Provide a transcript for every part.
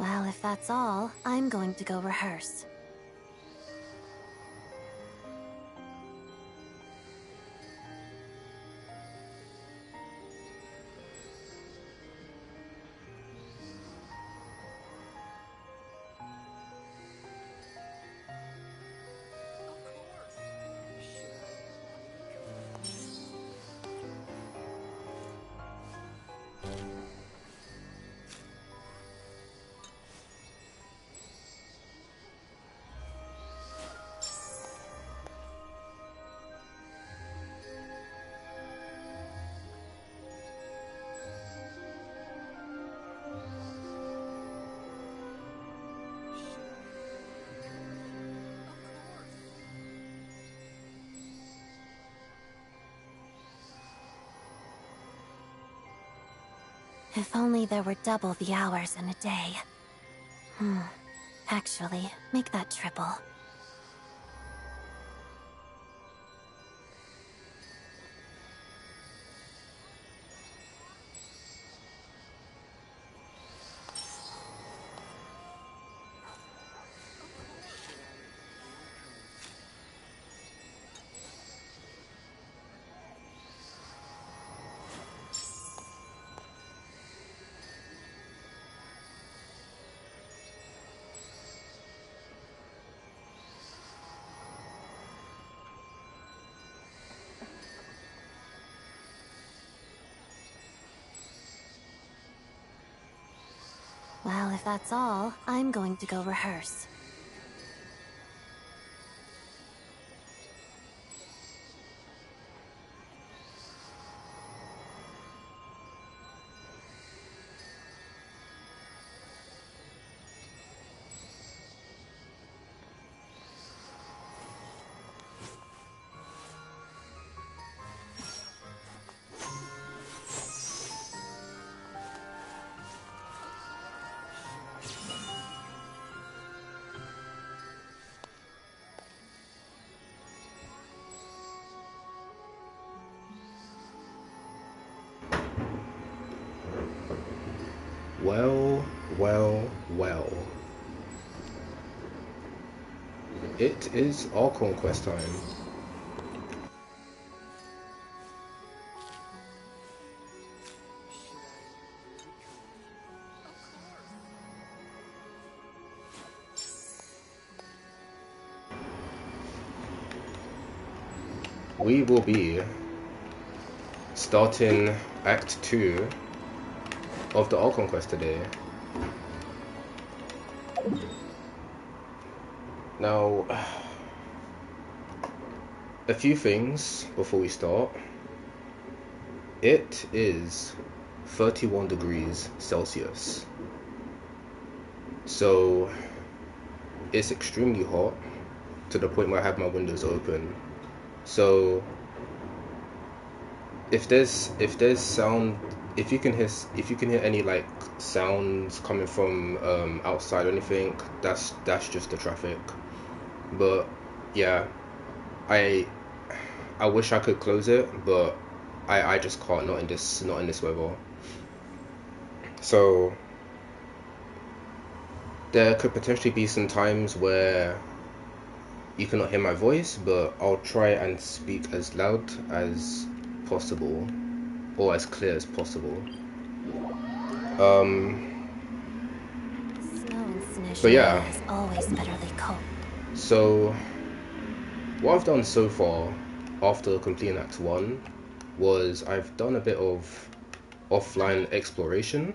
Well, if that's all, I'm going to go rehearse. If only there were double the hours in a day. Actually, make that triple. Well, if that's all, I'm going to go rehearse. Well, well, well. It is our conquest time. We will be starting Act 2 of the All Conquest today. Now, a few things before we start. It is 31 degrees Celsius. So, it's extremely hot to the point where I have my windows open. So, if there's sound, if you can hear any like sounds coming from outside or anything, that's just the traffic. But yeah, I wish I could close it, but I just can't, not in this weather. So there could potentially be some times where you cannot hear my voice, but I'll try and speak as loud as possible or as clear as possible. But yeah, is always bitterly cold. So what I've done so far after completing Act 1 was I've done a bit of offline exploration.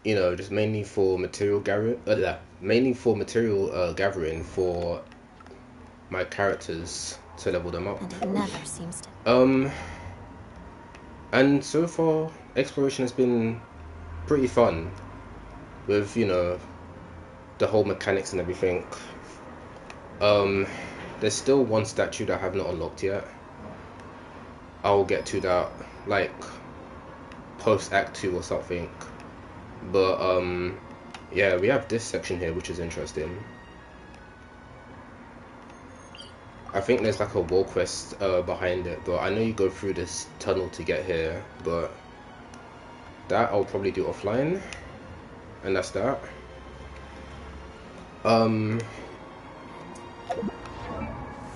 You know, just mainly for material gathering, gathering for my characters to level them up. And it never seems to. And so far exploration has been pretty fun with, you know, the whole mechanics and everything. There's still one statue that I have not unlocked yet. I'll get to that like post Act 2 or something. But yeah, we have this section here which is interesting. I think there's like a wall quest behind it, but I know you go through this tunnel to get here, but that I'll probably do offline, and that's that.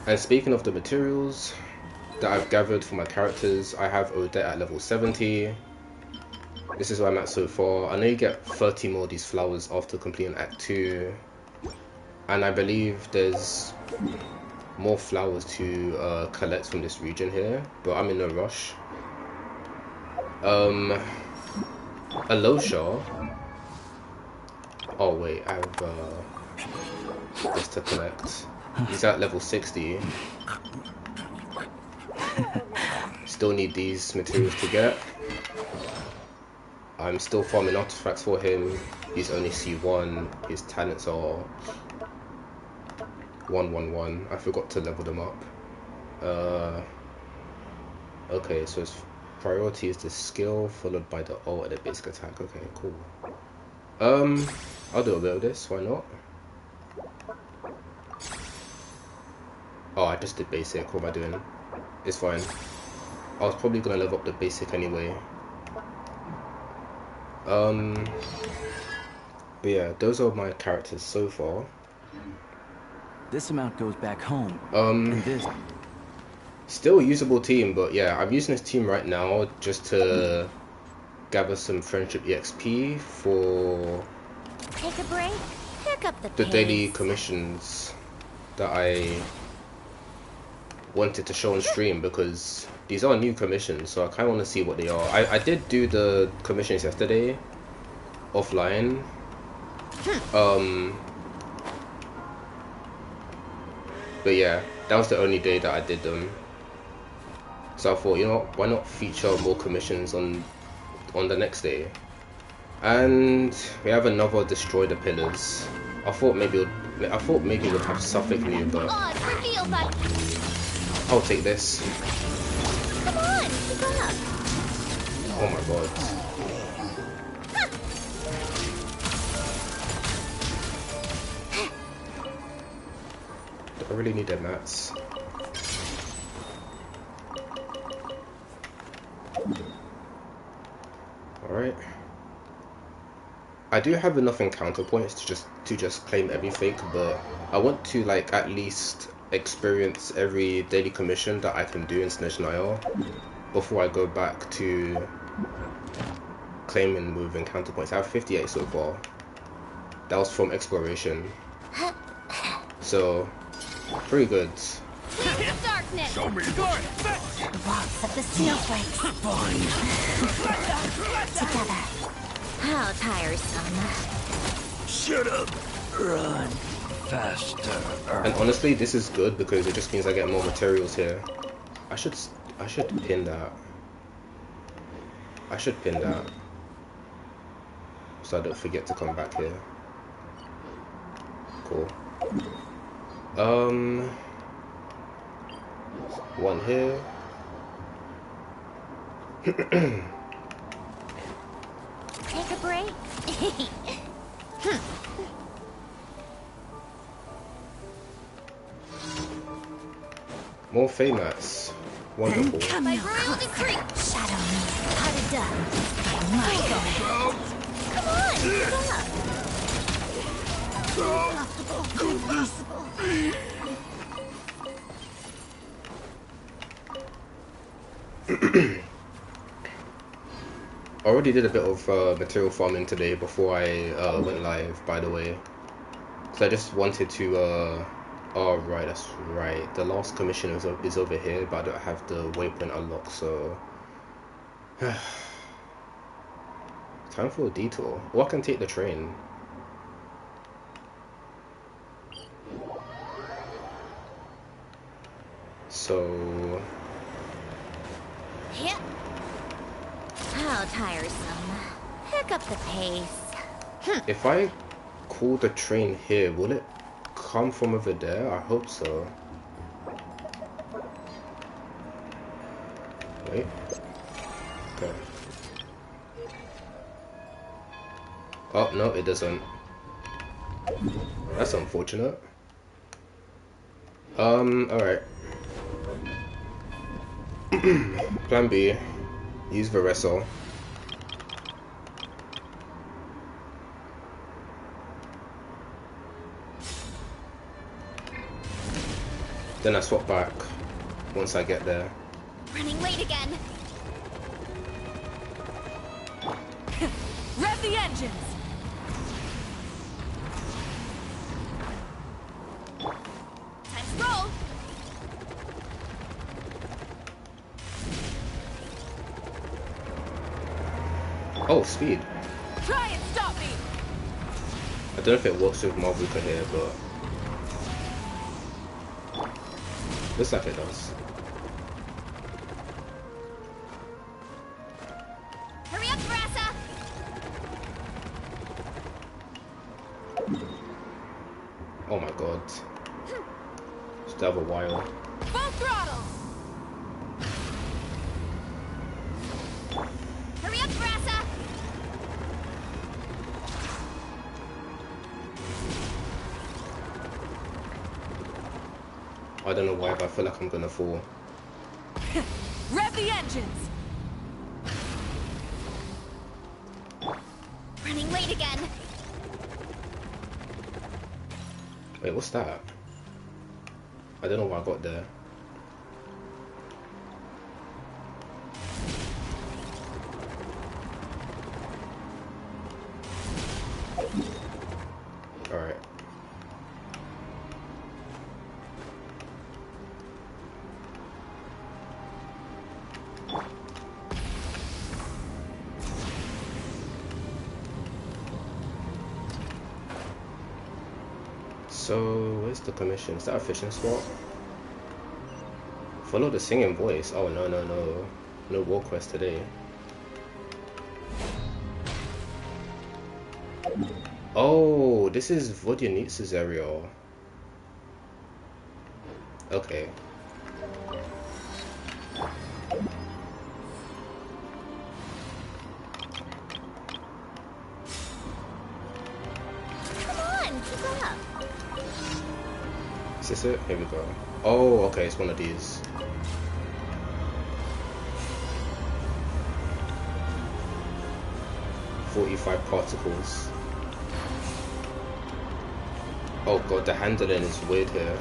And speaking of the materials that I've gathered for my characters, I have Odette at level 70. This is where I'm at so far. I know you get 30 more of these flowers after completing Act 2. And I believe there's more flowers to collect from this region here, but I'm in no rush. Alosha. Oh wait, I have this to collect. He's at level 60. Still need these materials to get. I'm still farming artifacts for him. He's only C1. His talents are 111. I forgot to level them up. Okay, so his priority is the skill followed by the ult and the basic attack. Okay, cool. I'll do a bit of this. Why not? Oh, I just did basic. What am I doing? It's fine. I was probably gonna level up the basic anyway. But yeah, those are my characters so far. This amount goes back home. And this. Still a usable team, but yeah, I'm using this team right now just to gather some friendship EXP for Take a break, pick up the pace. daily commissions that I wanted to show on stream, because these are new commissions, so I kind of want to see what they are. I did do the commissions yesterday offline. But yeah, that was the only day that I did them. So I thought, you know what, why not feature more commissions on the next day? And we have another destroy the pillars. I thought maybe we'd have Suffolk new, but I'll take this. Come on, keep up. Oh my god. Do I really need their mats? Alright. I do have enough encounter points to just claim everything, but I want to like at least experience every daily commission that I can do in Snitch Isle before I go back to claiming with encounter points. I have 58 so far. That was from exploration. So pretty good. Darkness. Show me your Walks of the snowflakes. Together. How tiresome. Shut up. Run faster. And honestly, this is good because it just means I get more materials here. I should pin that. I should pin that so I don't forget to come back here. Cool. One here. Take a break. More Faymats. Wonderful. By royal decree. Shadow me. How to done. My God. Come on, keep up. Impossible. I already did a bit of material farming today before I went live, by the way. So I just wanted to oh right, that's right, the last commission is over here, but I don't have the waypoint unlocked, so time for a detour. Or I can take the train. So Yep. How tiresome. Pick up the pace. if I call the train here, will it come from over there? I hope so. Wait. Okay. Oh, no, it doesn't. That's unfortunate. Alright. Plan B. Use Vereso. Then I swap back once I get there. Running late again. Rev the engines! Time to roll. Oh, speed. Try and stop me! I don't know if it works with Mavuka here, but looks like it does. Hurry up, Brassa. Oh my god. Still have a while. Full throttle! Hurry up, Brassa. I don't know why, but I feel like I'm gonna fall. Rev the engines! Running late again. Wait, what's that? I don't know why I got there. Alright. So, where's the commission? Is that a fishing spot? Follow the singing voice. Oh, no, no, no. No war quest today. Oh, this is Vodyanitsa's area. Okay. Come on, keep up. Is this it? Here we go. Oh, okay, it's one of these. "45 particles." Oh god, the handling is weird here.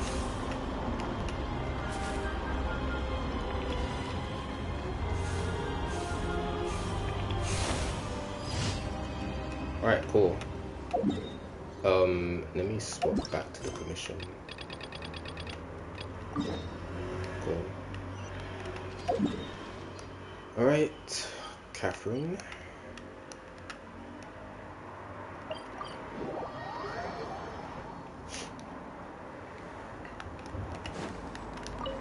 Alright, cool. Let me swap back to the commission. Cool. Alright, Catherine.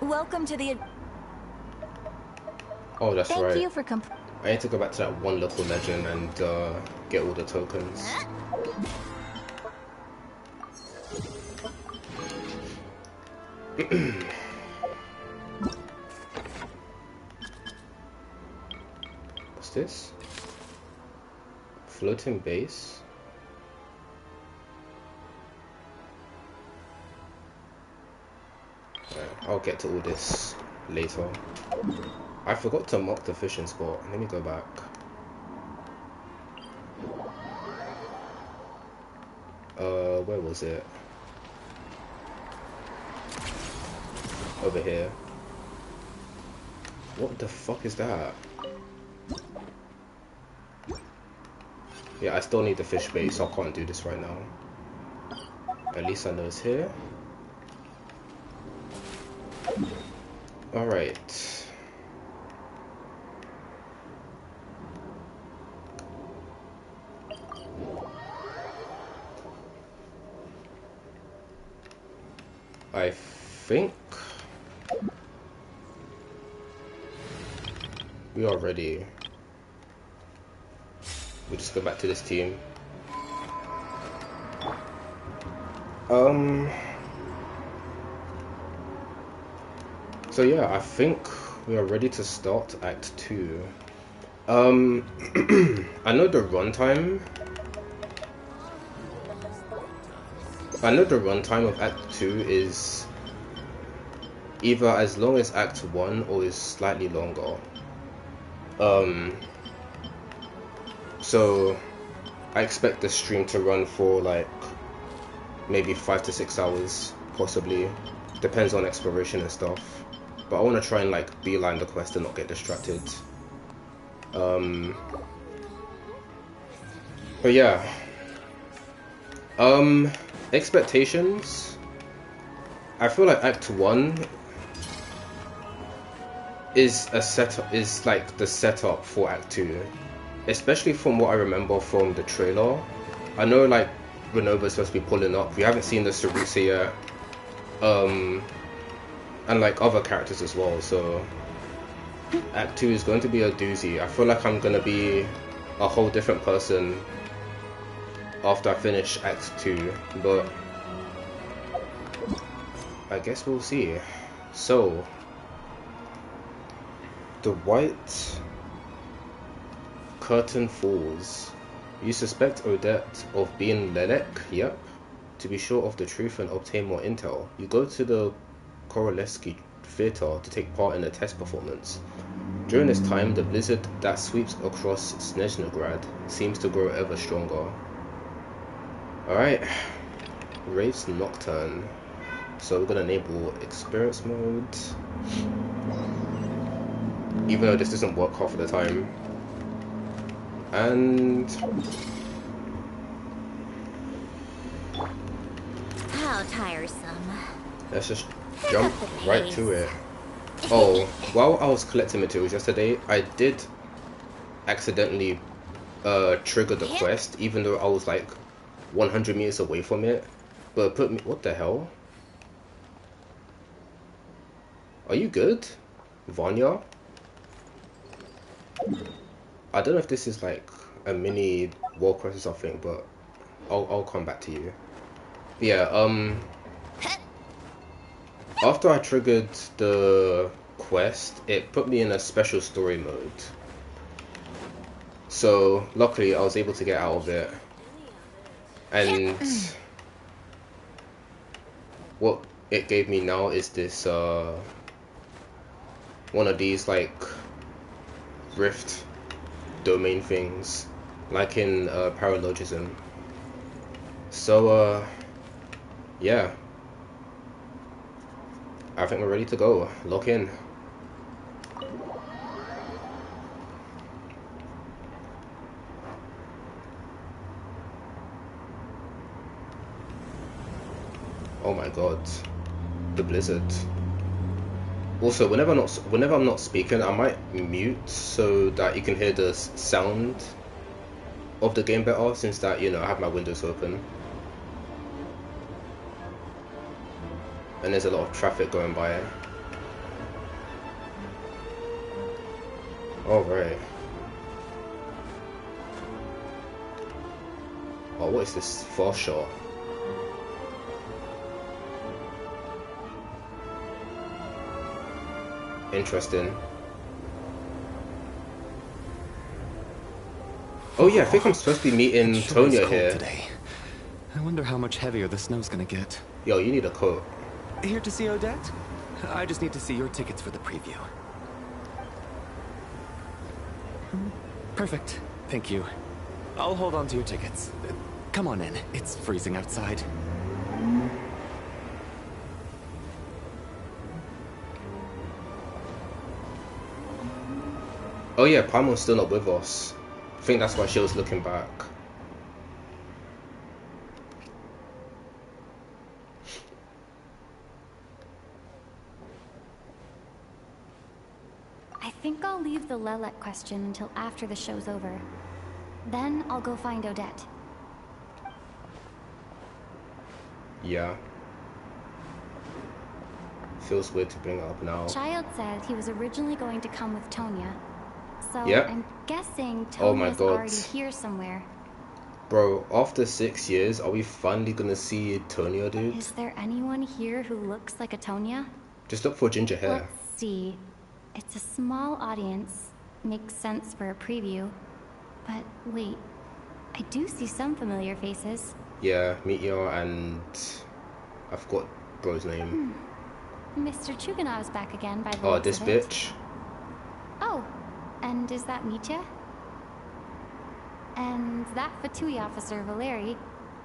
Welcome to the... Oh, that's right. Thank you for I need to go back to that one local legend and get all the tokens. What's this? Floating base? Right, I'll get to all this later. I forgot to mark the fishing spot. Let me go back. Where was it? Over here. What the fuck is that? Yeah, I still need the fish bait, so I can't do this right now. At least I know it's here. Alright. I think we are ready. We'll just go back to this team. So yeah, I think we are ready to start Act 2. I know the runtime. I know the runtime of Act 2 is either as long as Act 1 or is slightly longer. So I expect the stream to run for like maybe 5 to 6 hours, possibly, depends on exploration and stuff. But I want to try and like beeline the quest and not get distracted. But yeah. Expectations. I feel like Act 1 is like the setup for Act 2. Especially from what I remember from the trailer. I know like Renova's supposed to be pulling up. We haven't seen the Sarusa yet. And like other characters as well, so Act 2 is going to be a doozy. I feel like I'm gonna be a whole different person after I finish Act 2, but I guess we'll see. So, the white curtain falls. You suspect Odette of being Lelek? Yep. To be sure of the truth and obtain more intel, you go to the Koroleski Theater to take part in a test performance. During this time, the blizzard that sweeps across Snezhnograd seems to grow ever stronger. Alright, Wraith's Nocturne. So we're gonna enable experience mode. Even though this doesn't work half of the time. And How tiresome. let's just jump right to it. Oh, while I was collecting materials yesterday, I did accidentally trigger the quest, even though I was like 100 meters away from it. But it put me. What the hell? Are you good, Vanya? I don't know if this is like a mini world quest or something, but I'll come back to you. But yeah, after I triggered the quest, it put me in a special story mode. So luckily I was able to get out of it. And what it gave me now is this one of these like rift domain things, like in paralogism. So yeah, I think we're ready to go. Lock in. Oh my god, the blizzard. Also, whenever I'm not speaking, I might mute so that you can hear the sound of the game better, since that, you know, I have my windows open. And there's a lot of traffic going by. Alright. Oh, what is this far shot? Interesting. Oh yeah, I think I'm supposed to be meeting Tonya here. Today. I wonder how much heavier the snow's gonna get. Yo, you need a coat. Here to see Odette? I just need to see your tickets for the preview. Perfect. Thank you. I'll hold on to your tickets. Come on in. It's freezing outside. Oh yeah, Paimon's still not with us. I think that's why she was looking back. I think I'll leave the Lelek question until after the show's over. Then I'll go find Odette. Yeah. Feels weird to bring it up now. Child said he was originally going to come with Tonya. So Yep. I'm guessing Oh my Tonya's God. already here somewhere. Bro, after 6 years, are we finally gonna see Tonya, dude? Is there anyone here who looks like a Tonya? Just look for ginger hair. Let's see. It's a small audience. Makes sense for a preview. But wait, I do see some familiar faces. Yeah, Meteor and... I forgot bro's name. Mr. Chuganov's back again by the Oh, looks this of it. bitch. Oh, and is that Mitya? And that Fatui officer, Valeri.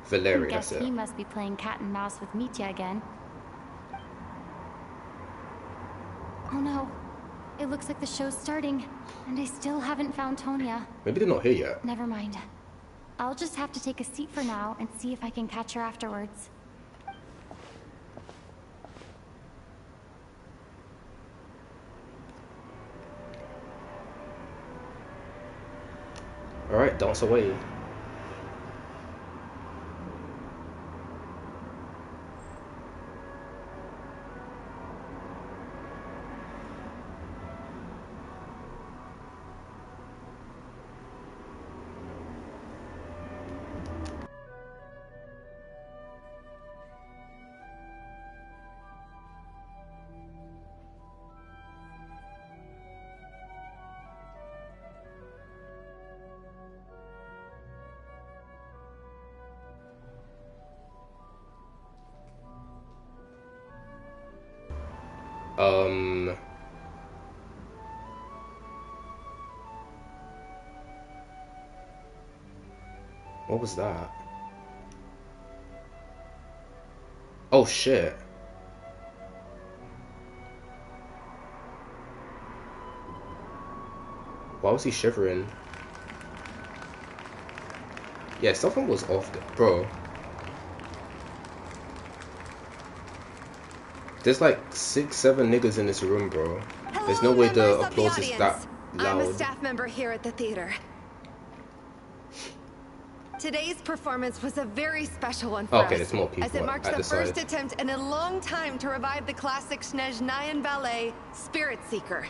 Valeri, Guess that's he it. must be playing cat and mouse with Mitya again. Oh no. It looks like the show's starting, and I still haven't found Tonya. Maybe they're not here yet. Never mind. I'll just have to take a seat for now and see if I can catch her afterwards. Alright, dance away. What was that? Oh shit. Why was he shivering? Yeah, something was off there. Bro. There's like 6-7 niggas in this room, bro. Hello, There's no way the members of applause is that loud. I'm a staff member here at the theater. Today's performance was a very special one for us, there's more people as it marks at the the first side. attempt in a long time to revive the classic Snezhnayan ballet, Spirit Seeker.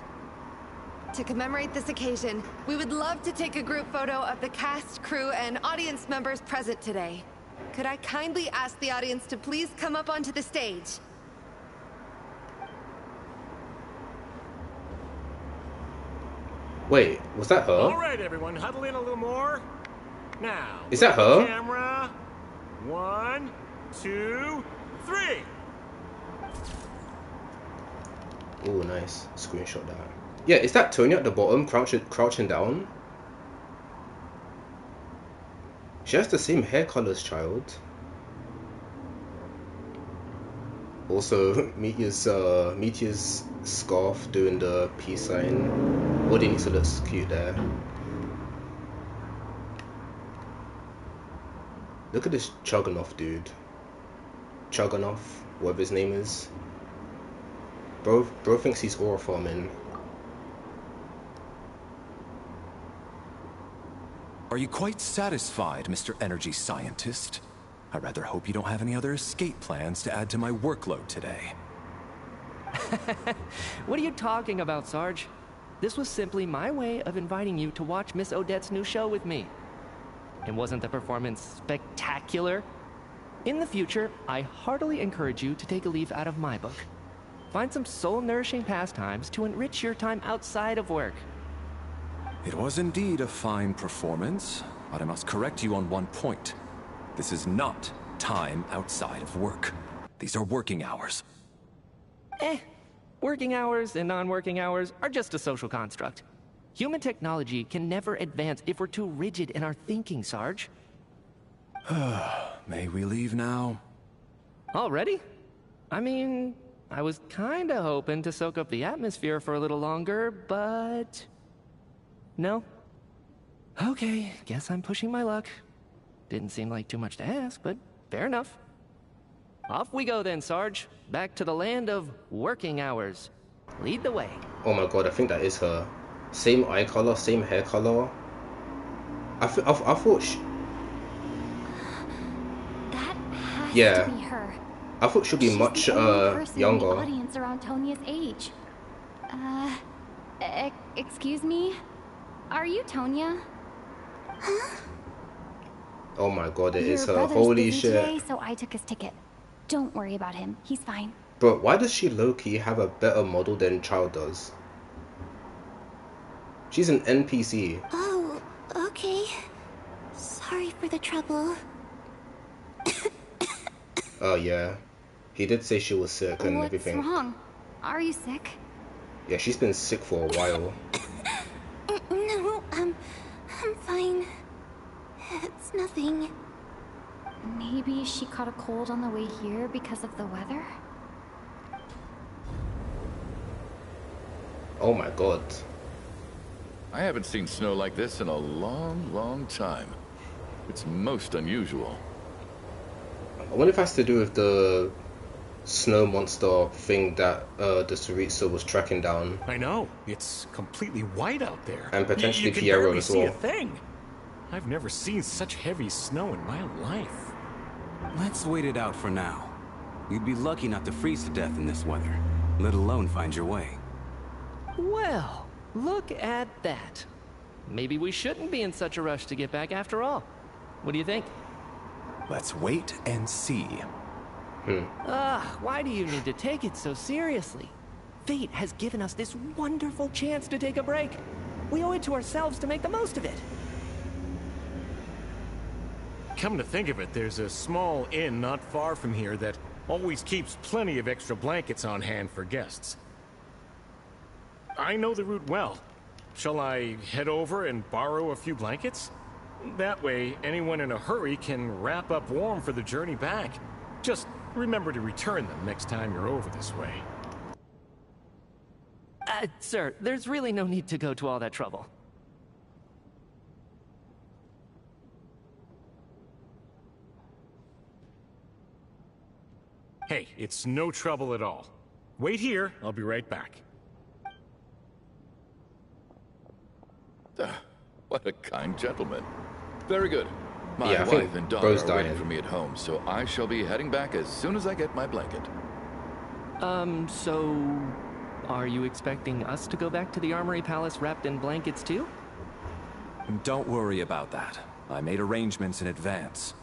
To commemorate this occasion, we would love to take a group photo of the cast, crew, and audience members present today. Could I kindly ask the audience to please come up onto the stage? Wait, was that her? All right, everyone, huddle in a little more. Now, Is that look at the her? Camera. 1, 2, 3. Oh, nice. Screenshot that. Yeah, is that Tonya at the bottom, crouching down? She has the same hair color as child. Also, Meteor's scarf doing the peace sign. Body needs to look cute there. Look at this Chugganoff dude. Chugganoff, whatever his name is. Bro thinks he's aura farming. Are you quite satisfied, Mr. Energy Scientist? I rather hope you don't have any other escape plans to add to my workload today. What are you talking about, Sarge? This was simply my way of inviting you to watch Miss Odette's new show with me. And wasn't the performance spectacular? In the future, I heartily encourage you to take a leaf out of my book. Find some soul-nourishing pastimes to enrich your time outside of work. It was indeed a fine performance, but I must correct you on one point. This is not time outside of work. These are working hours. Working hours and non-working hours are just a social construct. Human technology can never advance if we're too rigid in our thinking, Sarge. May we leave now? Already? I mean, I was kinda hoping to soak up the atmosphere for a little longer, but... No? Okay, guess I'm pushing my luck. Didn't seem like too much to ask, but fair enough. Off we go then, Sarge. Back to the land of working hours. Lead the way. Oh my god, I think that is her. Same eye color, same hair color. I thought she... That has Yeah. to be her. I thought she'd be She's much the only person in younger. the audience around Tonya's age. Excuse me? Are you Tonya? Oh my god, it is Your her. brother's Holy busy shit. today, so I took his ticket. Don't worry about him. He's fine. But why does she low-key have a better model than Child does? She's an NPC. Oh, okay. Sorry for the trouble. Oh yeah. He did say she was sick and What's everything. wrong? Are you sick? Yeah, she's been sick for a while. No, I'm fine. It's nothing. Maybe she caught a cold on the way here because of the weather? Oh my god. I haven't seen snow like this in a long, long time. It's most unusual. I wonder if it has to do with the snow monster thing that the Tsuritsu was tracking down. I know. It's completely white out there. And potentially you can Pierrot barely as see a well. thing. I've never seen such heavy snow in my life. Let's wait it out for now. You'd be lucky not to freeze to death in this weather, let alone find your way. Well, look at that. Maybe we shouldn't be in such a rush to get back after all. What do you think? Let's wait and see. Why do you need to take it so seriously? Fate has given us this wonderful chance to take a break. We owe it to ourselves to make the most of it. Come to think of it, there's a small inn not far from here that always keeps plenty of extra blankets on hand for guests. I know the route well. Shall I head over and borrow a few blankets? That way, anyone in a hurry can wrap up warm for the journey back. Just remember to return them next time you're over this way. Sir, there's really no need to go to all that trouble. Hey, it's no trouble at all. Wait here, I'll be right back. What a kind gentleman. Very good. My Yeah, I think wife and daughter Bro's are waiting dying. for me at home, so I shall be heading back as soon as I get my blanket. So... are you expecting us to go back to the Armory Palace wrapped in blankets too? Don't worry about that. I made arrangements in advance.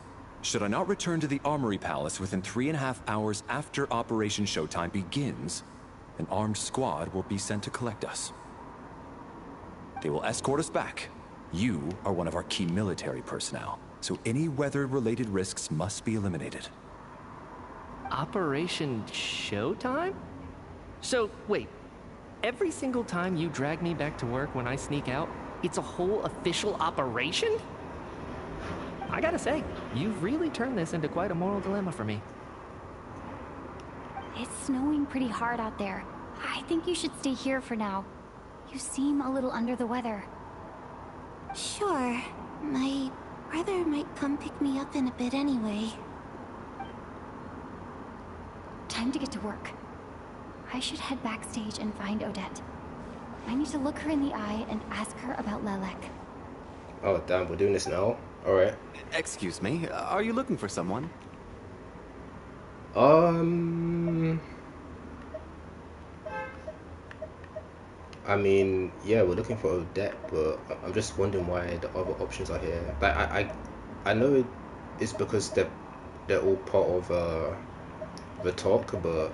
Should I not return to the Armory Palace within 3.5 hours after Operation Showtime begins, an armed squad will be sent to collect us. They will escort us back. You are one of our key military personnel, so any weather-related risks must be eliminated. Operation Showtime? So, wait. Every single time you drag me back to work when I sneak out, it's a whole official operation? I gotta say, you've really turned this into quite a moral dilemma for me. It's snowing pretty hard out there. I think you should stay here for now. You seem a little under the weather. Sure. My brother might come pick me up in a bit anyway. Time to get to work. I should head backstage and find Odette. I need to look her in the eye and ask her about Lelek. Oh damn, we're doing this now? Alright. Excuse me, are you looking for someone? I mean, yeah, we're looking for Odette, but I'm just wondering why the other options are here. Like, I know it's because they're all part of the talk, but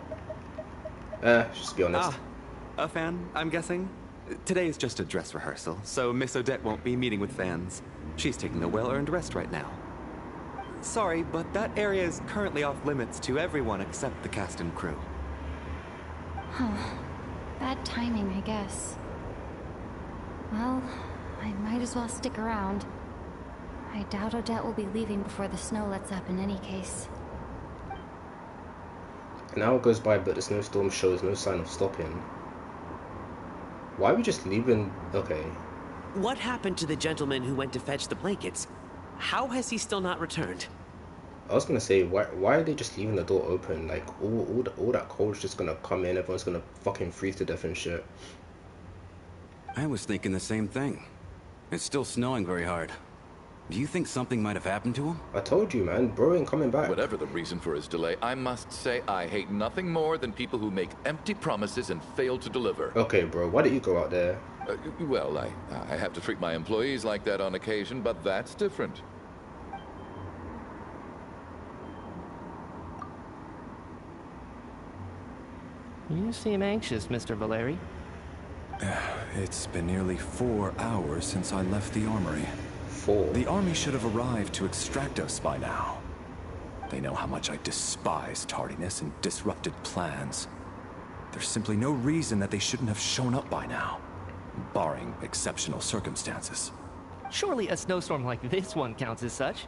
just be honest. A fan, I'm guessing? Today is just a dress rehearsal, so Miss Odette won't be meeting with fans. She's taking a well-earned rest right now. Sorry, but that area is currently off limits to everyone except the cast and crew. Huh. Bad timing, I guess. Well, I might as well stick around. I doubt Odette will be leaving before the snow lets up in any case. An hour goes by, but the snowstorm shows no sign of stopping. Why are we just leaving? Okay. What happened to the gentleman who went to fetch the blankets? How has he still not returned? I was gonna say, why are they just leaving the door open? Like, all that cold's just gonna come in, everyone's gonna fucking freeze to death and shit. I was thinking the same thing. It's still snowing very hard. Do you think something might have happened to him? I told you, man, bro ain't coming back. Whatever the reason for his delay, I must say I hate nothing more than people who make empty promises and fail to deliver. Okay, bro, why did you go out there? Well, I have to treat my employees like that on occasion, but that's different. You seem anxious, Mr. Valeri. It's been nearly 4 hours since I left the armory. 4? The army should have arrived to extract us by now. They know how much I despise tardiness and disrupted plans. There's simply no reason that they shouldn't have shown up by now, barring exceptional circumstances. Surely a snowstorm like this one counts as such.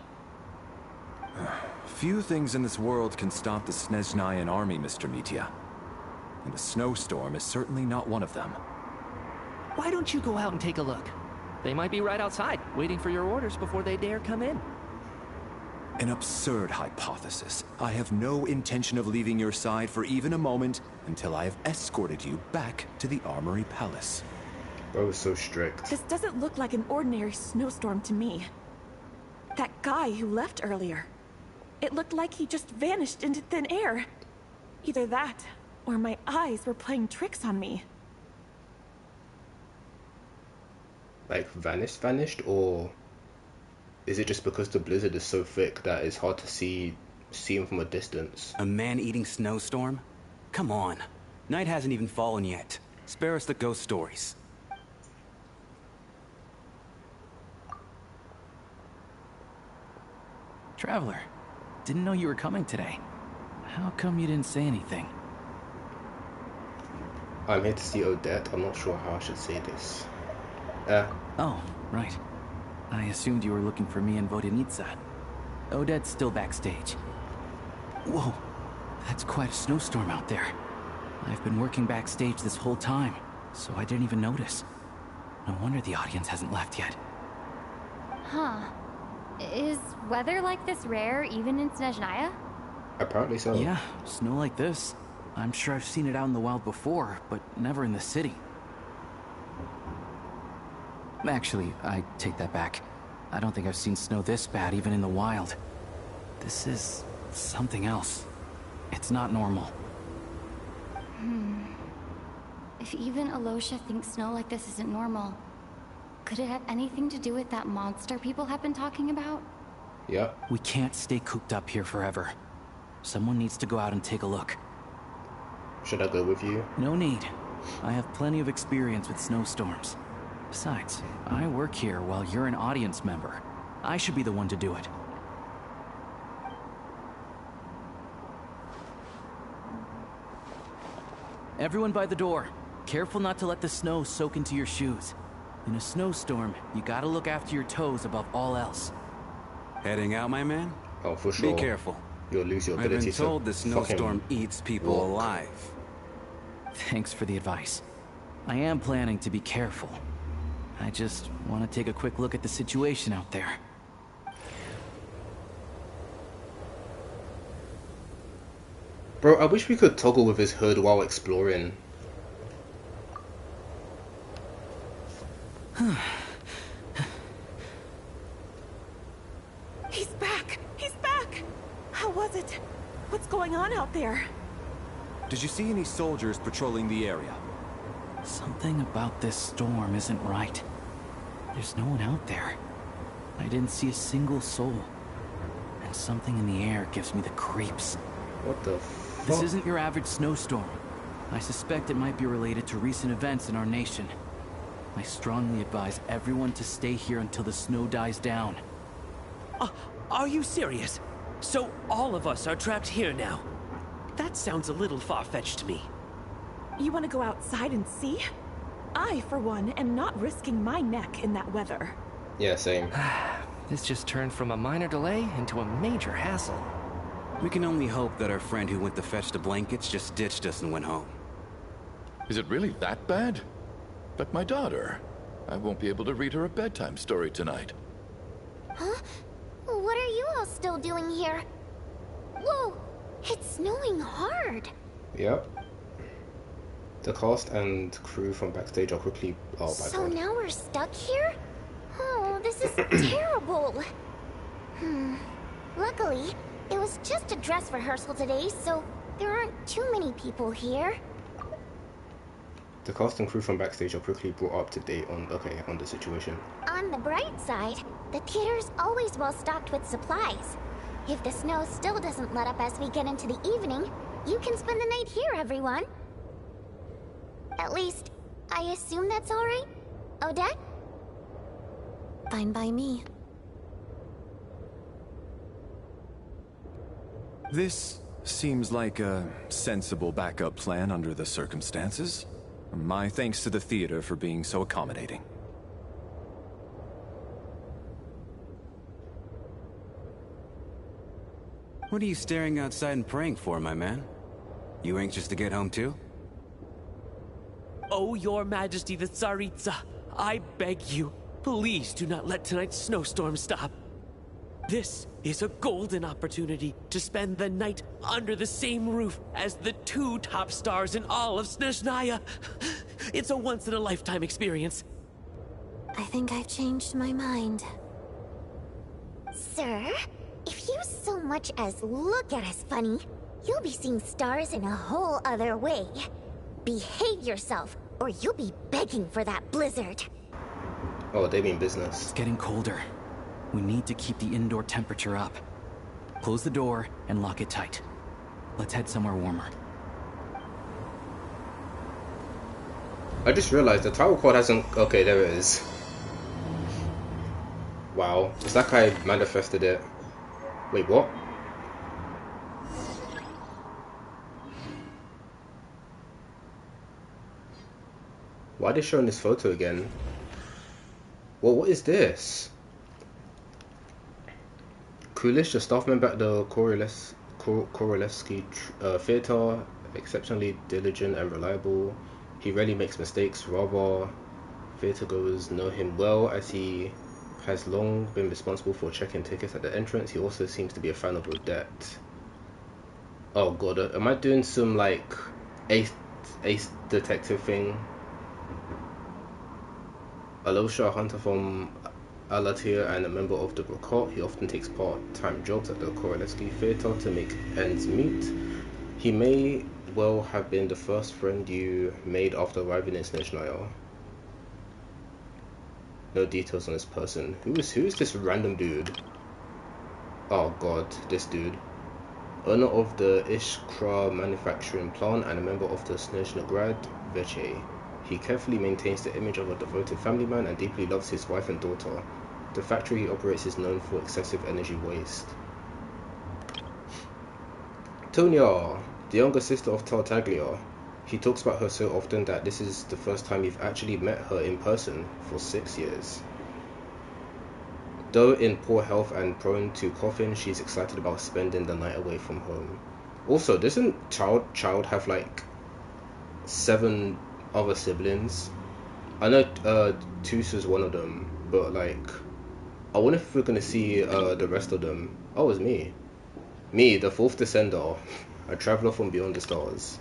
Few things in this world can stop the Snezhnayan army, Mr. Mitya. And a snowstorm is certainly not one of them. Why don't you go out and take a look? They might be right outside, waiting for your orders before they dare come in. An absurd hypothesis. I have no intention of leaving your side for even a moment until I have escorted you back to the Armory Palace. Bro is so strict. This doesn't look like an ordinary snowstorm to me. That guy who left earlier. It looked like he just vanished into thin air. Either that, or my eyes were playing tricks on me. Like vanished, or is it just because the blizzard is so thick that it's hard to see him from a distance? A man-eating snowstorm? Come on. Night hasn't even fallen yet. Spare us the ghost stories. Traveler, didn't know you were coming today. How come you didn't say anything? I'm here to see Odette. I'm not sure how I should say this. Oh, right. I assumed you were looking for me and Vodenitsa. Odette's still backstage. Whoa, that's quite a snowstorm out there. I've been working backstage this whole time, so I didn't even notice. No wonder the audience hasn't left yet. Huh. Is weather like this rare even in Snezhnaya? Apparently so. Yeah, snow like this. I'm sure I've seen it out in the wild before, but never in the city. Actually, I take that back. I don't think I've seen snow this bad even in the wild. This is something else. It's not normal. If even Alosha thinks snow like this isn't normal, could it have anything to do with that monster people have been talking about? Yeah. We can't stay cooped up here forever. Someone needs to go out and take a look. Should I go with you? No need. I have plenty of experience with snowstorms. Besides, I work here while you're an audience member. I should be the one to do it. Everyone by the door. Careful not to let the snow soak into your shoes. In a snowstorm, you gotta look after your toes above all else. Heading out, my man? Oh, for sure. Be careful. You'll lose your I've ability been told the snowstorm eats people walk. alive. Thanks for the advice. I am planning to be careful. I just want to take a quick look at the situation out there. Bro, I wish we could toggle with his hood while exploring. He's back! He's back! How was it? What's going on out there? Did you see any soldiers patrolling the area? Something about this storm isn't right. There's no one out there. I didn't see a single soul. And something in the air gives me the creeps. What the fuck? This isn't your average snowstorm. I suspect it might be related to recent events in our nation. I strongly advise everyone to stay here until the snow dies down. Are you serious? So all of us are trapped here now? That sounds a little far-fetched to me. You want to go outside and see? I, for one, am not risking my neck in that weather. Yeah, same. This just turned from a minor delay into a major hassle. We can only hope that our friend who went to fetch the blankets just ditched us and went home. Is it really that bad? But my daughter, I won't be able to read her a bedtime story tonight. Huh? What are you all still doing here? Whoa! It's snowing hard! Yep. The cast and crew from backstage are quickly... Oh my So god. now we're stuck here? Oh, this is terrible! Luckily, it was just a dress rehearsal today, so there aren't too many people here. The cast and crew from backstage are quickly brought up to date on the situation. On the bright side, the theater's always well stocked with supplies. If the snow still doesn't let up as we get into the evening, you can spend the night here, everyone. At least, I assume that's alright? Odette? Fine by me. This seems like a sensible backup plan under the circumstances. My thanks to the theater for being so accommodating. What are you staring outside and praying for, my man? You anxious to get home too? Oh, your majesty the Tsaritsa, I beg you, please do not let tonight's snowstorm stop. This is a golden opportunity to spend the night under the same roof as the 2 top stars in all of Snezhnaya. It's a once-in-a-lifetime experience. I think I've changed my mind. Sir, if you so much as look at us funny, you'll be seeing stars in a whole other way. Behave yourself, or you'll be begging for that blizzard. Oh, they mean business. It's getting colder. We need to keep the indoor temperature up. Close the door and lock it tight. Let's head somewhere warmer. I just realized the title card hasn't... Okay, there it is. Wow. It's like I manifested it. Wait, what? Why are they showing this photo again? Well, what is this? Kulish, a staff member at the Korolevsky Theater, exceptionally diligent and reliable. He rarely makes mistakes, rather theatergoers know him well, as he has long been responsible for checking tickets at the entrance. He also seems to be a fan of Odette. Oh god, am I doing some like ace detective thing? Alosha, a hunter from Alatir and a member of the Brokot, he often takes part-time jobs at the Korolevsky Theater to make ends meet. He may well have been the first friend you made after arriving in Snezhnaya. No details on this person. Who is this random dude? Oh god, this dude. Owner of the Ishkra manufacturing plant and a member of the Snezhnograd Veche. He carefully maintains the image of a devoted family man and deeply loves his wife and daughter. The factory he operates is known for excessive energy waste. Tonya, the younger sister of Tartaglia. He talks about her so often that this is the first time you've actually met her in person for 6 years. Though in poor health and prone to coughing, she's excited about spending the night away from home. Also, doesn't Child have like 7 other siblings? I know Tusa's one of them, but like, I wonder if we're gonna see the rest of them. Oh, it's me. Me, the 4th Descender, a traveler from beyond the stars.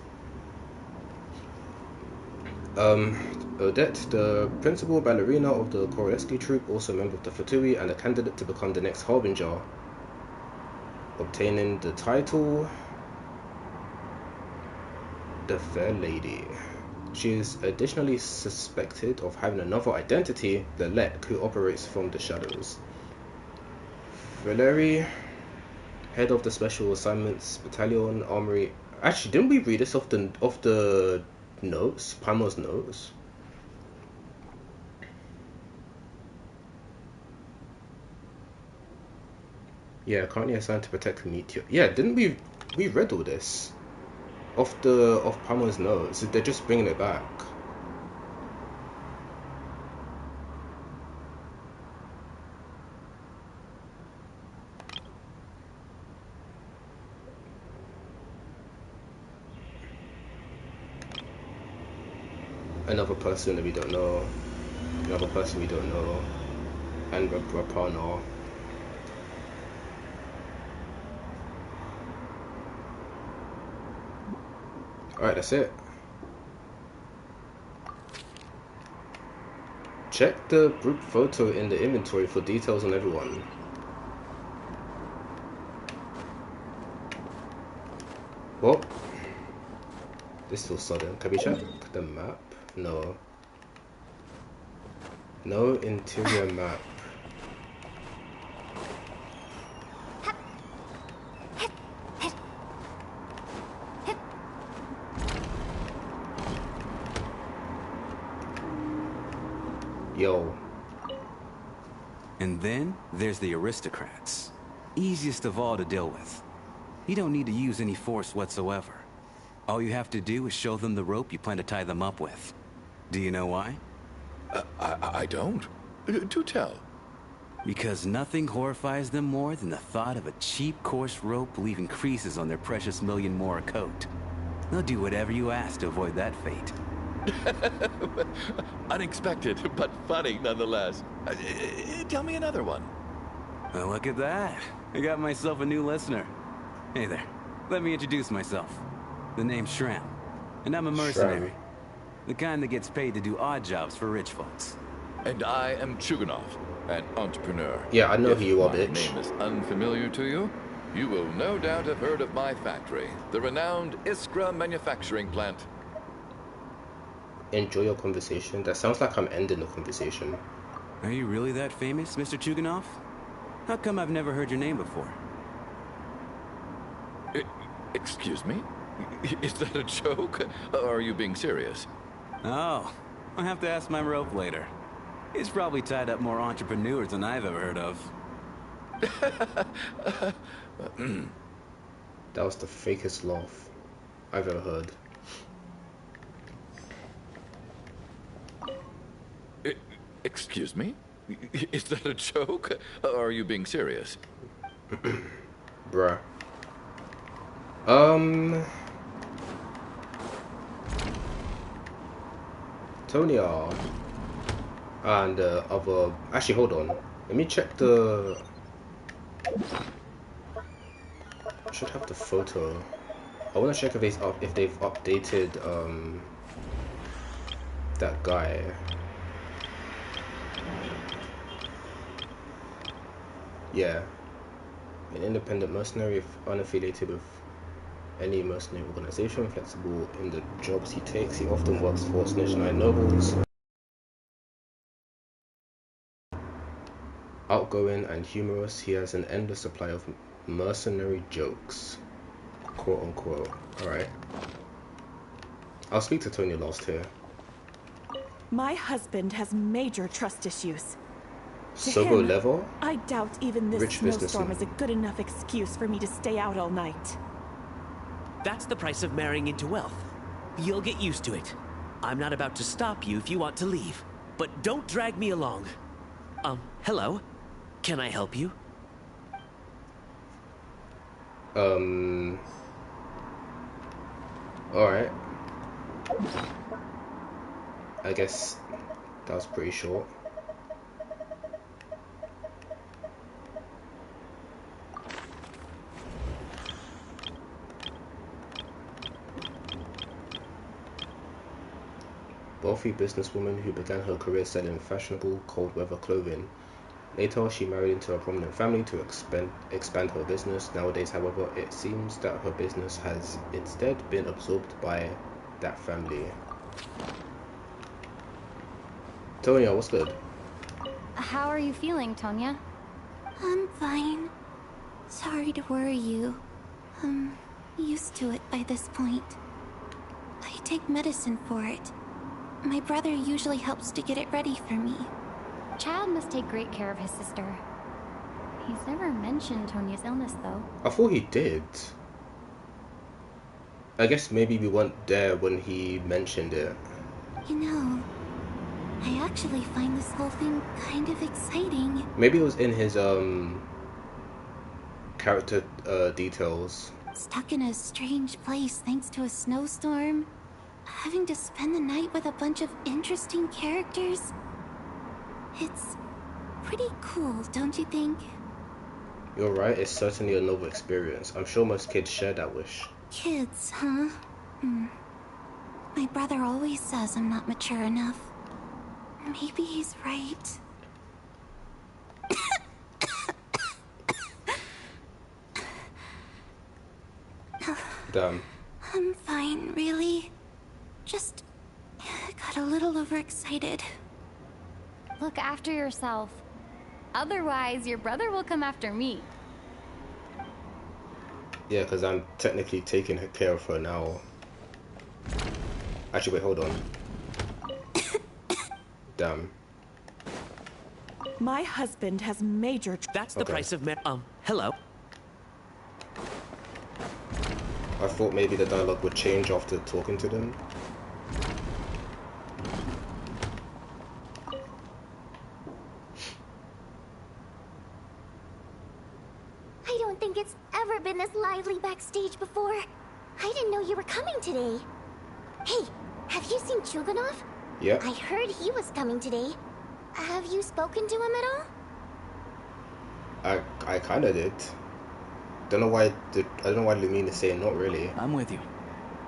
Odette, the principal ballerina of the Korolevsky troupe, also a member of the Fatui and a candidate to become the next Harbinger, obtaining the title the Fair Lady. She is additionally suspected of having another identity, the Lek, who operates from the shadows. Valeri, head of the Special Assignments Battalion, Armory. Actually, didn't we read this off the notes? Pamo's notes? Yeah, currently assigned to protect Meteor. Yeah, didn't we read all this off Pamo's notes? They're just bringing it back. Another person that we don't know. Another person we don't know. And Rapana. Alright, that's it. Check the group photo in the inventory for details on everyone. Well, this feels sudden. Can we check the map? No. No interior map. Yo. And then there's the aristocrats. Easiest of all to deal with. You don't need to use any force whatsoever. All you have to do is show them the rope you plan to tie them up with. Do you know why? I don't. Do tell. Because nothing horrifies them more than the thought of a cheap, coarse rope leaving creases on their precious million Mora coat. They'll do whatever you ask to avoid that fate. Unexpected, but funny nonetheless. Tell me another one. Well, look at that. I got myself a new listener. Hey there. Let me introduce myself. The name's Shram, and I'm a mercenary. The kind that gets paid to do odd jobs for rich folks. And I am Chuganov, an entrepreneur. Yeah, I know who you are, bitch. If my name is unfamiliar to you, you will no doubt have heard of my factory, the renowned Iskra manufacturing plant. Enjoy your conversation. That sounds like I'm ending the conversation. Are you really that famous, Mr. Chuganov? How come I've never heard your name before? Excuse me? Is that a joke? Or are you being serious? Oh, I'll have to ask my rope later. He's probably tied up more entrepreneurs than I've ever heard of. That was the fakest laugh I've ever heard. Excuse me? Is that a joke? Or are you being serious? Bruh. Tonya and other. Actually, hold on. Let me check the. I should have the photo. I want to check if they've updated that guy. Yeah, an independent mercenary, unaffiliated with any mercenary organization, flexible in the jobs he takes. He often works for Snitch 9 nobles. Outgoing and humorous, he has an endless supply of mercenary jokes, quote unquote. Alright. I'll speak to Tony last here. My husband has major trust issues. Sobo level? I doubt even this Rich snowstorm is a good enough excuse for me to stay out all night. That's the price of marrying into wealth. You'll get used to it. I'm not about to stop you if you want to leave, but don't drag me along. Hello? Can I help you? Alright. I guess that was pretty short. Wealthy businesswoman who began her career selling fashionable cold weather clothing. Later, she married into a prominent family to expand her business. Nowadays, however, it seems that her business has instead been absorbed by that family. Tonya, what's good? How are you feeling, Tonya? I'm fine. Sorry to worry you. I'm used to it by this point. I take medicine for it. My brother usually helps to get it ready for me. Chad must take great care of his sister. He's never mentioned Tonya's illness, though. I thought he did. I guess maybe we weren't there when he mentioned it. You know, I actually find this whole thing kind of exciting. Maybe it was in his character details. Stuck in a strange place thanks to a snowstorm. Having to spend the night with a bunch of interesting characters. It's pretty cool, don't you think? You're right, it's certainly a novel experience. I'm sure most kids share that wish. Kids, huh? My brother always says I'm not mature enough. Maybe he's right. Damn. I'm fine, really. Just got a little overexcited. Look after yourself. Otherwise, your brother will come after me. Yeah, because I'm technically taking care of her now. Actually, wait, hold on. Damn. My husband has major... That's the price of hello? I thought maybe the dialogue would change after talking to them. I don't think it's ever been this lively backstage before. I didn't know you were coming today. Hey, Have you seen Chuganov? Yeah. I heard he was coming today. Have you spoken to him at all? I kind of did. Don't know why. I don't know why Lumine is saying not really. I'm with you.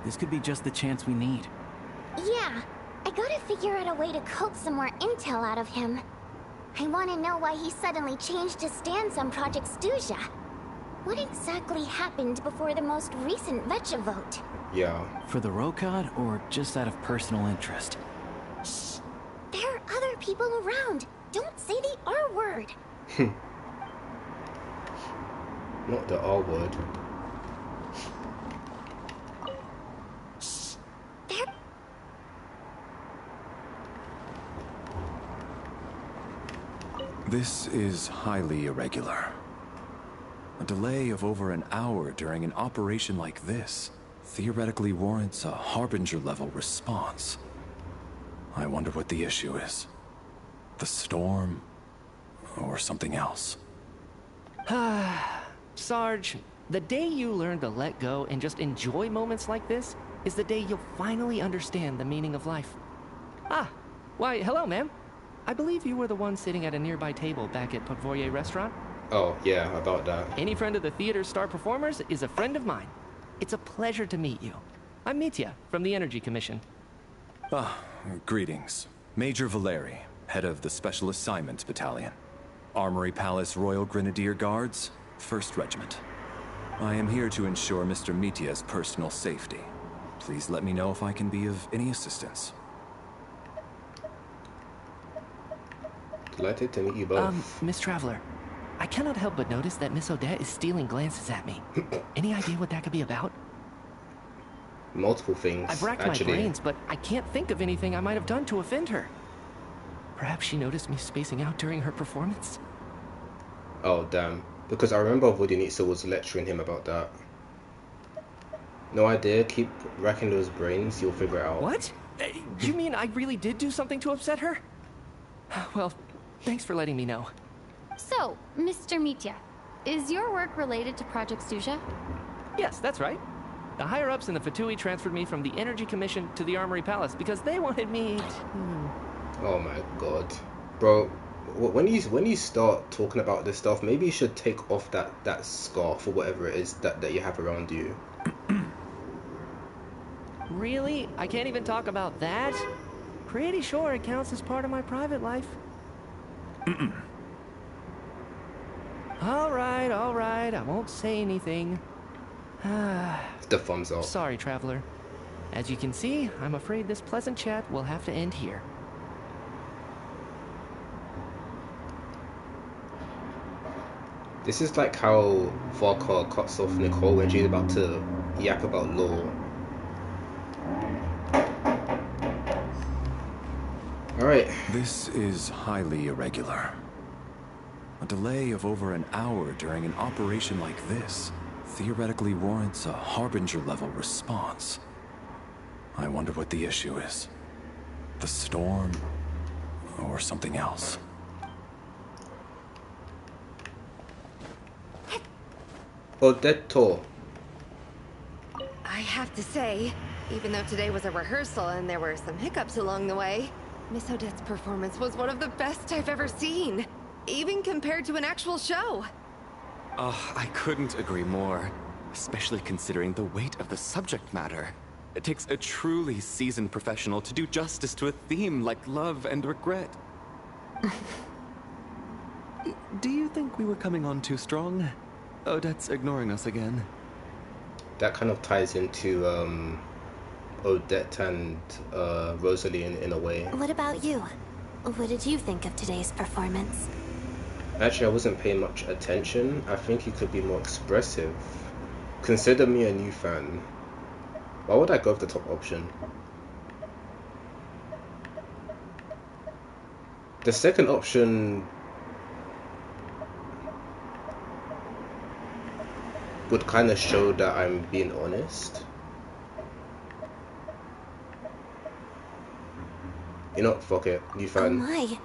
This could be just the chance we need. Yeah, I gotta figure out a way to coax some more intel out of him. I want to know why he suddenly changed his stance on Project Stuja. What exactly happened before the most recent Vecha vote? Yeah. For the Rokad, or just out of personal interest? Shh! There are other people around. Don't say the R word. Not the R word. Shh! There. This is highly irregular. A delay of over an hour during an operation like this theoretically warrants a Harbinger-level response. I wonder what the issue is. The storm, or something else. Sarge, the day you learn to let go and just enjoy moments like this is the day you'll finally understand the meaning of life. Ah, why, hello, ma'am. I believe you were the one sitting at a nearby table back at Podvorye Restaurant. Oh, yeah, about that. Any friend of the theater's star performers is a friend of mine. It's a pleasure to meet you. I'm Mitya, from the Energy Commission. Greetings. Major Valeri, head of the Special Assignments Battalion. Armory Palace Royal Grenadier Guards, 1st Regiment. I am here to ensure Mr. Mitya's personal safety. Please let me know if I can be of any assistance. Delighted to meet you both. Miss Traveler, I cannot help but notice that Miss Odette is stealing glances at me. Any idea what that could be about? Multiple things, I've racked actually. my brains, but I can't think of anything I might have done to offend her. Perhaps she noticed me spacing out during her performance? Oh, damn. Because I remember Vodinitsa was lecturing him about that. No idea, keep racking those brains, you'll figure it out. What? You mean I really did do something to upset her? Well, thanks for letting me know. So, Mr. Mitya, is your work related to Project Stuja? Yes, that's right. The higher-ups in the Fatui transferred me from the Energy Commission to the Armory Palace because they wanted me... Oh my god. Bro, when you start talking about this stuff, maybe you should take off that scarf or whatever it is that you have around you. Really? I can't even talk about that? Pretty sure it counts as part of my private life. All right, I won't say anything. The thumbs up. Sorry, Traveler. As you can see, I'm afraid this pleasant chat will have to end here. This is like how Farquhar cuts off Nicole when she's about to yap about law. Alright. This is highly irregular. A delay of over an hour during an operation like this theoretically warrants a Harbinger-level response. I wonder what the issue is. The storm, or something else. Odetto. I have to say, even though today was a rehearsal and there were some hiccups along the way, Miss Odette's performance was one of the best I've ever seen, even compared to an actual show. Oh, I couldn't agree more, especially considering the weight of the subject matter. It takes a truly seasoned professional to do justice to a theme like love and regret. Do you think we were coming on too strong? Odette's ignoring us again. That kind of ties into Odette and Rosalie in a way. What about you? What did you think of today's performance? Actually, I wasn't paying much attention. I think he could be more expressive. Consider me a new fan. Why would I go with the top option? The second option would kind of show that I'm being honest. You know, fuck it, new fan. Oh my,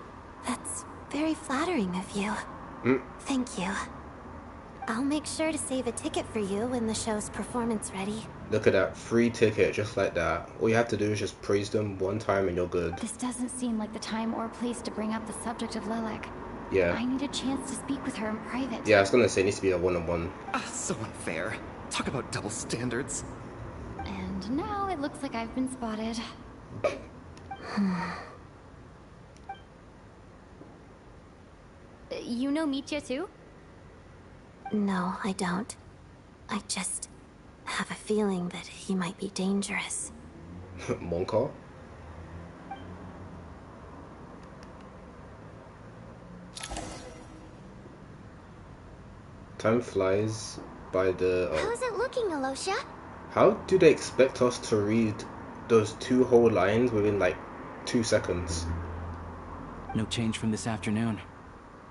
that's very flattering of you. Thank you. I'll make sure to save a ticket for you when the show's performance ready. Look at that, free ticket, just like that. All you have to do is just praise them one time and you're good. This doesn't seem like the time or place to bring up the subject of Lilac. Yeah. I need a chance to speak with her in private. Yeah, I was gonna say it needs to be a one-on-one. So unfair. Talk about double standards. And now it looks like I've been spotted. You know Mitya too? No, I don't. I just have a feeling that he might be dangerous. Monka? Time flies by the... How's it looking, Alosia? How do they expect us to read those 2 whole lines within like 2 seconds? No change from this afternoon.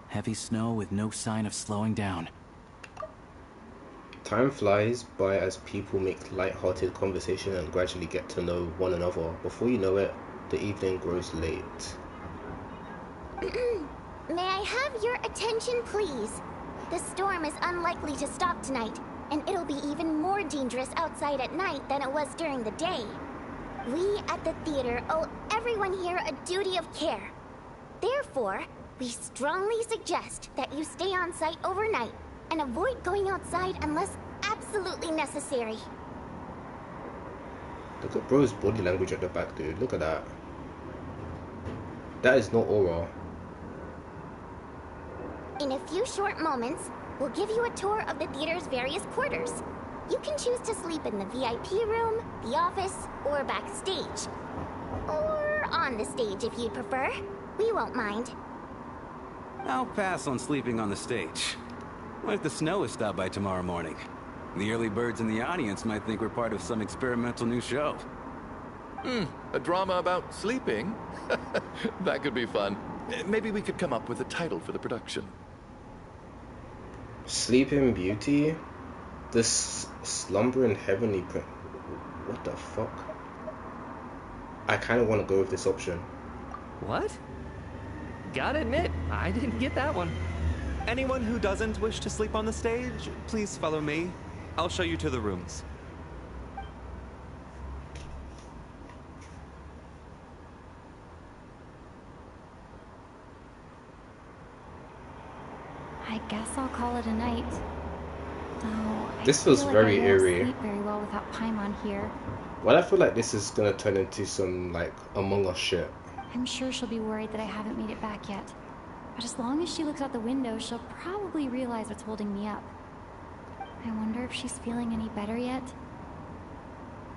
Heavy snow with no sign of slowing down. Time flies by as people make light-hearted conversation and gradually get to know one another. Before you know it, the evening grows late. May I have your attention, please? The storm is unlikely to stop tonight, and it'll be even more dangerous outside at night than it was during the day. We at the theater owe everyone here a duty of care. Therefore, we strongly suggest that you stay on site overnight and avoid going outside unless absolutely necessary. Look at bro's body language at the back, dude. Look at that. That is not aura. In a few short moments, we'll give you a tour of the theater's various quarters. You can choose to sleep in the VIP room, the office, or backstage. Or on the stage if you'd prefer. We won't mind. I'll pass on sleeping on the stage. What if the snow is stopped by tomorrow morning? The early birds in the audience might think we're part of some experimental new show. A drama about sleeping? That could be fun. Maybe we could come up with a title for the production. Sleeping Beauty? This slumbering heavenly print. What the fuck? I kind of want to go with this option. What? Gotta admit, I didn't get that one. Anyone who doesn't wish to sleep on the stage, please follow me. I'll show you to the rooms. I guess I'll call it a night. Though This feels very I won't eerie. sleep very well without Paimon here. Well, I feel like this is gonna turn into some like Among Us shit. I'm sure she'll be worried that I haven't made it back yet. But as long as she looks out the window, she'll probably realize what's holding me up. I wonder if she's feeling any better yet?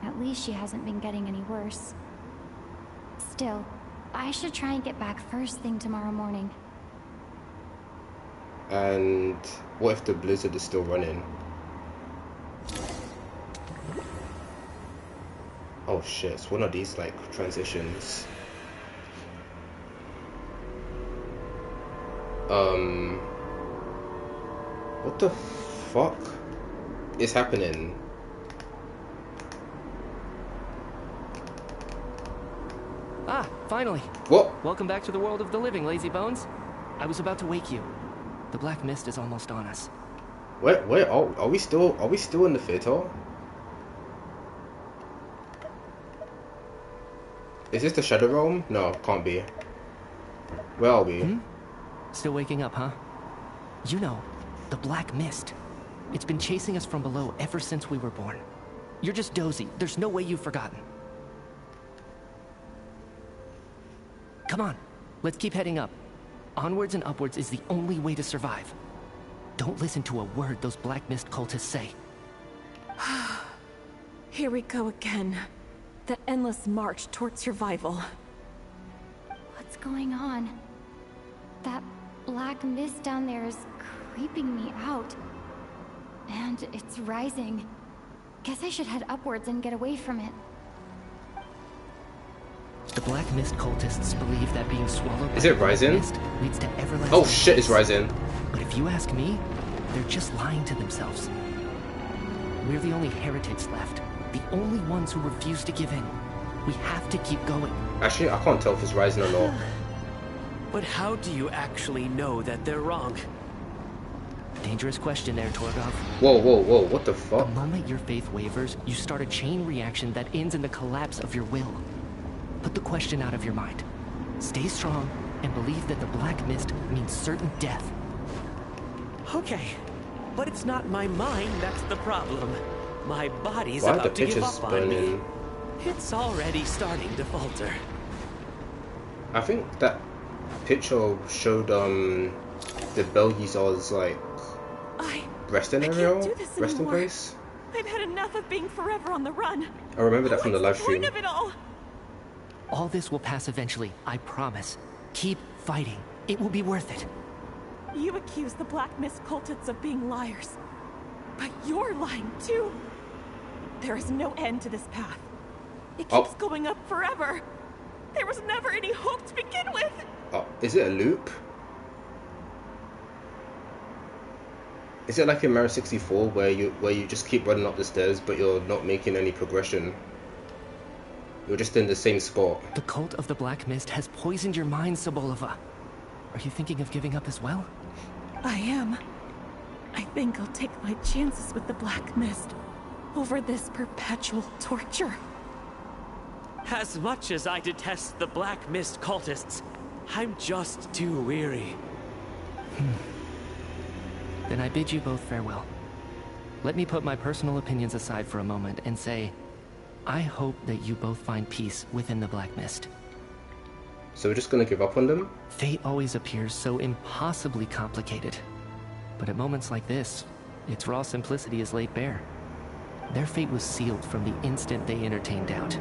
At least she hasn't been getting any worse. Still, I should try and get back first thing tomorrow morning. And what if the blizzard is still running? Oh shit, it's one of these like transitions. What the fuck is happening? Ah, finally. What? Welcome back to the world of the living, lazy bones. I was about to wake you. The black mist is almost on us. Wait, are we still in the theater? Is this the Shadow Realm? No, can't be. Where are we? Still waking up, huh? You know, the black mist. It's been chasing us from below ever since we were born. You're just dozy. There's no way you've forgotten. Come on, let's keep heading up. Onwards and upwards is the only way to survive. Don't listen to a word those black mist cultists say. Here we go again. The endless march toward survival. What's going on? That black mist down there is creeping me out. And it's rising. Guess I should head upwards and get away from it. The black mist cultists believe that being swallowed Is by it the black rising? mist leads to everlasting Oh shit, it's peace. rising. But if you ask me, they're just lying to themselves. We're the only heretics left. The only ones who refuse to give in. We have to keep going. Actually, I can't tell if it's rising or not. But how do you actually know that they're wrong? Dangerous question there, Torgov. Whoa, whoa, whoa, what the fuck? The moment your faith wavers, you start a chain reaction that ends in the collapse of your will. Put the question out of your mind. Stay strong and believe that the black mist means certain death. Okay, but it's not my mind that's the problem. My body's about to give up on me. It's already starting to falter. I think that picture showed the Belgizar's like resting area, resting place. I've had enough of being forever on the run. I remember that from the live What's the stream. point of it all? All this will pass eventually, I promise. Keep fighting. It will be worth it. You accuse the Black Mist cultists of being liars. But you're lying too. There is no end to this path. It keeps going up forever. There was never any hope to begin with. Oh, is it a loop? Is it like in Mario 64 where you just keep running up the stairs but you're not making any progression? You're just in the same spot. The cult of the Black Mist has poisoned your mind, Sobolova. Are you thinking of giving up as well? I am. I think I'll take my chances with the Black Mist over this perpetual torture. As much as I detest the Black Mist cultists, I'm just too weary. Then I bid you both farewell. Let me put my personal opinions aside for a moment and say, I hope that you both find peace within the Black Mist. So we're just gonna give up on them? Fate always appears so impossibly complicated. But at moments like this, its raw simplicity is laid bare. Their fate was sealed from the instant they entertained doubt.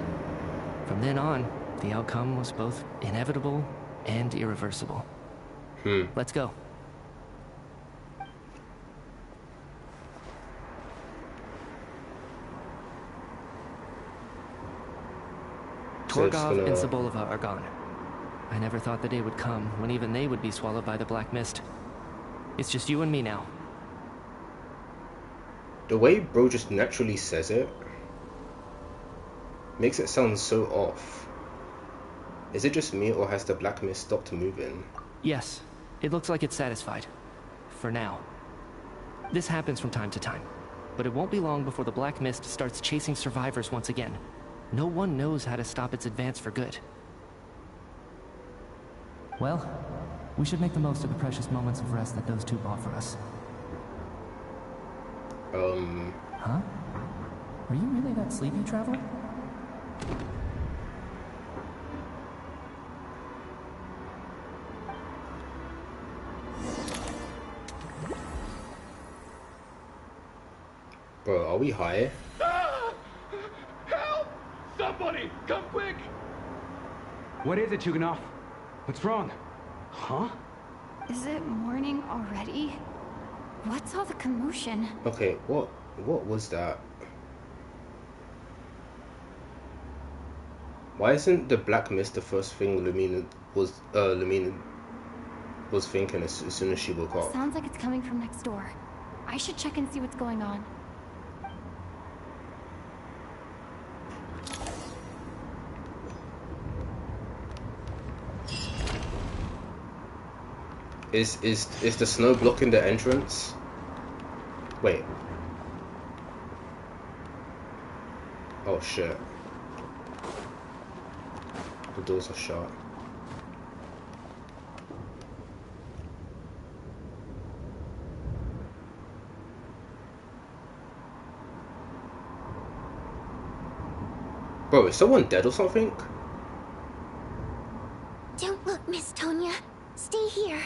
From then on, the outcome was both inevitable and irreversible. Let's go. Torgov and Sobolova are gone. I never thought the day would come when even they would be swallowed by the Black Mist. It's just you and me now. The way bro just naturally says it makes it sound so off. Is it just me or has the Black Mist stopped moving? Yes, it looks like it's satisfied. For now. This happens from time to time, but it won't be long before the Black Mist starts chasing survivors once again. No one knows how to stop its advance for good. Well, we should make the most of the precious moments of rest that those two offer us. Huh? Are you really that sleepy, traveler? Bro, are we high? Help! Somebody, come quick! What is it, Tuganov? What's wrong? Huh? Is it morning already? What's all the commotion? Okay, what was that? Why isn't the Black Mist the first thing Lumina was thinking as soon as she woke up? Sounds like it's coming from next door. I should check and see what's going on. Is the snow blocking the entrance? Wait. Oh shit. The doors are shut. Bro, is someone dead or something? Don't look, Miss Tonya. Stay here.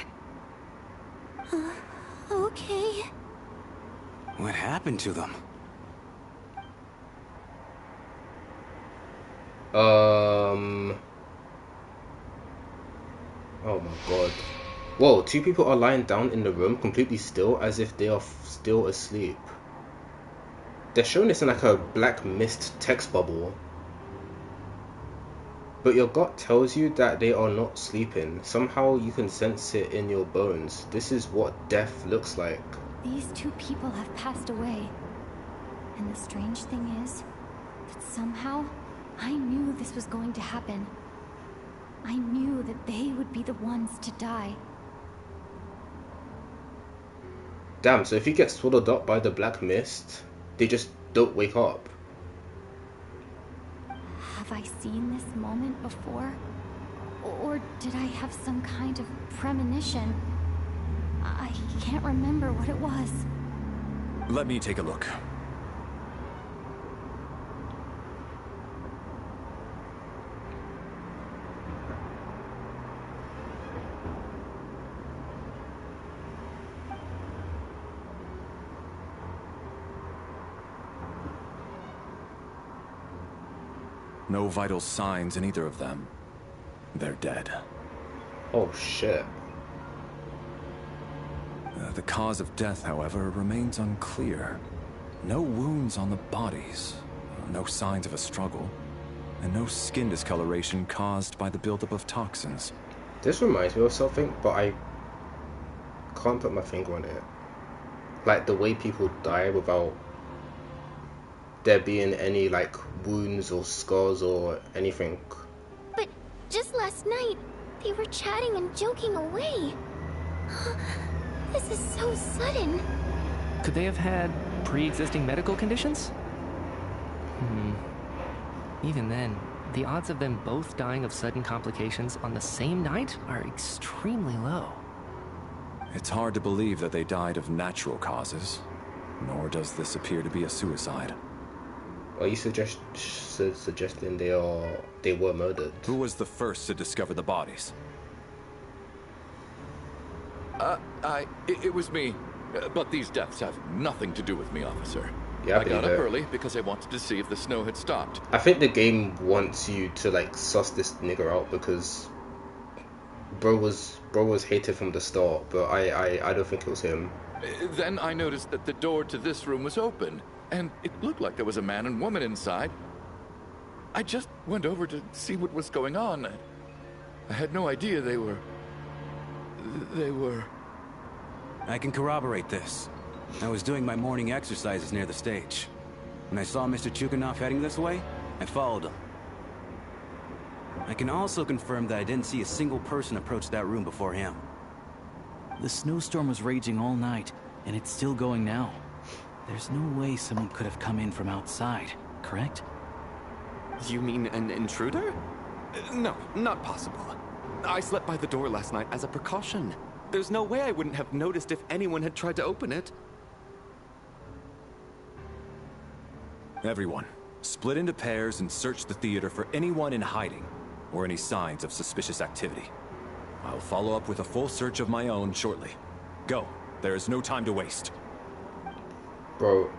Okay. What happened to them? Oh my god. Whoa, two people are lying down in the room completely still as if they are still asleep. They're showing this in like a Black Mist text bubble. But your gut tells you that they are not sleeping. Somehow you can sense it in your bones. This is what death looks like. These two people have passed away. And the strange thing is that somehow I knew this was going to happen. I knew that they would be the ones to die. Damn, so if he gets swallowed up by the black mist, they just don't wake up. Have I seen this moment before? Or did I have some kind of premonition? I can't remember what it was. Let me take a look. No vital signs in either of them. They're dead. Oh shit. The cause of death, however, remains unclear. No wounds on the bodies, no signs of a struggle, and no skin discoloration caused by the buildup of toxins. This reminds me of something, but I can't put my finger on it. Like the way people die without there being any like wounds or scars or anything. But just last night, they were chatting and joking away. This is so sudden. Could they have had pre-existing medical conditions? Even then, the odds of them both dying of sudden complications on the same night are extremely low. It's hard to believe that they died of natural causes, nor does this appear to be a suicide. Are you suggesting they were murdered? Who was the first to discover the bodies? It was me. But these deaths have nothing to do with me, officer. Yeah, I got up early because I wanted to see if the snow had stopped. I think the game wants you to like suss this nigger out because bro was hated from the start, but I don't think it was him. Then I noticed that the door to this room was open, and it looked like there was a man and woman inside. I just went over to see what was going on. I had no idea they were... I can corroborate this. I was doing my morning exercises near the stage. When I saw Mr. Chukanov heading this way, I followed him. I can also confirm that I didn't see a single person approach that room before him. The snowstorm was raging all night, and it's still going now. There's no way someone could have come in from outside, correct? You mean an intruder? No, not possible. I slept by the door last night as a precaution. There's no way I wouldn't have noticed if anyone had tried to open it. Everyone, split into pairs and search the theater for anyone in hiding, or any signs of suspicious activity. I'll follow up with a full search of my own shortly. Go, there is no time to waste. Bro,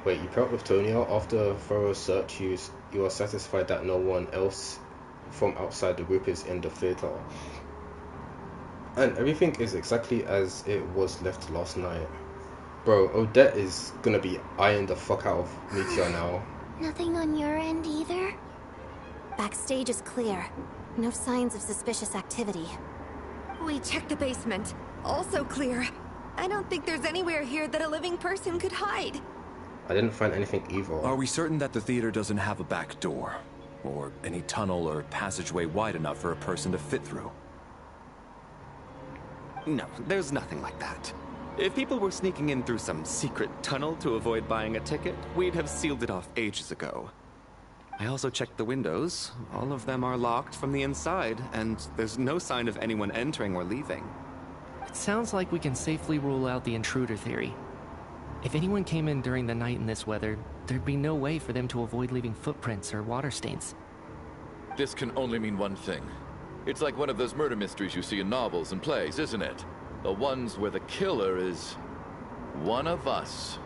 wait, you paired up with Tonya after a thorough search, you are satisfied that no one else from outside the group is in the theater. And everything is exactly as it was left last night. Bro, Odette is gonna be eyeing the fuck out of Meteor now. Nothing on your end either? Backstage is clear. No signs of suspicious activity. We checked the basement. Also clear. I don't think there's anywhere here that a living person could hide. I didn't find anything either. Are we certain that the theater doesn't have a back door? Or any tunnel or passageway wide enough for a person to fit through? No, there's nothing like that. If people were sneaking in through some secret tunnel to avoid buying a ticket, we'd have sealed it off ages ago. I also checked the windows. All of them are locked from the inside, and there's no sign of anyone entering or leaving. It sounds like we can safely rule out the intruder theory. If anyone came in during the night in this weather, there'd be no way for them to avoid leaving footprints or water stains. This can only mean one thing. It's like one of those murder mysteries you see in novels and plays, isn't it? The ones where the killer is one of us.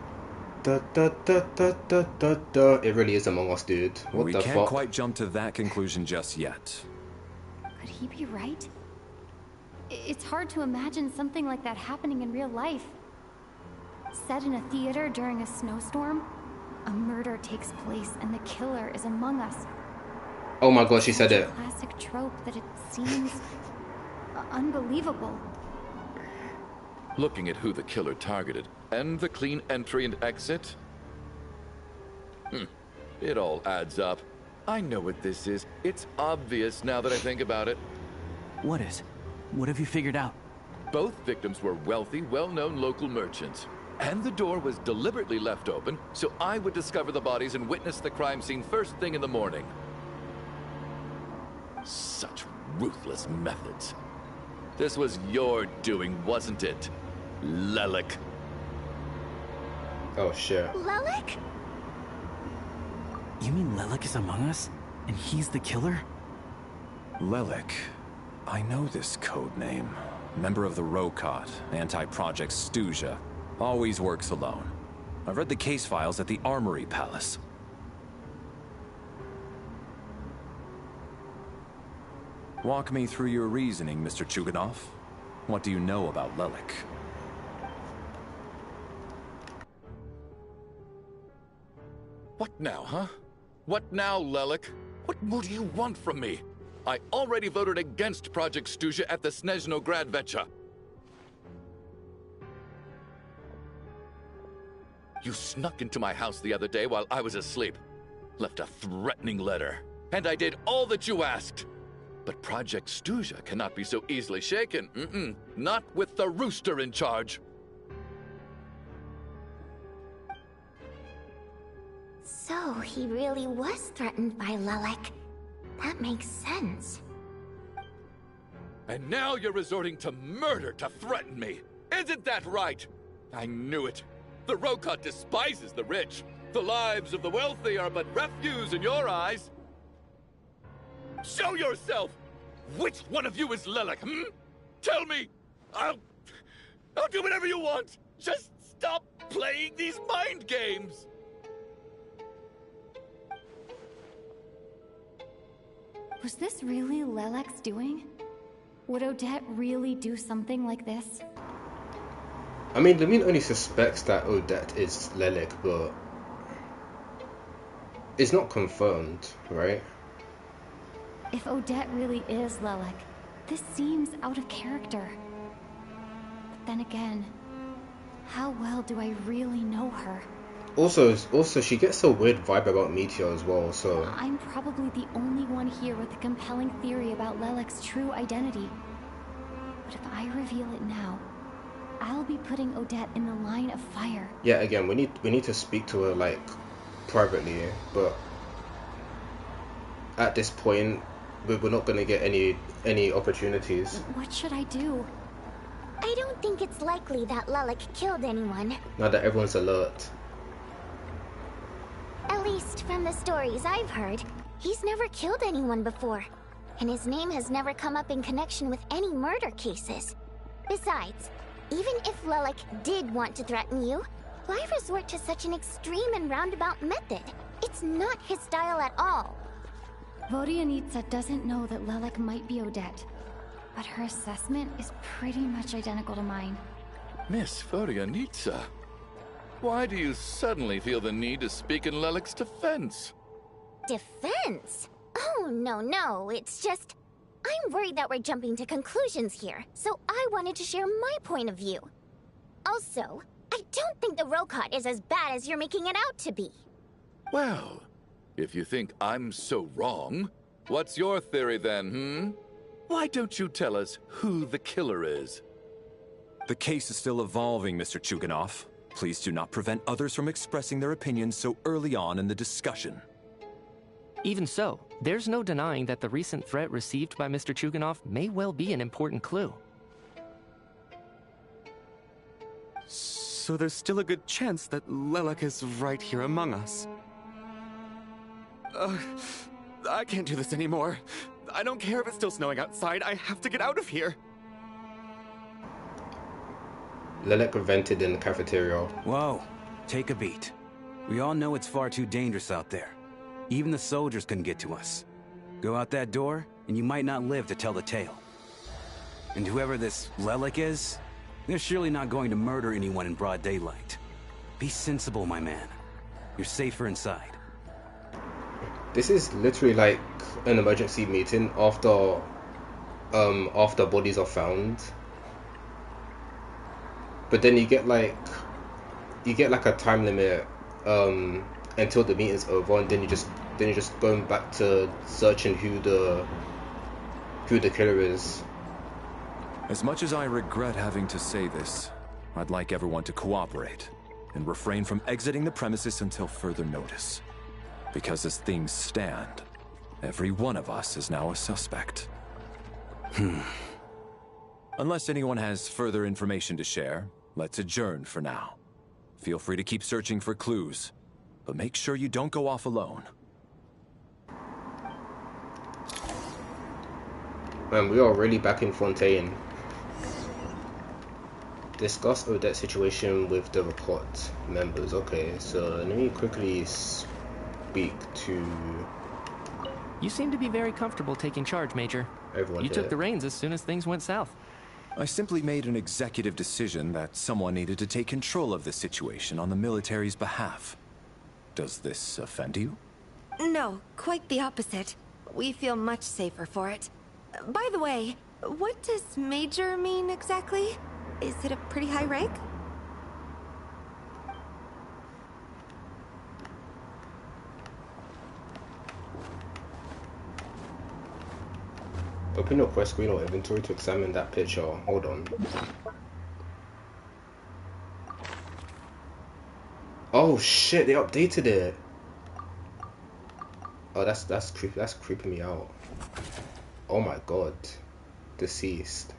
Da, da, da, da, da, da, da. It really is Among Us, dude. What the fuck? We can't quite jump to that conclusion just yet. Could he be right? It's hard to imagine something like that happening in real life. Set in a theater during a snowstorm, a murder takes place and the killer is among us. Oh my god, she said Such it. a classic trope that it seems unbelievable. Looking at who the killer targeted and the clean entry and exit. It all adds up. I know what this is. It's obvious now that I think about it. What is? What have you figured out? Both victims were wealthy, well-known local merchants. And the door was deliberately left open so I would discover the bodies and witness the crime scene first thing in the morning. Such ruthless methods. This was your doing, wasn't it, Lelik? Oh shit. Lelik? You mean Lelik is among us? And he's the killer? Lelik. I know this code name. Member of the Rokot, anti-Project Stuja. Always works alone. I've read the case files at the Armory Palace. Walk me through your reasoning, Mr. Chuganov. What do you know about Lelik? What now, huh? What now, Lelik? What more do you want from me? I already voted against Project Stuja at the Snezhnograd Vecha. You snuck into my house the other day while I was asleep. Left a threatening letter. And I did all that you asked. But Project Stuja cannot be so easily shaken. Not with the rooster in charge. So he really was threatened by Lelik. That makes sense. And now you're resorting to murder to threaten me. Isn't that right? I knew it. The Rokot despises the rich. The lives of the wealthy are but refuse in your eyes. Show yourself! Which one of you is Lelik, Tell me! I'll do whatever you want! Just stop playing these mind games! Was this really Lelek's doing? Would Odette really do something like this? I mean, Lamine only suspects that Odette is Lelik, but it's not confirmed, right? If Odette really is Lelek, this seems out of character. But then again, how well do I really know her? Also, she gets a weird vibe about Meteor as well, so... I'm probably the only one here with a compelling theory about Lelek's true identity. But if I reveal it now, I'll be putting Odette in the line of fire. Yeah, again, we need to speak to her, like, privately, but at this point, we're not going to get any opportunities. What should I do? I don't think it's likely that Lelik killed anyone. Now that everyone's alert. At least from the stories I've heard, he's never killed anyone before. And his name has never come up in connection with any murder cases. Besides, even if Lelik did want to threaten you, why resort to such an extreme and roundabout method? It's not his style at all. Vodyanitsa doesn't know that Lelik might be Odette, but her assessment is pretty much identical to mine. Miss Vodyanitsa, why do you suddenly feel the need to speak in Lelik's defense? Defense? Oh, no, it's just... I'm worried that we're jumping to conclusions here, so I wanted to share my point of view. Also, I don't think the Rokot is as bad as you're making it out to be. Well, if you think I'm so wrong, what's your theory then, Why don't you tell us who the killer is? The case is still evolving, Mr. Chuganov. Please do not prevent others from expressing their opinions so early on in the discussion. Even so, there's no denying that the recent threat received by Mr. Chuganov may well be an important clue. So there's still a good chance that Lelik is right here among us. I can't do this anymore. I don't care if it's still snowing outside. I have to get out of here. Lelik vented in the cafeteria. Whoa, take a beat. We all know it's far too dangerous out there. Even the soldiers couldn't get to us. Go out that door, and you might not live to tell the tale. And whoever this Lelik is, they're surely not going to murder anyone in broad daylight. Be sensible, my man. You're safer inside. This is literally like an emergency meeting after bodies are found. But then you get like a time limit until the meeting's over, and then you're just going back to searching who the killer is. As much as I regret having to say this, I'd like everyone to cooperate and refrain from exiting the premises until further notice. Because as things stand, every one of us is now a suspect. Unless anyone has further information to share, let's adjourn for now. Feel free to keep searching for clues, but make sure you don't go off alone. Man, we are really back in Fontaine. Discuss Odette's situation with the Report members. Okay, so let me quickly speak to... You seem to be very comfortable taking charge, Major. Everyone You here. took the reins as soon as things went south. I simply made an executive decision that someone needed to take control of the situation on the military's behalf. Does this offend you? No, quite the opposite. We feel much safer for it. By the way, what does Major mean exactly? Is it a pretty high rank? Open your quest screen or inventory to examine that picture. Hold on. Oh shit, they updated it. Oh, that's creepy. That's creeping me out. Oh my god. Deceased.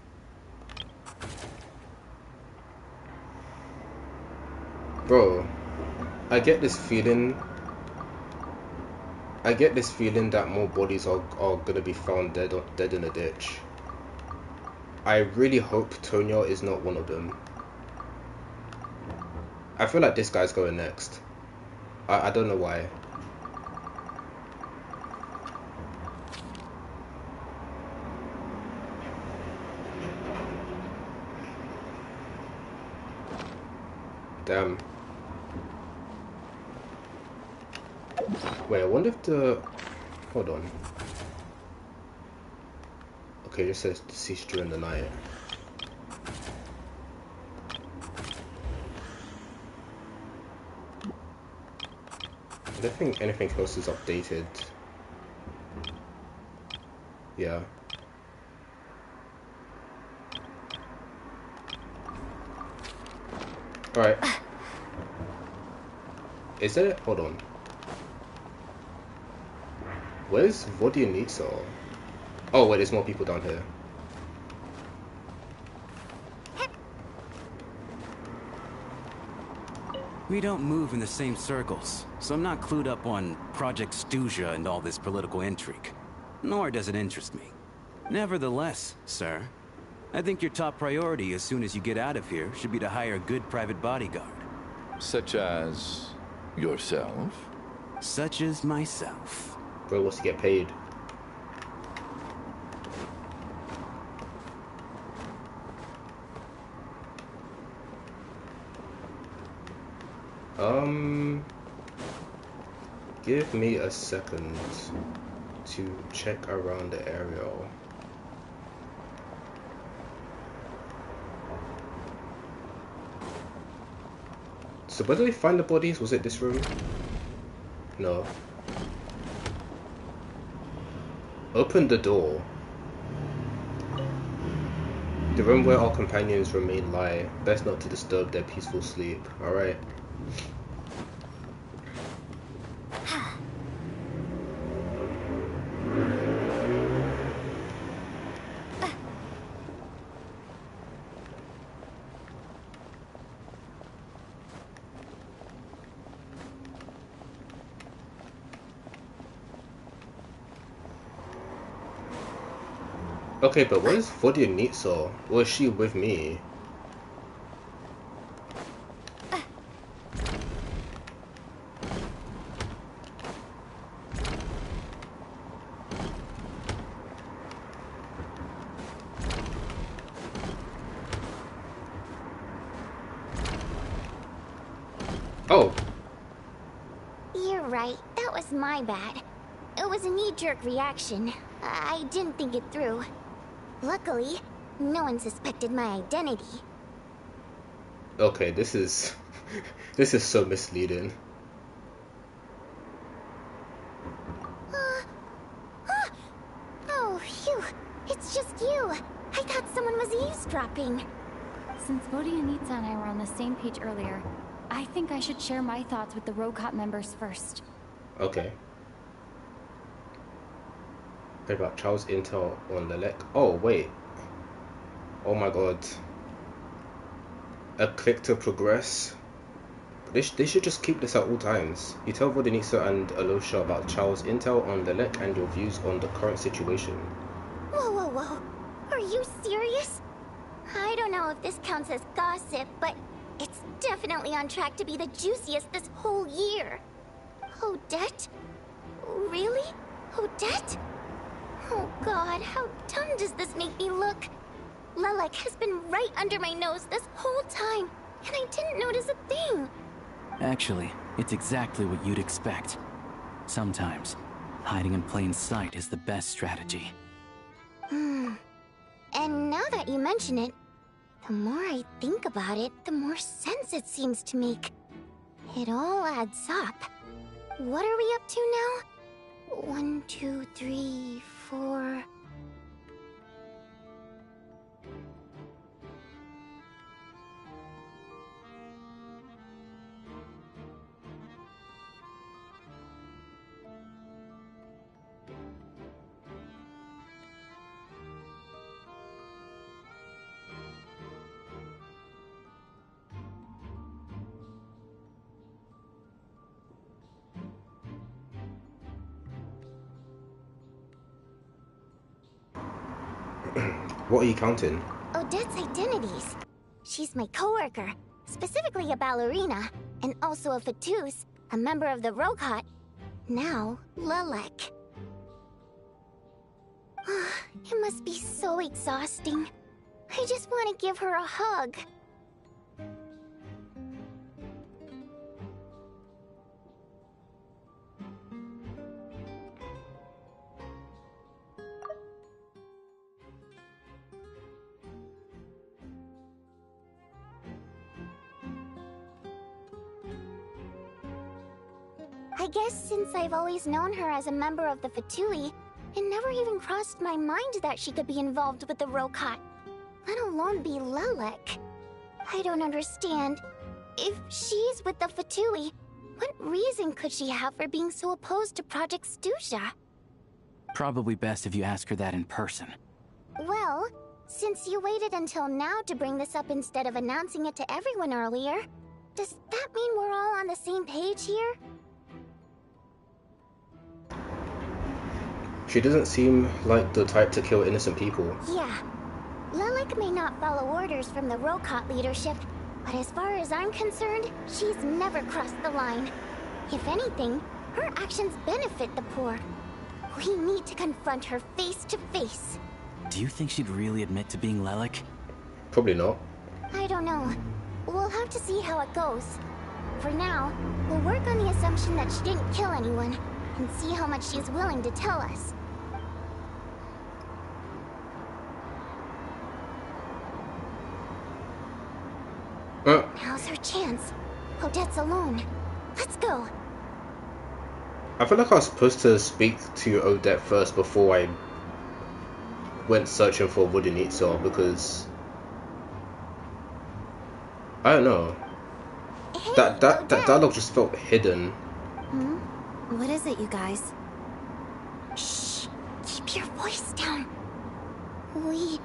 Bro, I get this feeling that more bodies are gonna be found dead in a ditch. I really hope Tonya is not one of them. I feel like this guy's going next. I don't know why. Damn. Wait, I wonder if the... Hold on. Okay, it just says deceased during the night. I don't think anything else is updated. Yeah. Alright. Is it? Hold on. Where's Vodyanitsa? Oh wait, there's more people down here. We don't move in the same circles, so I'm not clued up on Project Stuja and all this political intrigue. Nor does it interest me. Nevertheless, sir, I think your top priority as soon as you get out of here should be to hire a good private bodyguard. Such as... yourself? Such as myself. Bro wants to get paid. Give me a second to check around the area. So where did they find the bodies? Was it this room? No. Open the door. The room where our companions remain lie. Best not to disturb their peaceful sleep. Alright. Okay, but where's Vodyanitsa? Or is she with me? Oh. You're right. That was my bad. It was a knee-jerk reaction. I didn't think it through. Luckily, no one suspected my identity. Okay, this is this is so misleading. Oh, phew. It's just you. I thought someone was eavesdropping. Since Vodyanitsa and I were on the same page earlier, I think I should share my thoughts with the Rokot members first. Okay. I got Charles' intel on Lelek. Oh, wait. Oh my god. A click to progress. They should just keep this at all times. You tell Vodyanitsa and Alosha about Charles' intel on Lelek and your views on the current situation. Whoa, whoa, whoa. Are you serious? I don't know if this counts as gossip, but it's definitely on track to be the juiciest this whole year. Odette? Really? Odette? Oh god, how dumb does this make me look? Lelek has been right under my nose this whole time, and I didn't notice a thing. Actually, it's exactly what you'd expect. Sometimes, hiding in plain sight is the best strategy. And now that you mention it, the more I think about it, the more sense it seems to make. It all adds up. What are we up to now? 1, 2, 3, 4... What are you counting? Odette's identities. She's my coworker, specifically a ballerina, and also a Fatus, a member of the Rokot. Now, Lelek. It must be so exhausting. I just want to give her a hug. I guess since I've always known her as a member of the Fatui, it never even crossed my mind that she could be involved with the Rokot, let alone be Lelek. I don't understand. If she's with the Fatui, what reason could she have for being so opposed to Project Stusha? Probably best if you ask her that in person. Well, since you waited until now to bring this up instead of announcing it to everyone earlier, does that mean we're all on the same page here? She doesn't seem like the type to kill innocent people. Yeah. Lelek may not follow orders from the Rokot leadership, but as far as I'm concerned, she's never crossed the line. If anything, her actions benefit the poor. We need to confront her face to face. Do you think she'd really admit to being Lelek? Probably not. I don't know. We'll have to see how it goes. For now, we'll work on the assumption that she didn't kill anyone, and see how much she's willing to tell us. Now's her chance. Odette's alone. Let's go. I feel like I was supposed to speak to Odette first before I went searching for Vodyanitsa, because I don't know. Hey, that dialogue just felt hidden. What is it, you guys? Shh. Keep your voice down. We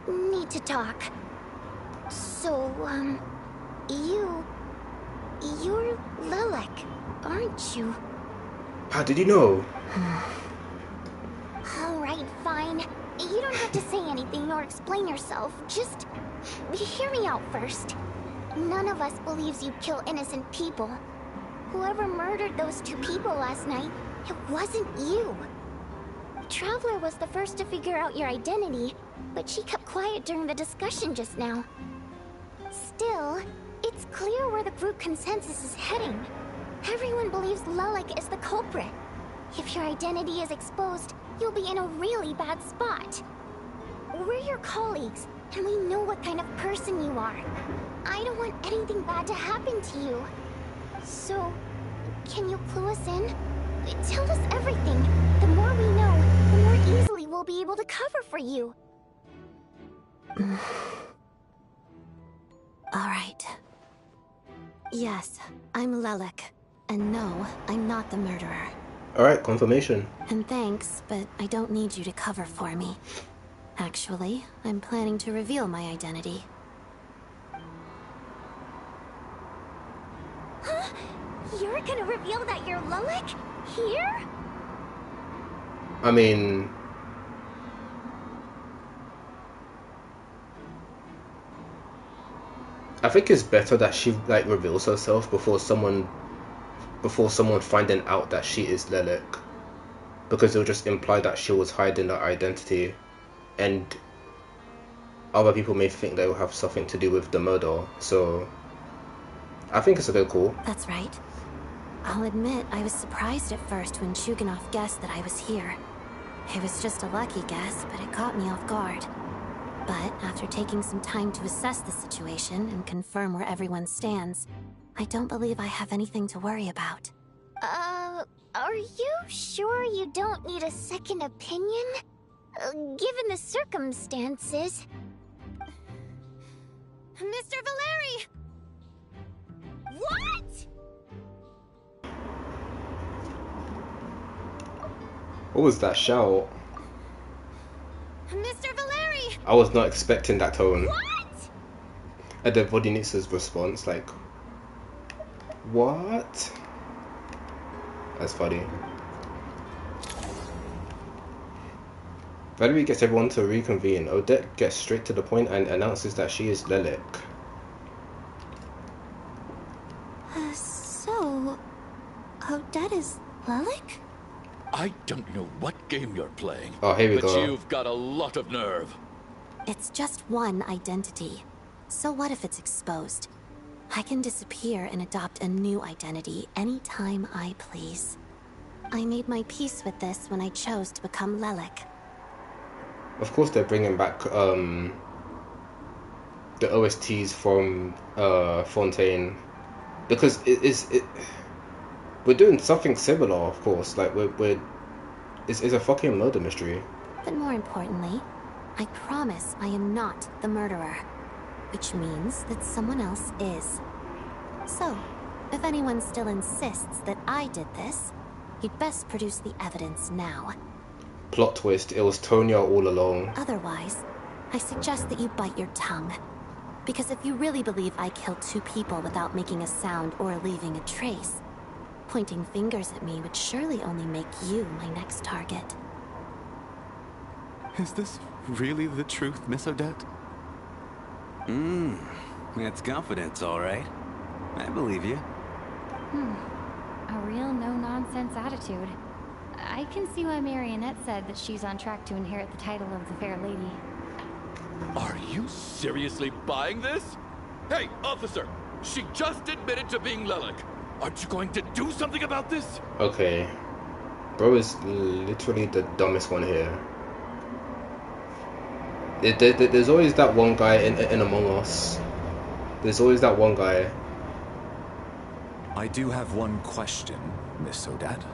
need to talk. So, you're Lelek, aren't you? How did you know? Alright, fine. You don't have to say anything or explain yourself. Just hear me out first. None of us believes you kill innocent people. Whoever murdered those 2 people last night, it wasn't you. Traveler was the first to figure out your identity, but she kept quiet during the discussion just now. Still, it's clear where the group consensus is heading. Everyone believes Lelek is the culprit. If your identity is exposed, you'll be in a really bad spot. We're your colleagues, and we know what kind of person you are. I don't want anything bad to happen to you. So, can you clue us in? Tell us everything. The more we know, the more easily we'll be able to cover for you. Yes, I'm Lelik. And no, I'm not the murderer. Alright, confirmation. And thanks, but I don't need you to cover for me. Actually, I'm planning to reveal my identity. Huh? You're gonna reveal that you're Lelik? Here? I mean... I think it's better that she like reveals herself before someone finding out that she is Lelik, because it'll just imply that she was hiding her identity, and other people may think they will have something to do with the murder. So I think it's a bit cool. That's right. I'll admit I was surprised at first when Chuganov guessed that I was here. It was just a lucky guess, but it caught me off guard. But after taking some time to assess the situation and confirm where everyone stands, I don't believe I have anything to worry about. Are you sure you don't need a second opinion? Given the circumstances... Mr. Valeri! What?! What was that shout? Mr. Valeri! I was not expecting that tone. What?! And then Vodinitsa's response, like, what? That's funny. Valerie gets everyone to reconvene. Odette gets straight to the point and announces that she is Lelik. So... Odette is Lelik? I don't know what game you're playing. Oh, here we but go. You've got a lot of nerve. It's just one identity. So what if it's exposed? I can disappear and adopt a new identity anytime I please. I made my peace with this when I chose to become Lelik. Of course they're bringing back the OSTs from Fontaine, because we're doing something similar, of course. Like it's a fucking murder mystery. But more importantly, I promise I am not the murderer, which means that someone else is. So, if anyone still insists that I did this, you'd best produce the evidence now. Plot twist, it was Tonya all along. Otherwise, I suggest that you bite your tongue. Because if you really believe I killed 2 people without making a sound or leaving a trace, pointing fingers at me would surely only make you my next target. Is this really the truth, Miss Odette? That's confidence, all right. I believe you. A real no-nonsense attitude. I can see why Marionette said that she's on track to inherit the title of the Fair Lady. Are you seriously buying this? Hey, officer! She just admitted to being Lelik. Aren't you going to do something about this? Okay. Bro is literally the dumbest one here. There's always that one guy in Among Us. There's always that one guy. I do have one question, Miss Odette.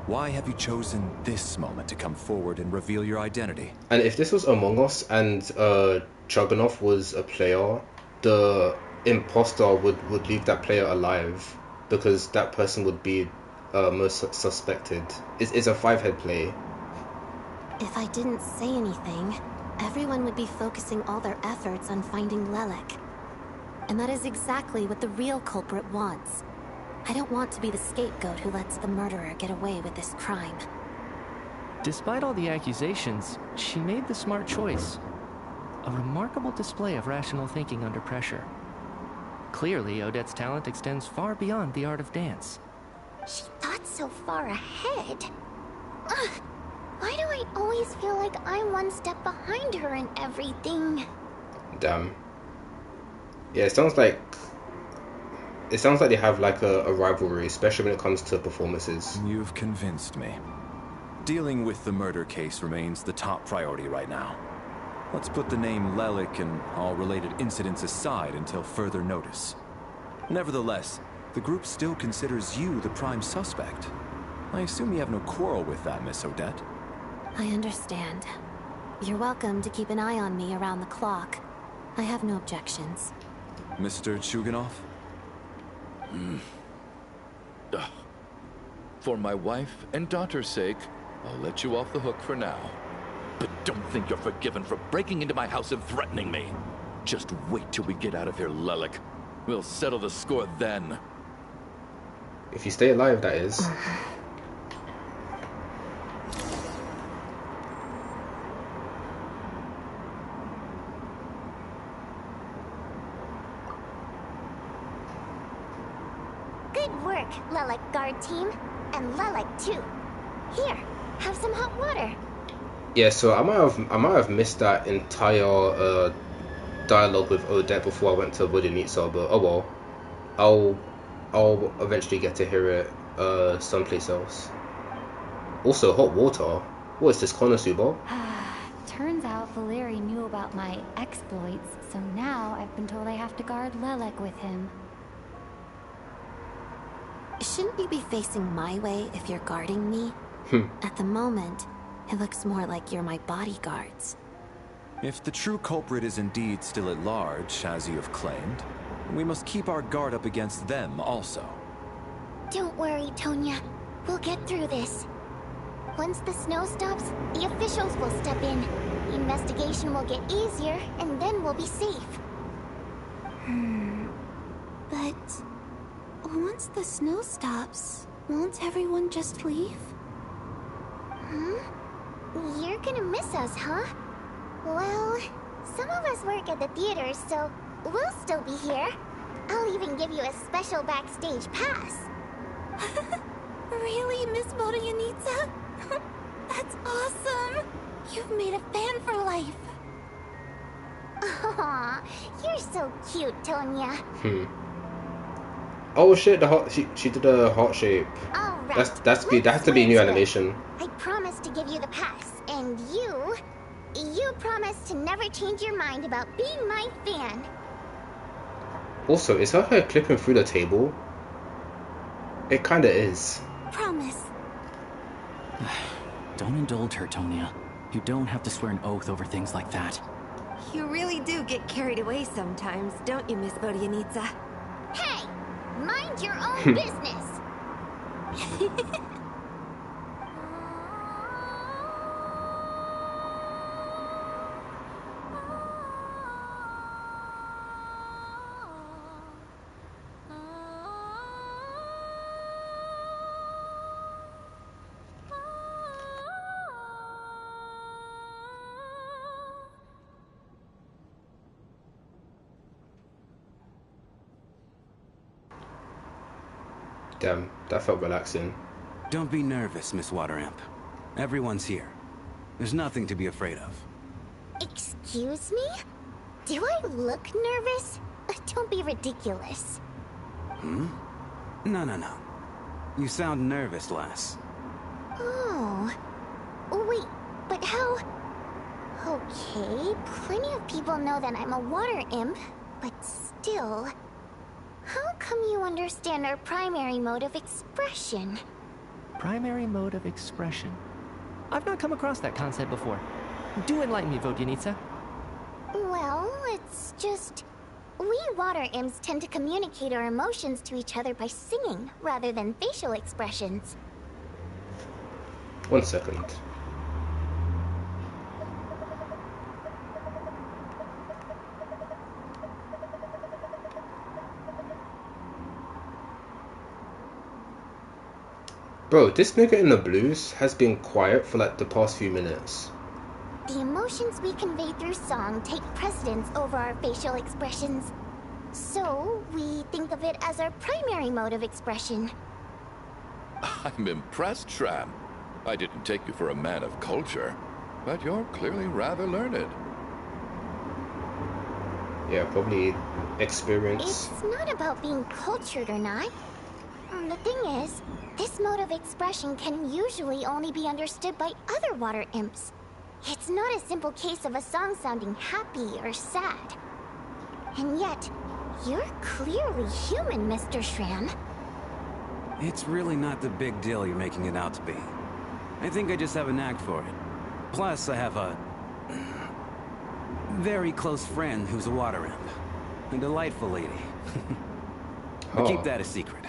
Why have you chosen this moment to come forward and reveal your identity? And if this was Among Us and Chuganov was a player, the imposter would leave that player alive, because that person would be most suspected. It's a 5-head play. If I didn't say anything, everyone would be focusing all their efforts on finding Lelik. And that is exactly what the real culprit wants. I don't want to be the scapegoat who lets the murderer get away with this crime. Despite all the accusations, she made the smart choice. A remarkable display of rational thinking under pressure. Clearly, Odette's talent extends far beyond the art of dance. She thought so far ahead. Ugh, why do I always feel like I'm one step behind her in everything? Damn. Yeah, it sounds like they have like a rivalry, especially when it comes to performances. You've convinced me. Dealing with the murder case remains the top priority right now. Let's put the name Lelik and all related incidents aside until further notice. Nevertheless, the group still considers you the prime suspect. I assume you have no quarrel with that, Miss Odette. I understand. You're welcome to keep an eye on me around the clock. I have no objections. Mr. Chuganov? Ugh. For my wife and daughter's sake, I'll let you off the hook for now. But don't think you're forgiven for breaking into my house and threatening me. Just wait till we get out of here, Lelik. We'll settle the score then. If you stay alive, that is. Good work, Lelik guard team. And Lelik too. Here, have some hot water. Yeah, so I might have missed that entire dialogue with Odette before I went to Vodyanitsa, but oh well. I'll eventually get to hear it someplace else. Also, hot water. What is this, Konosuba? Turns out Valeri knew about my exploits, so now I've been told I have to guard Lelik with him. Shouldn't you be facing my way if you're guarding me? At the moment, it looks more like you're my bodyguards. If the true culprit is indeed still at large, as you have claimed, we must keep our guard up against them also. Don't worry, Tonya. We'll get through this. Once the snow stops, the officials will step in. The investigation will get easier, and then we'll be safe. But once the snow stops, won't everyone just leave? You're gonna miss us, huh? Well, some of us work at the theaters, so we'll still be here. I'll even give you a special backstage pass. Really, Miss Vodyanitsa? That's awesome! You've made a fan for life. Aw, you're so cute, Tonya. Oh shit! The heart. She did a heart shape. All right. That has to be new animation. I promise to give you the pass, and you promise to never change your mind about being my fan. Also, is her hair clipping through the table? It kinda is. Promise. Don't indulge her, Tonya. You don't have to swear an oath over things like that. You really do get carried away sometimes, don't you, Miss Vodyanitsa? Hey! Mind your own business! Damn, that felt relaxing. Don't be nervous, Miss Wateramp. Everyone's here. There's nothing to be afraid of. Excuse me? Do I look nervous? Don't be ridiculous. No. You sound nervous, lass. Oh. Wait, but how... Okay, plenty of people know that I'm a water imp, but still... How come you understand our primary mode of expression? Primary mode of expression? I've not come across that concept before. Do enlighten me, Vodyanitsa. Well, it's just... We water imps tend to communicate our emotions to each other by singing, rather than facial expressions. 1 second. Bro, this nigga in the blues has been quiet for like the past few minutes. The emotions we convey through song take precedence over our facial expressions. So, we think of it as our primary mode of expression. I'm impressed, Shram. I didn't take you for a man of culture, but you're clearly rather learned. Yeah, probably experience. It's not about being cultured or not. The thing is, this mode of expression can usually only be understood by other water imps. It's not a simple case of a song sounding happy or sad. And yet, you're clearly human, Mr. Shram. It's really not the big deal you're making it out to be. I think I just have a knack for it. Plus, I have a... very close friend who's a water imp. A delightful lady. But keep Huh. that a secret.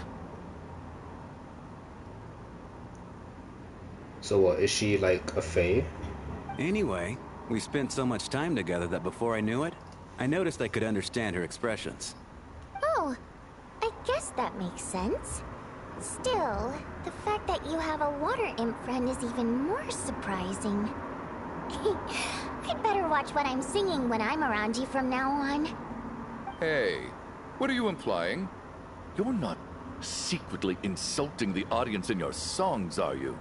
So what, is she like a fae? Anyway, we spent so much time together that before I knew it, I noticed I could understand her expressions. Oh, I guess that makes sense. Still, the fact that you have a water imp friend is even more surprising. I'd better watch what I'm singing when I'm around you from now on. Hey, what are you implying? You're not secretly insulting the audience in your songs, are you?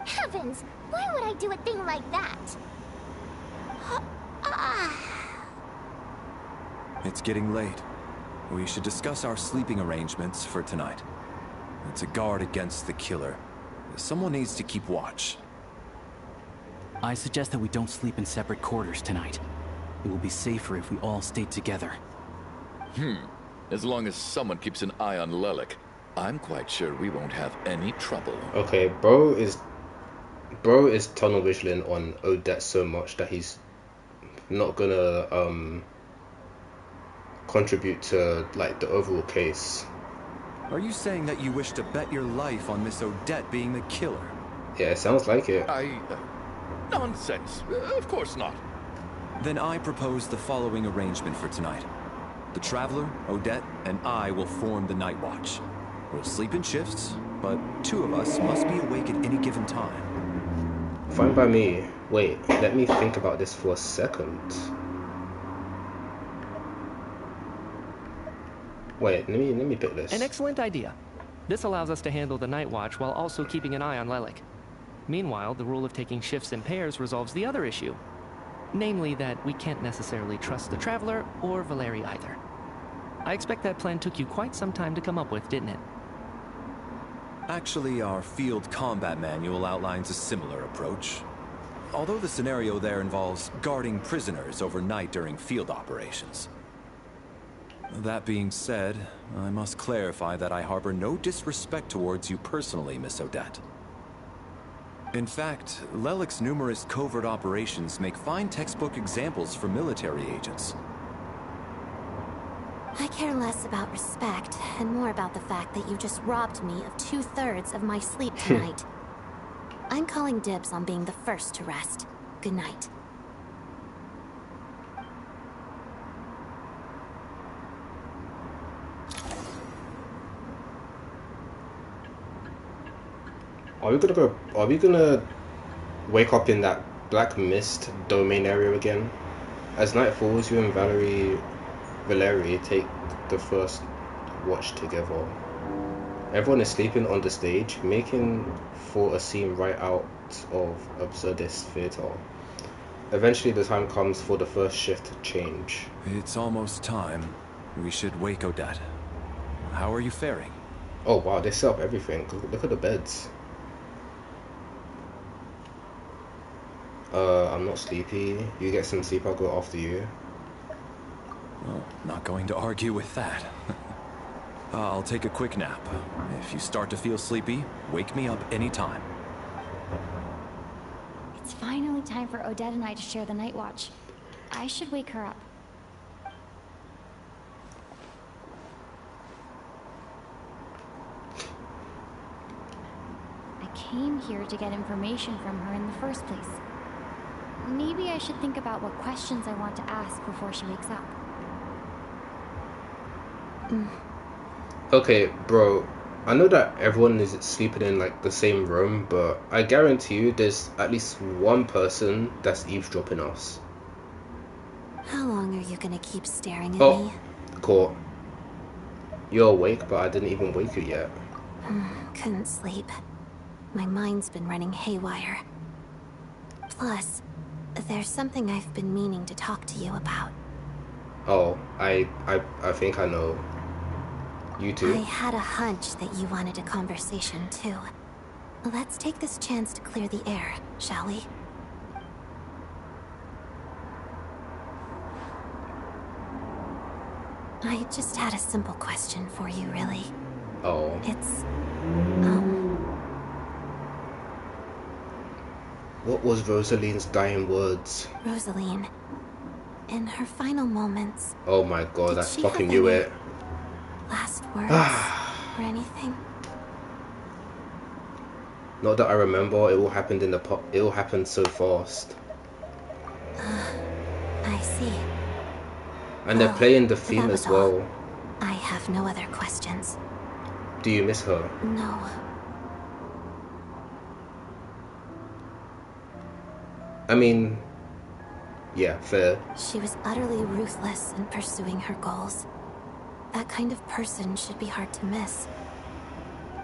Heavens, why would I do a thing like that? It's getting late. We should discuss our sleeping arrangements for tonight. It's a guard against the killer. Someone needs to keep watch. I suggest that we don't sleep in separate quarters tonight. It will be safer if we all stay together. As long as someone keeps an eye on Lelik, I'm quite sure we won't have any trouble. Okay, bro is tunnel visioning on Odette so much that he's not gonna contribute to like the overall case. Are you saying that you wish to bet your life on Miss Odette being the killer? Yeah, it sounds like it. Nonsense. Of course not. Then I propose the following arrangement for tonight. The Traveler, Odette, and I will form the Night Watch. We'll sleep in shifts, but two of us must be awake at any given time. Fine by me. Wait, let me think about this for a second. Wait, let me pick this. An excellent idea. This allows us to handle the Night Watch while also keeping an eye on Lelik. Meanwhile, the rule of taking shifts in pairs resolves the other issue. Namely that we can't necessarily trust the Traveler or Valeri either. I expect that plan took you quite some time to come up with, didn't it? Actually, our field combat manual outlines a similar approach. Although the scenario there involves guarding prisoners overnight during field operations. That being said, I must clarify that I harbor no disrespect towards you personally, Miss Odette. In fact, Lelik's numerous covert operations make fine textbook examples for military agents. I care less about respect and more about the fact that you just robbed me of 2/3 of my sleep tonight. I'm calling dibs on being the first to rest. Good night. Are we gonna wake up in that black mist domain area again? As night falls, you and Valeri take the first watch together. Everyone is sleeping on the stage, making for a scene right out of absurdist theater. Eventually the time comes for the first shift to change. It's almost time. We should wake Odette. How are you faring? Oh wow, they set up everything. Look at the beds. I'm not sleepy. You get some sleep, I'll go after you. Well, not going to argue with that. I'll take a quick nap. If you start to feel sleepy, wake me up anytime. It's finally time for Odette and I to share the night watch. I should wake her up. I came here to get information from her in the first place. Maybe I should think about what questions I want to ask before she wakes up. Okay, bro, I know that everyone is sleeping in like the same room, but I guarantee you there's at least one person that's eavesdropping us. How long are you gonna keep staring at me? Caught. You're awake, but I didn't even wake you yet. Couldn't sleep. My mind's been running haywire. Plus, there's something I've been meaning to talk to you about. Oh, I think I know. You too? I had a hunch that you wanted a conversation too. Let's take this chance to clear the air, shall we? I just had a simple question for you, really. Oh. It's, What was Rosaline's dying words? Rosaline, in her final moments... Oh my god, I she fucking have knew any it. last words or anything? Not that I remember. It all happened it all happened so fast. I see. And they're playing the theme as well. I have no other questions. Do you miss her? No. I mean, yeah, fair. She was utterly ruthless in pursuing her goals. That kind of person should be hard to miss.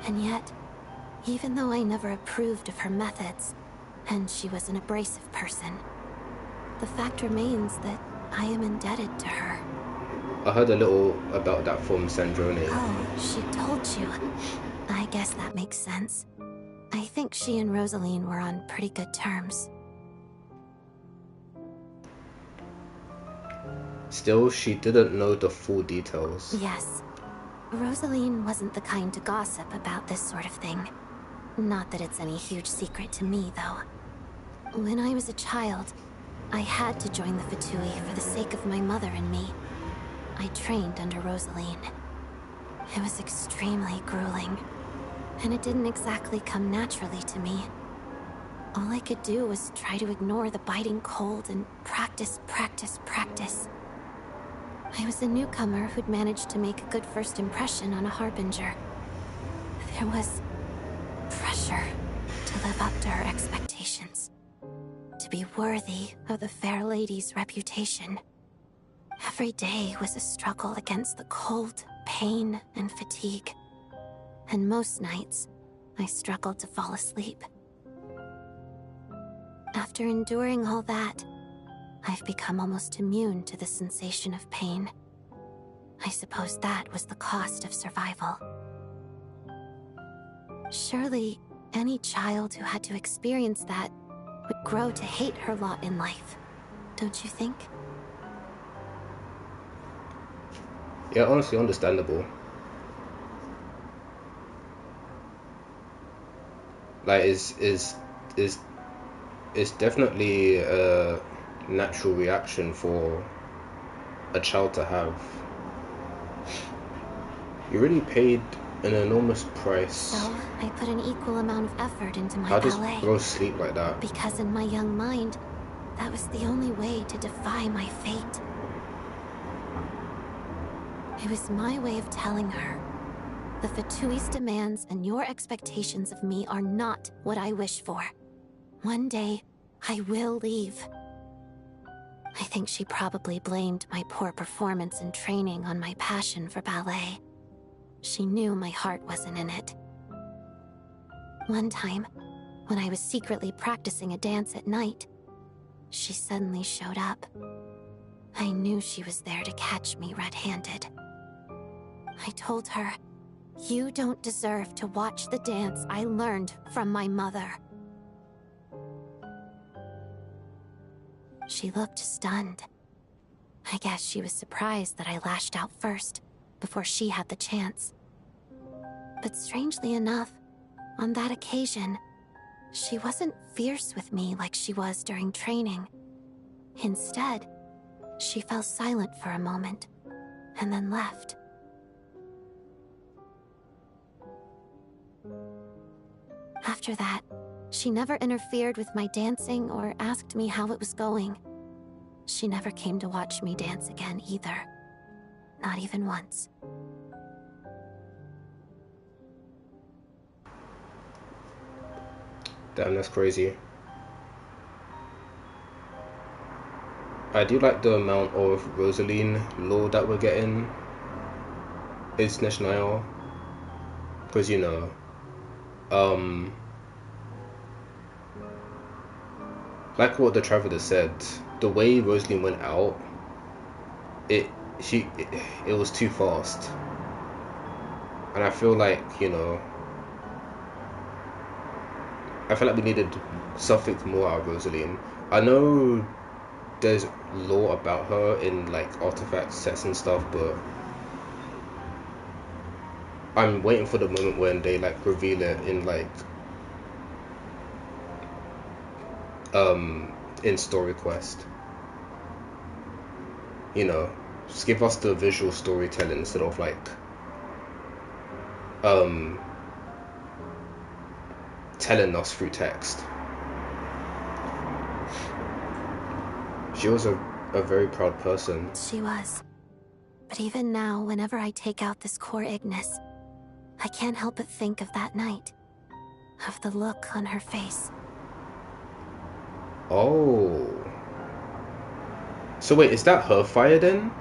And yet, even though I never approved of her methods, and she was an abrasive person, the fact remains that I am indebted to her. I heard a little about that from Sandrone. Oh, she told you. I guess that makes sense. I think she and Rosaline were on pretty good terms. Still, she didn't know the full details. Yes. Rosaline wasn't the kind to gossip about this sort of thing. Not that it's any huge secret to me, though. When I was a child, I had to join the Fatui for the sake of my mother and me. I trained under Rosaline. It was extremely grueling, and it didn't exactly come naturally to me. All I could do was try to ignore the biting cold and practice, practice, practice. I was a newcomer who'd managed to make a good first impression on a harbinger. There was pressure to live up to her expectations, to be worthy of the fair lady's reputation. Every day was a struggle against the cold, pain, and fatigue. And most nights, I struggled to fall asleep. After enduring all that, I've become almost immune to the sensation of pain. I suppose that was the cost of survival. Surely, any child who had to experience that would grow to hate her lot in life, don't you think? Yeah, honestly, understandable. Like, it's definitely a natural reaction for a child to have. You really paid an enormous price. So, I put an equal amount of effort into my How does ballet. bro sleep like that? Because in my young mind, that was the only way to defy my fate. It was my way of telling her, the Fatui's demands and your expectations of me are not what I wish for. One day, I will leave. I think she probably blamed my poor performance in training on my passion for ballet. She knew my heart wasn't in it. One time, when I was secretly practicing a dance at night, she suddenly showed up. I knew she was there to catch me red-handed. I told her, "You don't deserve to watch the dance I learned from my mother." She looked stunned. I guess she was surprised that I lashed out first, before she had the chance. But strangely enough, on that occasion, she wasn't fierce with me like she was during training. Instead, she fell silent for a moment, and then left. After that, she never interfered with my dancing or asked me how it was going. She never came to watch me dance again either. Not even once. Damn, that's crazy. I do like the amount of Rosaline lore that we're getting in Snezh Nial. Because, you know, like what the Traveler said, the way Rosaline went out, it was too fast. And I feel like, you know, I feel like we needed something more out of Rosaline. I know there's lore about her in like artifact sets and stuff, but I'm waiting for the moment when they like reveal it in like in Story Quest. You know, just give us the visual storytelling instead of like telling us through text. She was a very proud person. She was. But even now, whenever I take out this core Ignis, I can't help but think of that night. Of the look on her face. Oh. So wait, is that her fire then?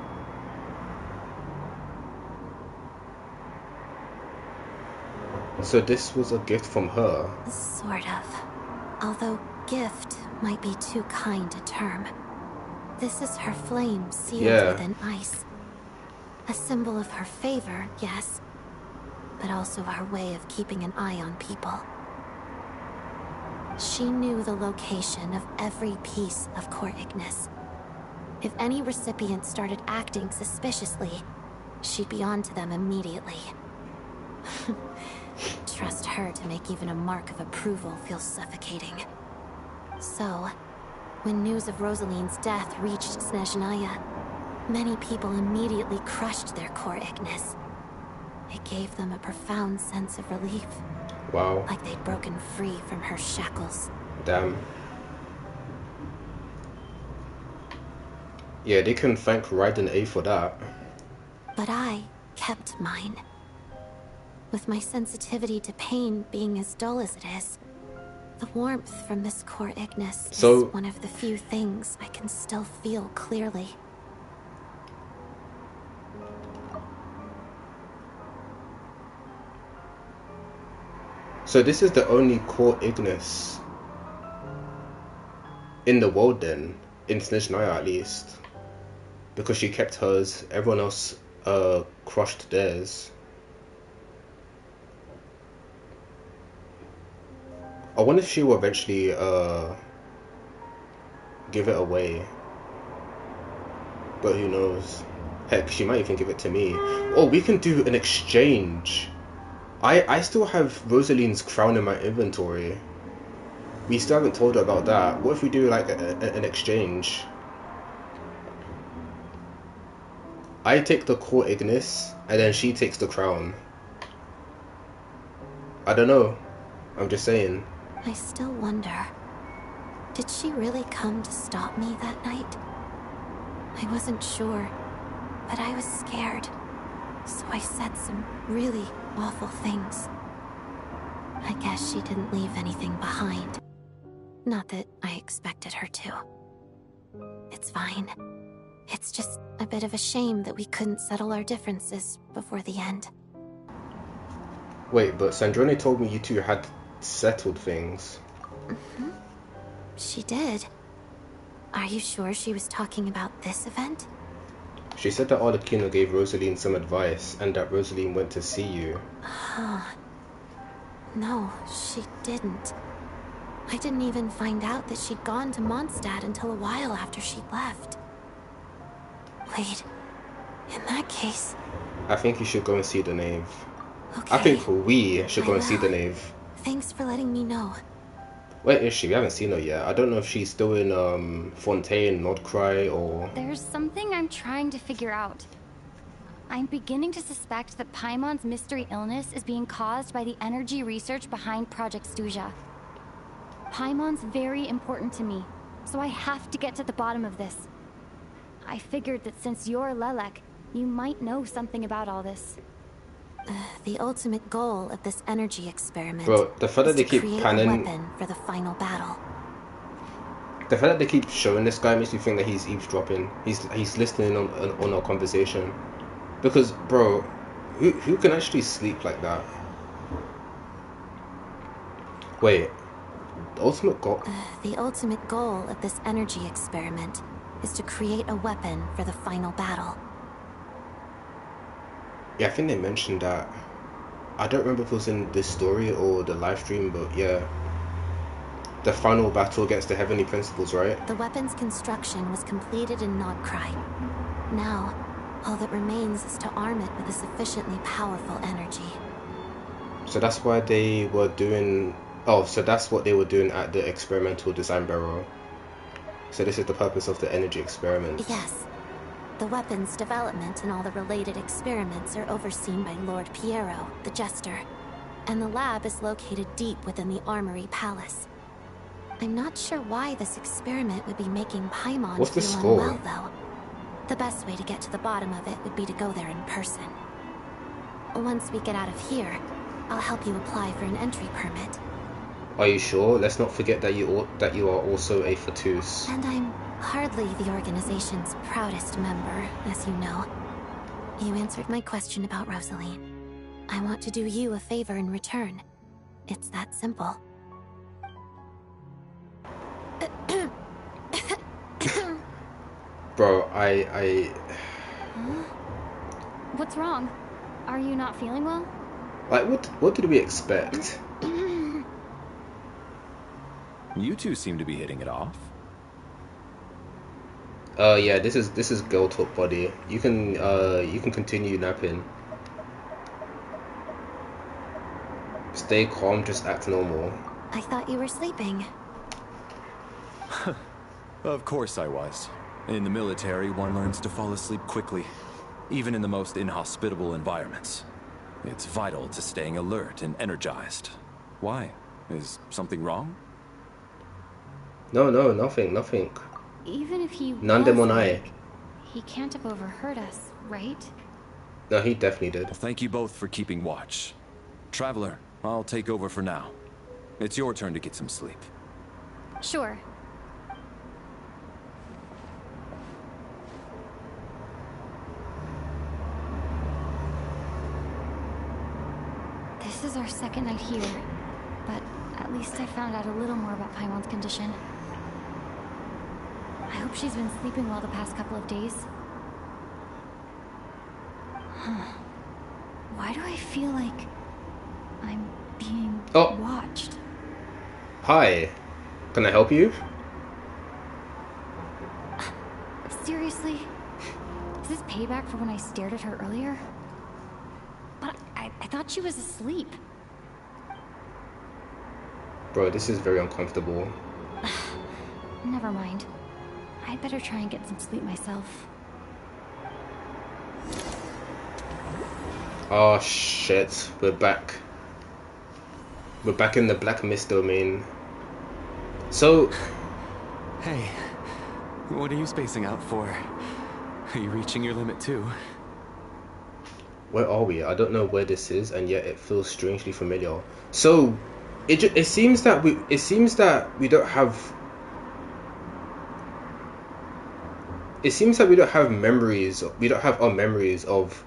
So this was a gift from her? Sort of. Although gift might be too kind a term. This is her flame sealed within ice. A symbol of her favor, yes. But also our way of keeping an eye on people. She knew the location of every piece of core Ignis. If any recipient started acting suspiciously, she'd be on to them immediately. Trust her to make even a mark of approval feel suffocating. So, when news of Rosaline's death reached Snezhnaya, many people immediately crushed their core Ignis. It gave them a profound sense of relief. Wow. Like they'd broken free from her shackles. Damn. Yeah, they can thank Raiden A for that. But I kept mine. With my sensitivity to pain being as dull as it is, the warmth from this core Ignis is one of the few things I can still feel clearly. So this is the only core Ignis in the world then, in Snezhnaya at least. Because she kept hers, everyone else crushed theirs. I wonder if she will eventually give it away. But who knows? Heck, she might even give it to me. Oh, we can do an exchange. I still have Rosaline's crown in my inventory. We still haven't told her about that. What if we do like an exchange? I take the core Ignis, and then she takes the crown. I don't know. I'm just saying. I still wonder, did she really come to stop me that night? I wasn't sure, but I was scared. So I said some really awful things. I guess she didn't leave anything behind. Not that I expected her to. It's fine. It's just a bit of a shame that we couldn't settle our differences before the end. Wait, but Sandrone told me you two had settled things. Mm-hmm. She did. Are you sure she was talking about this event? She said that Arlecchino gave Rosaline some advice, and that Rosaline went to see you. Huh. No, she didn't. I didn't even find out that she'd gone to Mondstadt until a while after she'd left. Wait, in that case... I think you should go and see the knave. Okay. I think we should go and see the knave. Thanks for letting me know. Where is she? We haven't seen her yet. I don't know if she's still in Fontaine, Nordcry, or... There's something I'm trying to figure out. I'm beginning to suspect that Paimon's mystery illness is being caused by the energy research behind Project Stuja. Paimon's very important to me, so I have to get to the bottom of this. I figured that since you're Lelek, you might know something about all this. The ultimate goal of this energy experiment Bro, the fact that they keep panning... a weapon for the final battle. The fact that they keep showing this guy makes me think that he's eavesdropping. He's listening on our conversation. Because, bro, who can actually sleep like that? Wait, the ultimate goal... The ultimate goal of this energy experiment is to create a weapon for the final battle. Yeah, I think they mentioned that. I don't remember if it was in this story or the live stream, but yeah. The final battle against the Heavenly Principles, right? The weapon's construction was completed in Nocturne. Now, all that remains is to arm it with a sufficiently powerful energy. So that's why they were doing... Oh, so that's what they were doing at the experimental design bureau. So this is the purpose of the energy experiment. Yes. The weapons development and all the related experiments are overseen by Lord Piero, the Jester, and the lab is located deep within the Armory Palace. I'm not sure why this experiment would be making Paimon What's the feel score? unwell, though. The best way to get to the bottom of it would be to go there in person. Once we get out of here, I'll help you apply for an entry permit. Are you sure? Let's not forget that you are also a Fatus. And I'm hardly the organization's proudest member, as you know. You answered my question about Rosaline. I want to do you a favor in return. It's that simple. Bro, Huh? What's wrong? Are you not feeling well? like, what did we expect? You two seem to be hitting it off. Yeah, this is girl talk, buddy. You can continue napping. Stay calm, just act normal. I thought you were sleeping. Of course I was. In the military, one learns to fall asleep quickly, even in the most inhospitable environments. It's vital to staying alert and energized. Why? Is something wrong? No, nothing. Even if he None was demonai. awake, he can't have overheard us, right? No, he definitely did. Well, thank you both for keeping watch. Traveler, I'll take over for now. It's your turn to get some sleep. Sure. This is our second night here, but at least I found out a little more about Paimon's condition. I hope she's been sleeping well the past couple of days. Huh. Why do I feel like I'm being watched? Hi. Can I help you? Seriously? Is this payback for when I stared at her earlier? But I thought she was asleep. Bro, this is very uncomfortable. Never mind. I'd better try and get some sleep myself. Oh shit, we're back. We're back in the Black Mist domain. So... Hey, what are you spacing out for? Are you reaching your limit too? Where are we? I don't know where this is, and yet it feels strangely familiar. So, it seems that we don't have. It seems that we don't have memories. We don't have our memories of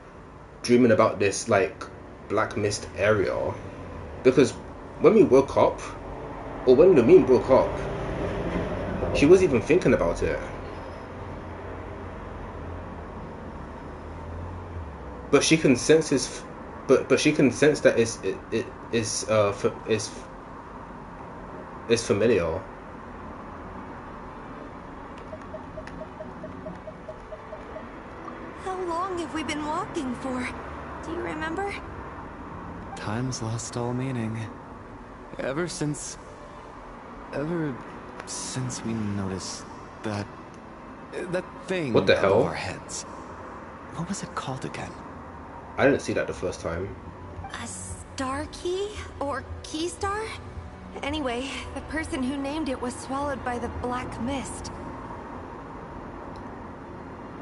dreaming about this like Black Mist area, because when we woke up, or when the moon woke up, she wasn't even thinking about it. But she can sense his, but she can sense that it's familiar. How long have we been walking for? Do you remember? Time's lost all meaning. Ever since we noticed that thing What the hell? above our heads. What was it called again? I didn't see that the first time. A star key? Or key star? Anyway, the person who named it was swallowed by the black mist.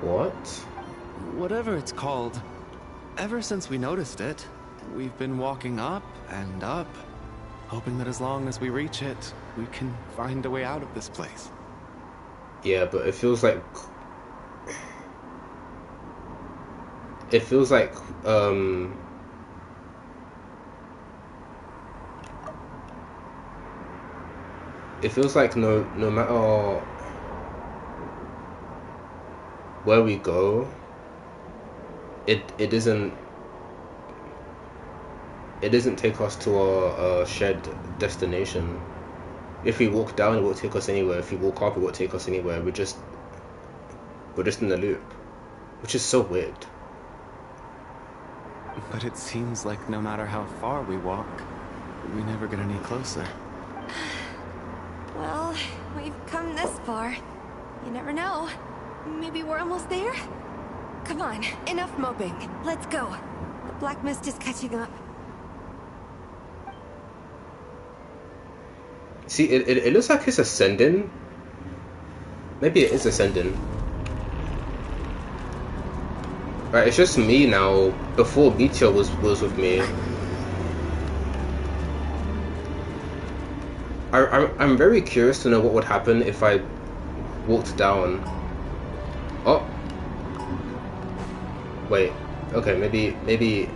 What? Whatever it's called, ever since we noticed it, we've been walking up and up, hoping that as long as we reach it, we can find a way out of this place. Yeah, but it feels like it feels like no matter where we go, it doesn't take us to our shared destination. If we walk down, it won't take us anywhere. If we walk up, it won't take us anywhere. We're just in a loop, which is so weird. But it seems like no matter how far we walk, we never get any closer. Well, we've come this far. You never know. Maybe we're almost there? Come on, enough moping. Let's go. The black mist is catching up. See, it looks like it's ascending. Maybe it is ascending. Right, it's just me now. Before Meteor was with me. I'm very curious to know what would happen if I walked down. Oh. Wait. Okay, maybe.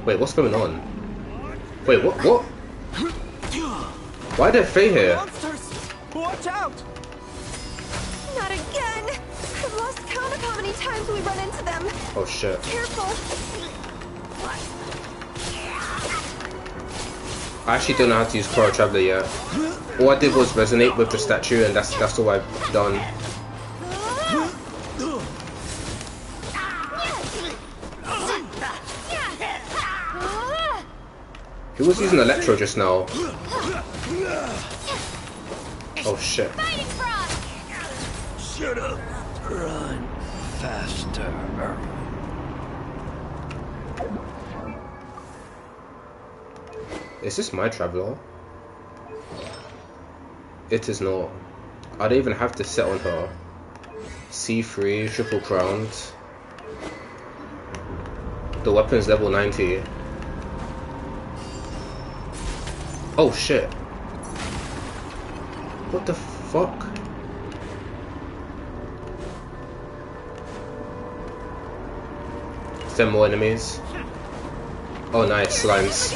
Wait, what's going on? Wait, what? Why did Faye here? Monsters! Watch out! Not again! I've lost count of how many times we run into them. Oh shit. Careful. I actually don't know how to use Cora Traveler yet. All I did was resonate with the statue, and that's all I've done. Who was using Electro just now? Oh shit. Shut up. Run faster. Is this my Traveler? It is not. I don't even have to set on her. C3, triple crowned. The weapon's level 90. Oh shit. What the fuck? Is there more enemies? Oh nice, slimes.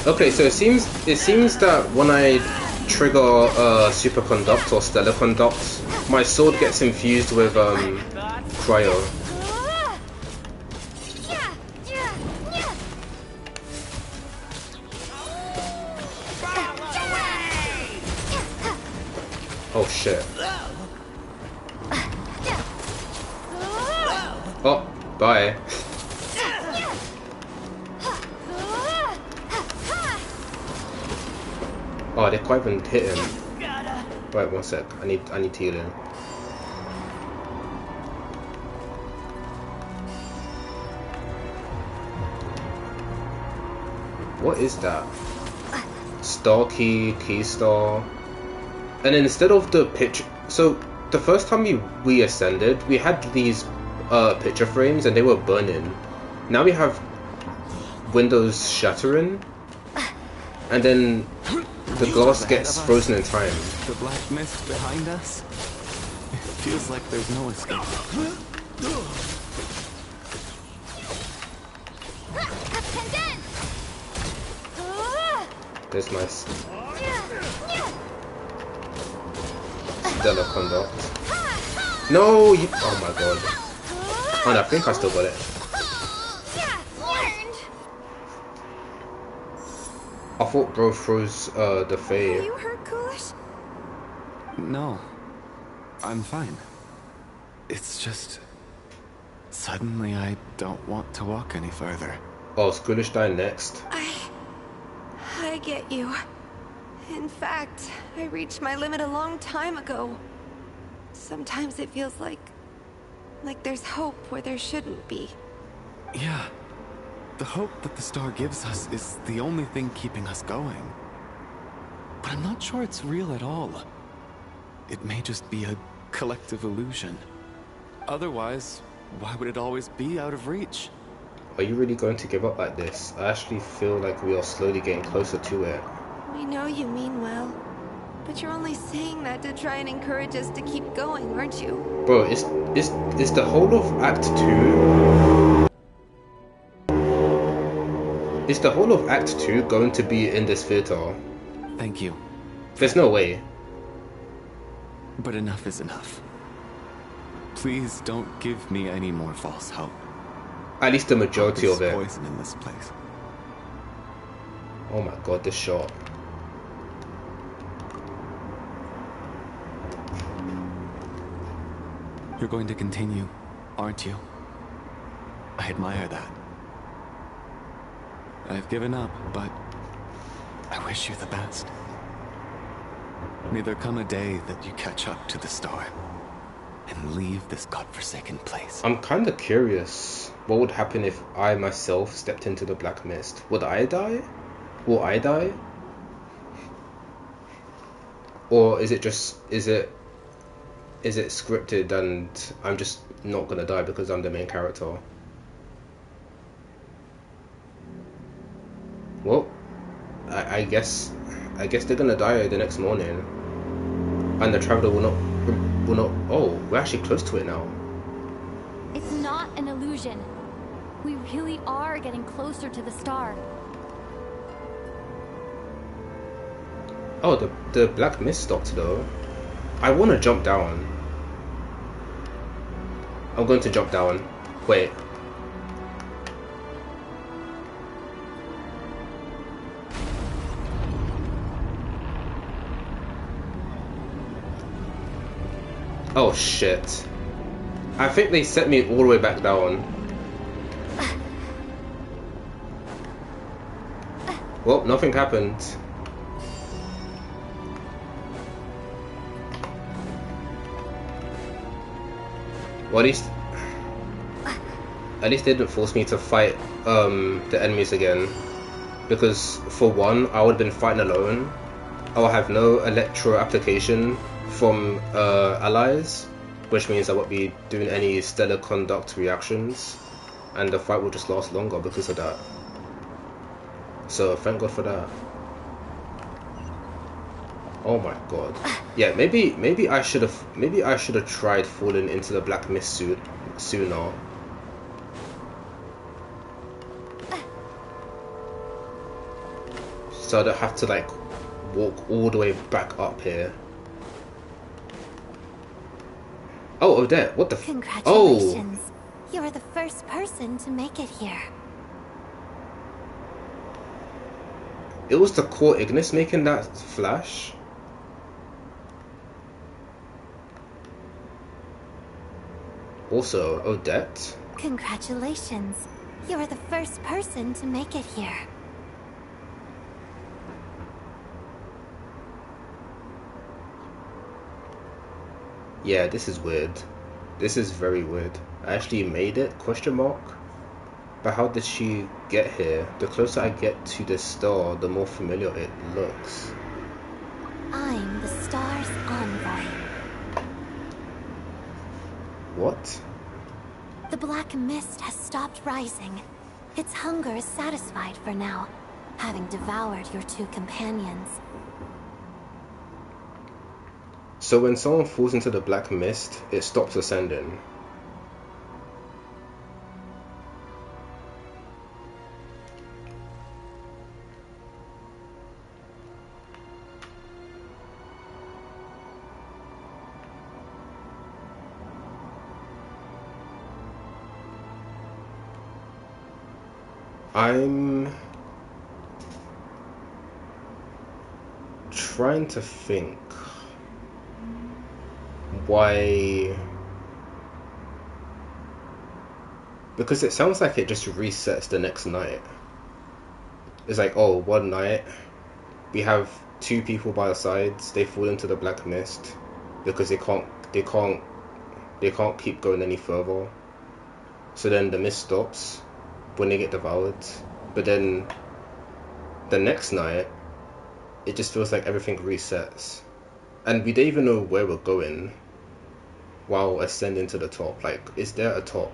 Okay, so it seems that when I trigger superconduct or stellar conduct, my sword gets infused with cryo. Oh shit. Oh, bye. Oh, they can't even hit him. Right, one sec. I need to heal him. What is that? Star key, key star. And then instead of the picture, so the first time we ascended, we had these picture frames and they were burning. Now we have windows shattering, and then the glass gets frozen in time. The black mist behind us? It feels like there's no escape. There's my stellar conduct. No! You, oh my god. Oh no, I think I still got it. I thought bro froze the Fae. Are you hurt, Coolish? No. I'm fine. It's just... Suddenly I don't want to walk any further. Oh, is Coolish dying next? I get you. In fact, I reached my limit a long time ago. Sometimes it feels like there's hope where there shouldn't be. Yeah. The hope that the star gives us is the only thing keeping us going. But I'm not sure it's real at all. It may just be a collective illusion. Otherwise, why would it always be out of reach? Are you really going to give up like this? I actually feel like we are slowly getting closer to it. We know you mean well, but you're only saying that to try and encourage us to keep going, aren't you? Bro, is the whole of Act 2... Is the whole of Act 2 going to be in this theater? Thank you. There's no way. But enough is enough. Please don't give me any more false hope. At least the majority of it. Poison in this place. Oh my god, this shot. You're going to continue, aren't you? I admire that. I've given up, but I wish you the best. May there come a day that you catch up to the star. and leave this godforsaken place. I'm kind of curious what would happen if I myself stepped into the black mist. Would I die? Will I die? Or is it scripted and I'm just not gonna die because I'm the main character? Well, I guess they're gonna die the next morning, and the traveler will not. Oh, we're actually close to it now. It's not an illusion. We really are getting closer to the star. Oh, the black mist stopped though. I want to jump down. I'm going to jump down. Wait. Oh shit. I think they set me all the way back down. Well, nothing happened. Well, at least they didn't force me to fight the enemies again. Because for one, I would have been fighting alone. I will have no electro application from allies, which means I won't be doing any stellar conduct reactions, and the fight will just last longer because of that. So thank God for that. Oh my god. Yeah, maybe I should have tried falling into the black mist suit sooner. So I don't have to like walk all the way back up here. Oh, Odette, what the f— Congratulations. You are the first person to make it here. It was the core Ignis making that flash? Also, Odette? Congratulations. You are the first person to make it here. Yeah, this is weird. This is very weird. I actually made it? Question mark? But how did she get here? The closer I get to the star, the more familiar it looks. I'm the star's envoy. What? The black mist has stopped rising. Its hunger is satisfied for now, having devoured your two companions. So when someone falls into the black mist, it stops ascending. I'm trying to think why, because it sounds like it just resets the next night. It's like, oh, one night we have two people by the sides, they fall into the black mist because they can't keep going any further. So then the mist stops when they get devoured, but then the next night it just feels like everything resets, and we don't even know where we're going while ascending to the top. Like, is there a top?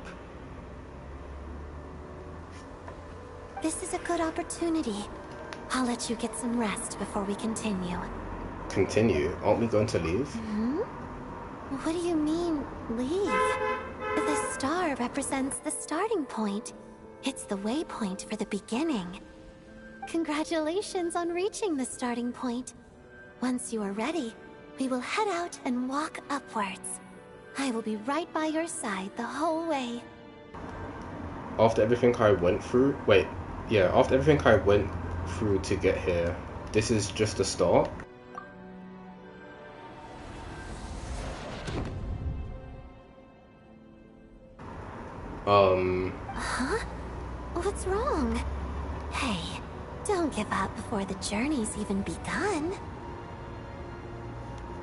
This is a good opportunity. I'll let you get some rest before we continue. Continue? Aren't we going to leave? What do you mean, leave? The star represents the starting point. It's the waypoint for the beginning. Congratulations on reaching the starting point. Once you are ready, we will head out and walk upwards. I will be right by your side the whole way. After everything I went through, after everything I went through to get here, this is just the start? Huh? What's wrong? Hey, don't give up before the journey's even begun.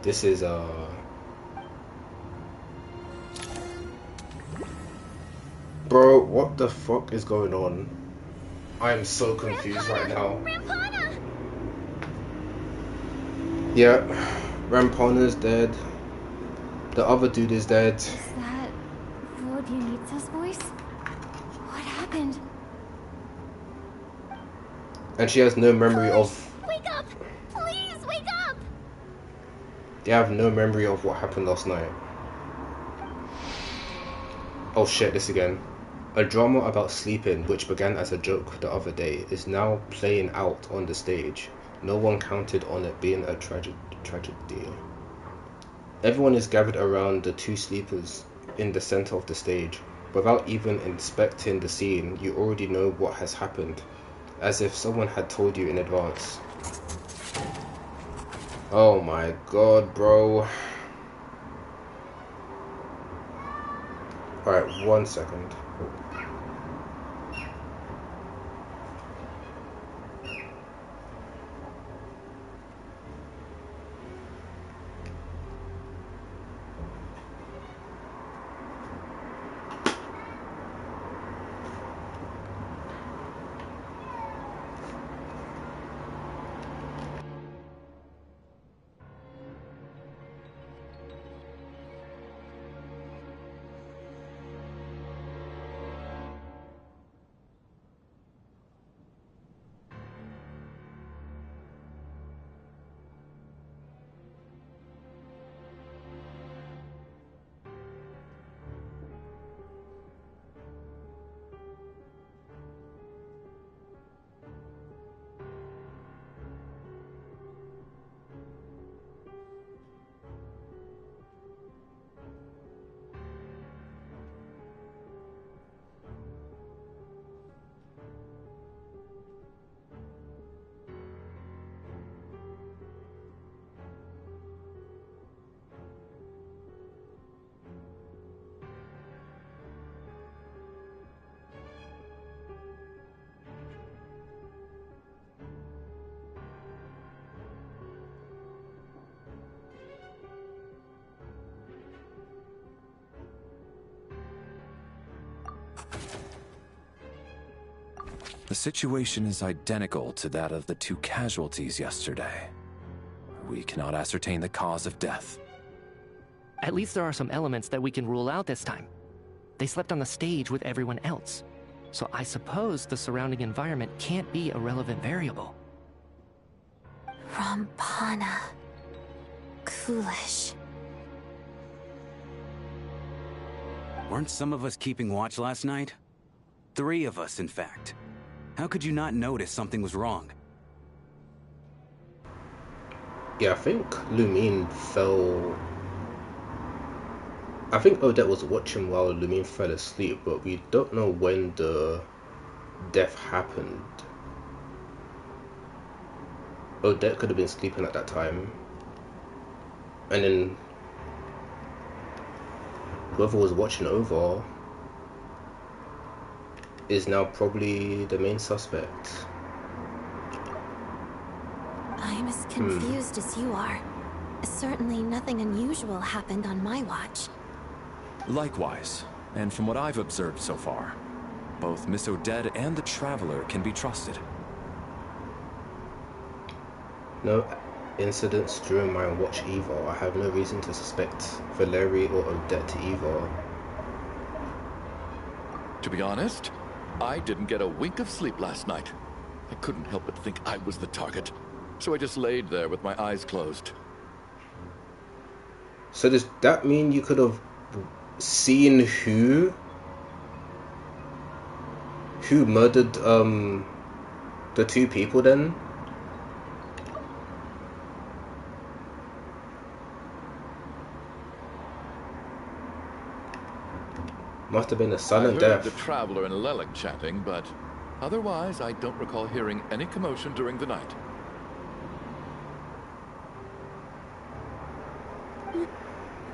This is, Bro, what the fuck is going on? I am so confused right now. Rampana! Yeah, Rampana's dead. The other dude is dead. Is that Vodyanitsa's voice? What happened? And she has no memory of... Wake up! Please, wake up! They have no memory of what happened last night. Oh shit, this again. A drama about sleeping, which began as a joke the other day, is now playing out on the stage. No one counted on it being a tragedy. Everyone is gathered around the two sleepers in the center of the stage. Without even inspecting the scene, you already know what has happened, as if someone had told you in advance. Oh my god, bro. Alright, 1 second. The situation is identical to that of the two casualties yesterday. We cannot ascertain the cause of death. At least there are some elements that we can rule out this time. They slept on the stage with everyone else, so I suppose the surrounding environment can't be a relevant variable. Rampana. Coolish. Weren't some of us keeping watch last night? 3 of us, in fact. How could you not notice something was wrong? Yeah, I think Lumine fell... I think Odette was watching while Lumine fell asleep, but we don't know when the death happened. Odette could have been sleeping at that time. And then whoever was watching over is now probably the main suspect. I'm as confused as you are. Certainly nothing unusual happened on my watch. Likewise, and from what I've observed so far, both Miss Odette and the Traveler can be trusted. No incidents during my watch either. I have no reason to suspect Valerie or Odette either. To be honest, I didn't get a wink of sleep last night. I couldn't help but think I was the target, so I just laid there with my eyes closed. So does that mean you could have seen who murdered the 2 people then? Must have been a sudden death. I heard the Traveler and Lelek chatting, but otherwise I don't recall hearing any commotion during the night.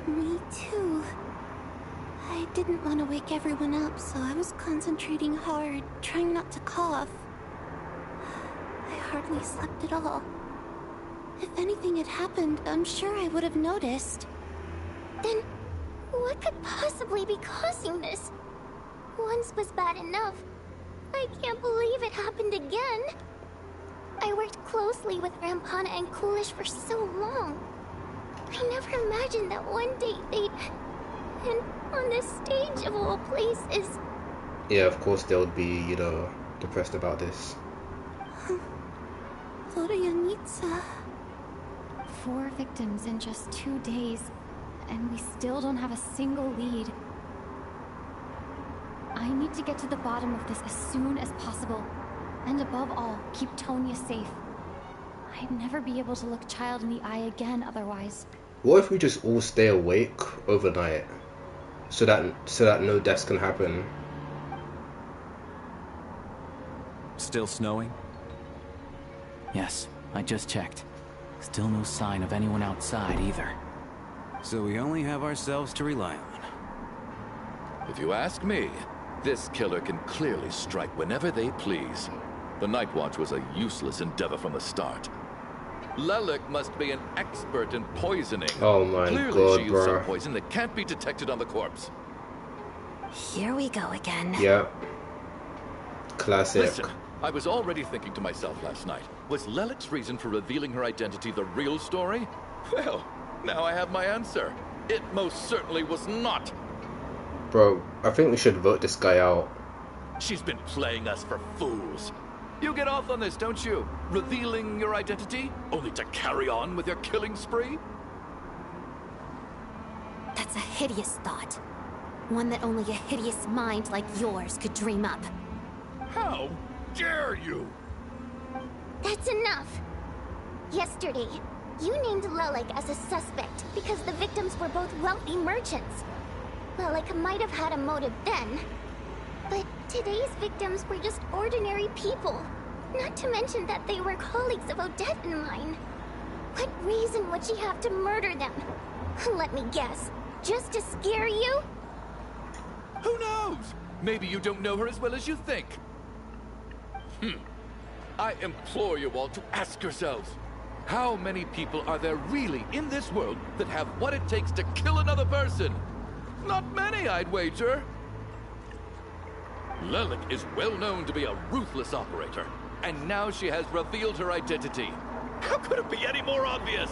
Me too. I didn't want to wake everyone up, so I was concentrating hard, trying not to cough. I hardly slept at all. If anything had happened, I'm sure I would have noticed. Then, what could possibly be causing this? Once was bad enough. I can't believe it happened again. I worked closely with Rampana and Coolish for so long. I never imagined that one day they'd... And on this stage of all places... Yeah, of course they would be, you know, depressed about this. Vodianitsa. 4 victims in just 2 days, and we still don't have a single lead. I need to get to the bottom of this as soon as possible. And above all, keep Tonya safe. I'd never be able to look Child in the eye again otherwise. What if we just all stay awake overnight? So that no deaths can happen. Still snowing? Yes, I just checked. Still no sign of anyone outside either. So we only have ourselves to rely on. If you ask me, this killer can clearly strike whenever they please. The Night Watch was a useless endeavor from the start. Lelik must be an expert in poisoning. Oh my Clearly god, she used bro. some poison that can't be detected on the corpse. Here we go again. Yeah. Classic. Listen, I was already thinking to myself last night, was Lelik's reason for revealing her identity the real story? Well, now I have my answer. It most certainly was not. Bro, I think we should vote this guy out. She's been playing us for fools. You get off on this, don't you? Revealing your identity, only to carry on with your killing spree? That's a hideous thought. One that only a hideous mind like yours could dream up. How dare you? That's enough. Yesterday, you named Lelik as a suspect because the victims were both wealthy merchants. Lelik might have had a motive then, but today's victims were just ordinary people. Not to mention that they were colleagues of Odette and mine. What reason would she have to murder them? Let me guess. Just to scare you? Who knows? Maybe you don't know her as well as you think. I implore you all to ask yourselves, how many people are there really in this world that have what it takes to kill another person? Not many, I'd wager. Lelik is well known to be a ruthless operator, and now she has revealed her identity. How could it be any more obvious?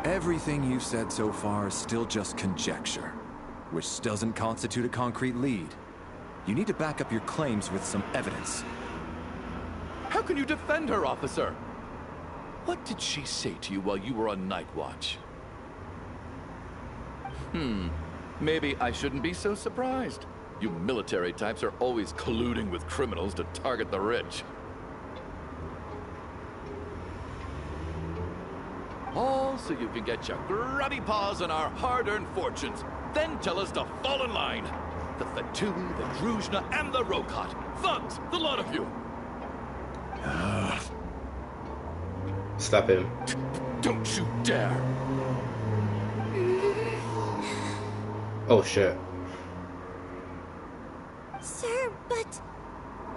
Everything you've said so far is still just conjecture, which doesn't constitute a concrete lead. You need to back up your claims with some evidence. How can you defend her, officer? What did she say to you while you were on Night Watch? Maybe I shouldn't be so surprised. You military types are always colluding with criminals to target the rich. All so you can get your grubby paws on our hard-earned fortunes. Then tell us to fall in line. The Fatui, the Druzhna, and the Rokot. Thugs, the lot of you. Slap him. Don't you dare. Oh shit. Sir, but...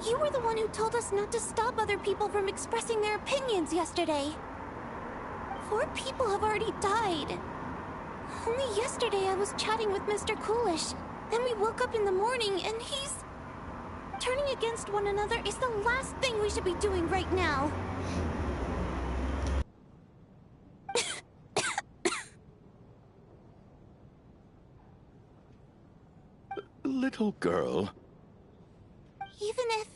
you were the one who told us not to stop other people from expressing their opinions yesterday. 4 people have already died. Only yesterday I was chatting with Mr. Coolish. Then we woke up in the morning and he's... turning against one another is the last thing we should be doing right now. Little girl. Even if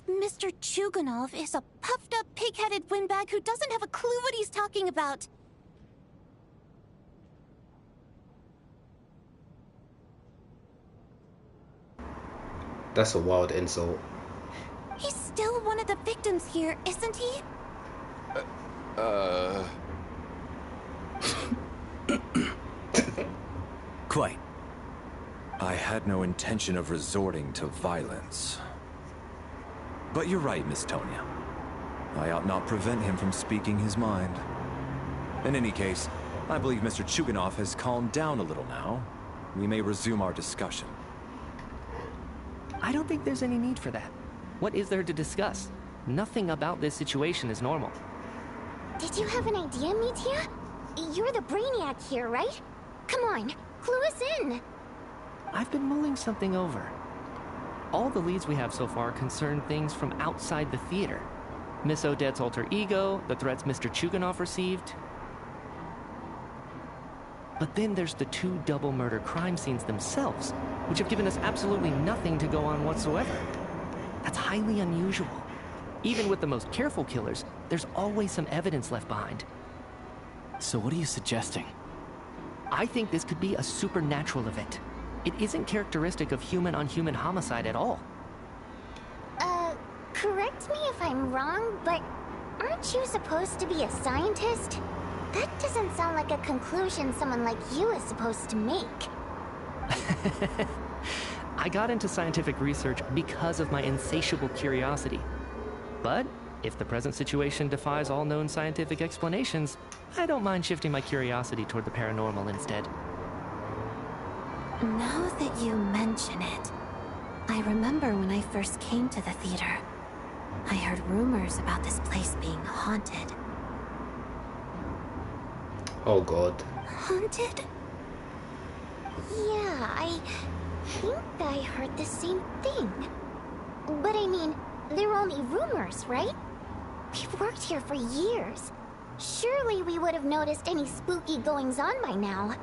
Mr. Chuganov is a puffed-up, pig-headed windbag who doesn't have a clue what he's talking about. That's a wild insult. He's still one of the victims here, isn't he? Quite. I had no intention of resorting to violence. But you're right, Miss Tonya. I ought not prevent him from speaking his mind. In any case, I believe Mr. Chuganov has calmed down a little now. We may resume our discussion. I don't think there's any need for that. What is there to discuss? Nothing about this situation is normal. Did you have an idea, Mitya? You're the brainiac here, right? Come on, clue us in. I've been mulling something over. All the leads we have so far concern things from outside the theater. Miss Odette's alter ego, the threats Mr. Chuganov received. But then there's the 2 double murder crime scenes themselves, which have given us absolutely nothing to go on whatsoever. That's highly unusual. Even with the most careful killers, there's always some evidence left behind. So what are you suggesting? I think this could be a supernatural event. It isn't characteristic of human-on-human homicide at all. Correct me if I'm wrong, but aren't you supposed to be a scientist? That doesn't sound like a conclusion someone like you is supposed to make. I got into scientific research because of my insatiable curiosity. But if the present situation defies all known scientific explanations, I don't mind shifting my curiosity toward the paranormal instead. Now that you mention it, I remember when I first came to the theater, I heard rumors about this place being haunted. Oh god. Haunted? Yeah, I think I heard the same thing. But I mean, they're only rumors, right? We've worked here for years. Surely we would have noticed any spooky goings-on by now.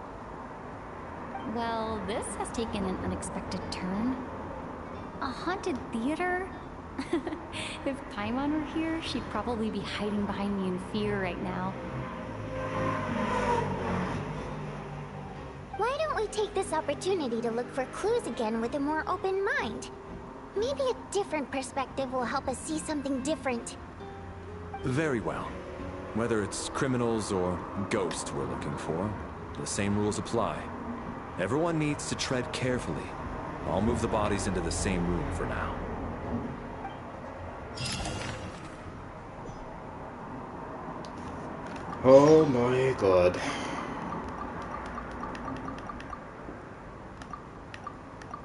Well, this has taken an unexpected turn. A haunted theater? If Paimon were here, she'd probably be hiding behind me in fear right now. Why don't we take this opportunity to look for clues again with a more open mind? Maybe a different perspective will help us see something different. Very well. Whether it's criminals or ghosts we're looking for, the same rules apply. Everyone needs to tread carefully. I'll move the bodies into the same room for now. Oh my god.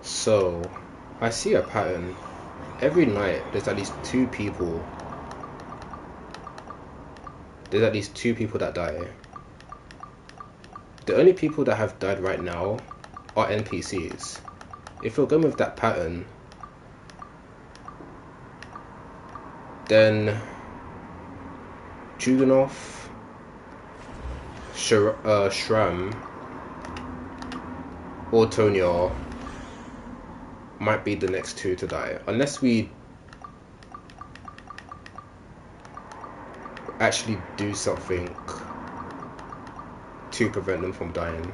So, I see a pattern. Every night, there's at least 2 people. There's at least 2 people that die. The only people that have died right now are NPCs. If we're going with that pattern, then Chuganov, Shram, or Tonya might be the next 2 to die, unless we actually do something to prevent them from dying.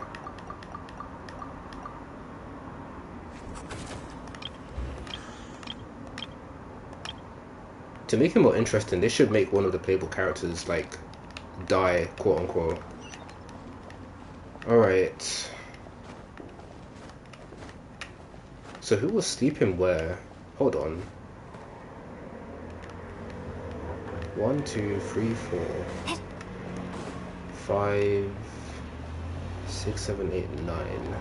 To make it more interesting, they should make one of the playable characters like die, quote unquote. Alright. So who was sleeping where? Hold on. 1, 2, 3, 4, 5, 6, 7, 8, 9.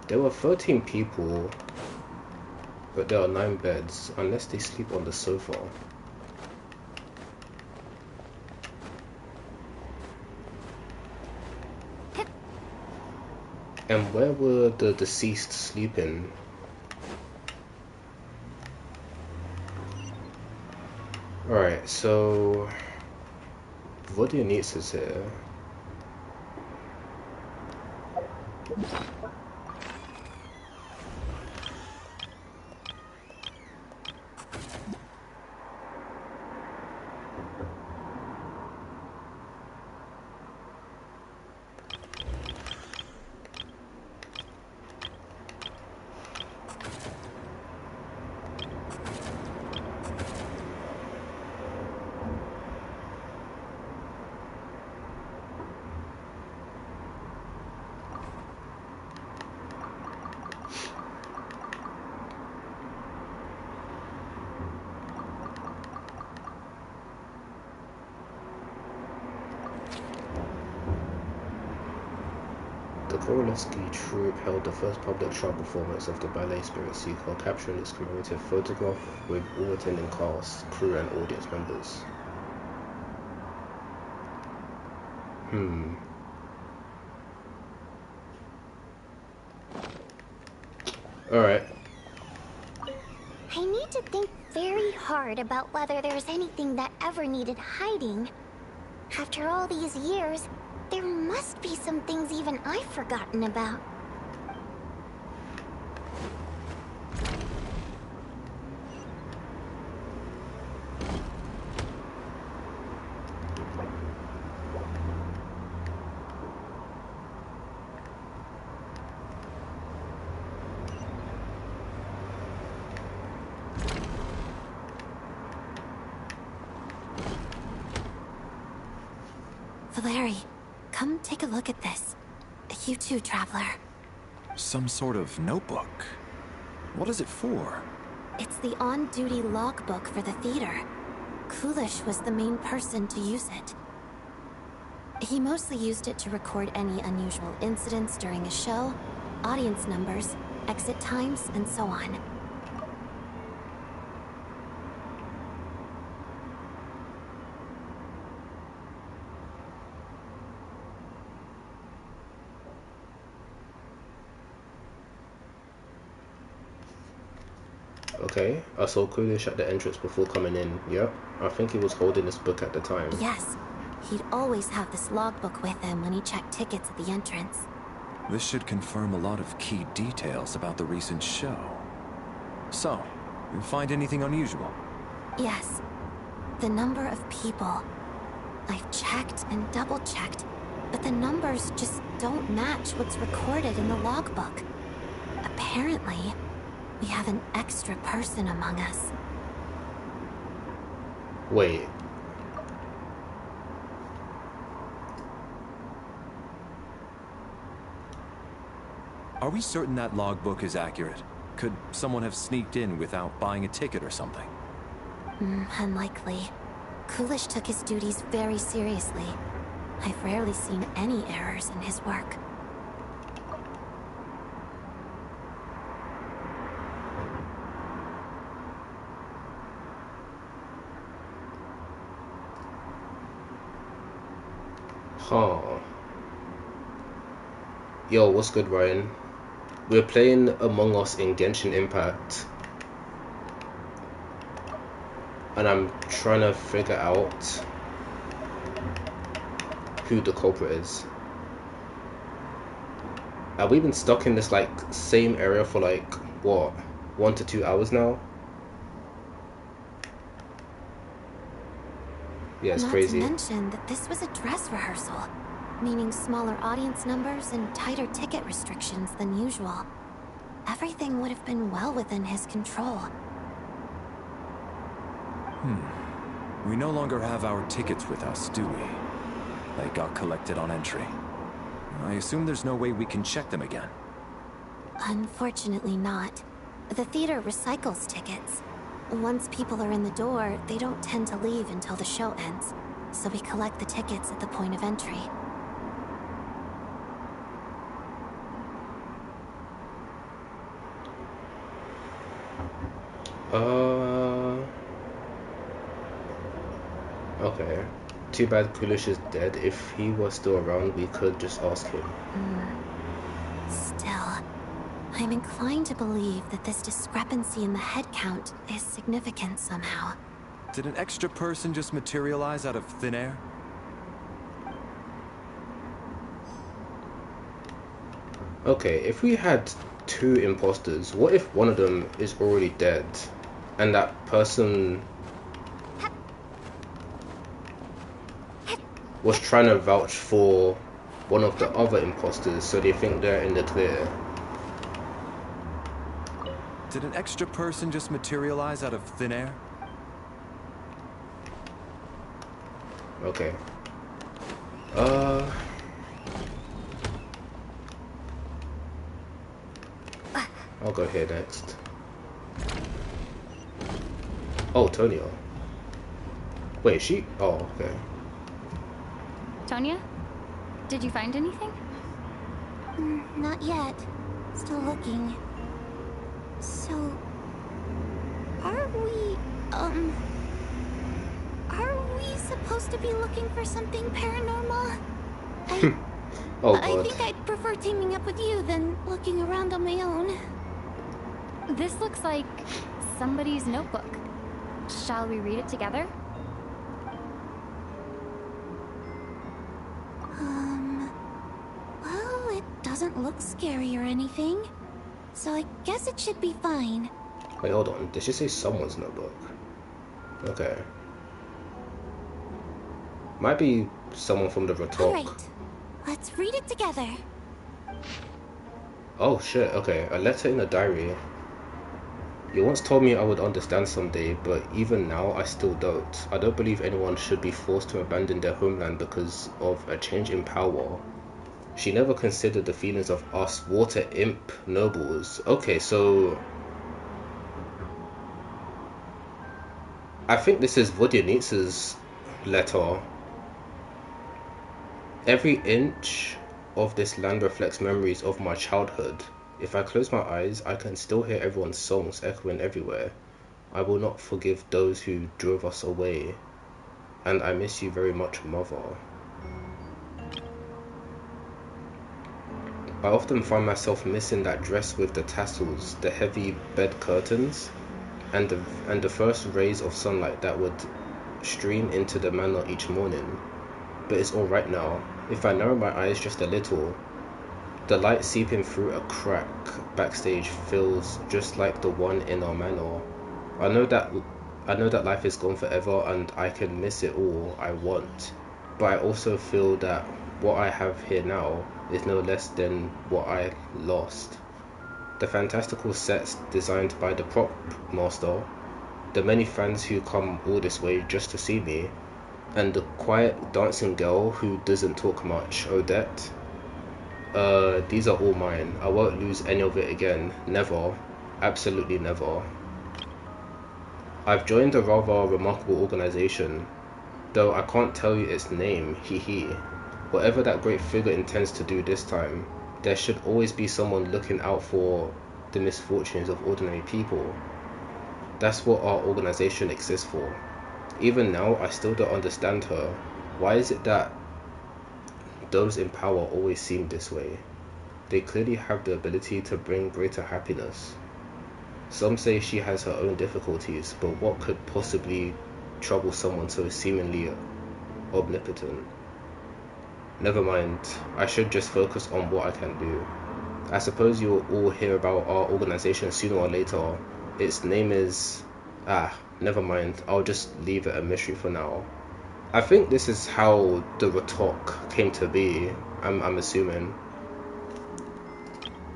There were 13 people, but there are 9 beds, unless they sleep on the sofa. And where were the deceased sleeping? Alright, so Vodyanitz is here. Kowalski troupe held the first public show performance of the ballet Spirit Seeker, capturing its commemorative photograph with all attending cast, crew, and audience members. Alright. I need to think very hard about whether there's anything that ever needed hiding. After all these years, there must be some things even I've forgotten about. Valeri, come take a look at this. You too, Traveler. Some sort of notebook. What is it for? It's the on-duty logbook for the theater. Coolish was the main person to use it. He mostly used it to record any unusual incidents during a show, audience numbers, exit times, and so on. Okay, I saw Coolish at the entrance before coming in. Yep, I think he was holding this book at the time. Yes, he'd always have this logbook with him when he checked tickets at the entrance. This should confirm a lot of key details about the recent show. So, you find anything unusual? Yes. The number of people. I've checked and double-checked, but the numbers just don't match what's recorded in the logbook. Apparently, we have an extra person among us. Wait. Are we certain that logbook is accurate? Could someone have sneaked in without buying a ticket or something? Unlikely. Coolish took his duties very seriously. I've rarely seen any errors in his work. Huh. Yo, what's good, Ryan? We're playing Among Us in Genshin Impact. And I'm trying to figure out who the culprit is. Have we been stuck in this, like, same area for, like, what? 1 to 2 hours now? Yeah, it's crazy. Not to mention that this was a dress rehearsal, meaning smaller audience numbers and tighter ticket restrictions than usual. Everything would have been well within his control. We no longer have our tickets with us, do we? They got collected on entry. I assume there's no way we can check them again. Unfortunately not. The theater recycles tickets. Once people are in the door, they don't tend to leave until the show ends, so we collect the tickets at the point of entry. Okay. Too bad Coolish is dead. If he was still around, we could just ask him. Still, I'm inclined to believe that this discrepancy in the head count is significant somehow. Did an extra person just materialize out of thin air? Okay, if we had 2 imposters, what if one of them is already dead? And that person was trying to vouch for one of the other imposters, so they think they're in the clear. Did an extra person just materialize out of thin air? Okay. I'll go here next. Oh, Tonio. Wait, she? Oh, okay. Tonya? Did you find anything? Not yet. Still looking. So... Are we supposed to be looking for something paranormal? Oh I god. think I'd prefer teaming up with you than looking around on my own. This looks like somebody's notebook. Shall we read it together? Well, it doesn't look scary or anything. So I guess it should be fine. Wait, hold on. Did she say someone's notebook? Okay. Might be someone from the Retalk. Alright, let's read it together. Oh shit, okay. A letter in a diary. You once told me I would understand someday, but even now I still don't. I don't believe anyone should be forced to abandon their homeland because of a change in power. She never considered the feelings of us water imp nobles. Okay, so... I think this is Vodyanitsa's letter. Every inch of this land reflects memories of my childhood. If I close my eyes, I can still hear everyone's songs echoing everywhere. I will not forgive those who drove us away. And I miss you very much, Mother. I often find myself missing that dress with the tassels, the heavy bed curtains, and the first rays of sunlight that would stream into the manor each morning. But it's alright now. If I narrow my eyes just a little, the light seeping through a crack backstage feels just like the one in our manor. I know that life is gone forever and I can miss it all I want, but I also feel that what I have here now is no less than what I lost. The fantastical sets designed by the prop master, the many fans who come all this way just to see me, and the quiet dancing girl who doesn't talk much, Odette. These are all mine. I won't lose any of it again. Never. Absolutely never. I've joined a rather remarkable organization, though I can't tell you its name, hee. Whatever that great figure intends to do this time, there should always be someone looking out for the misfortunes of ordinary people. That's what our organization exists for. Even now, I still don't understand her. Why is it that those in power always seem this way? They clearly have the ability to bring greater happiness. Some say she has her own difficulties, but what could possibly trouble someone so seemingly omnipotent? Never mind, I should just focus on what I can do. I suppose you'll all hear about our organization sooner or later. Its name is... never mind, I'll just leave it a mystery for now. I think this is how the Retalk came to be, I'm assuming.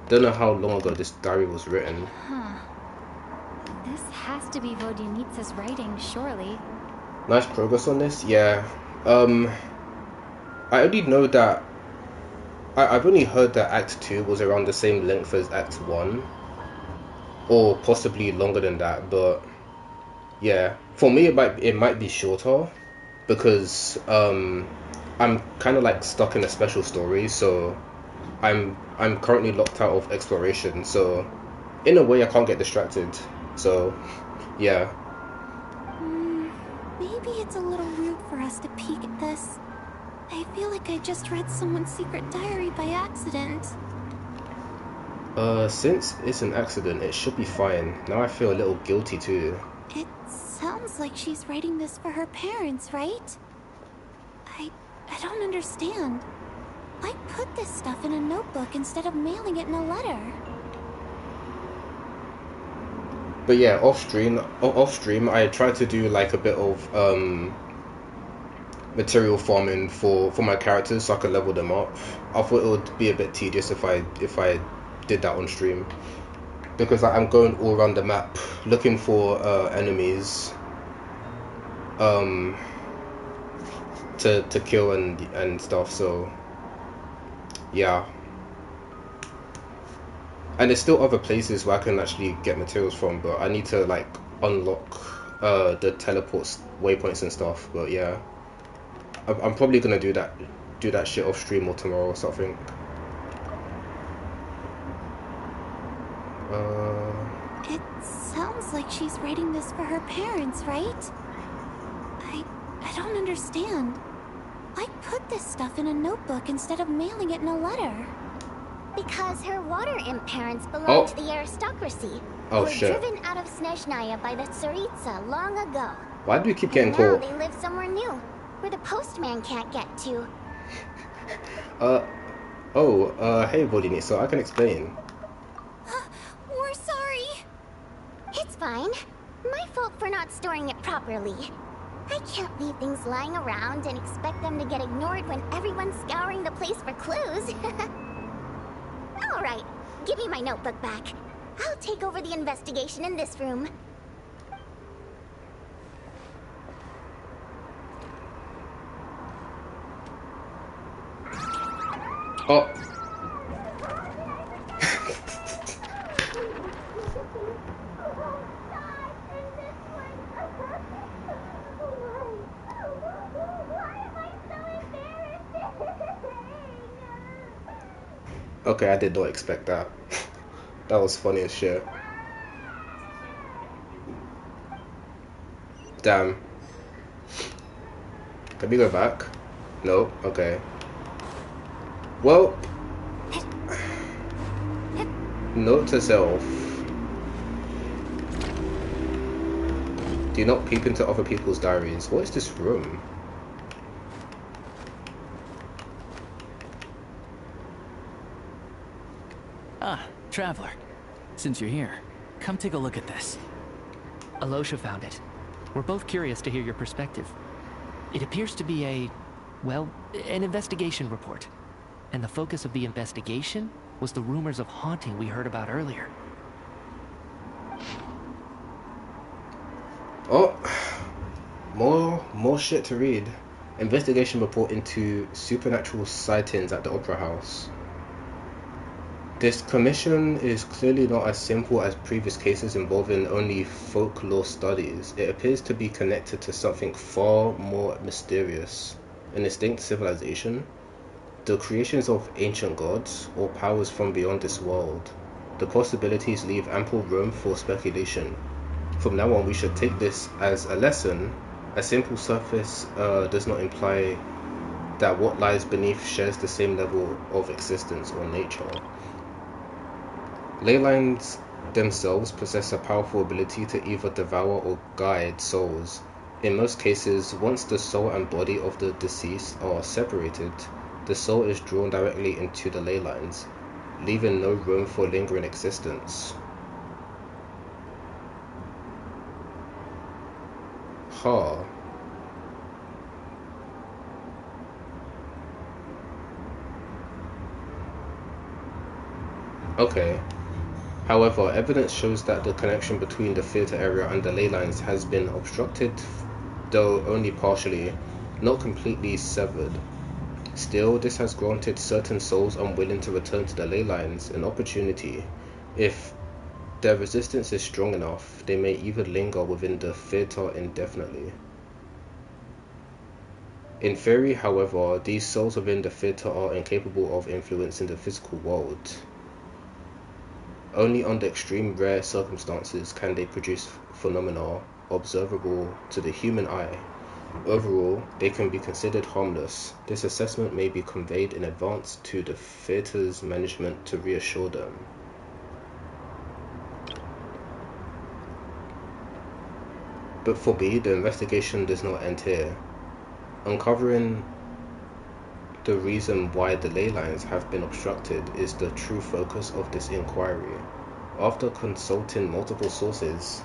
Don't know how long ago this diary was written. This has to be Vodyanitsa's writing, surely. Nice progress on this, yeah. I only know that... I've only heard that Act 2 was around the same length as Act 1. Or possibly longer than that, but... yeah. For me, it might be shorter. Because, I'm kind of like stuck in a special story, so... I'm currently locked out of exploration, so... in a way, I can't get distracted. So, yeah. Maybe it's a little rude for us to peek at this. I feel like I just read someone's secret diary by accident. Since it's an accident, it should be fine. Now I feel a little guilty too. It sounds like she's writing this for her parents, right? I don't understand. Why put this stuff in a notebook instead of mailing it in a letter? But yeah, off stream, I tried to do like a bit of material farming for my characters so I could level them up. I thought it would be a bit tedious if I did that on stream, because I'm going all around the map looking for enemies to kill and stuff. So yeah. And there's still other places where I can actually get materials from, but I need to like unlock the teleports waypoints and stuff. But yeah, I'm probably gonna do that shit off stream or tomorrow or something. It sounds like she's writing this for her parents, right? I don't understand. Why put this stuff in a notebook instead of mailing it in a letter? Because her water imp parents belonged to the aristocracy. Oh, were shit. driven out of Snezhnaya by the Tsaritsa long ago. Why do we keep getting Now caught? they live somewhere new, where the postman can't get to. Hey, Vodini, so I can explain. We're sorry. It's fine. My fault for not storing it properly. I can't leave things lying around and expect them to get ignored when everyone's scouring the place for clues. All right, give me my notebook back. I'll take over the investigation in this room. Oh. Okay, I did not expect that. That was funny as shit. Damn. Can we go back? No? Okay. Well, note to self. Do not peep into other people's diaries. What is this room? Ah, traveler. Since you're here, come take a look at this. Alosha found it. We're both curious to hear your perspective. It appears to be an investigation report. And the focus of the investigation was the rumors of haunting we heard about earlier. Oh, more shit to read. Investigation report into supernatural sightings at the Opera House. This commission is clearly not as simple as previous cases involving only folklore studies. It appears to be connected to something far more mysterious, an extinct civilization, the creations of ancient gods, or powers from beyond this world. The possibilities leave ample room for speculation. From now on, we should take this as a lesson. A simple surface does not imply that what lies beneath shares the same level of existence or nature. Ley lines themselves possess a powerful ability to either devour or guide souls. In most cases, once the soul and body of the deceased are separated, the soul is drawn directly into the ley lines, leaving no room for lingering existence. Huh. Okay. However, evidence shows that the connection between the theatre area and the ley lines has been obstructed, though only partially, not completely severed. Still, this has granted certain souls unwilling to return to the ley lines an opportunity. If their resistance is strong enough, they may even linger within the theatre indefinitely. In theory, however, these souls within the theatre are incapable of influencing the physical world. Only under extreme rare circumstances can they produce phenomena observable to the human eye. Overall, they can be considered harmless. This assessment may be conveyed in advance to the theatre's management to reassure them. But for me, the investigation does not end here. Uncovering the reason why the ley lines have been obstructed is the true focus of this inquiry. After consulting multiple sources,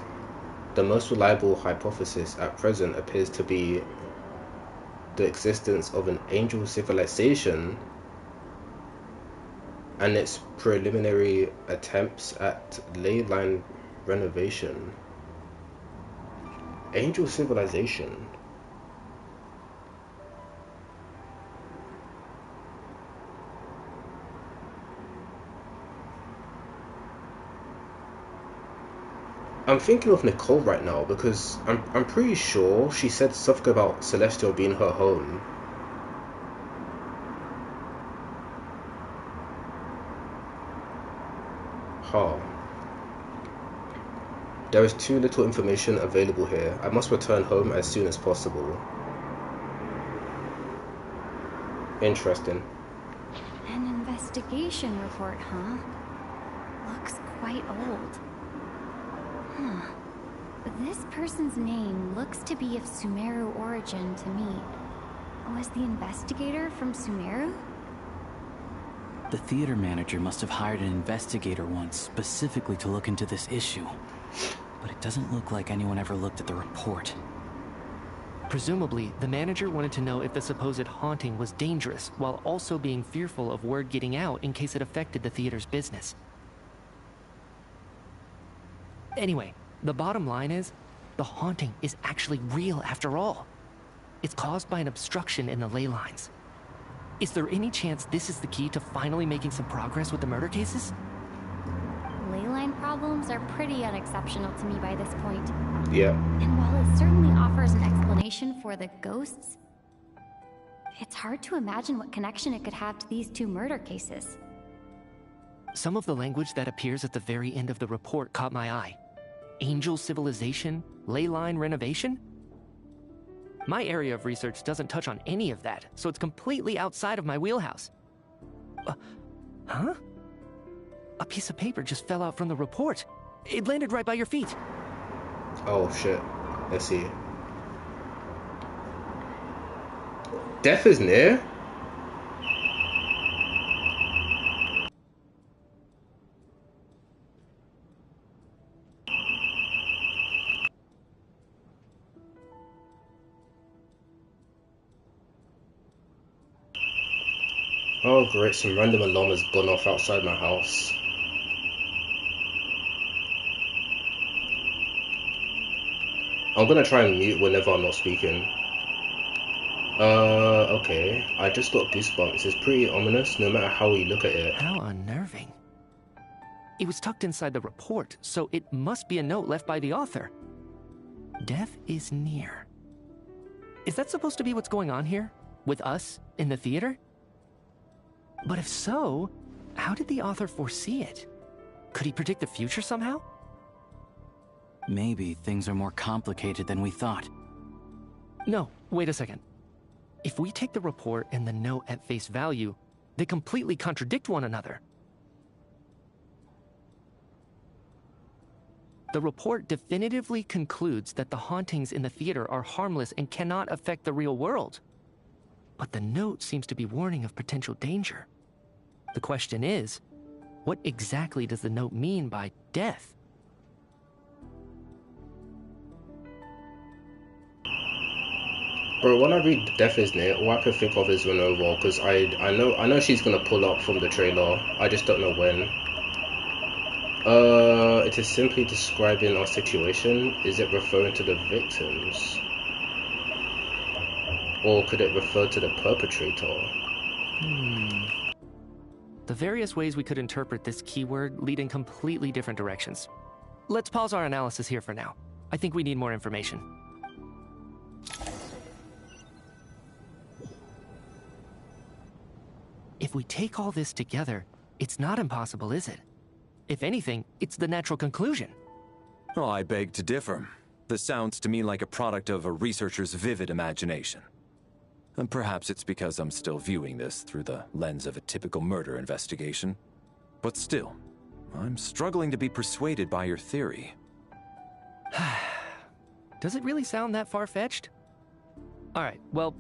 the most reliable hypothesis at present appears to be the existence of an angel civilization and its preliminary attempts at ley line renovation. Angel civilization? I'm thinking of Nicole right now because I'm pretty sure she said something about Celestial being her home. Huh. There is too little information available here. I must return home as soon as possible. Interesting. An investigation report, huh? Looks quite old. Huh. This person's name looks to be of Sumeru origin to me. Was the investigator from Sumeru? The theater manager must have hired an investigator once specifically to look into this issue. But it doesn't look like anyone ever looked at the report. Presumably, the manager wanted to know if the supposed haunting was dangerous, while also being fearful of word getting out in case it affected the theater's business. Anyway, the bottom line is, the haunting is actually real after all. It's caused by an obstruction in the ley lines. Is there any chance this is the key to finally making some progress with the murder cases? Ley line problems are pretty unexceptional to me by this point. Yeah. And while it certainly offers an explanation for the ghosts, it's hard to imagine what connection it could have to these two murder cases. Some of the language that appears at the very end of the report caught my eye. Angel civilization, ley line renovation? My area of research doesn't touch on any of that, so it's completely outside of my wheelhouse. Huh? A piece of paper just fell out from the report. It landed right by your feet. Oh shit. Let's see. Death is near? Oh great, some random alarm has gone off outside my house. I'm gonna try and mute whenever I'm not speaking. Okay. I just got goosebumps. It's pretty ominous no matter how we look at it. How unnerving. It was tucked inside the report, so it must be a note left by the author. Death is near. Is that supposed to be what's going on here? With us in the theater? But if so, how did the author foresee it? Could he predict the future somehow? Maybe things are more complicated than we thought. No, wait a second. If we take the report and the note at face value, they completely contradict one another. The report definitively concludes that the hauntings in the theater are harmless and cannot affect the real world. But the note seems to be warning of potential danger. The question is, what exactly does the note mean by death? Bro, when I read Death is Near, all I can think of is Renova, because I know she's gonna pull up from the trailer. I just don't know when. It is simply describing our situation. Is it referring to the victims? Or could it refer to the perpetrator? The various ways we could interpret this keyword lead in completely different directions. Let's pause our analysis here for now. I think we need more information. If we take all this together, it's not impossible, is it? If anything, it's the natural conclusion. Oh, I beg to differ. This sounds to me like a product of a researcher's vivid imagination. And perhaps it's because I'm still viewing this through the lens of a typical murder investigation. But still, I'm struggling to be persuaded by your theory. Does it really sound that far-fetched? Alright, well,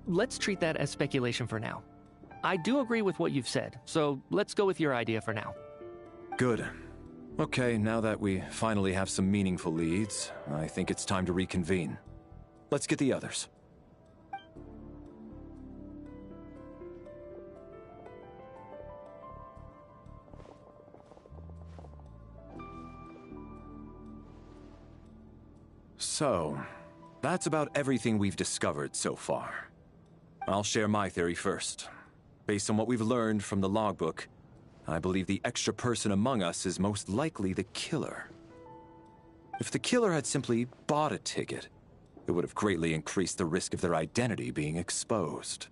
let's treat that as speculation for now. I do agree with what you've said, so let's go with your idea for now. Good. Okay, now that we finally have some meaningful leads, I think it's time to reconvene. Let's get the others. So, that's about everything we've discovered so far. I'll share my theory first. Based on what we've learned from the logbook, I believe the extra person among us is most likely the killer. If the killer had simply bought a ticket, it would have greatly increased the risk of their identity being exposed.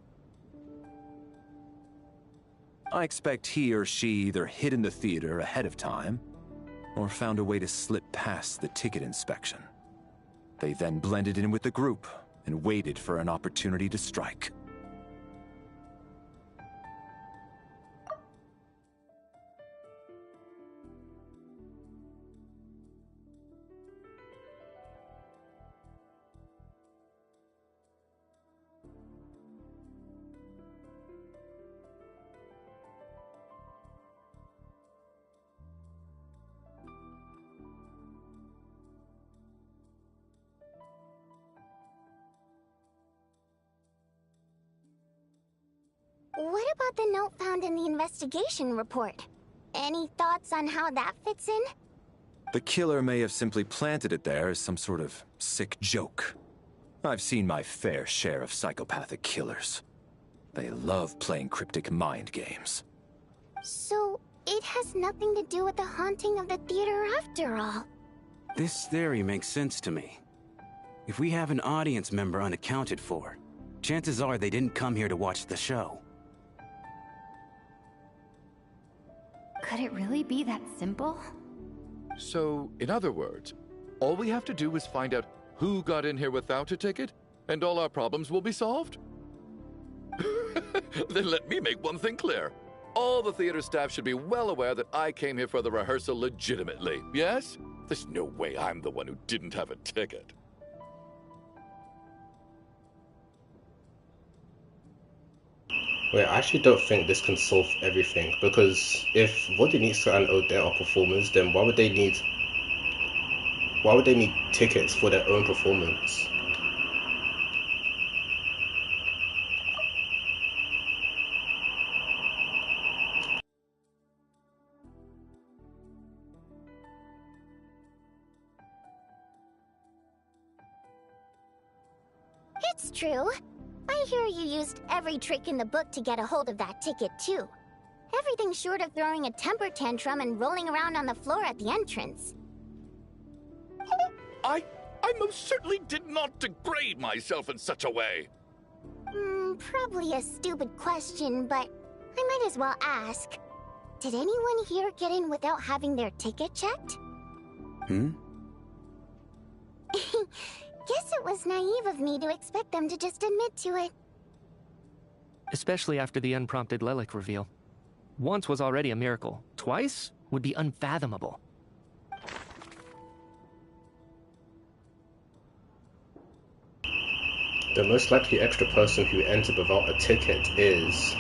I expect he or she either hid in the theater ahead of time, or found a way to slip past the ticket inspection. They then blended in with the group and waited for an opportunity to strike. What about the note found in the investigation report? Any thoughts on how that fits in? The killer may have simply planted it there as some sort of sick joke. I've seen my fair share of psychopathic killers. They love playing cryptic mind games. So, it has nothing to do with the haunting of the theater after all. This theory makes sense to me. If we have an audience member unaccounted for, chances are they didn't come here to watch the show. Could it really be that simple? So, in other words, all we have to do is find out who got in here without a ticket, and all our problems will be solved? Then let me make one thing clear. All the theater staff should be well aware that I came here for the rehearsal legitimately, yes? There's no way I'm the one who didn't have a ticket. Wait, I actually don't think this can solve everything, because if Vodinitsa and Odette are performers, then why would they need tickets for their own performance? It's true. I hear you used every trick in the book to get a hold of that ticket, too. Everything short of throwing a temper tantrum and rolling around on the floor at the entrance. I most certainly did not degrade myself in such a way. Probably a stupid question, but I might as well ask. Did anyone here get in without having their ticket checked? Guess it was naive of me to expect them to just admit to it. Especially after the unprompted Lelik reveal. Once was already a miracle. Twice would be unfathomable. The most likely extra person who entered without a ticket is...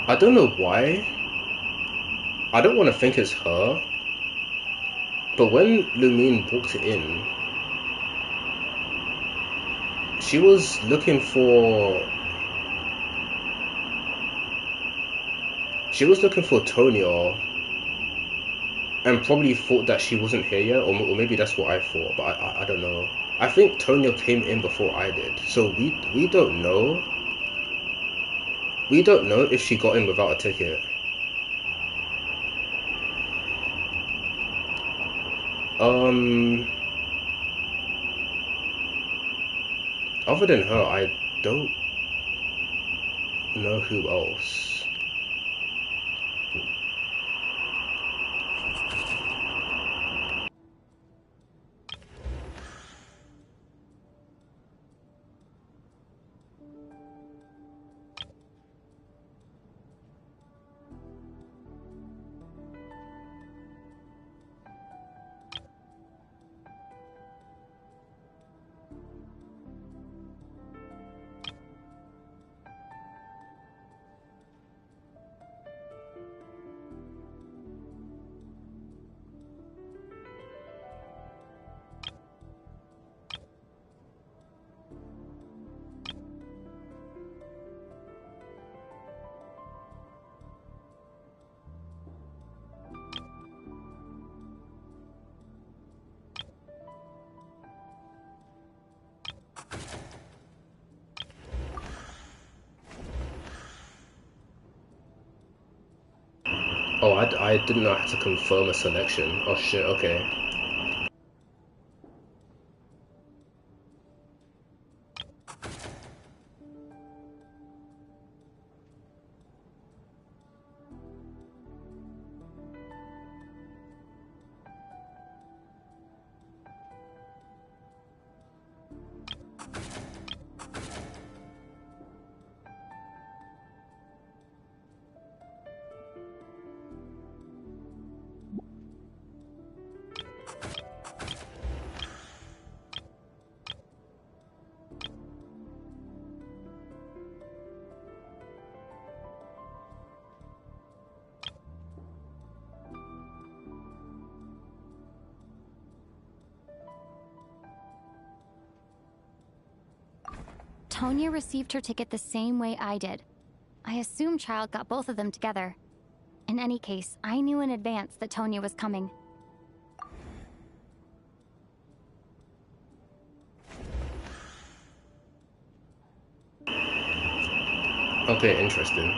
I don't know why. I don't want to think it's her. But when Lumine walked in, she was looking for Tonya, and probably thought that she wasn't here yet, or maybe that's what I thought, but I don't know. I think Tonya came in before I did, so we don't know. We don't know if she got in without a ticket. Other than her, I don't know who else. Oh, I didn't know how to confirm a selection. Oh shit, okay. Tonya received her ticket the same way I did. I assume Child got both of them together. In any case, I knew in advance that Tonya was coming. Okay, interesting.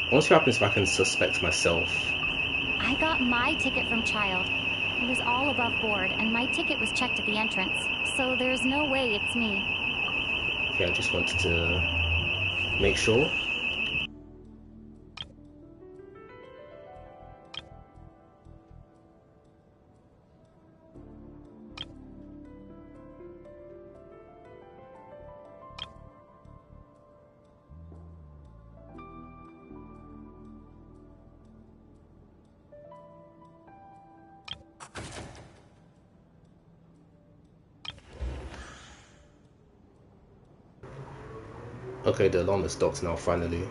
I want to see what happens if I can suspect myself. I got my ticket from Child. It was all above board, and my ticket was checked at the entrance, so there's no way it's me. Okay, I just wanted to make sure. Okay, the alarm is stopped now, finally.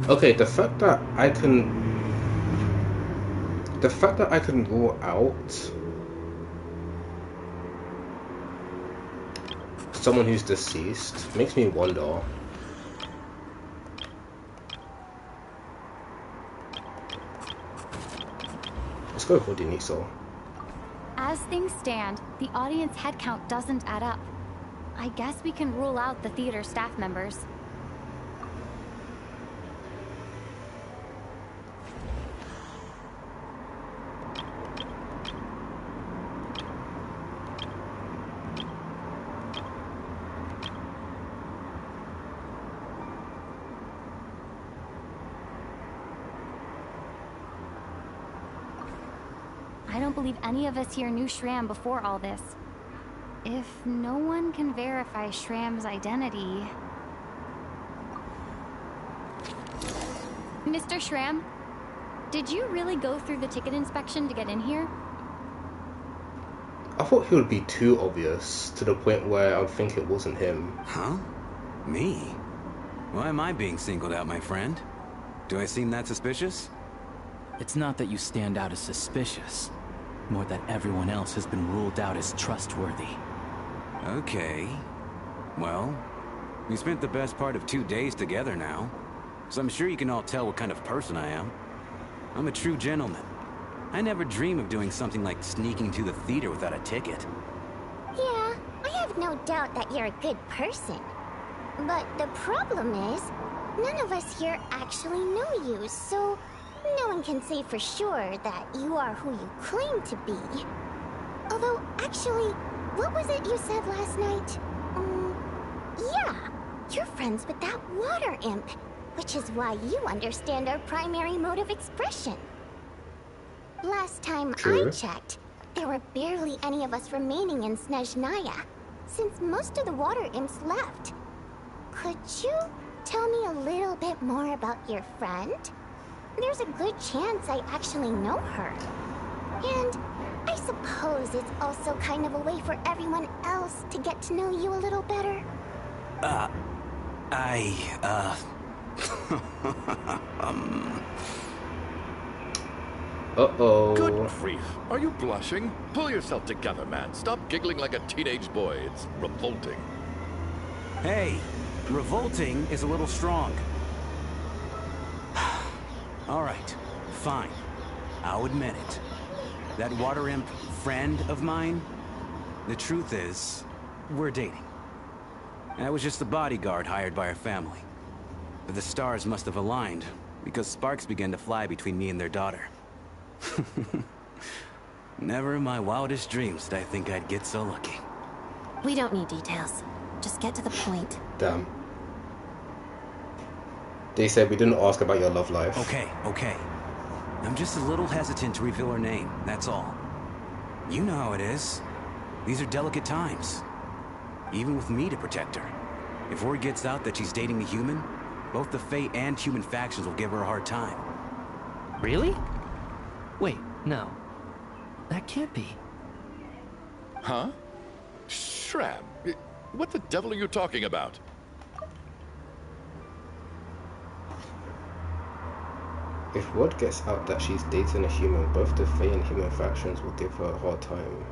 Okay, the fact that I can rule out someone who's deceased makes me wonder. Let's go for Deniso. As things stand, the audience head count doesn't add up. I guess we can rule out the theater staff members. I don't believe any of us here knew Shram before all this. If no one can verify Shram's identity... Mr. Shram, did you really go through the ticket inspection to get in here? I thought he would be too obvious, to the point where I'd think it wasn't him. Huh? Me? Why am I being singled out, my friend? Do I seem that suspicious? It's not that you stand out as suspicious, more that everyone else has been ruled out as trustworthy. Okay. Well, we spent the best part of 2 days together now, so I'm sure you can all tell what kind of person I am. I'm a true gentleman. I never dream of doing something like sneaking to the theater without a ticket. Yeah, I have no doubt that you're a good person. But the problem is, none of us here actually know you, so no one can say for sure that you are who you claim to be. Although, actually, what was it you said last night? Yeah, you're friends with that water imp, which is why you understand our primary mode of expression. Last time I checked, there were barely any of us remaining in Snezhnaya, since most of the water imps left. Could you tell me a little bit more about your friend? There's a good chance I actually know her. And I suppose it's also kind of a way for everyone else to get to know you a little better. Uh-oh. Good grief. Are you blushing? Pull yourself together, man. Stop giggling like a teenage boy. It's revolting. Hey, revolting is a little strong. All right, fine. I'll admit it. That water imp friend of mine, the truth is, we're dating. I was just the bodyguard hired by our family. But the stars must have aligned, because sparks began to fly between me and their daughter. Never in my wildest dreams did I think I'd get so lucky. We don't need details. Just get to the point. Damn. They said we didn't ask about your love life. Okay. I'm just a little hesitant to reveal her name, that's all. You know how it is. These are delicate times. Even with me to protect her. If word gets out that she's dating a human, both the Fae and human factions will give her a hard time. Really? Wait, no. That can't be. Huh? Shram, what the devil are you talking about? If word gets out that she's dating a human, both the Fae and human factions will give her a hard time.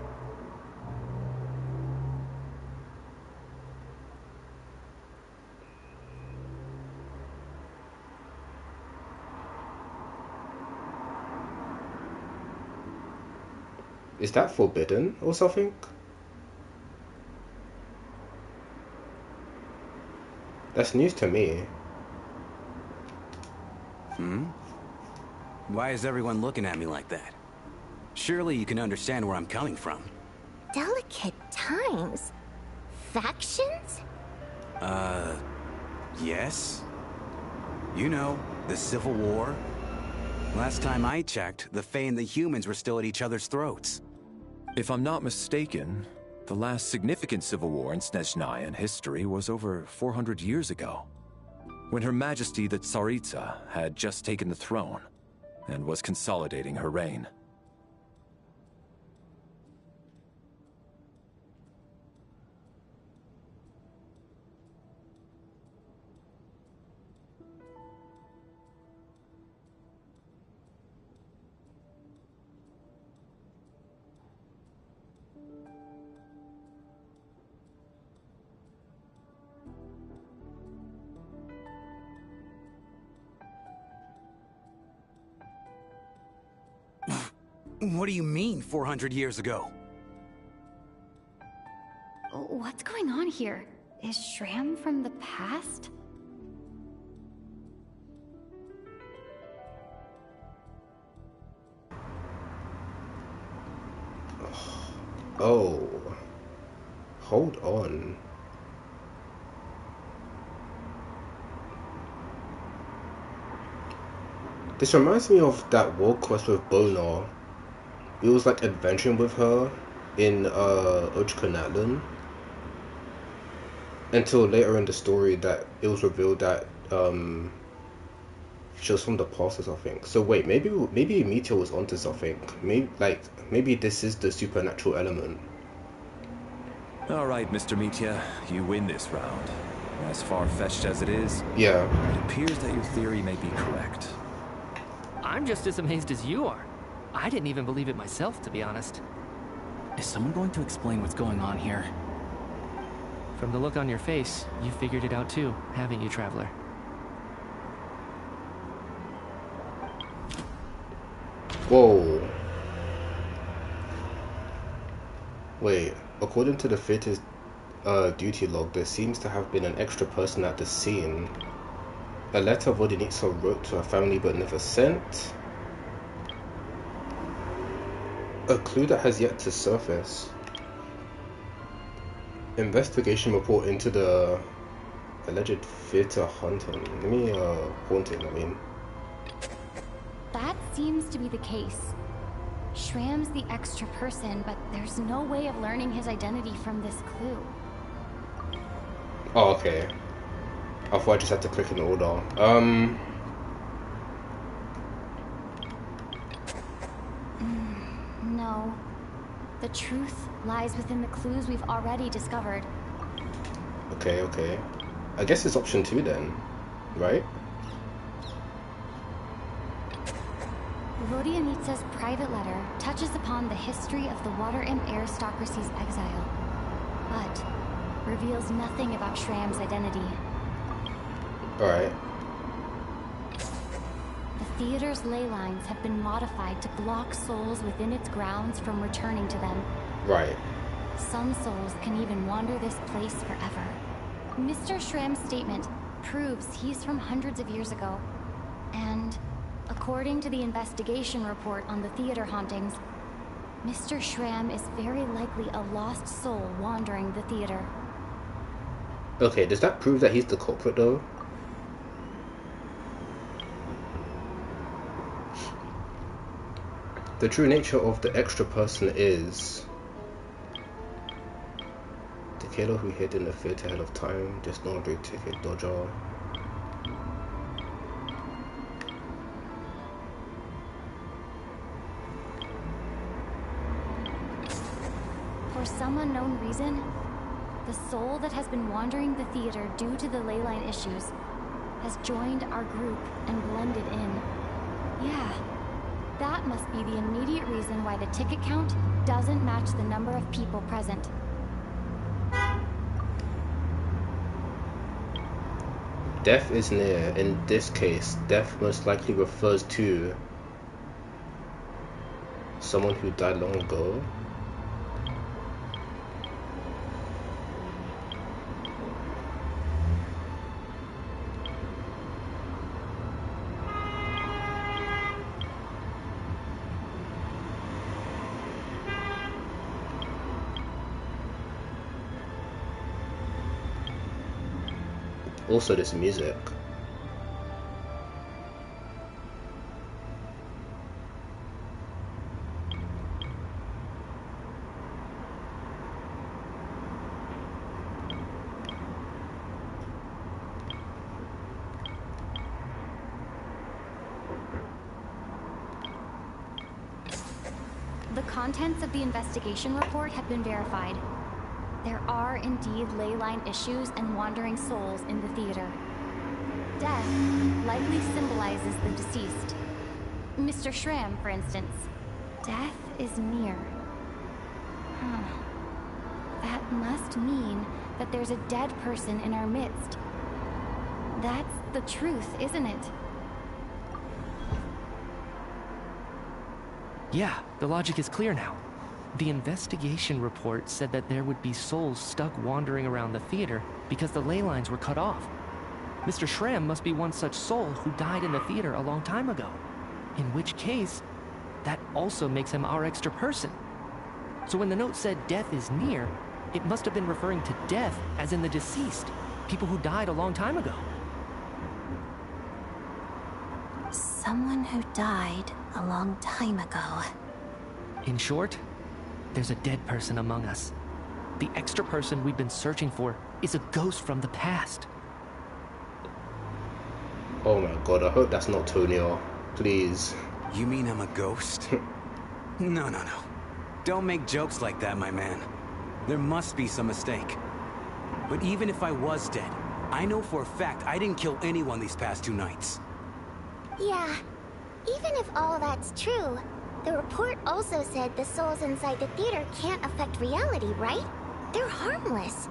Is that forbidden or something? That's news to me. Why is everyone looking at me like that? Surely you can understand where I'm coming from. Delicate times? Factions? Yes? You know, the Civil War. Last time I checked, the Fae and the humans were still at each other's throats. If I'm not mistaken, the last significant civil war in Snezhnayan history was over 400 years ago, when Her Majesty the Tsaritsa had just taken the throne and was consolidating her reign. What do you mean, 400 years ago? What's going on here? Is Shram from the past? Oh. Hold on. This reminds me of that world quest with Bonar. It was like adventuring with her in Ujkanatlan. Until later in the story that it was revealed that she was from the past or something. So wait, maybe Meteor was onto something. Maybe this is the supernatural element. All right, Mr. Mitya, you win this round. As far-fetched as it is, yeah, it appears that your theory may be correct. I'm just as amazed as you are. I didn't even believe it myself, to be honest. Is someone going to explain what's going on here? From the look on your face, you figured it out too, haven't you, Traveler? Whoa. Wait, according to the theater's duty log, there seems to have been an extra person at the scene. A letter Vodinitsa wrote to her family but never sent. A clue that has yet to surface. Investigation report into the alleged theater haunting. Haunting, I mean. That seems to be the case. Shram's the extra person, but there's no way of learning his identity from this clue. Oh, okay. I thought I just had to click in order. No. The truth lies within the clues we've already discovered. Okay. I guess it's option 2 then, right? Vodinitsa's private letter touches upon the history of the Water Imp aristocracy's exile, but reveals nothing about Shram's identity. Alright. The theater's ley lines have been modified to block souls within its grounds from returning to them. Right. Some souls can even wander this place forever. Mr. Shram's statement proves he's from hundreds of years ago. And according to the investigation report on the theater hauntings, Mr. Shram is very likely a lost soul wandering the theater. Okay, does that prove that he's the culprit though? The true nature of the extra person is the killer who hid in the theater ahead of time, just no big ticket dodger. For some unknown reason, the soul that has been wandering the theater due to the ley line issues has joined our group and blended in. Yeah. That must be the immediate reason why the ticket count doesn't match the number of people present. Death is near. In this case, death most likely refers to someone who died long ago. Also, this music. The contents of the investigation report have been verified. There are indeed ley line issues and wandering souls in the theater. Death likely symbolizes the deceased. Mr. Schramm, for instance. Death is near. Huh. That must mean that there's a dead person in our midst. That's the truth, isn't it? Yeah, the logic is clear now. The investigation report said that there would be souls stuck wandering around the theater because the ley lines were cut off. Mr. Schramm must be one such soul who died in the theater a long time ago. In which case, that also makes him our extra person. So when the note said death is near, it must have been referring to death as in the deceased, people who died a long time ago. Someone who died a long time ago. In short, there's a dead person among us. The extra person we've been searching for is a ghost from the past. Oh my god, I hope that's not Tonio. Please. You mean I'm a ghost? No. Don't make jokes like that, my man. There must be some mistake. But even if I was dead, I know for a fact I didn't kill anyone these past 2 nights. Yeah, even if all that's true, the report also said the souls inside the theater can't affect reality, right? They're harmless.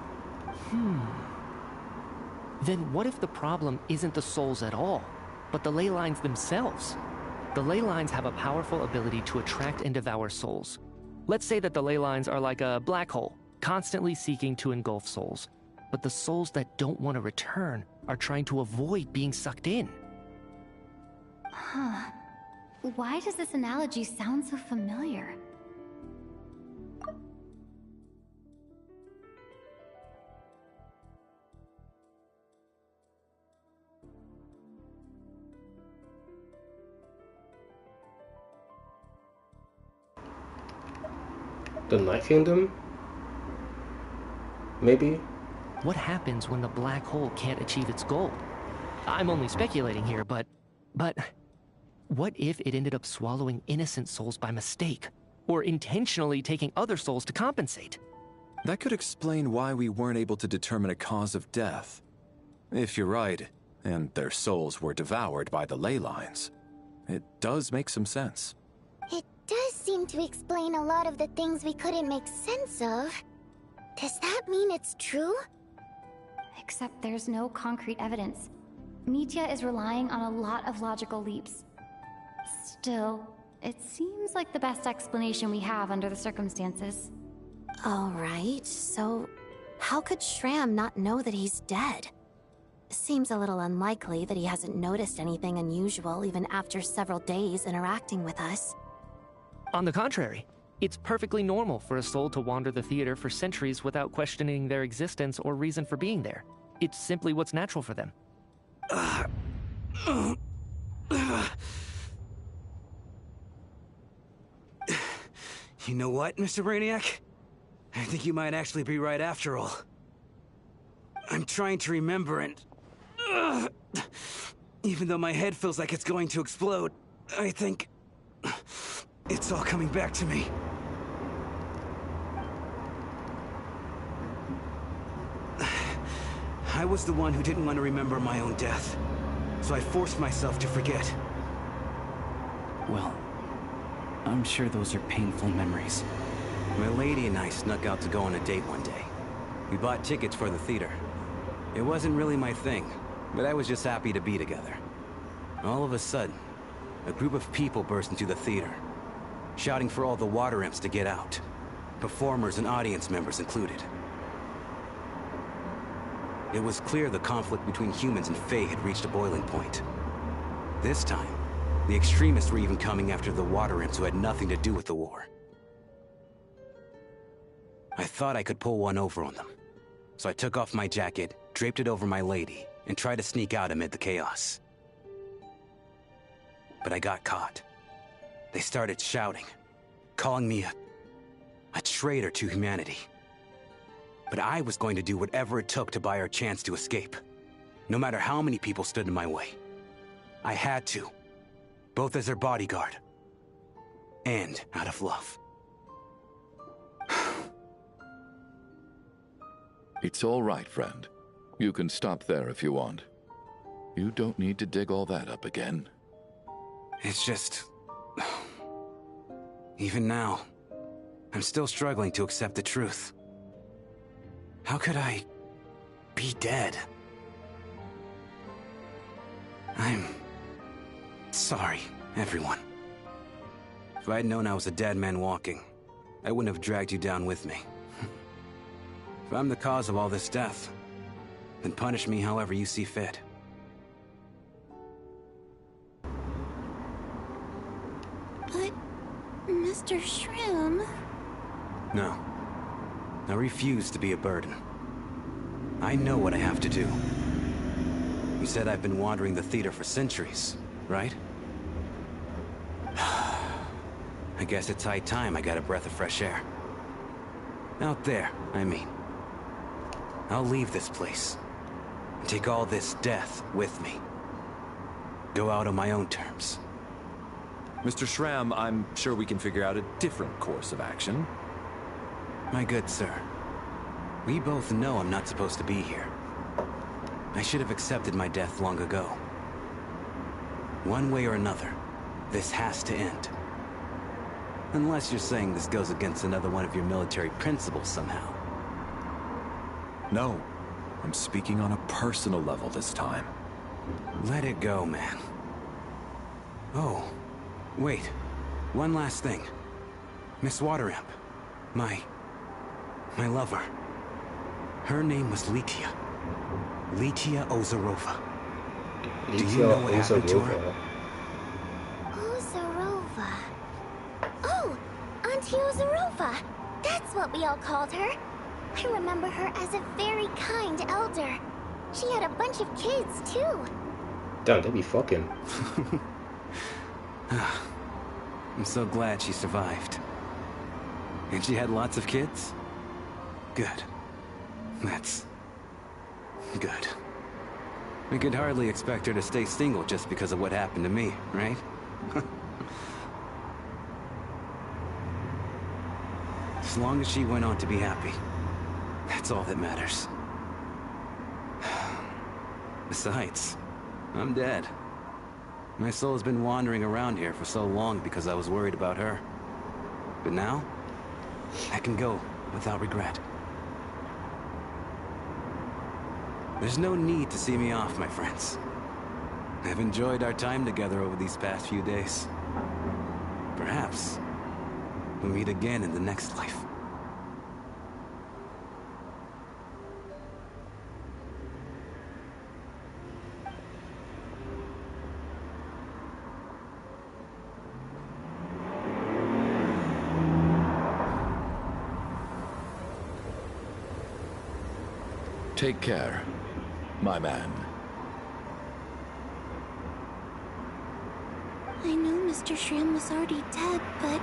Then what if the problem isn't the souls at all, but the ley lines themselves? The ley lines have a powerful ability to attract and devour souls. Let's say that the ley lines are like a black hole, constantly seeking to engulf souls. But the souls that don't want to return are trying to avoid being sucked in. Huh. Why does this analogy sound so familiar? The Night Kingdom? Maybe? What happens when the black hole can't achieve its goal? I'm only speculating here, but what if it ended up swallowing innocent souls by mistake? Or intentionally taking other souls to compensate? That could explain why we weren't able to determine a cause of death. If you're right, and their souls were devoured by the ley lines, it does make some sense. It does seem to explain a lot of the things we couldn't make sense of. Does that mean it's true? Except there's no concrete evidence. Mitya is relying on a lot of logical leaps. Still, it seems like the best explanation we have under the circumstances. Alright, so how could Schramm not know that he's dead? Seems a little unlikely that he hasn't noticed anything unusual even after several days interacting with us. On the contrary, it's perfectly normal for a soul to wander the theater for centuries without questioning their existence or reason for being there. It's simply what's natural for them. You know what, Mr. Brainiac? I think you might actually be right after all. I'm trying to remember and... even though my head feels like it's going to explode, I think... it's all coming back to me. I was the one who didn't want to remember my own death, so I forced myself to forget. Well, I'm sure those are painful memories. My lady and I snuck out to go on a date one day. We bought tickets for the theater. It wasn't really my thing, but I was just happy to be together. All of a sudden, a group of people burst into the theater, shouting for all the water imps to get out. Performers and audience members included. It was clear the conflict between humans and Fae had reached a boiling point. This time, the extremists were even coming after the water imps who had nothing to do with the war. I thought I could pull one over on them, so I took off my jacket, draped it over my lady, and tried to sneak out amid the chaos. But I got caught. They started shouting, calling me a traitor to humanity. But I was going to do whatever it took to buy our chance to escape, no matter how many people stood in my way. I had to, both as their bodyguard and out of love. It's all right, friend. You can stop there if you want. You don't need to dig all that up again. It's just... Even now, I'm still struggling to accept the truth. How could I be dead? I'm sorry, everyone. If I'd known I was a dead man walking, I wouldn't have dragged you down with me. If I'm the cause of all this death, then punish me however you see fit. But, Mr. Shroom... No. I refuse to be a burden. I know what I have to do. You said I've been wandering the theater for centuries, right? I guess it's high time I got a breath of fresh air. Out there, I mean. I'll leave this place. And take all this death with me. Go out on my own terms. Mr. Shram, I'm sure we can figure out a different course of action. My good sir, we both know I'm not supposed to be here. I should have accepted my death long ago. One way or another, this has to end. Unless you're saying this goes against another one of your military principles somehow. No, I'm speaking on a personal level this time. Let it go, man. Oh, wait. One last thing. Miss Water Imp. My lover. Her name was Letia. Letia Ozarova. Do you know what happened to her? Ozarova. Oh, Auntie Ozarova. That's what we all called her. I remember her as a very kind elder. She had a bunch of kids, too. Damn, they be fucking. I'm so glad she survived. And she had lots of kids? Good. That's... good. We could hardly expect her to stay single just because of what happened to me, right? As long as she went on to be happy, that's all that matters. Besides, I'm dead. My soul has been wandering around here for so long because I was worried about her. But now, I can go without regret. There's no need to see me off, my friends. I've enjoyed our time together over these past few days. Perhaps we'll meet again in the next life. Take care, my man. I know Mr. Shram was already dead, but...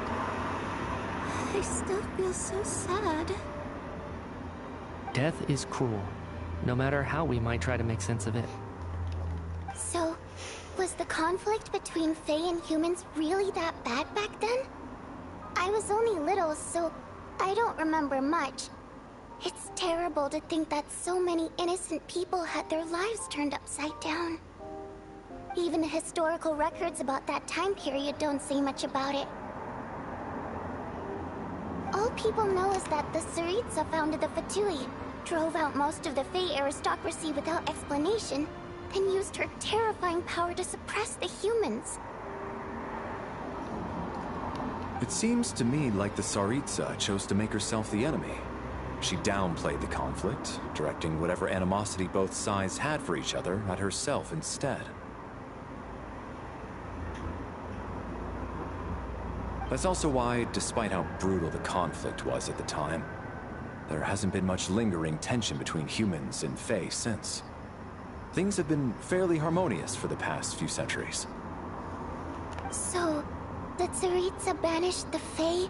I still feel so sad. Death is cruel, no matter how we might try to make sense of it. So, was the conflict between Fae and humans really that bad back then? I was only little, so I don't remember much. It's terrible to think that so many innocent people had their lives turned upside down. Even the historical records about that time period don't say much about it. All people know is that the Tsaritsa founded the Fatui, drove out most of the Fey aristocracy without explanation, then used her terrifying power to suppress the humans. It seems to me like the Tsaritsa chose to make herself the enemy. She downplayed the conflict, directing whatever animosity both sides had for each other at herself instead. That's also why, despite how brutal the conflict was at the time, there hasn't been much lingering tension between humans and Fey since. Things have been fairly harmonious for the past few centuries. So, the Tsaritsa banished the Fey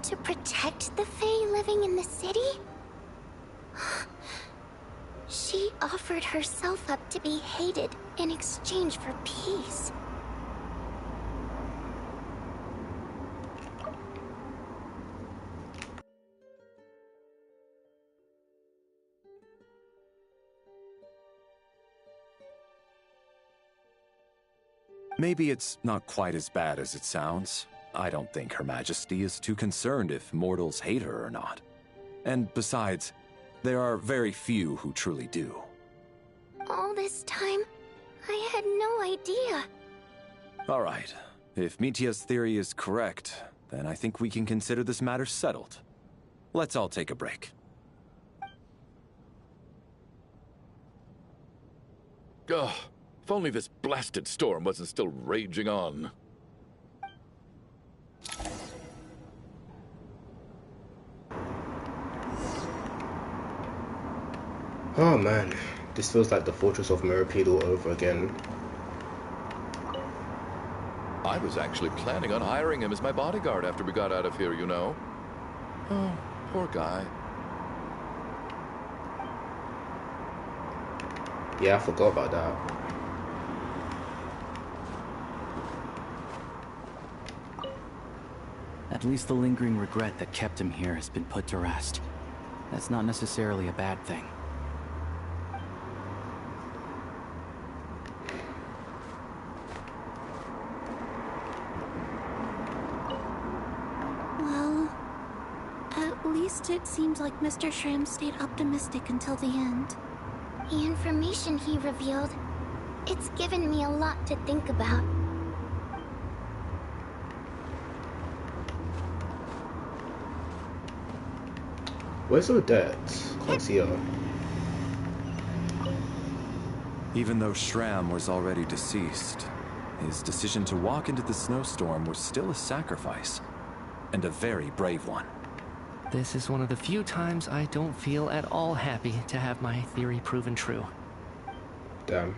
to protect the Fey living in the city? She offered herself up to be hated in exchange for peace. Maybe it's not quite as bad as it sounds. I don't think Her Majesty is too concerned if mortals hate her or not. And besides, there are very few who truly do. All this time, I had no idea. All right. If Mitia's theory is correct, then I think we can consider this matter settled. Let's all take a break. Ugh. If only this blasted storm wasn't still raging on. Oh man, this feels like the Fortress of Mirapede all over again. I was actually planning on hiring him as my bodyguard after we got out of here, you know. Oh, poor guy. Yeah, I forgot about that. At least the lingering regret that kept him here has been put to rest. That's not necessarily a bad thing. Well, at least it seems like Mr. Shram stayed optimistic until the end. The information he revealed, it's given me a lot to think about. Where's Odette? Can't see her. Even though Shram was already deceased, his decision to walk into the snowstorm was still a sacrifice, and a very brave one. This is one of the few times I don't feel at all happy to have my theory proven true. Damn.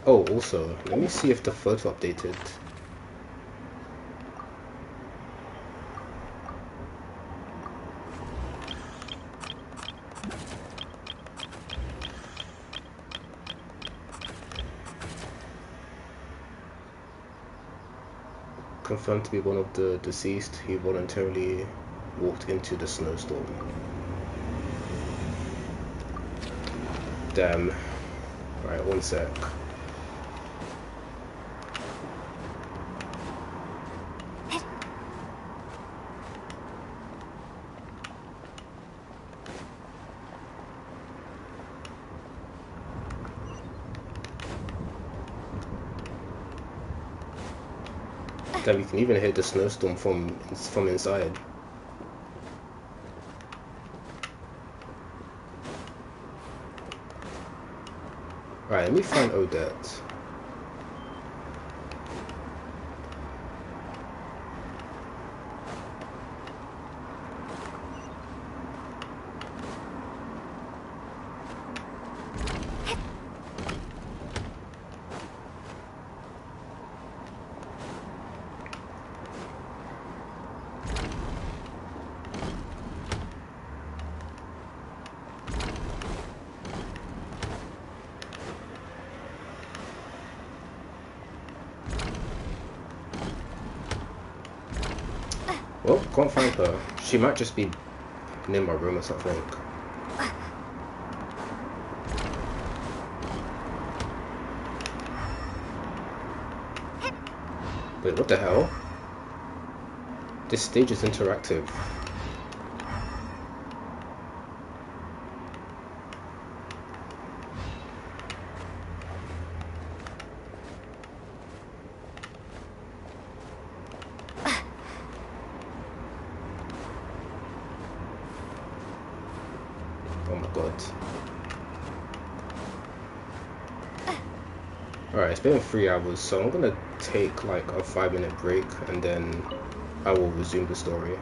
Oh, also, let me see if the photo updated. Confirmed to be one of the deceased. He voluntarily walked into the snowstorm. Damn. Alright, one sec. Damn, you can even hear the snowstorm from inside. Alright, let me find Odette. Well, can't find her. She might just be near my room or something. Wait, what the hell? This stage is interactive. Oh my god. Alright, it's been 3 hours, so I'm gonna take like a 5-minute break and then I will resume the story.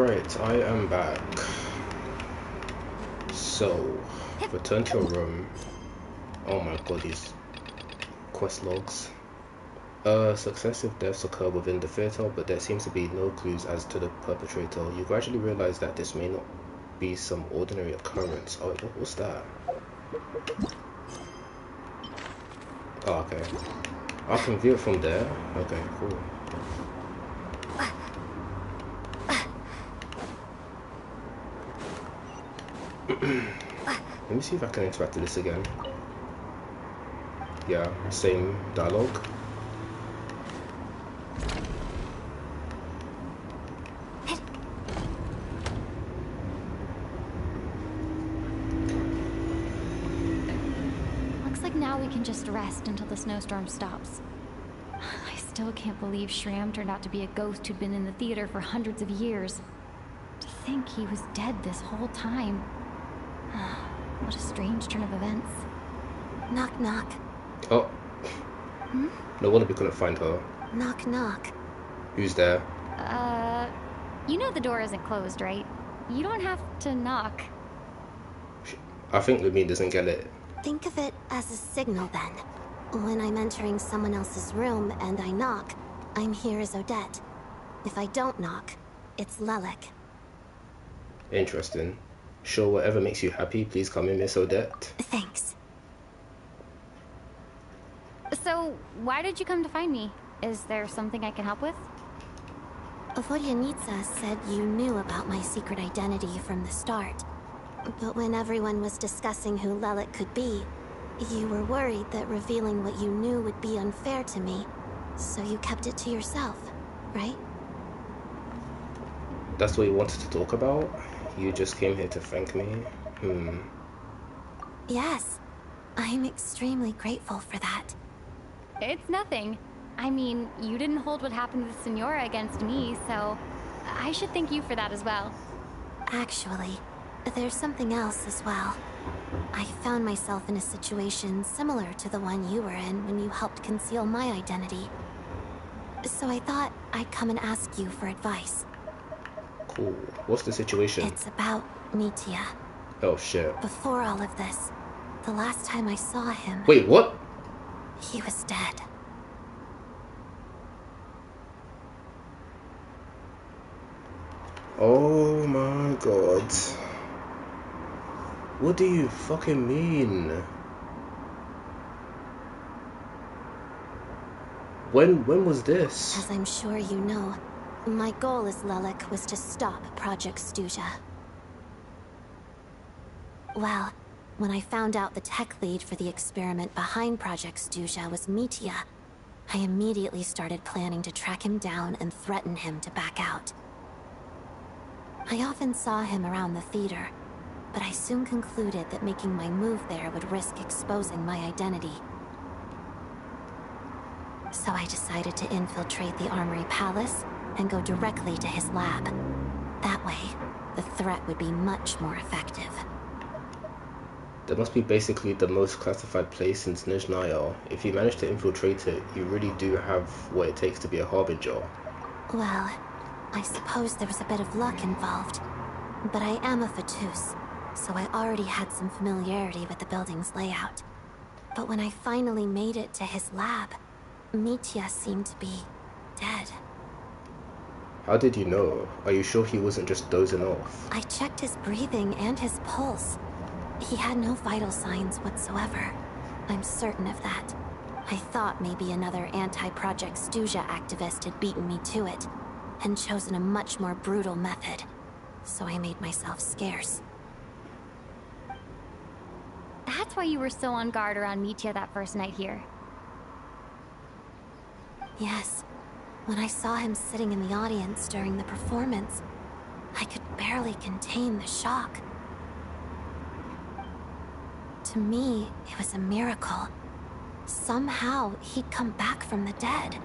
Alright, I am back. So, return to your room. Oh my god, these quest logs. Successive deaths occur within the theater, but there seems to be no clues as to the perpetrator. You gradually realize that this may not be some ordinary occurrence. Oh, what was that? Oh, okay. I can view it from there. Okay, cool. Let me see if I can interact with this again. Yeah, same dialogue. Looks like now we can just rest until the snowstorm stops. I still can't believe Shram turned out to be a ghost who'd been in the theater for hundreds of years. To think he was dead this whole time. What a strange turn of events. Knock, knock. Oh. Hmm? No wonder we couldn't find her. Knock, knock. Who's there? You know the door isn't closed, right? You don't have to knock. I think Lumine doesn't get it. Think of it as a signal then. When I'm entering someone else's room and I knock, I'm here as Odette. If I don't knock, it's Lelik. Interesting. Sure, whatever makes you happy, please come in, Miss Odette. Thanks. So, why did you come to find me? Is there something I can help with? Vodyanitsa said you knew about my secret identity from the start. But when everyone was discussing who Lelik could be, you were worried that revealing what you knew would be unfair to me. So you kept it to yourself, right? That's what you wanted to talk about? You just came here to thank me? Yes. I'm extremely grateful for that. It's nothing. I mean, you didn't hold what happened with Senora against me, so I should thank you for that as well. Actually, there's something else as well. I found myself in a situation similar to the one you were in when you helped conceal my identity. So I thought I'd come and ask you for advice. Cool. What's the situation? It's about Mitya. Oh shit. Before all of this, the last time I saw him... Wait, what? He was dead. Oh my god. What do you fucking mean? When was this? As I'm sure you know, my goal as Lelik was to stop Project Stuja. Well, when I found out the tech lead for the experiment behind Project Stuja was Mitya, I immediately started planning to track him down and threaten him to back out. I often saw him around the theater, but I soon concluded that making my move there would risk exposing my identity. So I decided to infiltrate the Armory Palace and go directly to his lab. That way, the threat would be much more effective. That must be basically the most classified place in Snezhnaya. If you manage to infiltrate it, you really do have what it takes to be a harbinger. Well, I suppose there was a bit of luck involved. But I am a Fatus, so I already had some familiarity with the building's layout. But when I finally made it to his lab, Mitya seemed to be dead. How did you know? Are you sure he wasn't just dozing off? I checked his breathing and his pulse. He had no vital signs whatsoever. I'm certain of that. I thought maybe another anti-Project Stuja activist had beaten me to it, and chosen a much more brutal method. So I made myself scarce. That's why you were so on guard around Mitya that first night here. Yes. When I saw him sitting in the audience during the performance, I could barely contain the shock. To me, it was a miracle. Somehow, he'd come back from the dead.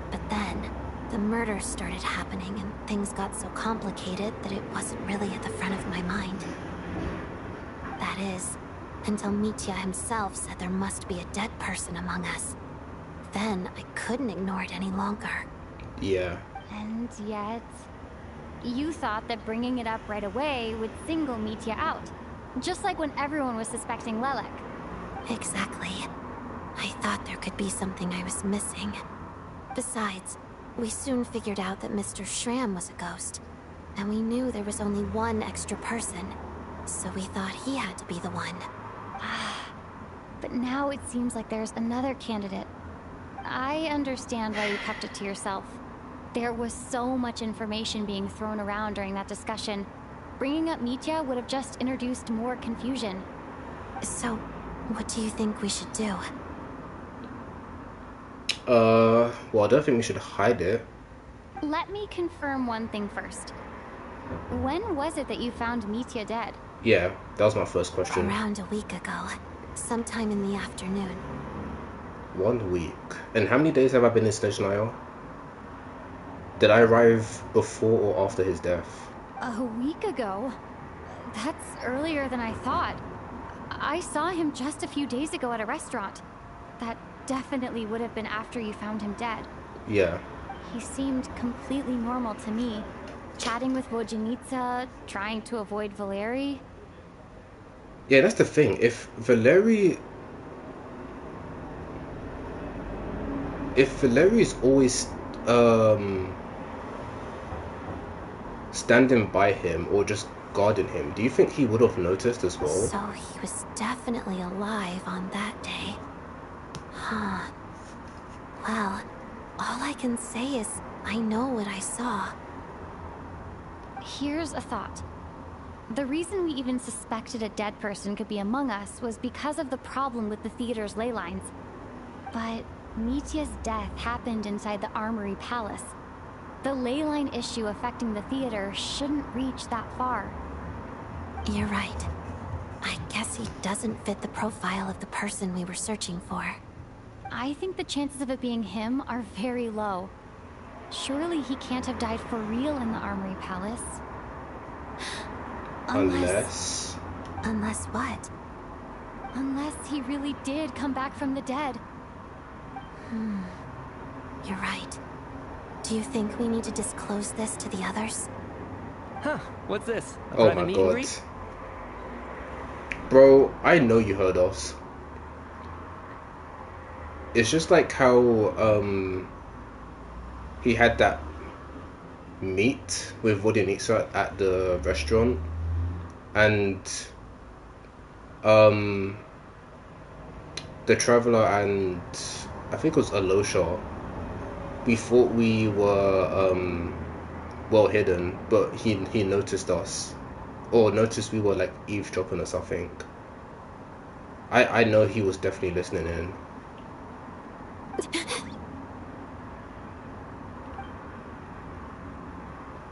But then, the murders started happening and things got so complicated that it wasn't really at the front of my mind. That is, until Mitya himself said there must be a dead person among us. Then I couldn't ignore it any longer. Yeah. And yet... You thought that bringing it up right away would single Mitya out. Just like when everyone was suspecting Lelek. Exactly. I thought there could be something I was missing. Besides, we soon figured out that Mr. Schramm was a ghost. And we knew there was only one extra person. So we thought he had to be the one. But now it seems like there's another candidate. I understand why you kept it to yourself. There was so much information being thrown around during that discussion. Bringing up Mitya would have just introduced more confusion. So, what do you think we should do? Well, I don't think we should hide it. Let me confirm one thing first. When was it that you found Mitya dead? Yeah, that was my first question. Around a week ago. Sometime in the afternoon. 1 week. And how many days have I been in Snezhnaya? Did I arrive before or after his death? A week ago? That's earlier than I thought. I saw him just a few days ago at a restaurant. That definitely would have been after you found him dead. Yeah. He seemed completely normal to me. Chatting with Vodyanitsa, trying to avoid Valeri. Yeah, that's the thing. If Valeri's always standing by him or just guarding him, do you think he would have noticed as well? So he was definitely alive on that day. Huh. Well, all I can say is I know what I saw. Here's a thought. The reason we even suspected a dead person could be among us was because of the problem with the theater's ley lines. But Mitya's death happened inside the Armory Palace. The ley line issue affecting the theater shouldn't reach that far. You're right. I guess he doesn't fit the profile of the person we were searching for. I think the chances of it being him are very low. Surely he can't have died for real in the Armory Palace. Unless what? Unless he really did come back from the dead. You're right. Do you think we need to disclose this to the others? Huh, what's this? Oh my god. Bro, I know you heard us. It's just like how he had that meet with Vodyanitsa at the restaurant, and the Traveler and I think it was Alosha, we thought we were well hidden, but he noticed us, or noticed we were like eavesdropping or something. I know he was definitely listening in.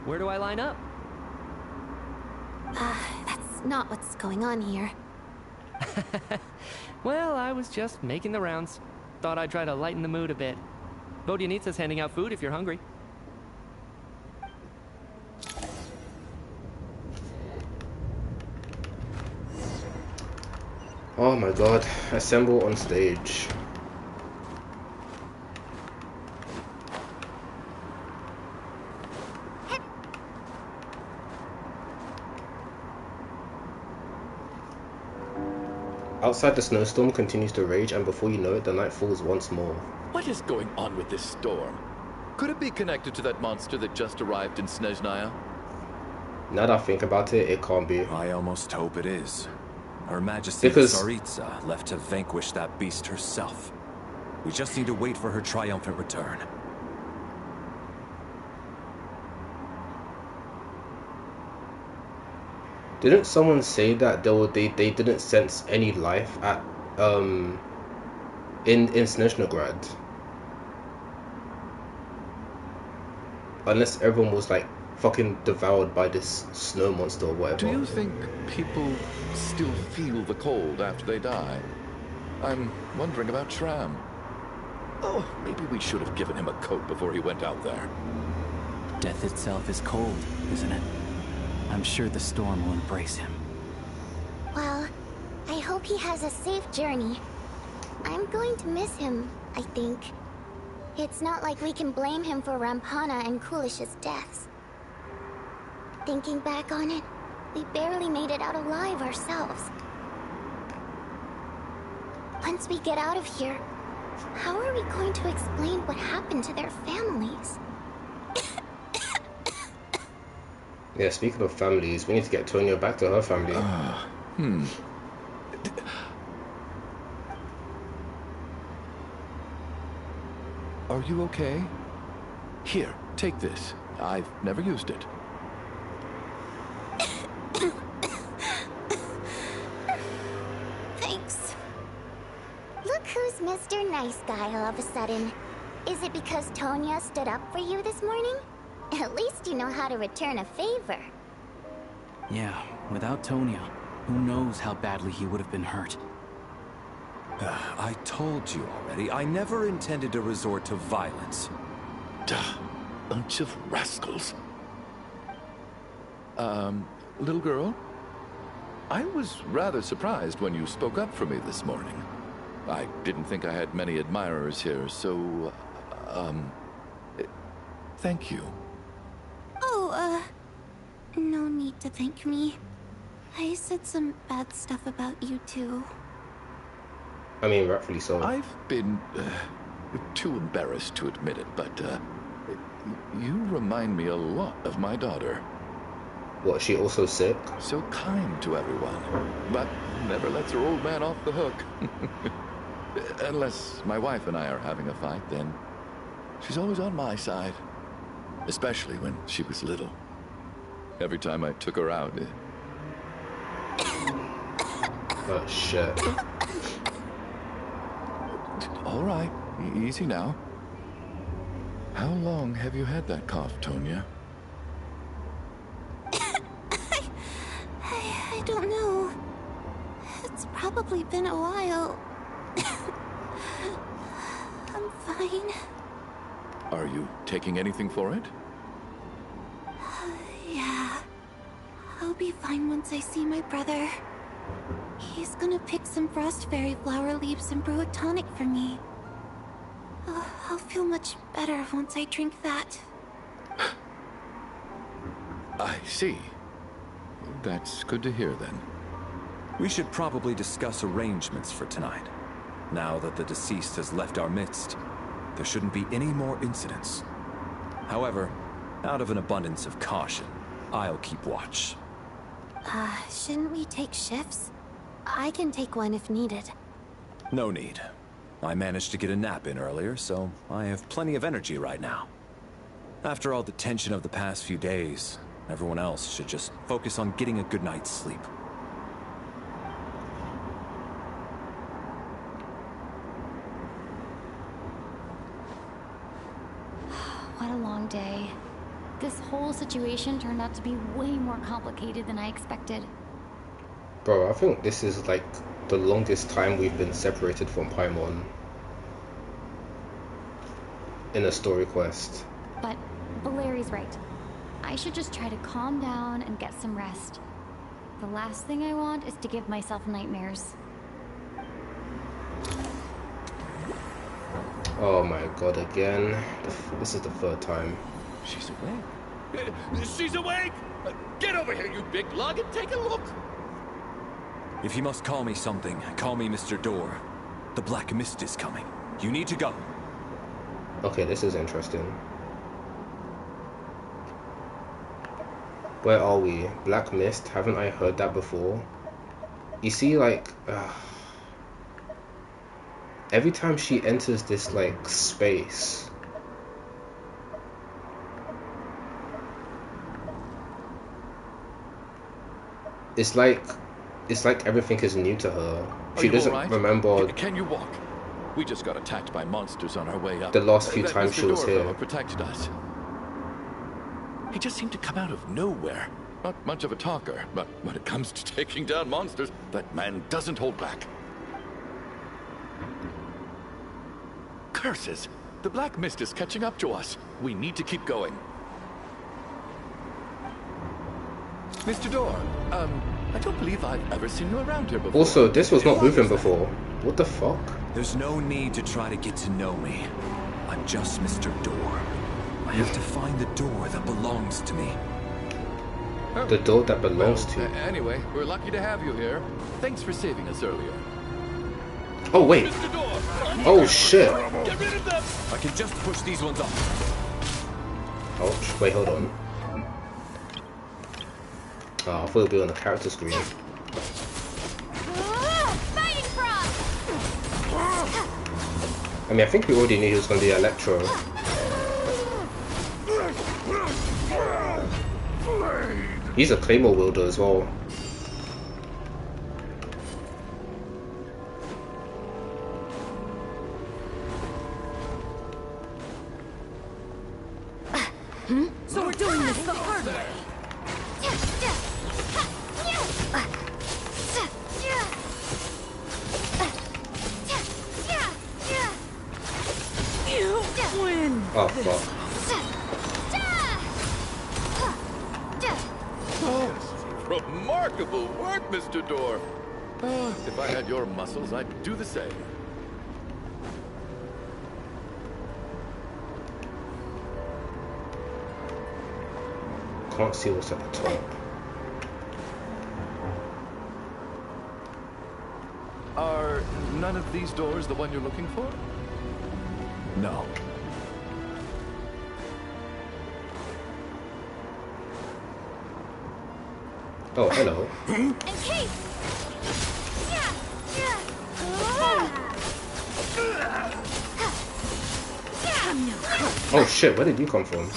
Where do I line up? That's not what's going on here. Well, I was just making the rounds. Thought I'd try to lighten the mood a bit. Vodyanitsa's handing out food if you're hungry. Oh my god, assemble on stage. Outside, the snowstorm continues to rage, and before you know it, the night falls once more. What is going on with this storm? Could it be connected to that monster that just arrived in Snezhnaya? Now that I think about it, it can't be. I almost hope it is. Her Majesty Tsaritsa left to vanquish that beast herself. We just need to wait for her triumphant return. Didn't someone say that they didn't sense any life at in Snezhnograd? Unless everyone was like fucking devoured by this snow monster or whatever. Do you think people still feel the cold after they die? I'm wondering about Schramm. Oh, maybe we should have given him a coat before he went out there. Death itself is cold, isn't it? I'm sure the storm will embrace him. Well, I hope he has a safe journey. I'm going to miss him, I think. It's not like we can blame him for Rampana and Kulish's deaths. Thinking back on it, we barely made it out alive ourselves. Once we get out of here, how are we going to explain what happened to their families? Yeah, speaking of families, we need to get Tonya back to her family. Are you okay? Here, take this. I've never used it. Thanks. Look who's Mr. Nice Guy all of a sudden. Is it because Tonya stood up for you this morning? At least you know how to return a favor. Yeah, without Tonya, who knows how badly he would have been hurt. I told you already, I never intended to resort to violence. Duh, bunch of rascals. Little girl? I was rather surprised when you spoke up for me this morning. I didn't think I had many admirers here, so, thank you. Oh, no need to thank me. I said some bad stuff about you too. I mean, rightfully so. I've been too embarrassed to admit it, but you remind me a lot of my daughter. What, she also sick? So kind to everyone, but never lets her old man off the hook. Unless my wife and I are having a fight, then she's always on my side. Especially when she was little. Every time I took her out. Oh, shit. All right, easy now. How long have you had that cough, Tonya? I don't know. It's probably been a while. I'm fine. Are you taking anything for it? Yeah. I'll be fine once I see my brother. He's gonna pick some frost fairy flower leaves and brew a tonic for me. I'll feel much better once I drink that. I see. That's good to hear then. We should probably discuss arrangements for tonight. Now that the deceased has left our midst, there shouldn't be any more incidents. However, out of an abundance of caution, I'll keep watch. Shouldn't we take shifts? I can take one if needed. No need. I managed to get a nap in earlier, so I have plenty of energy right now. After all the tension of the past few days, everyone else should just focus on getting a good night's sleep. What a long day. This whole situation turned out to be way more complicated than I expected. Bro, I think this is like the longest time we've been separated from Paimon in a story quest. But Valeri's right. I should just try to calm down and get some rest. The last thing I want is to give myself nightmares. Oh my god, again. This is the third time. She's awake. She's awake! Get over here, you big lug, and take a look! If you must call me something, call me Mr. Door. The Black Mist is coming. You need to go. Okay, this is interesting. Where are we? Black Mist? Haven't I heard that before? You see, like... every time she enters this, like, space... It's like everything is new to her. She doesn't remember... Can you walk? We just got attacked by monsters on our way up. The last few times she was here. Protected us. He just seemed to come out of nowhere. Not much of a talker, but when it comes to taking down monsters, that man doesn't hold back. Curses! The Black Mist is catching up to us. We need to keep going. Mr. Door, I don't believe I've ever seen you around here before. Also, this was not moving before. What the fuck? There's no need to try to get to know me. I'm just Mr. Door. I have to find the door that belongs to me. The door that belongs to. Anyway, we're lucky to have you here. Thanks for saving us earlier. Oh wait. Oh shit. Get rid of them. I can just push these ones up. Ouch. Wait, hold on. Oh, I thought it'd be on the character screen. I mean, I think we already knew he was going to be Electro. He's a Claymore wielder as well. So we're doing this the hard way. You win. Oh fuck. Oh, remarkable work, Mr. Door. Oh, if I had your muscles, I'd do the same. Can't see what's at the top. Are none of these doors the one you're looking for? No. Oh, hello. Oh shit, where did you come from?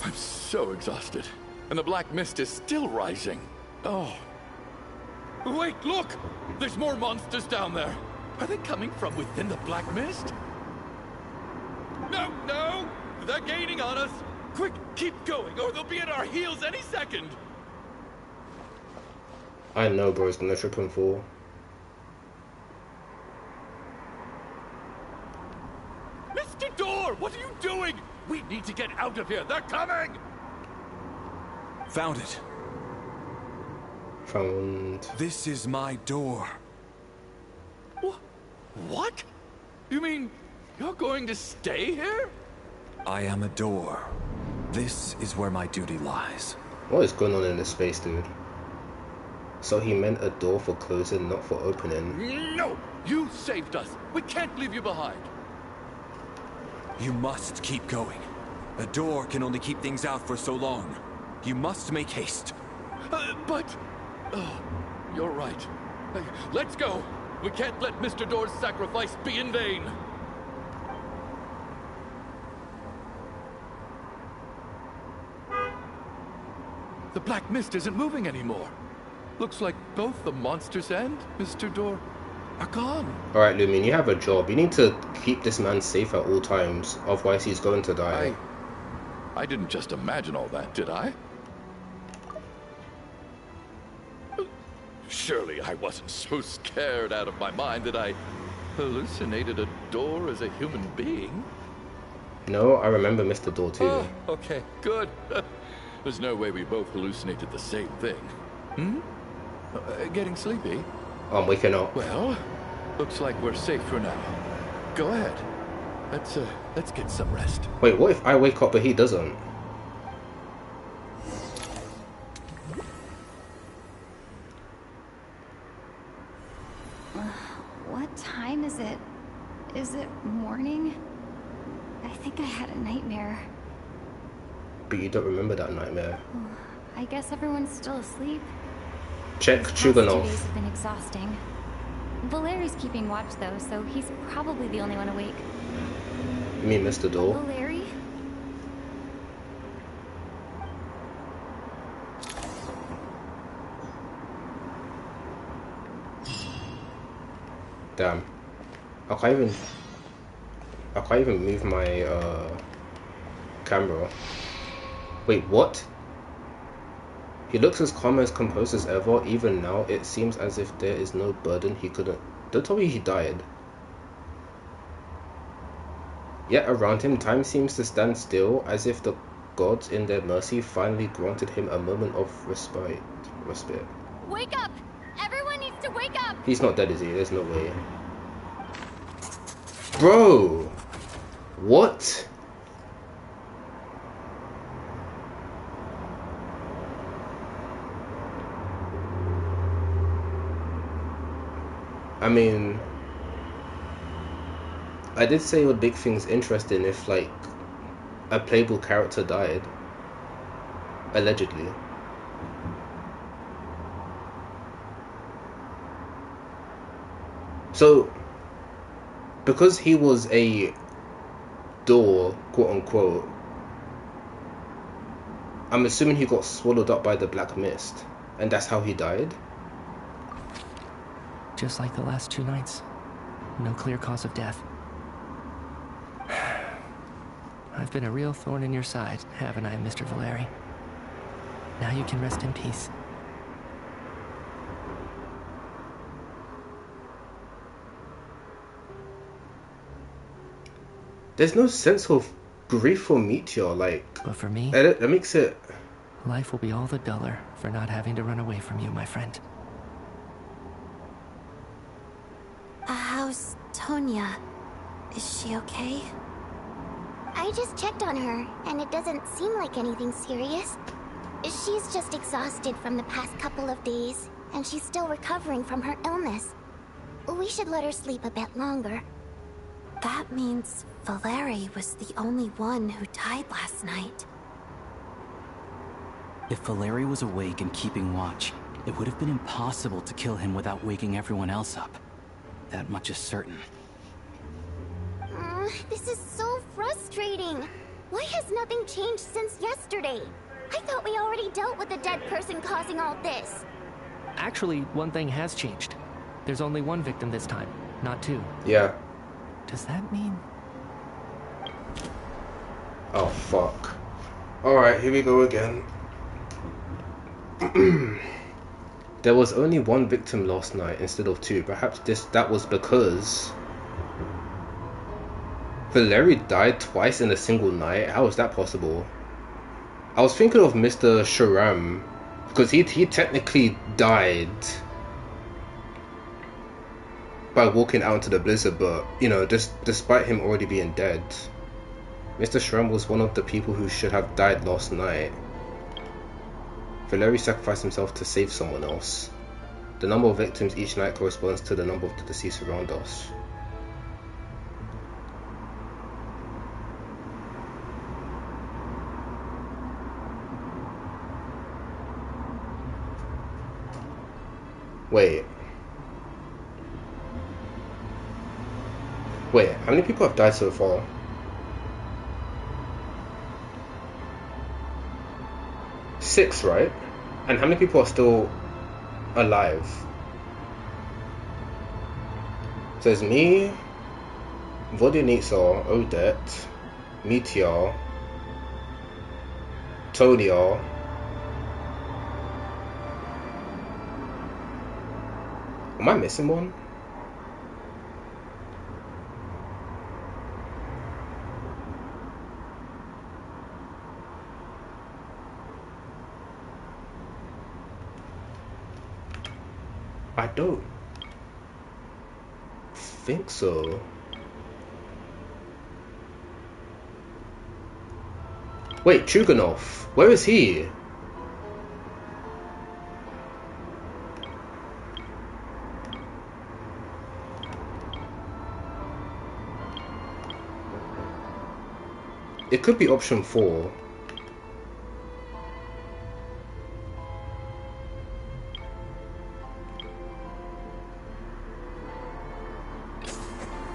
I'm so exhausted. And the black mist is still rising. Oh. Wait, look! There's more monsters down there. Are they coming from within the black mist? No, no! They're gaining on us! Quick, keep going, or they'll be at our heels any second! I know bro's gonna trip and fall. Mr. Door, what are you doing? We need to get out of here. They're coming! Found it. Found. This is my door. What? You mean you're going to stay here? I am a door. This is where my duty lies. What is going on in this space, dude? So he meant a door for closing, not for opening. No! You saved us. We can't leave you behind. You must keep going. A door can only keep things out for so long. You must make haste. But... Oh, you're right. Let's go. We can't let Mr. Door's sacrifice be in vain. The black mist isn't moving anymore. Looks like both the monsters and Mr. Door are gone. Alright, Lumion, you have a job. You need to keep this man safe at all times, otherwise he's going to die. I didn't just imagine all that, did I? Surely I wasn't so scared out of my mind that I hallucinated a door as a human being. No, I remember Mr. Door too. Oh, okay, good. There's no way we both hallucinated the same thing. Hmm? Getting sleepy? I'm waking up. Well, looks like we're safe for now. Go ahead. Let's get some rest. Wait, what if I wake up but he doesn't? What time is it? Is it morning? I think I had a nightmare. But you don't remember that nightmare. I guess everyone's still asleep. Check These past 2 Chuganov. days have been exhausting. Valeri's keeping watch though, so he's probably the only one awake. You mean Mr. Door? Valeri? Damn. I can't even move my camera. Wait, what? He looks as calm as composed as ever. Even now, it seems as if there is no burden he couldn't. Don't tell me he died. Yet around him, time seems to stand still, as if the gods, in their mercy, finally granted him a moment of respite. Wake up! Everyone needs to wake up! up! He's not dead, is he? There's no way. Bro! What? I mean, I did say it would make things interesting if, like, a playable character died. Allegedly. So, because he was a door, quote unquote, I'm assuming he got swallowed up by the black mist, and that's how he died? Just like the last 2 nights. No clear cause of death. I've been a real thorn in your side, haven't I, Mr. Valeri? Now you can rest in peace. There's no sense of grief for Meteor, like... But for me, that makes it... life will be all the duller for not having to run away from you, my friend. How's Tonya? Is she okay? I just checked on her, and it doesn't seem like anything serious. She's just exhausted from the past couple of days, and she's still recovering from her illness. We should let her sleep a bit longer. That means Valeri was the only one who died last night. If Valeri was awake and keeping watch, it would have been impossible to kill him without waking everyone else up. That much is certain. This is so frustrating. Why has nothing changed since yesterday? I thought we already dealt with the dead person causing all this. Actually, one thing has changed. There's only 1 victim this time, not 2. Yeah. Does that mean... Oh, fuck. Alright, here we go again. There was only 1 victim last night instead of 2. Perhaps that was because... Valeri died twice in a single night? How is that possible? I was thinking of Mr. Sharam, because he technically died by walking out into the blizzard, but, you know, despite him already being dead, Mr. Sharam was one of the people who should have died last night. Valeri sacrificed himself to save someone else. The number of victims each night corresponds to the number of the deceased around us. Wait, how many people have died so far? 6, right? And how many people are still alive? So it's me, Vodyanitsa, Odette, Meteor, Tonya. Am I missing one? I don't think so. Wait, Chuganov, where is he? It could be option 4.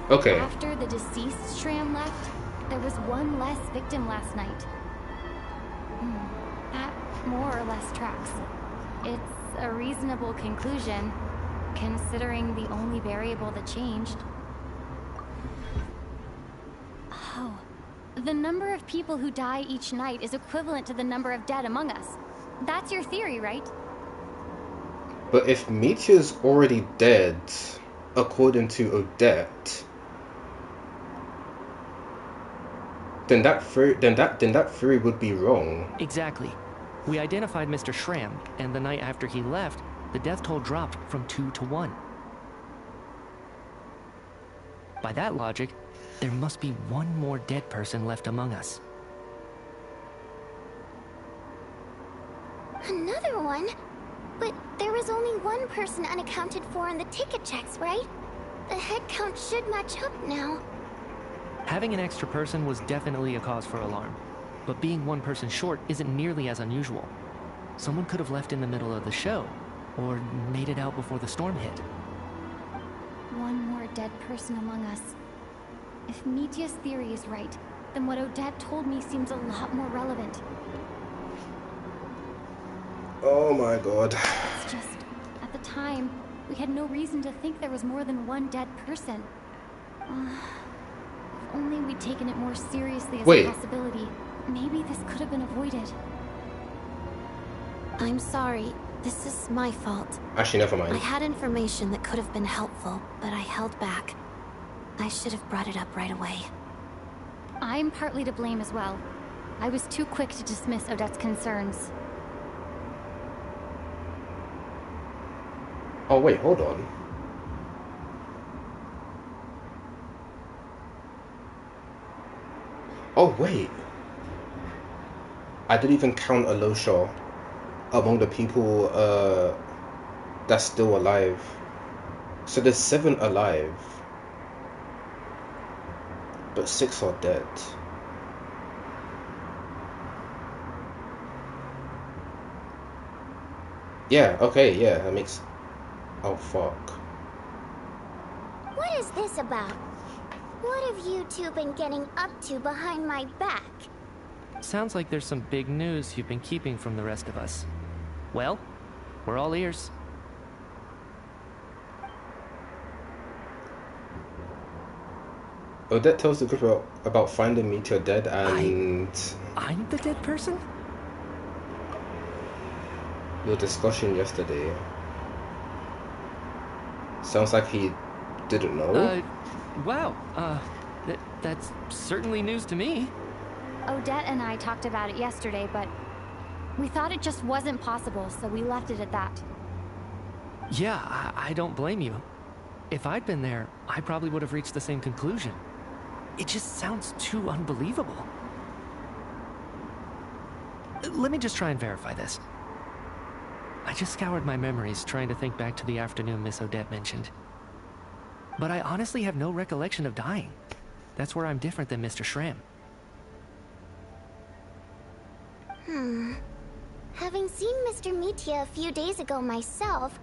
Okay. After the deceased Shram left, there was 1 less victim last night. That more or less tracks. It's a reasonable conclusion, considering the only variable that changed. Oh. The number of people who die each night is equivalent to the number of dead among us. That's your theory, right? But if Meteor's already dead, according to Odette, then that theory would be wrong. Exactly. We identified Mr. Shram, and the night after he left, the death toll dropped from 2 to 1. By that logic, there must be one more dead person left among us. Another one? But there was only one person unaccounted for in the ticket checks, right? The head count should match up now. Having an extra person was definitely a cause for alarm, but being one person short isn't nearly as unusual. Someone could have left in the middle of the show, or made it out before the storm hit. One more dead person among us. If Mitia's theory is right, then what Odette told me seems a lot more relevant. Oh my god. It's just, at the time, we had no reason to think there was more than one dead person. If only we'd taken it more seriously as a possibility, maybe this could have been avoided. I'm sorry. This is my fault. Actually, never mind. I had information that could have been helpful, but I held back. I should have brought it up right away. I'm partly to blame as well. I was too quick to dismiss Odette's concerns. Oh wait, hold on. Oh wait. I didn't even count Alosha among the people that's still alive. So there's 7 alive, but 6 are dead. Yeah, okay, yeah, that makes... Oh, fuck. What is this about? What have you two been getting up to behind my back? Sounds like there's some big news you've been keeping from the rest of us. Well, we're all ears. Odette tells the group about finding Meteor dead and... I'm the dead person? Your discussion yesterday. Sounds like he didn't know. Wow. That's certainly news to me. Odette and I talked about it yesterday, but we thought it just wasn't possible, so we left it at that. Yeah, I don't blame you. If I'd been there, I probably would have reached the same conclusion. It just sounds too unbelievable. Let me just try and verify this. I just scoured my memories trying to think back to the afternoon Miss Odette mentioned. But I honestly have no recollection of dying. That's where I'm different than Mr. Schramm. Having seen Mr. Mitia a few days ago myself,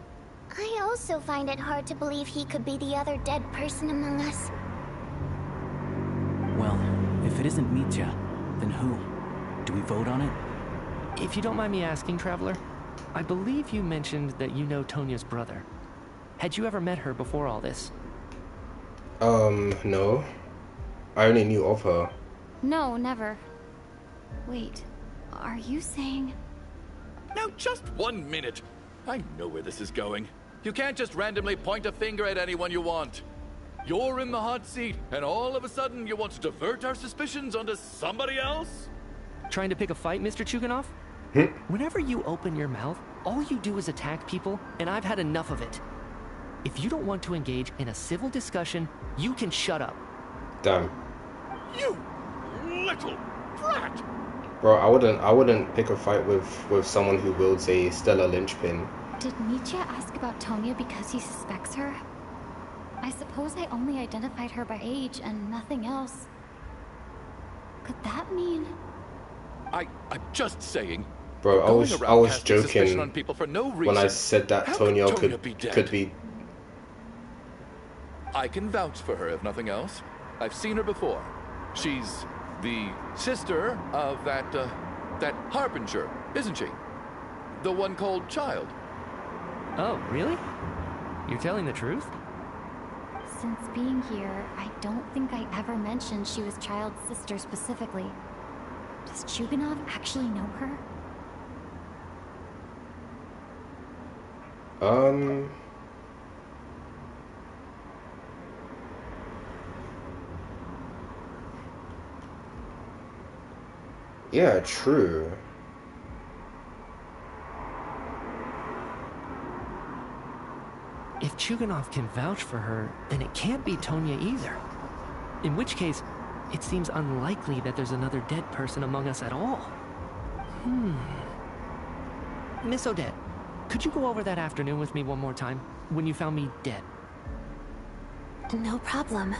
I also find it hard to believe he could be the other dead person among us. Well, if it isn't Mitya, then who? Do we vote on it? If you don't mind me asking, Traveler, I believe you mentioned that you know Tonya's brother. Had you ever met her before all this? No. I only knew of her. No, never. Wait, are you saying... Now, just 1 minute. I know where this is going. You can't just randomly point a finger at anyone you want. You're in the hot seat, and all of a sudden you want to divert our suspicions onto somebody else? Trying to pick a fight, Mr. Chuganov? Whenever you open your mouth, all you do is attack people, and I've had enough of it. If you don't want to engage in a civil discussion, you can shut up. Damn. You little brat! Bro, I wouldn't pick a fight with someone who wields a stellar linchpin. Did Mitya ask about Tonya because he suspects her? I suppose I only identified her by age and nothing else. Could that mean... I'm just saying. Bro, I was joking on people for no reason. when I said that Tonya could be... I can vouch for her if nothing else. I've seen her before. She's the sister of that Harbinger, isn't she? The one called Child. Oh, really? You're telling the truth? Since being here, I don't think I ever mentioned she was Child's sister specifically. Does Chuganov actually know her? Yeah, true. If Chuganov can vouch for her, then it can't be Tonya either. In which case, it seems unlikely that there's another dead person among us at all. Miss Odette, could you go over that afternoon with me one more time, when you found me dead? No problem.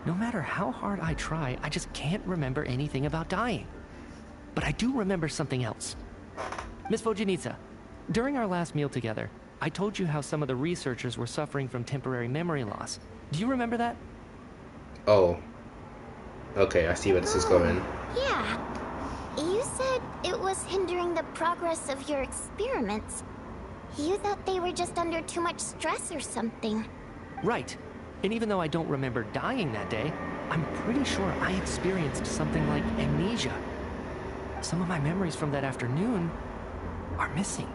No matter how hard I try, I just can't remember anything about dying. But I do remember something else. Miss Vojanitsa, during our last meal together, I told you how some of the researchers were suffering from temporary memory loss. Do you remember that? Oh. Okay, I see where this is going. Yeah. You said it was hindering the progress of your experiments. You thought they were just under too much stress or something. Right. And even though I don't remember dying that day, I'm pretty sure I experienced something like amnesia. Some of my memories from that afternoon are missing.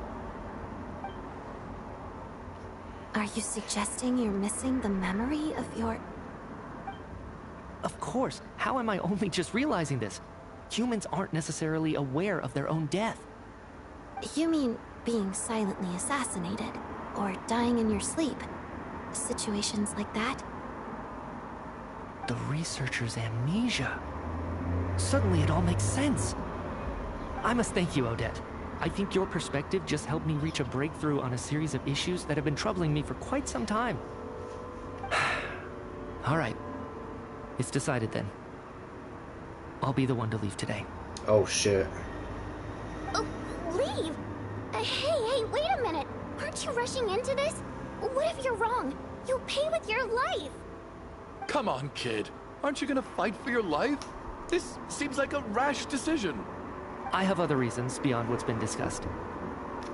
Are you suggesting you're missing the memory of your... Of course. How am I only just realizing this? Humans aren't necessarily aware of their own death. You mean being silently assassinated, or dying in your sleep? Situations like that? The researcher's amnesia. Suddenly it all makes sense. I must thank you, Odette. I think your perspective just helped me reach a breakthrough on a series of issues that have been troubling me for quite some time. All right. It's decided then. I'll be the one to leave today. Oh, shit. Oh, leave? Hey, wait a minute. Aren't you rushing into this? What if you're wrong? You'll pay with your life. Come on, kid. Aren't you gonna fight for your life? This seems like a rash decision. I have other reasons beyond what's been discussed.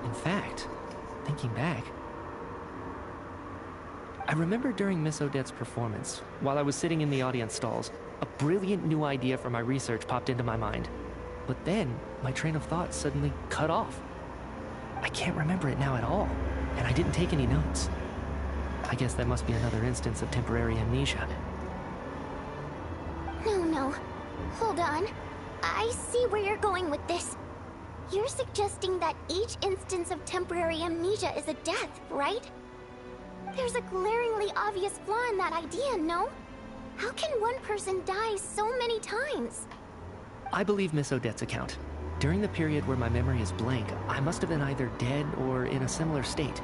In fact, thinking back, I remember during Miss Odette's performance, while I was sitting in the audience stalls, a brilliant new idea for my research popped into my mind. But then, my train of thought suddenly cut off. I can't remember it now at all, and I didn't take any notes. I guess that must be another instance of temporary amnesia. No. Hold on. I see where you're going with this. You're suggesting that each instance of temporary amnesia is a death, right? There's a glaringly obvious flaw in that idea, no? How can one person die so many times? I believe Miss Odette's account. During the period where my memory is blank, I must have been either dead or in a similar state.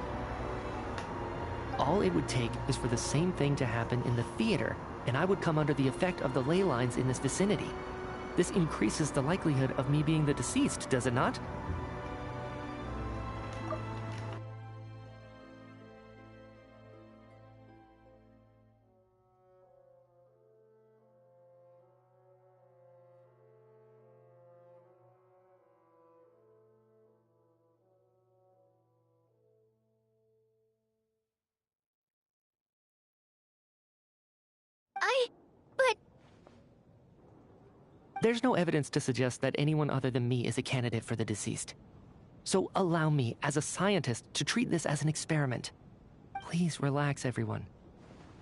All it would take is for the same thing to happen in the theater, and I would come under the effect of the ley lines in this vicinity. This increases the likelihood of me being the deceased, does it not? But... There's no evidence to suggest that anyone other than me is a candidate for the deceased. So allow me, as a scientist, to treat this as an experiment. Please relax, everyone.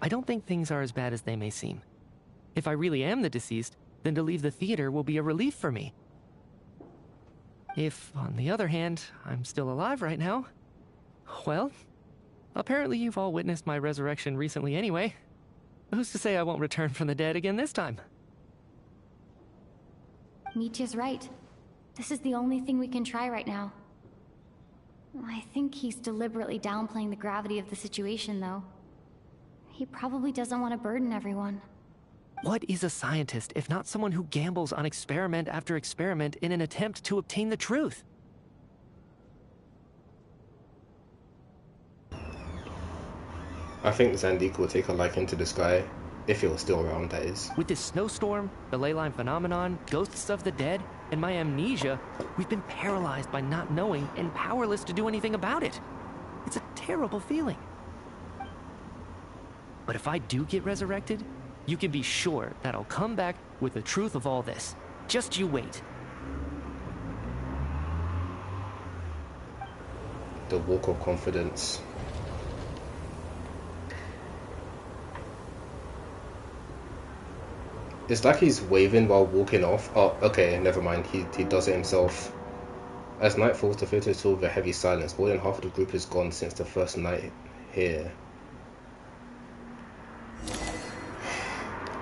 I don't think things are as bad as they may seem. If I really am the deceased, then to leave the theater will be a relief for me. If, on the other hand, I'm still alive right now, well, apparently you've all witnessed my resurrection recently anyway. Who's to say I won't return from the dead again this time? Nietzsche's right. This is the only thing we can try right now. I think he's deliberately downplaying the gravity of the situation, though. He probably doesn't want to burden everyone. What is a scientist if not someone who gambles on experiment after experiment in an attempt to obtain the truth? I think Zandik will take a liking to this guy, if he was still around, that is. With this snowstorm, the ley line phenomenon, ghosts of the dead, and my amnesia, we've been paralyzed by not knowing and powerless to do anything about it. It's a terrible feeling. But if I do get resurrected, you can be sure that I'll come back with the truth of all this. Just you wait. The walk of confidence. It's like he's waving while walking off. Oh, okay, never mind. He does it himself. As night falls, the theater is filled with a heavy silence. More than half of the group is gone since the first night here.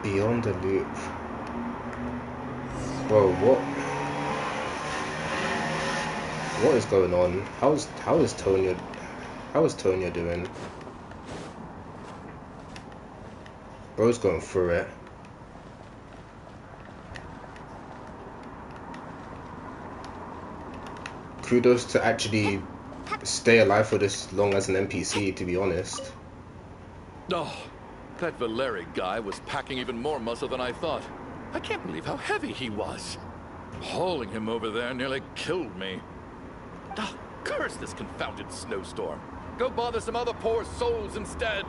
Beyond the loop. Bro, what is going on? How is Tonya doing? Bro's going through it. Kudos to actually stay alive for this long as an NPC, to be honest. Oh, that Valeri guy was packing even more muscle than I thought. I can't believe how heavy he was. Hauling him over there nearly killed me. Oh, curse this confounded snowstorm. Go bother some other poor souls instead.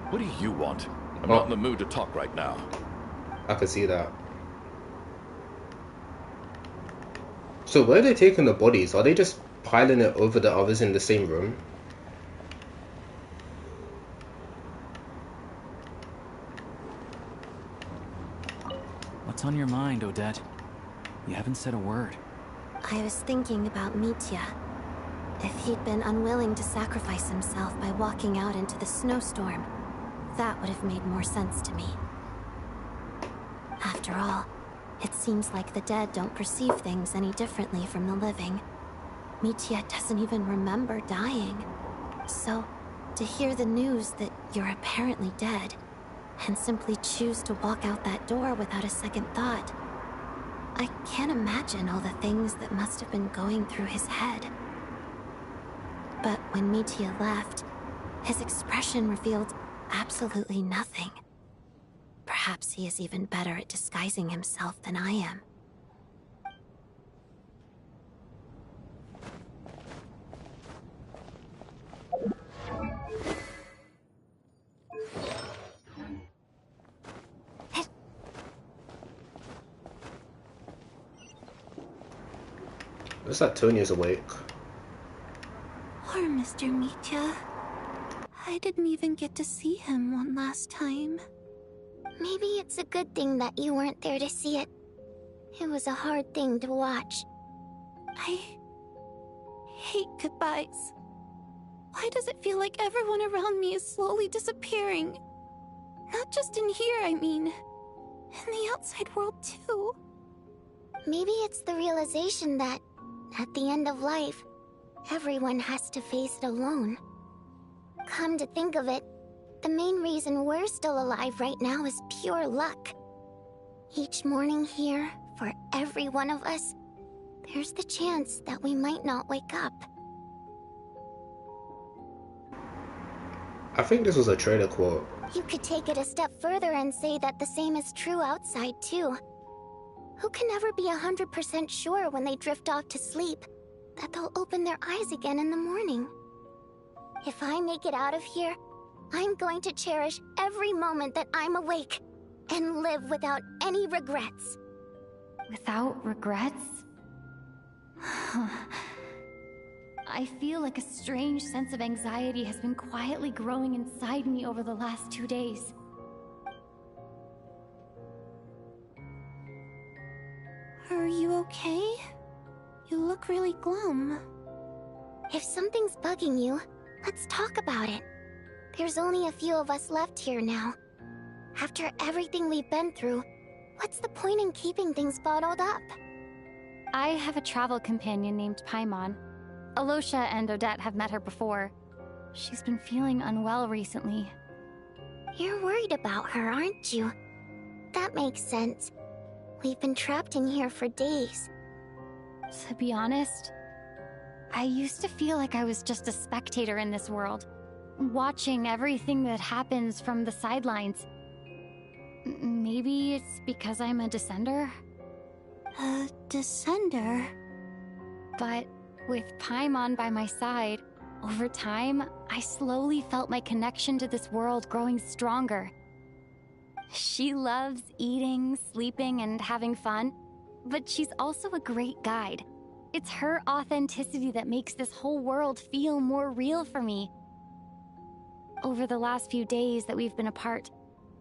What do you want? I'm not in the mood to talk right now. I can see that. So where are they taking the bodies? Are they just piling it over the others in the same room? What's on your mind, Odette? You haven't said a word. I was thinking about Mitya. If he'd been unwilling to sacrifice himself by walking out into the snowstorm, that would have made more sense to me. After all, it seems like the dead don't perceive things any differently from the living. Mitya doesn't even remember dying. So, to hear the news that you're apparently dead, and simply choose to walk out that door without a second thought, I can't imagine all the things that must have been going through his head. But when Mitya left, his expression revealed absolutely nothing. Perhaps he is even better at disguising himself than I am. Looks like Tonya's awake. Poor Mr. Mitya. I didn't even get to see him one last time. Maybe it's a good thing that you weren't there to see it. It was a hard thing to watch. I hate goodbyes. Why does it feel like everyone around me is slowly disappearing? Not just in here, I mean. In the outside world, too. Maybe it's the realization that, at the end of life, everyone has to face it alone. Come to think of it, the main reason we're still alive right now is pure luck. Each morning here, for every one of us, there's the chance that we might not wake up. I think this was a trailer quote. You could take it a step further and say that the same is true outside, too. Who can never be 100% sure when they drift off to sleep that they'll open their eyes again in the morning? If I make it out of here, I'm going to cherish every moment that I'm awake and live without any regrets. Without regrets? I feel like a strange sense of anxiety has been quietly growing inside me over the last 2 days. Are you okay? You look really glum. If something's bugging you, let's talk about it. There's only a few of us left here now. After everything we've been through, what's the point in keeping things bottled up? I have a travel companion named Paimon. Alosha and Odette have met her before. She's been feeling unwell recently. You're worried about her, aren't you? That makes sense. We've been trapped in here for days. To be honest, I used to feel like I was just a spectator in this world, watching everything that happens from the sidelines. Maybe it's because I'm a descender? A descender? But with Paimon by my side, over time, I slowly felt my connection to this world growing stronger. She loves eating, sleeping, and having fun, but she's also a great guide. It's her authenticity that makes this whole world feel more real for me. Over the last few days that we've been apart,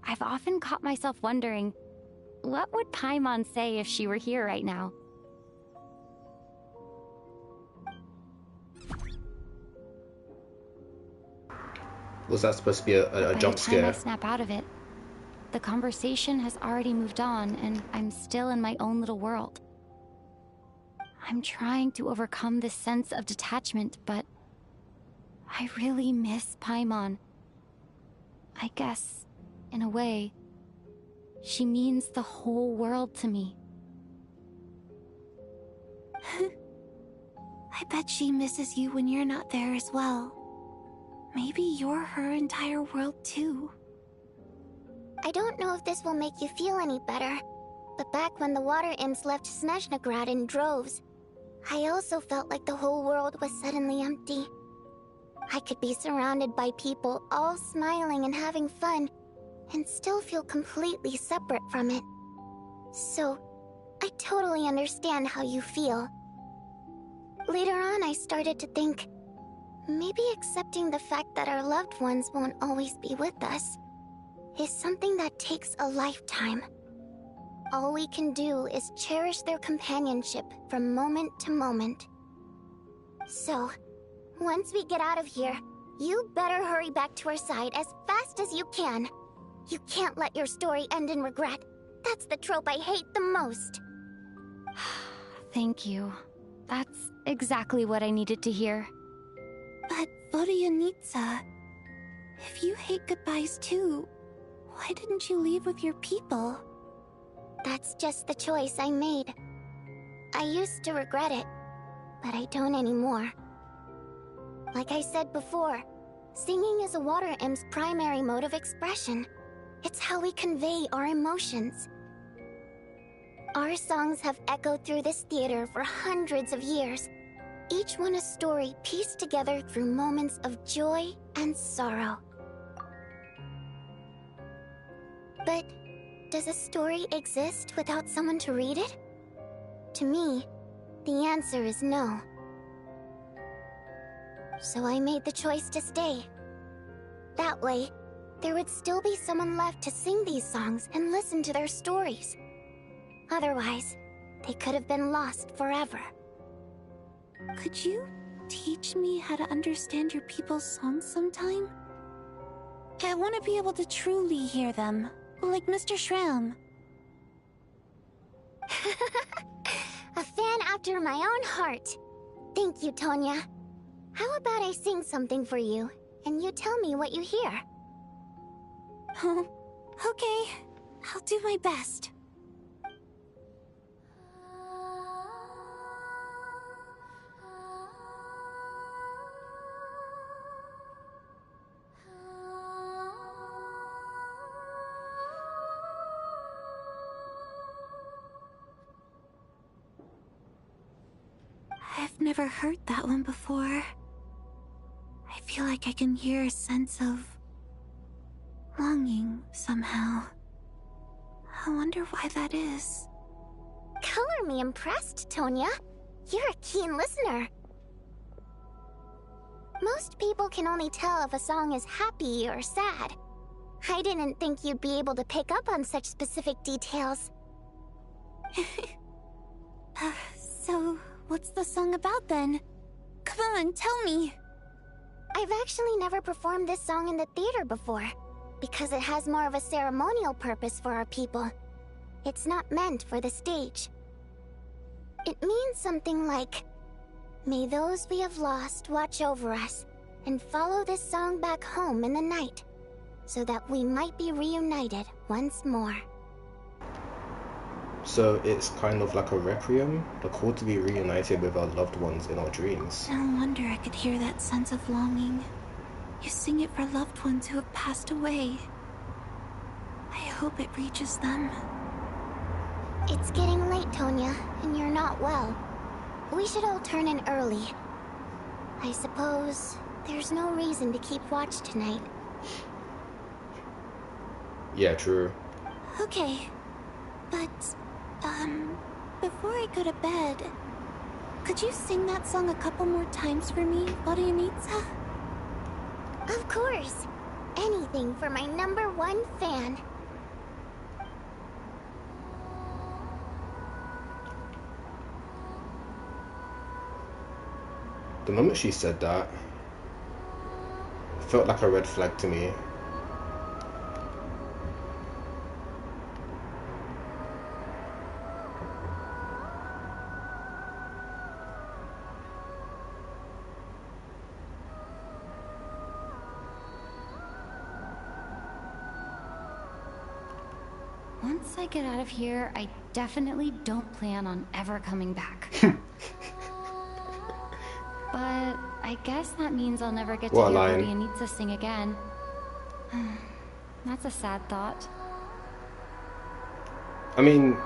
I've often caught myself wondering, what would Paimon say if she were here right now? Was that supposed to be a jump scare? By the time I snap out of it, the conversation has already moved on and I'm still in my own little world. I'm trying to overcome this sense of detachment, but I really miss Paimon. I guess, in a way, she means the whole world to me. I bet she misses you when you're not there as well. Maybe you're her entire world too. I don't know if this will make you feel any better, but back when the water imps left Snezhnograd in droves, I also felt like the whole world was suddenly empty. I could be surrounded by people all smiling and having fun, and still feel completely separate from it. So, I totally understand how you feel. Later on, I started to think, maybe accepting the fact that our loved ones won't always be with us is something that takes a lifetime. All we can do is cherish their companionship from moment to moment. So, once we get out of here, you better hurry back to our side as fast as you can. You can't let your story end in regret. That's the trope I hate the most. Thank you. That's exactly what I needed to hear. But Vodyanitsa, if you hate goodbyes too, why didn't you leave with your people? That's just the choice I made. I used to regret it, but I don't anymore. Like I said before, singing is a water imp's primary mode of expression. It's how we convey our emotions. Our songs have echoed through this theater for hundreds of years, each one a story pieced together through moments of joy and sorrow. But does a story exist without someone to read it? To me, the answer is no. So I made the choice to stay. That way, there would still be someone left to sing these songs and listen to their stories. Otherwise, they could have been lost forever. Could you teach me how to understand your people's songs sometime? I want to be able to truly hear them, like Mr. Shram. A fan after my own heart. Thank you, Tonya. How about I sing something for you, and you tell me what you hear? Okay, I'll do my best. I've never heard that one before. I feel like I can hear a sense of longing somehow. I wonder why that is. Color me impressed, Tonya. You're a keen listener. Most people can only tell if a song is happy or sad. I didn't think you'd be able to pick up on such specific details. So, what's the song about then? Come on, tell me! I've actually never performed this song in the theater before, because it has more of a ceremonial purpose for our people. It's not meant for the stage. It means something like, may those we have lost watch over us, and follow this song back home in the night, so that we might be reunited once more. So it's kind of like a requiem, the call to be reunited with our loved ones in our dreams. No wonder I could hear that sense of longing. You sing it for loved ones who have passed away. I hope it reaches them. It's getting late, Tonya, and you're not well. We should all turn in early. I suppose there's no reason to keep watch tonight. Yeah, true. Okay, but, before I go to bed, Could you sing that song a couple more times for me, Vodianitsa? Of course. Anything for my #1 fan. The moment she said that, it felt like a red flag to me. Once I get out of here, I definitely don't plan on ever coming back. But I guess that means I'll never get to hear Vodianitsa sing again. That's a sad thought. I mean,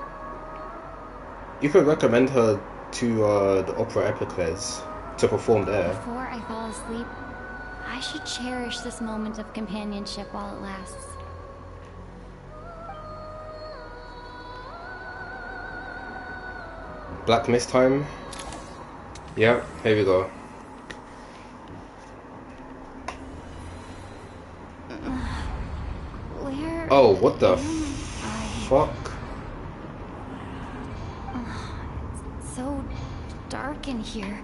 you could recommend her to the Opera Epicles to perform there. Before I fall asleep, I should cherish this moment of companionship while it lasts. Black Mist time. Yeah, here we go. Where? Oh, what the fuck? It's so dark in here,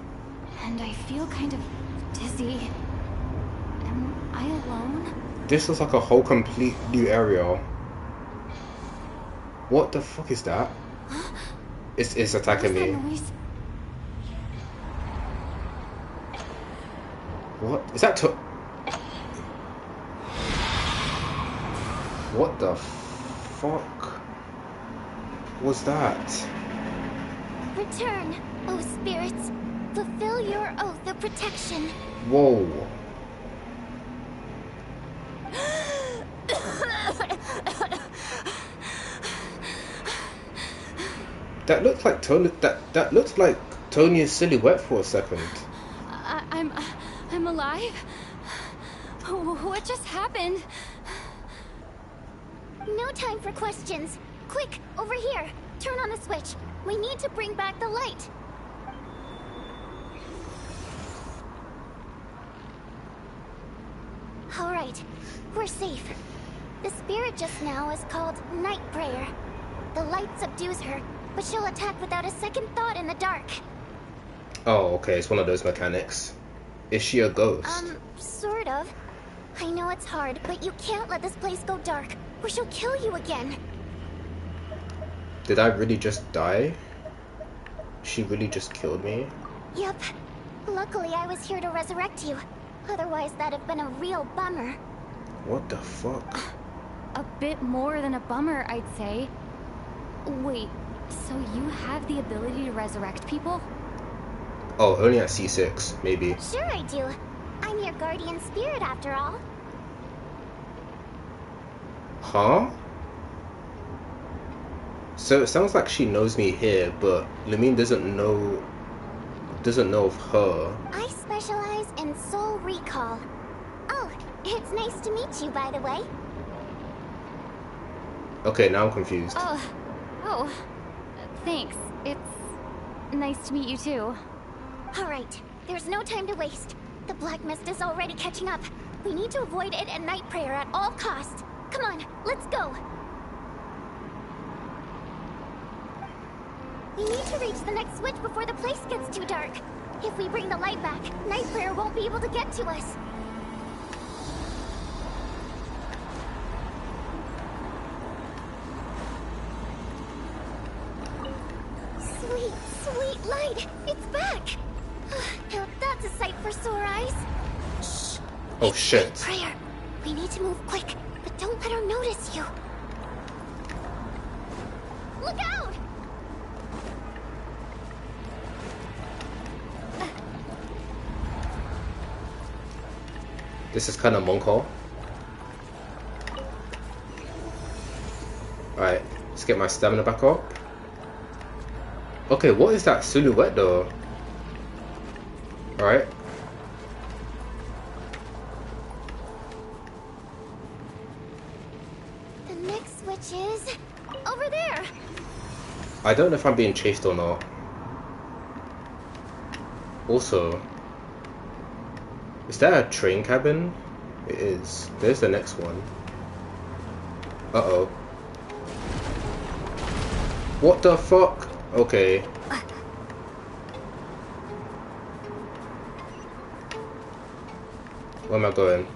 and I feel kind of dizzy. Am I alone? This looks like a whole complete new area. What the fuck is that? It's attacking me. What is that? What the fuck was that? Return, O spirits. Fulfill your oath of protection. Whoa. That looks like Tony. That looks like Tonia's silhouette for a second. I'm alive? What just happened? No time for questions. Quick, over here. Turn on the switch. We need to bring back the light. All right, we're safe. The spirit just now is called Night Prayer. The light subdues her, but she'll attack without a second thought in the dark. Oh, okay, it's one of those mechanics. Is she a ghost? Sort of. I know it's hard, but you can't let this place go dark, or she'll kill you again. Did I really just die? She really just killed me? Yep. Luckily, I was here to resurrect you. Otherwise, that'd have been a real bummer. What the fuck? A bit more than a bummer, I'd say. Wait, so you have the ability to resurrect people? Oh, only at C6, maybe. Sure I do. I'm your guardian spirit after all. Huh? So it sounds like she knows me here, but Lumine doesn't know of her. I specialize in soul recall. Oh, it's nice to meet you, by the way. Okay, now I'm confused. Oh, thanks. It's nice to meet you too. Alright, there's no time to waste. The black mist is already catching up. We need to avoid it at Night Prayer at all costs. Come on, let's go. We need to reach the next switch before the place gets too dark. If we bring the light back, Night Prayer won't be able to get to us. Sweet, sweet light! It's back! Now that's a sight for sore eyes. Shh. Oh shit. Prayer. We need to move quick, but don't let her notice you. Look out! This is kind of Monko. Alright, let's get my stamina back up. Okay, what is that silhouette though? Alright. The next switch is over there. I don't know if I'm being chased or not. Also, is that a train cabin? It is. There's the next one. Uh-oh. What the fuck? Okay. Where am I going?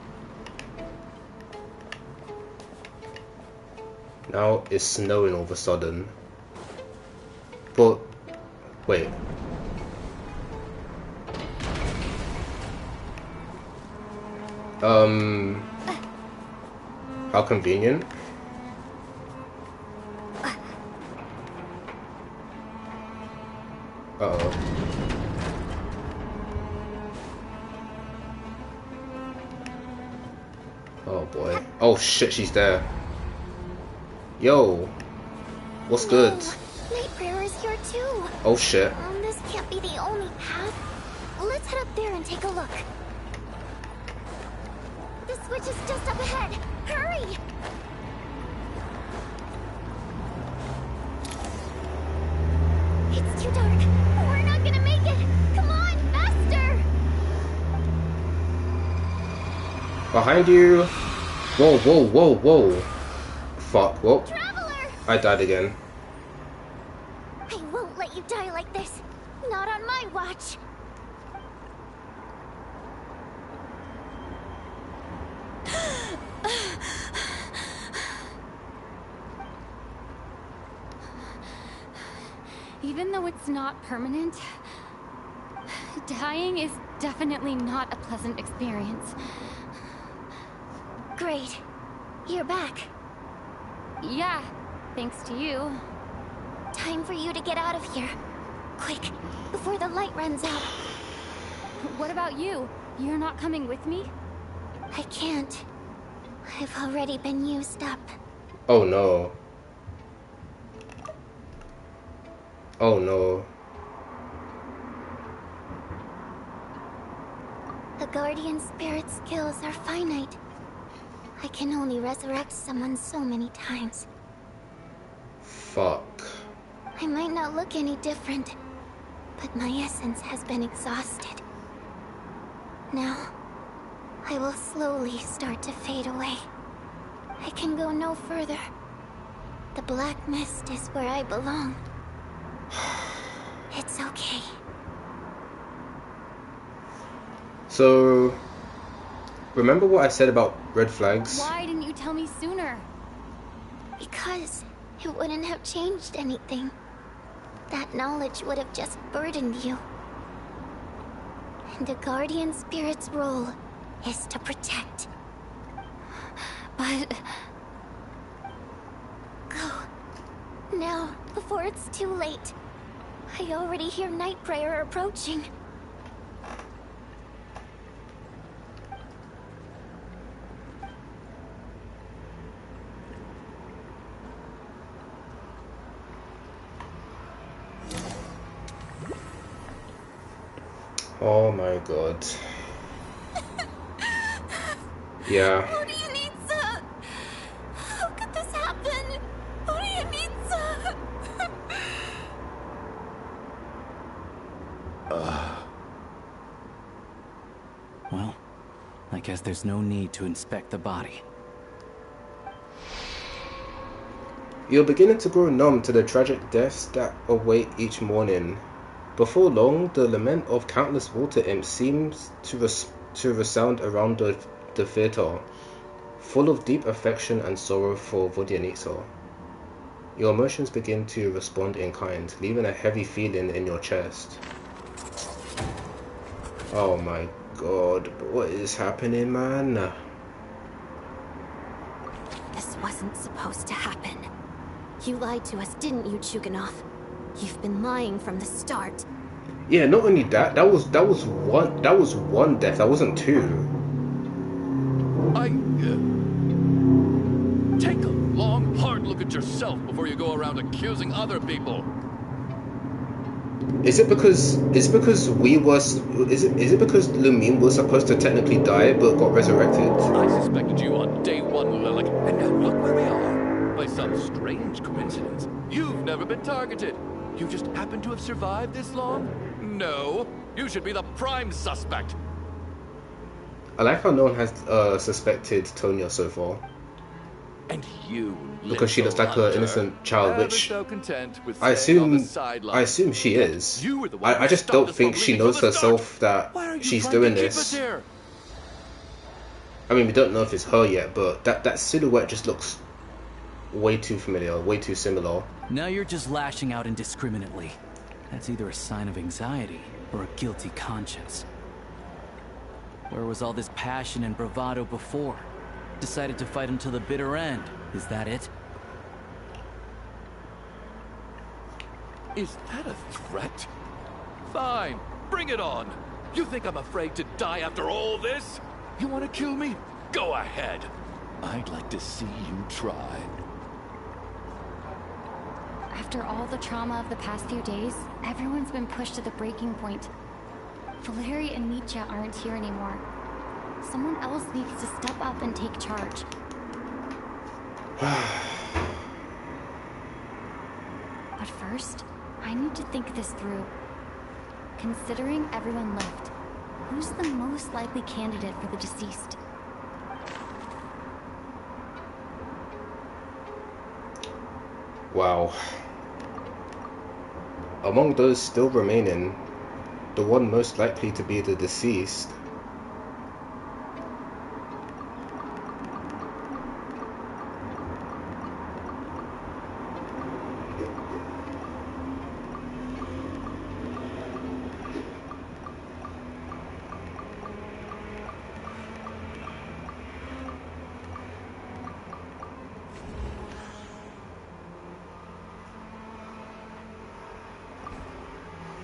Now it's snowing all of a sudden. But, wait. How convenient. Uh-oh. Oh boy. Oh shit, she's there. Yo. What's good? Night Prayer is here too. Oh shit. This can't be the only path. Let's head up there and take a look. The switch is just up ahead. Hurry! It's too dark. We're not gonna make it. Come on, faster! Behind you. Whoa, whoa, whoa, whoa. Fuck, whoa. Traveler! I died again. I won't let you die like this. Not on my watch. Even though it's not permanent, dying is definitely not a pleasant experience. Great. You're back. Yeah, thanks to you. Time for you to get out of here. Quick, before the light runs out. What about you? You're not coming with me? I can't. I've already been used up. Oh no. Oh no. The Guardian Spirit's skills are finite. I can only resurrect someone so many times. Fuck. I might not look any different, but my essence has been exhausted. Now, I will slowly start to fade away. I can go no further. The black mist is where I belong. It's okay. So, remember what I said about red flags? Why didn't you tell me sooner? Because it wouldn't have changed anything. That knowledge would have just burdened you. And the Guardian Spirit's role is to protect. But... Go. Now, before it's too late. I already hear Night Prayer approaching. Oh my god. Yeah. What do you need, sir? How could this happen? What do you need, sir? Well, I guess there's no need to inspect the body. You're beginning to grow numb to the tragic deaths that await each morning. Before long, the lament of countless water imps seems to resound around the theater, full of deep affection and sorrow for Vodyanitsa. Your emotions begin to respond in kind, leaving a heavy feeling in your chest. Oh my god, what is happening, man? This wasn't supposed to happen. You lied to us, didn't you, Chuganov? You've been lying from the start. Yeah, not only that, that was one death, that wasn't two. Take a long, hard look at yourself before you go around accusing other people. Is it because Lumine was supposed to technically die but got resurrected? I suspected you on day one, Lilik, and now look where we are. By some strange coincidence, you've never been targeted. You just happen to have survived this long? No. You should be the prime suspect. I like how no one has suspected Tonya so far. And you, because she looks like an innocent child, which so content with I assume she Yet is. you were the one I who just stopped don't us think from she leaving knows from the start. herself that Why are you she's trying doing to keep us this. here? I mean, we don't know if it's her yet, but that silhouette just looks way too familiar, way too similar. Now you're just lashing out indiscriminately. That's either a sign of anxiety or a guilty conscience. Where was all this passion and bravado before? Decided to fight until the bitter end. Is that it? Is that a threat? Fine, bring it on. You think I'm afraid to die after all this? You want to kill me? Go ahead. I'd like to see you try. After all the trauma of the past few days, everyone's been pushed to the breaking point. Valeri and Nietzsche aren't here anymore. Someone else needs to step up and take charge. But first, I need to think this through. Considering everyone left, who's the most likely candidate for the deceased? Wow. Among those still remaining, the one most likely to be the deceased.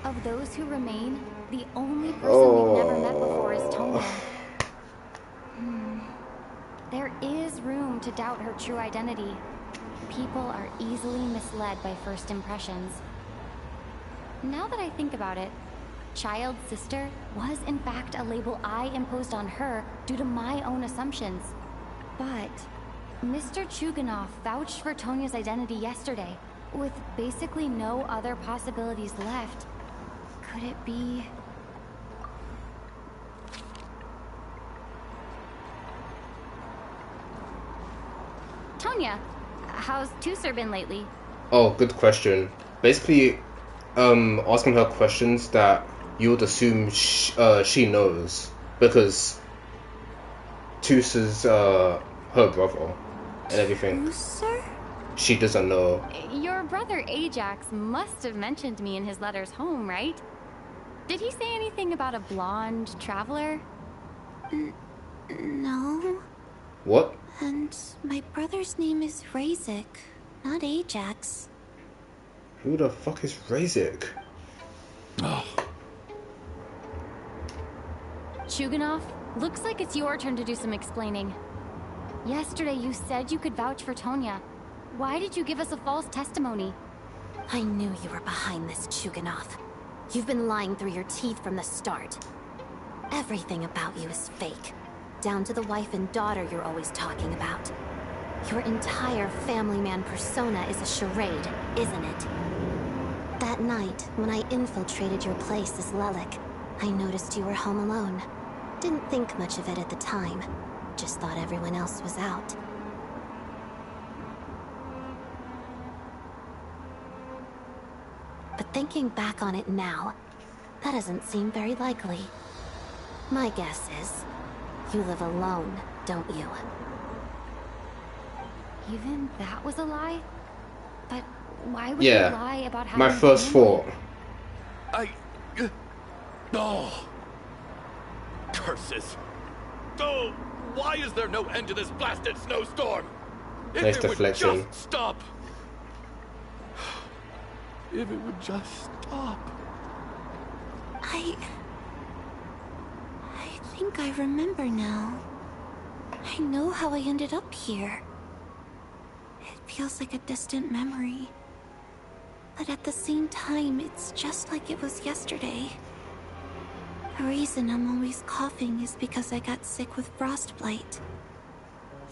Of those who remain, the only person we've never met before is Tonya. There is room to doubt her true identity. People are easily misled by first impressions. Now that I think about it, Child's sister was in fact a label I imposed on her due to my own assumptions. But Mr. Chuganov vouched for Tonya's identity yesterday, with basically no other possibilities left. Could it be... Tonya, how's Tusser been lately? Oh, good question. Basically, asking her questions that you would assume she knows, because Tusser's her brother and everything. Tusser? She doesn't know. Your brother Ajax must have mentioned me in his letters home, right? Did he say anything about a blonde traveler? No. What? And my brother's name is Razik, not Ajax. Who the fuck is Razik? Chuganov, looks like it's your turn to do some explaining. Yesterday you said you could vouch for Tonya. Why did you give us a false testimony? I knew you were behind this, Chuganov. You've been lying through your teeth from the start. Everything about you is fake. Down to the wife and daughter you're always talking about. Your entire family man persona is a charade, isn't it? That night, when I infiltrated your place as Lelik, I noticed you were home alone. Didn't think much of it at the time. Just thought everyone else was out. But thinking back on it now, that doesn't seem very likely. My guess is, you live alone, don't you? Even that was a lie? But why would Yeah, you lie about how my first thought. Oh. Curses. Oh, why is there no end to this blasted snowstorm? If Nice it deflection. would just stop. If it would just stop. I think I remember now. I know how I ended up here. It feels like a distant memory. But at the same time, it's just like it was yesterday. The reason I'm always coughing is because I got sick with frostbite.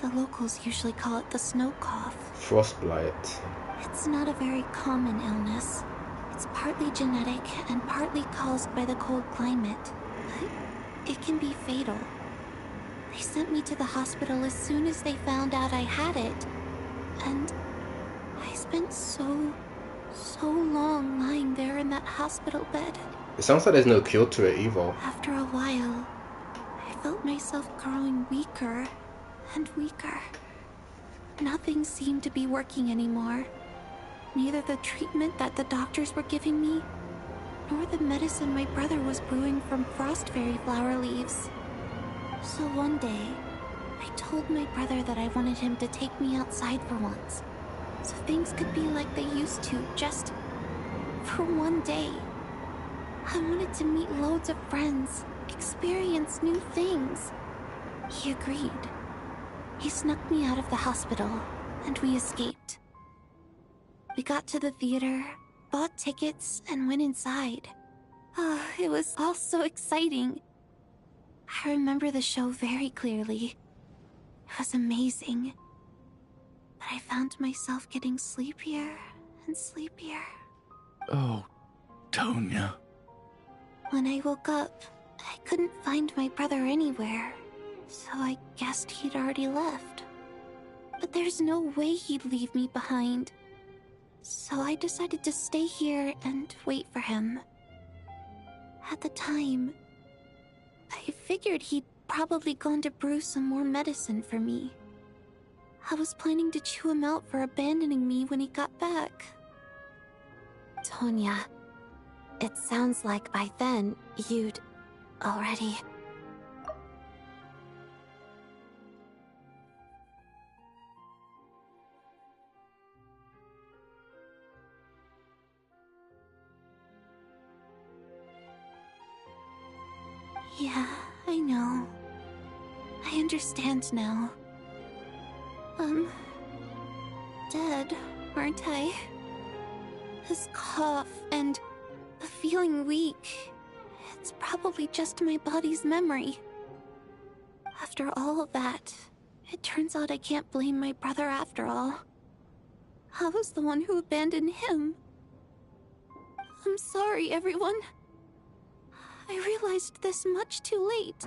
The locals usually call it the snow cough. Frostbite. It's not a very common illness. It's partly genetic and partly caused by the cold climate, but it can be fatal. They sent me to the hospital as soon as they found out I had it, and I spent so long lying there in that hospital bed. It sounds like there's no cure to it either. After a while, I felt myself growing weaker and weaker. Nothing seemed to be working anymore. Neither the treatment that the doctors were giving me, nor the medicine my brother was brewing from frost fairy flower leaves. So one day, I told my brother that I wanted him to take me outside for once, so things could be like they used to, just for one day. I wanted to meet loads of friends, experience new things. He agreed. He snuck me out of the hospital, and we escaped. We got to the theater, bought tickets, and went inside. Oh, it was all so exciting. I remember the show very clearly. It was amazing. But I found myself getting sleepier and sleepier. Oh, Tonya. When I woke up, I couldn't find my brother anywhere, so I guessed he'd already left. But there's no way he'd leave me behind. So I decided to stay here and wait for him. At the time, I figured he'd probably gone to brew some more medicine for me. I was planning to chew him out for abandoning me when he got back. Tonya, it sounds like by then, you'd already... Yeah, I know. I understand now. Dead, aren't I? This cough and the feeling weak, it's probably just my body's memory. After all of that, it turns out I can't blame my brother after all. I was the one who abandoned him. I'm sorry, everyone. I realized this much too late.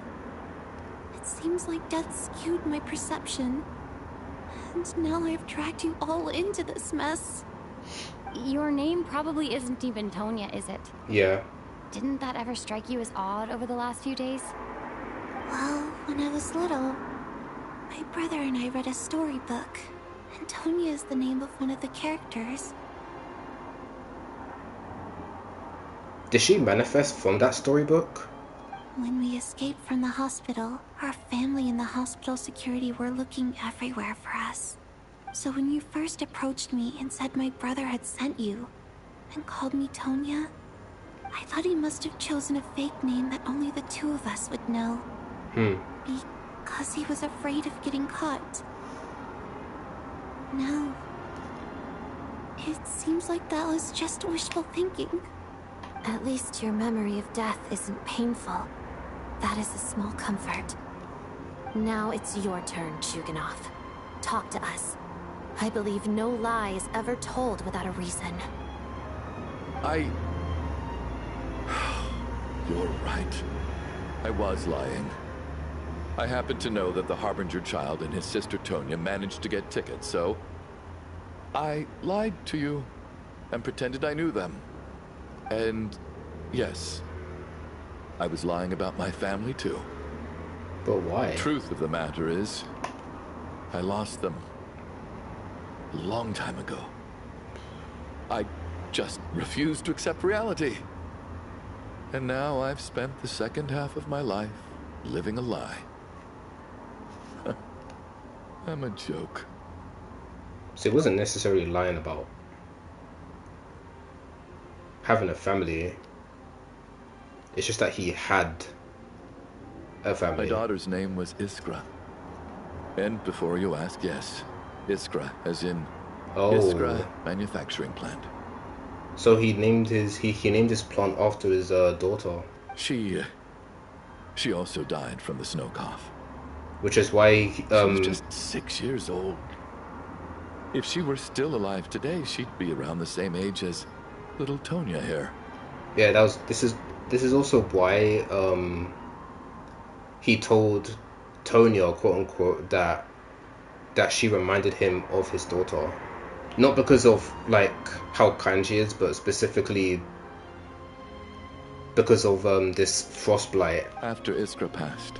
It seems like death skewed my perception. And now I've dragged you all into this mess. Your name probably isn't even Tonya, is it? Yeah. Didn't that ever strike you as odd over the last few days? Well, when I was little, my brother and I read a storybook, and Tonya is the name of one of the characters. Did she manifest from that storybook? When we escaped from the hospital, our family and the hospital security were looking everywhere for us. So when you first approached me and said my brother had sent you, and called me Tonya, I thought he must have chosen a fake name that only the two of us would know. Because he was afraid of getting caught. Now, it seems like that was just wishful thinking. At least your memory of death isn't painful. That is a small comfort. Now it's your turn, Chuganov. Talk to us. I believe no lie is ever told without a reason. You're right. I was lying. I happened to know that the Harbinger child and his sister Tonya managed to get tickets, so... I lied to you and pretended I knew them. And yes, I was lying about my family too. But why? Truth of the matter is, I lost them a long time ago. I just refused to accept reality. And now I've spent the second half of my life living a lie. I'm a joke. So it wasn't necessarily lying about having a family. It's just that he had a family. My daughter's name was Iskra. And before you ask, yes, Iskra, as in Iskra manufacturing plant. So he named his he named his plant after his daughter. She also died from the snow cough. Which is why she was just 6 years old. If she were still alive today, she'd be around the same age as little Tonya here. Yeah, this is also why he told Tonya, quote unquote, that she reminded him of his daughter. Not because of like how kind she is, but specifically because of this frostblight. After Iskra passed,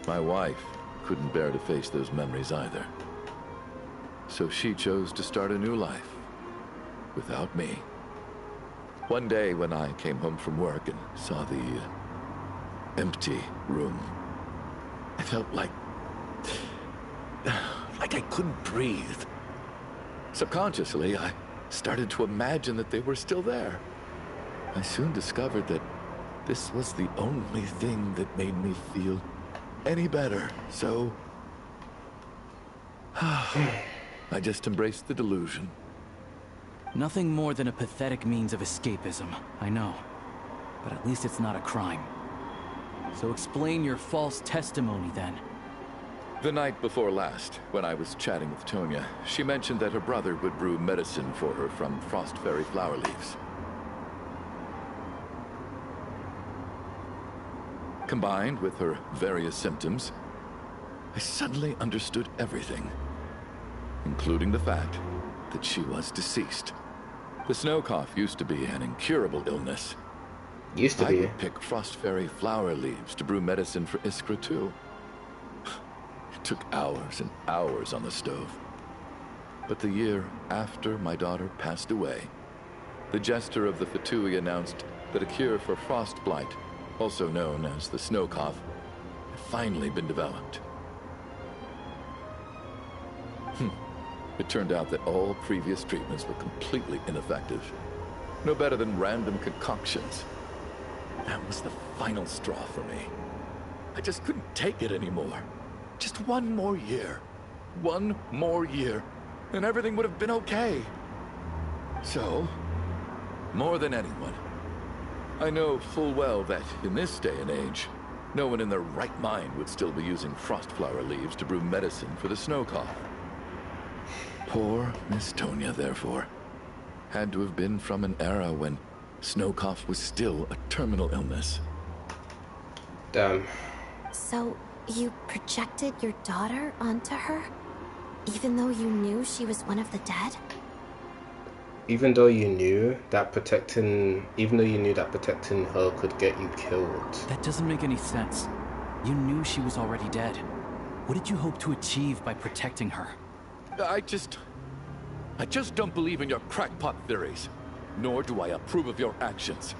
my wife couldn't bear to face those memories either. So she chose to start a new life without me. One day when I came home from work and saw the empty room, I felt like I couldn't breathe. Subconsciously, I started to imagine that they were still there. I soon discovered that this was the only thing that made me feel any better, so I just embraced the delusion. Nothing more than a pathetic means of escapism, I know. But at least it's not a crime. So explain your false testimony, then. The night before last, when I was chatting with Tonya, she mentioned that her brother would brew medicine for her from frost fairy flower leaves. Combined with her various symptoms, I suddenly understood everything, including the fact that she was deceased. The snow cough used to be an incurable illness. Used to be. I would pick frost fairy flower leaves to brew medicine for Iskra too. It took hours and hours on the stove. But the year after my daughter passed away, the jester of the Fatui announced that a cure for frostblight, also known as the snow cough, had finally been developed. It turned out that all previous treatments were completely ineffective. No better than random concoctions. That was the final straw for me. I just couldn't take it anymore. Just one more year. One more year, and everything would have been okay. So, more than anyone, I know full well that in this day and age, no one in their right mind would still be using frost flower leaves to brew medicine for the snow cough. Poor Miss Tonya, therefore, had to have been from an era when snow cough was still a terminal illness. Damn. So, you projected your daughter onto her? Even though you knew she was one of the dead? Even though you knew that protecting her could get you killed. That doesn't make any sense. You knew she was already dead. What did you hope to achieve by protecting her? I just don't believe in your crackpot theories, nor do I approve of your actions.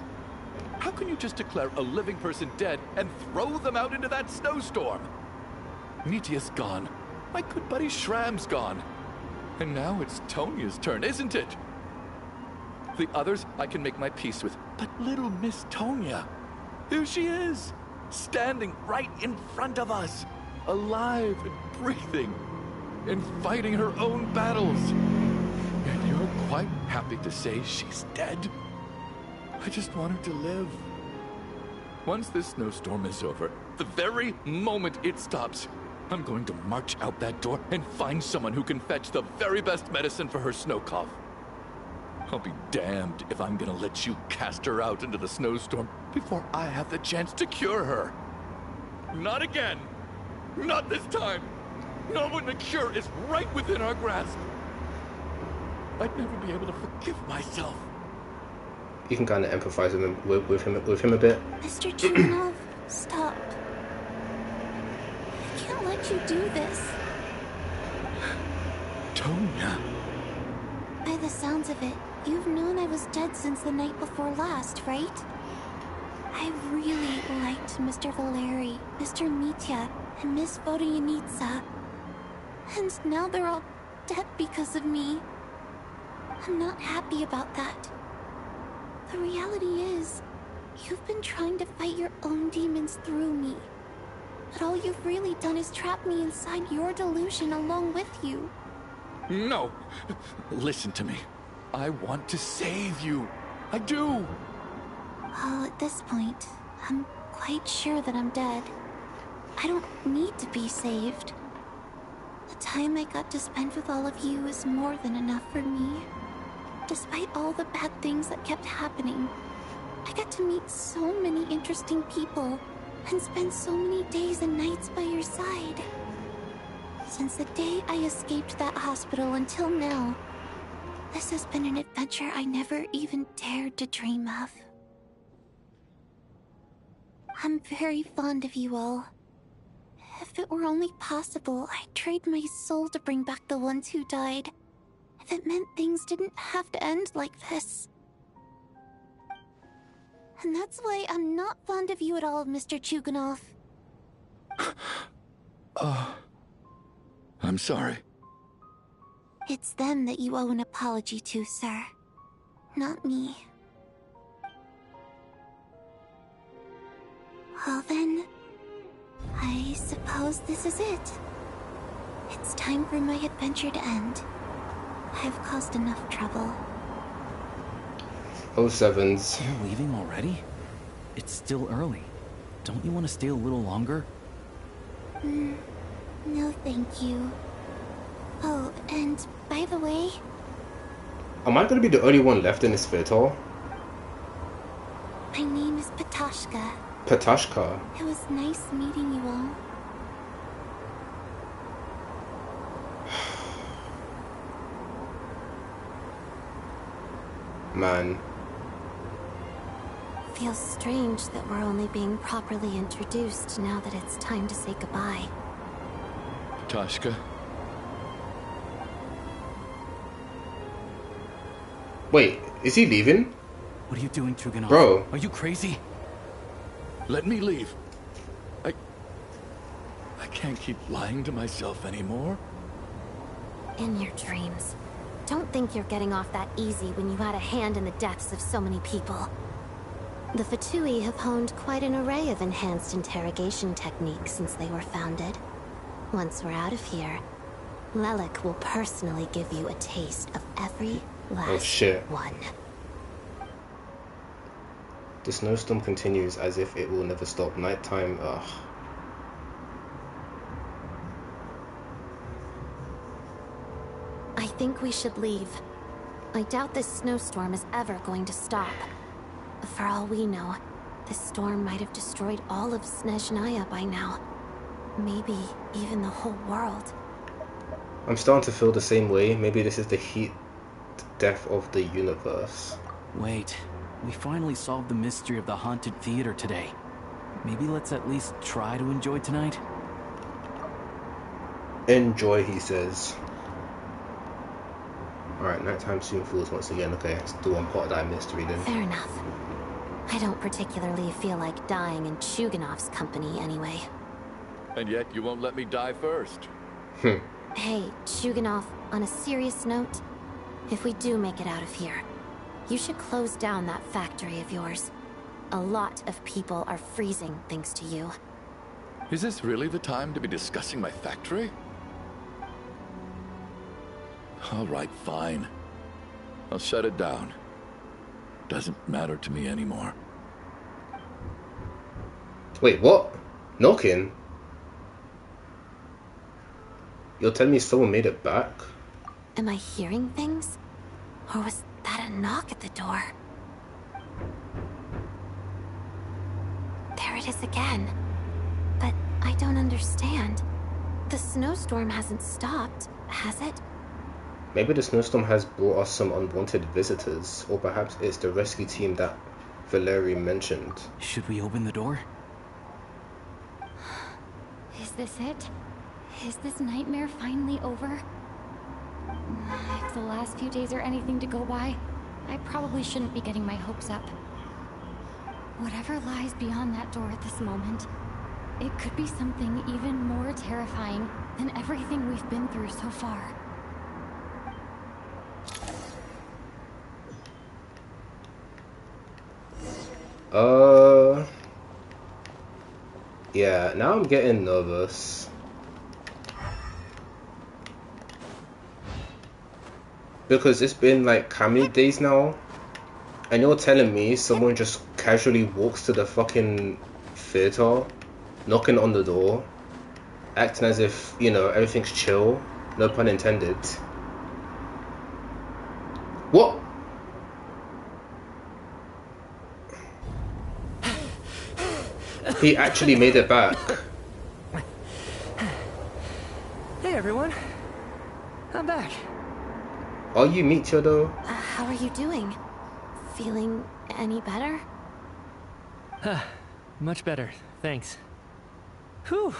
How can you just declare a living person dead and throw them out into that snowstorm? Nitia's gone. My good buddy Shram's gone. And now it's Tonya's turn, isn't it? The others I can make my peace with, but little Miss Tonya, here she is, standing right in front of us, alive and breathing, and fighting her own battles. And you're quite happy to say she's dead? I just want her to live. Once this snowstorm is over, the very moment it stops, I'm going to march out that door and find someone who can fetch the very best medicine for her snow cough. I'll be damned if I'm gonna let you cast her out into the snowstorm before I have the chance to cure her. Not again. Not this time. Not when the cure is right within our grasp. I'd never be able to forgive myself. You can kind of empathize with him a bit. Mr. Chuganov, stop. I can't let you do this. Tonya. By the sounds of it, you've known I was dead since the night before last, right? I really liked Mr. Valeri, Mr. Mitya, and Miss Vodyanitsa. And now they're all dead because of me. I'm not happy about that. The reality is, you've been trying to fight your own demons through me. But all you've really done is trap me inside your delusion along with you. No! Listen to me. I want to save you. I do! Well, at this point, I'm quite sure that I'm dead. I don't need to be saved. The time I got to spend with all of you is more than enough for me. Despite all the bad things that kept happening, I got to meet so many interesting people and spend so many days and nights by your side. Since the day I escaped that hospital until now, this has been an adventure I never even dared to dream of. I'm very fond of you all. If it were only possible, I'd trade my soul to bring back the ones who died. If it meant things didn't have to end like this. And that's why I'm not fond of you at all, Mr. Chuganov. I'm sorry. It's them that you owe an apology to, sir. Not me. Well then, I suppose this is it. It's time for my adventure to end. I've caused enough trouble. 07s. You're leaving already? It's still early. Don't you want to stay a little longer? No thank you. Oh, and by the way... Am I going to be the only one left in this theater? My name is Patashka. Patashka? It was nice meeting you all. Man. Feels strange that we're only being properly introduced now that it's time to say goodbye. Tashka? Wait, is he leaving? What are you doing, Chuganov? Bro. Are you crazy? Let me leave. I can't keep lying to myself anymore. In your dreams. Don't think you're getting off that easy when you had a hand in the deaths of so many people. The Fatui have honed quite an array of enhanced interrogation techniques since they were founded. Once we're out of here, Lelik will personally give you a taste of every last one. The snowstorm continues as if it will never stop. Nighttime, ugh. I think we should leave. I doubt this snowstorm is ever going to stop. For all we know, this storm might have destroyed all of Snezhnaya by now. Maybe even the whole world. I'm starting to feel the same way. Maybe this is the heat death of the universe. Wait, we finally solved the mystery of the haunted theater today. Maybe let's at least try to enjoy tonight? Enjoy, he says. Alright, nighttime soon falls once again. Okay, let's do one part of that mystery then. Fair enough. I don't particularly feel like dying in Chuganov's company anyway. And yet you won't let me die first. Hey, Chuganov, on a serious note, if we do make it out of here, you should close down that factory of yours. A lot of people are freezing thanks to you. Is this really the time to be discussing my factory? All right, fine. I'll shut it down. Doesn't matter to me anymore. Wait, what? Knocking? You're telling me someone made it back? Am I hearing things? Or was that a knock at the door? There it is again. But I don't understand. The snowstorm hasn't stopped, has it? Maybe the snowstorm has brought us some unwanted visitors, or perhaps it's the rescue team that Valerie mentioned. Should we open the door? Is this it? Is this nightmare finally over? If the last few days are anything to go by, I probably shouldn't be getting my hopes up. Whatever lies beyond that door at this moment, it could be something even more terrifying than everything we've been through so far. Yeah, now I'm getting nervous. Because it's been like how many days now? And you're telling me someone just casually walks to the fucking theater, knocking on the door, acting as if, you know, everything's chill, no pun intended. What? He actually made it back. Hey everyone, I'm back. Are you Meteor though? How are you doing? Feeling any better? Much better, thanks. Whew,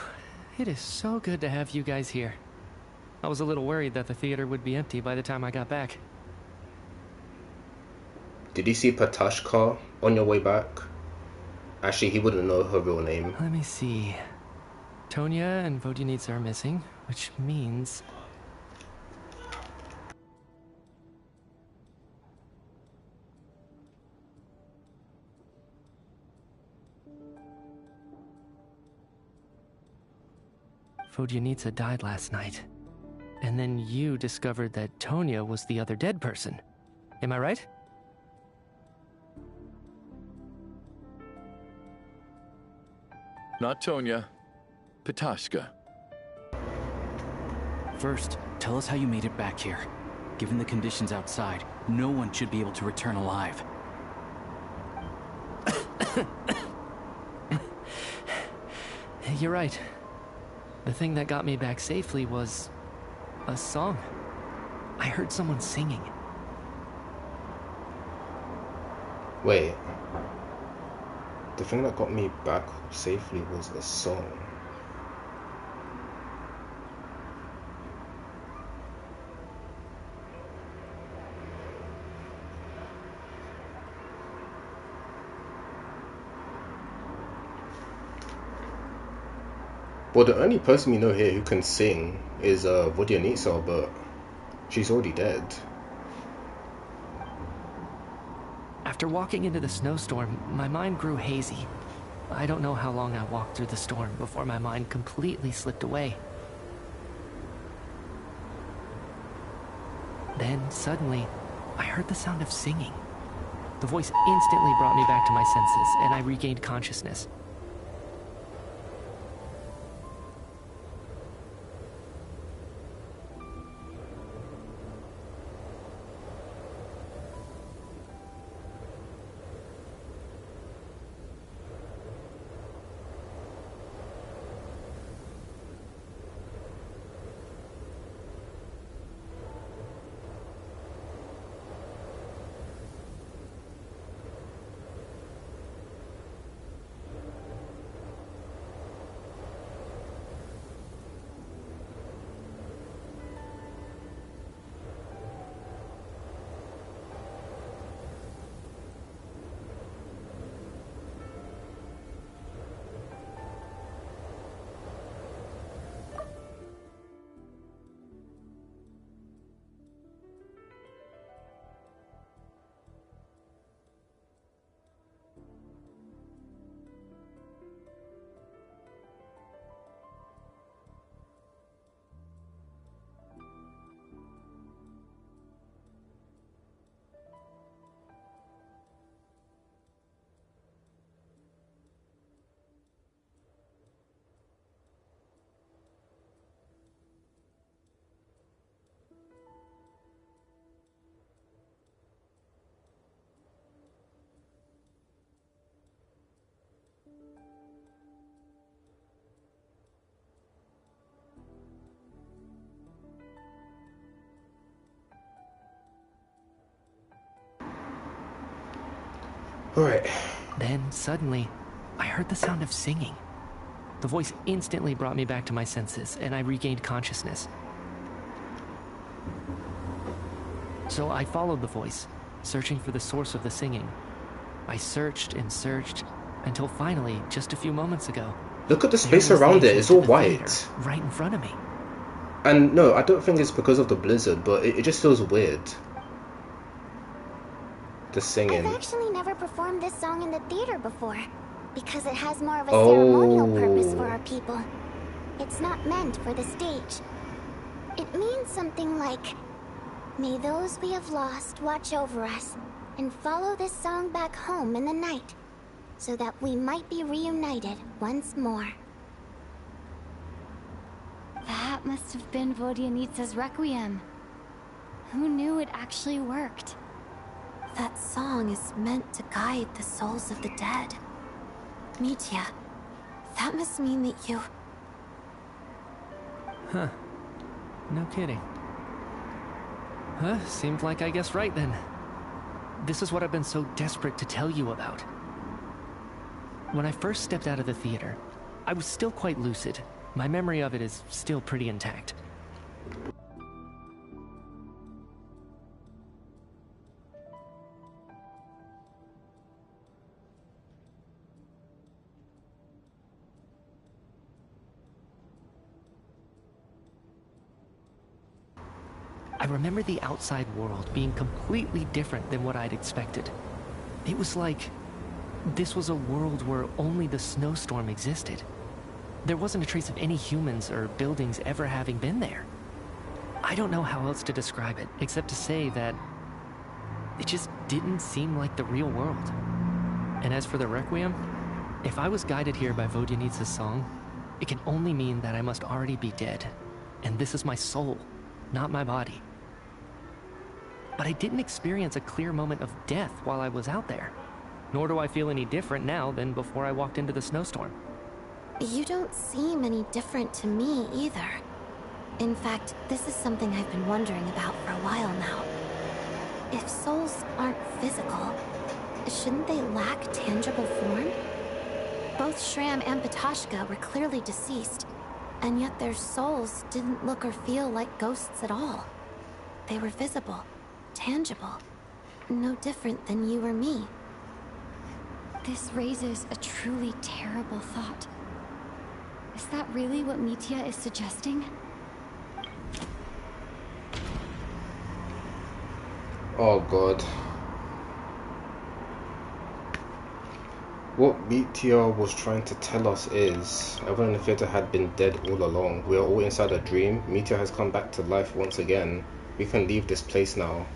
it is so good to have you guys here. I was a little worried that the theater would be empty by the time I got back. Did you see Patashka on your way back? Actually, he wouldn't know her real name. Let me see. Tonya and Vodyanitsa are missing, which means... Vodyanitsa died last night. And then you discovered that Tonya was the other dead person. Am I right? Not Tonya. Patashka. First, tell us how you made it back here. Given the conditions outside, no one should be able to return alive. You're right. The thing that got me back safely was... a song. I heard someone singing. Wait. The thing that got me back safely was a song. Well, the only person we know here who can sing is Vodyanitsa, but she's already dead. After walking into the snowstorm, my mind grew hazy. I don't know how long I walked through the storm before my mind completely slipped away. Then, suddenly, I heard the sound of singing. The voice instantly brought me back to my senses, and I regained consciousness. Alright. Then, suddenly, I heard the sound of singing. The voice instantly brought me back to my senses, and I regained consciousness. So I followed the voice, searching for the source of the singing. I searched and searched, until finally, just a few moments ago... Look at the space around it, it's all white. Right in front of me. And no, I don't think it's because of the blizzard, but it just feels weird. The singing. I've actually never performed this song in the theater before, because it has more of a ceremonial purpose for our people. It's not meant for the stage. It means something like, may those we have lost watch over us, and follow this song back home in the night, so that we might be reunited once more. That must have been Vodyanitsa's requiem. Who knew it actually worked? That song is meant to guide the souls of the dead. Mitya, That must mean that you... Huh. No kidding. Huh, seemed like I guessed right then. This is what I've been so desperate to tell you about. When I first stepped out of the theater, I was still quite lucid. My memory of it is still pretty intact. I remember the outside world being completely different than what I'd expected. It was like this was a world where only the snowstorm existed. There wasn't a trace of any humans or buildings ever having been there. I don't know how else to describe it, except to say that it just didn't seem like the real world. And as for the Requiem, if I was guided here by Vodyanitsa's song, it can only mean that I must already be dead. And this is my soul, not my body. But I didn't experience a clear moment of death while I was out there. Nor do I feel any different now than before I walked into the snowstorm. You don't seem any different to me either. In fact, this is something I've been wondering about for a while now. If souls aren't physical, shouldn't they lack tangible form? Both Shram and Patashka were clearly deceased, and yet their souls didn't look or feel like ghosts at all. They were visible, tangible, no different than you or me. This raises a truly terrible thought. Is that really what Mitya is suggesting? Oh god. What Mitya was trying to tell us is, everyone in the theater had been dead all along. We are all inside a dream. Mitya has come back to life once again. We can leave this place now.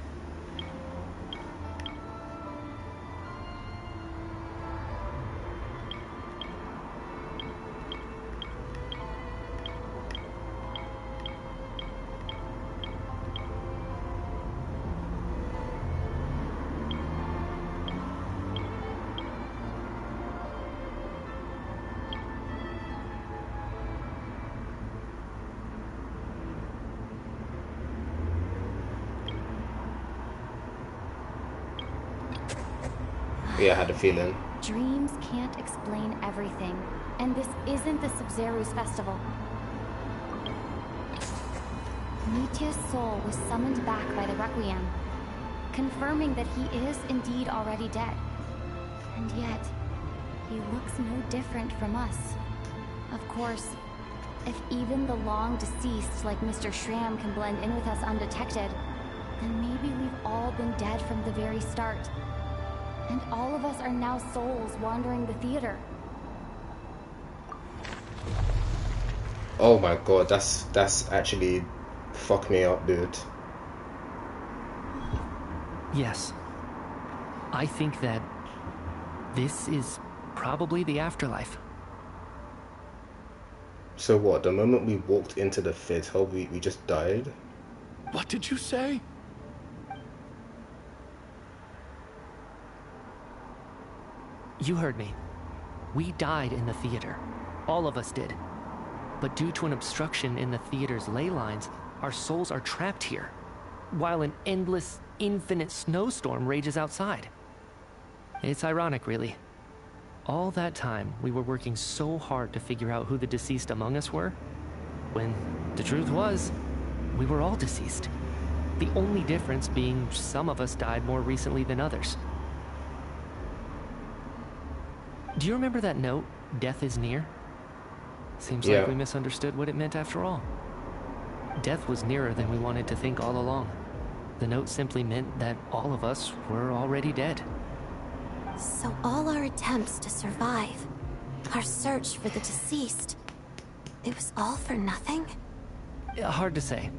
Yeah, I had a feeling. Dreams can't explain everything, and this isn't the Sub-Zero's festival. Mitya's soul was summoned back by the Requiem, confirming that he is indeed already dead. And yet, he looks no different from us. Of course, if even the long deceased like Mr. Shram can blend in with us undetected, then maybe we've all been dead from the very start. And all of us are now souls wandering the theater. Oh my god, that's actually fuck me up, dude. Yes. I think that this is probably the afterlife. So what, the moment we walked into the theater, we just died? What did you say? You heard me. We died in the theater. All of us did. But due to an obstruction in the theater's ley lines, our souls are trapped here, while an endless, infinite snowstorm rages outside. It's ironic, really. All that time, we were working so hard to figure out who the deceased among us were, when the truth was, we were all deceased. The only difference being some of us died more recently than others. Do you remember that note, "Death is near"? Seems like we misunderstood what it meant after all. Death was nearer than we wanted to think all along. The note simply meant that all of us were already dead. So all our attempts to survive, our search for the deceased, it was all for nothing? Hard to say.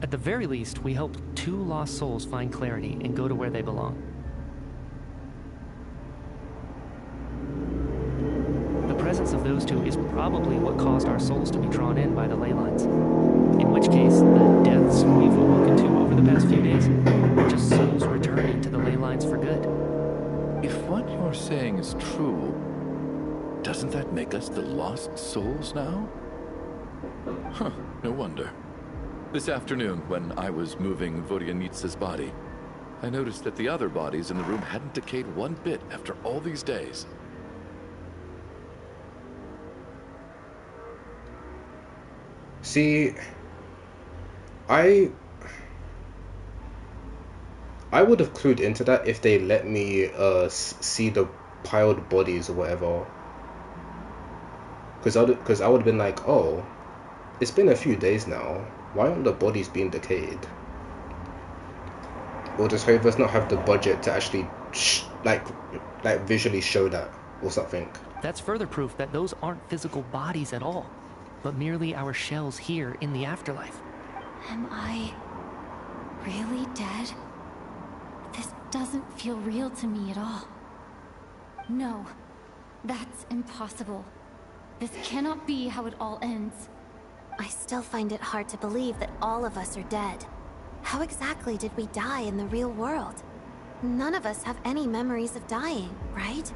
At the very least, we helped 2 lost souls find clarity and go to where they belong. The presence of those 2 is probably what caused our souls to be drawn in by the ley lines. In which case, the deaths we've awoken to over the past few days were just souls returning to the ley lines for good. If what you're saying is true, doesn't that make us the lost souls now? Huh, no wonder. This afternoon, when I was moving Vodyanitsa's body, I noticed that the other bodies in the room hadn't decayed one bit after all these days. See, I would have clued into that if they let me see the piled bodies or whatever. Because I would have been like, oh, it's been a few days now. Why aren't the bodies being decayed? Or does Hovis not have the budget to actually like visually show that or something? That's further proof that those aren't physical bodies at all, but merely our shells here in the afterlife. Am I really dead? This doesn't feel real to me at all. No, that's impossible. This cannot be how it all ends. I still find it hard to believe that all of us are dead. How exactly did we die in the real world? None of us have any memories of dying, right?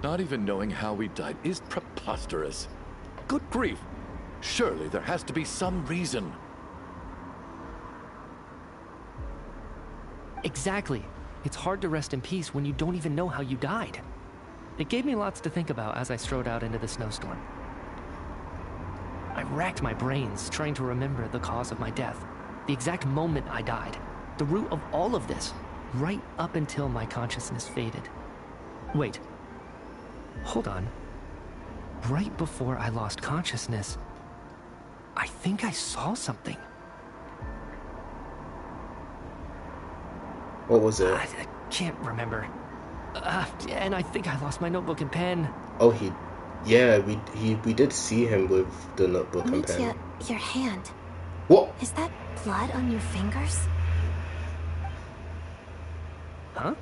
Not even knowing how we died is preposterous. Good grief. Surely there has to be some reason. Exactly. It's hard to rest in peace when you don't even know how you died. It gave me lots to think about as I strode out into the snowstorm. I racked my brains trying to remember the cause of my death, the exact moment I died, the root of all of this, right up until my consciousness faded. Wait. Hold on. Right before I lost consciousness, I think I saw something. What was it? I can't remember. And I think I lost my notebook and pen. Oh, yeah, we did see him with the notebook and pen. Mitya, your hand. What? Is that blood on your fingers? Huh?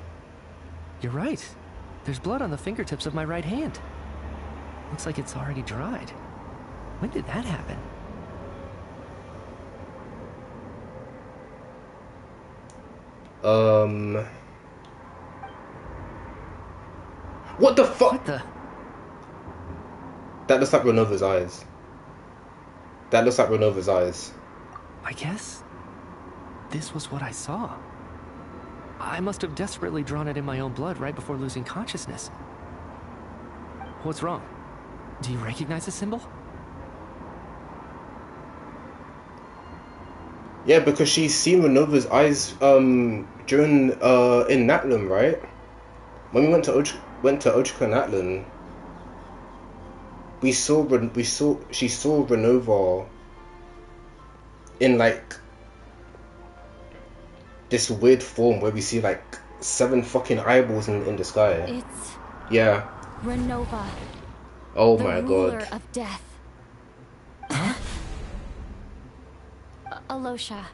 You're right. There's blood on the fingertips of my right hand. Looks like it's already dried. When did that happen? What the fuck? What the? That looks like Renova's eyes. That looks like Renova's eyes. I guess this was what I saw. I must have desperately drawn it in my own blood right before losing consciousness. What's wrong? Do you recognize the symbol? Yeah, because she's seen Renova's eyes during in Natlan, right? When we went to Ochika Natlan, she saw Renova in like this weird form where we see like 7 fucking eyeballs in the sky. It's yeah. Renova. Oh the my ruler god. of death. Alosha,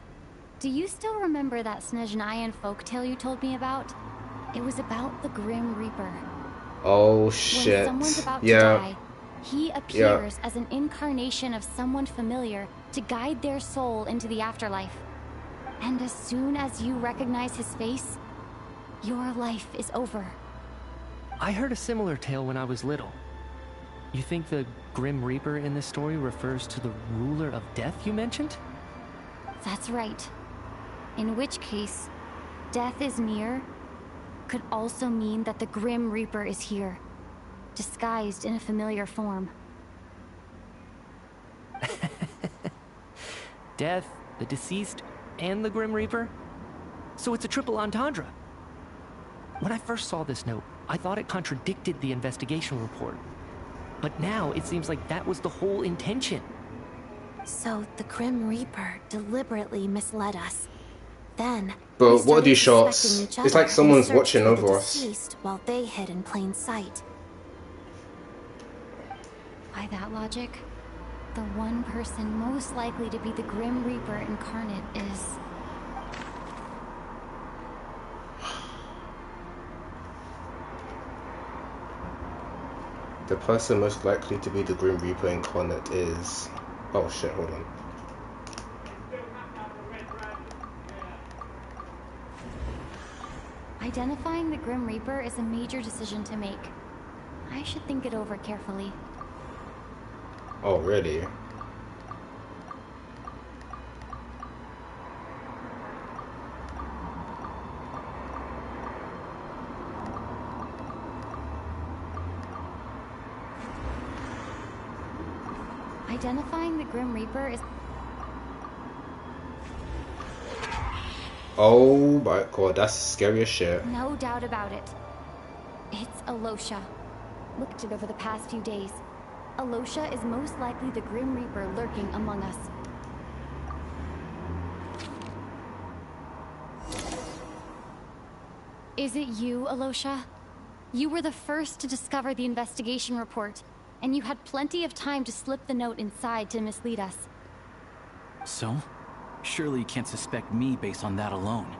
do you still remember that Snezhnayan folktale you told me about? It was about the Grim Reaper. Oh shit. When someone's about to die, he appears as an incarnation of someone familiar to guide their soul into the afterlife. And as soon as you recognize his face, your life is over. I heard a similar tale when I was little. You think the Grim Reaper in this story refers to the ruler of death you mentioned? That's right. In which case, death is near could also mean that the Grim Reaper is here, disguised in a familiar form. Death, the deceased, and the Grim Reaper? So it's a triple entendre. When I first saw this note, I thought it contradicted the investigation report. But now it seems like that was the whole intention. So the Grim Reaper deliberately misled us. Then, but what are these shots? It's like someone's watching over us. While they hid in plain sight. By that logic, the one person most likely to be the Grim Reaper incarnate is... The person most likely to be the Grim Reaper incarnate is... Oh shit, hold on. Identifying the Grim Reaper is a major decision to make. I should think it over carefully. Oh, really? Identifying the Grim Reaper is... Oh my god, that's scary as shit. No doubt about it. It's Alosha. Looked it over the past few days. Alosha is most likely the Grim Reaper lurking among us. Is it you, Alosha? You were the first to discover the investigation report, and you had plenty of time to slip the note inside to mislead us. So? Surely you can't suspect me based on that alone.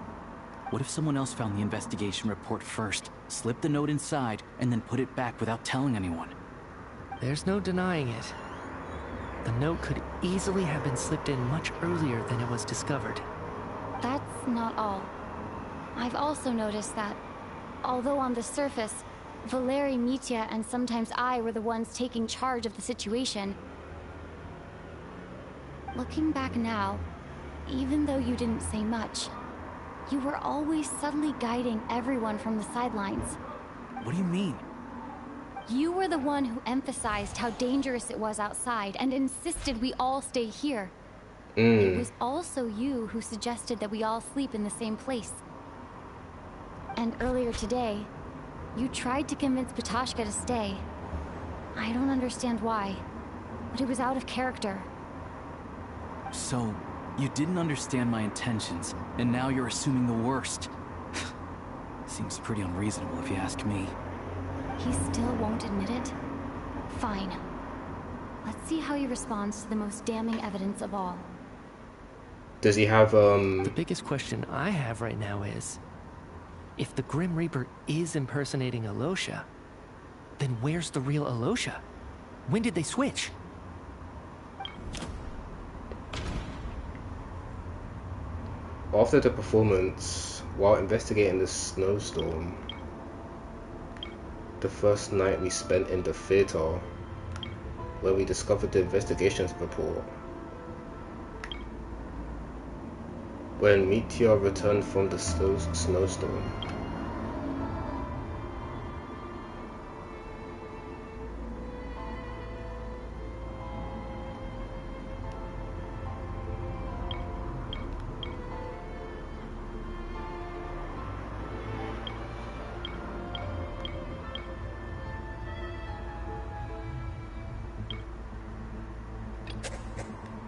What if someone else found the investigation report first, slipped the note inside, and then put it back without telling anyone? There's no denying it. The note could easily have been slipped in much earlier than it was discovered. That's not all. I've also noticed that, although on the surface, Valeri, Mitya, and sometimes I were the ones taking charge of the situation, looking back now, even though you didn't say much, you were always subtly guiding everyone from the sidelines. What do you mean? You were the one who emphasized how dangerous it was outside and insisted we all stay here. It was also you who suggested that we all sleep in the same place. And earlier today, you tried to convince Patashka to stay. I don't understand why, but it was out of character. So, you didn't understand my intentions, and now you're assuming the worst. Seems pretty unreasonable if you ask me. He still won't admit it? Fine. Let's see how he responds to the most damning evidence of all. Does he have, The biggest question I have right now is, if the Grim Reaper is impersonating Alosha, then where's the real Alosha? When did they switch? After the performance, while investigating the snowstorm, the first night we spent in the theater, where we discovered the investigations report, when Meteor returned from the snowstorm.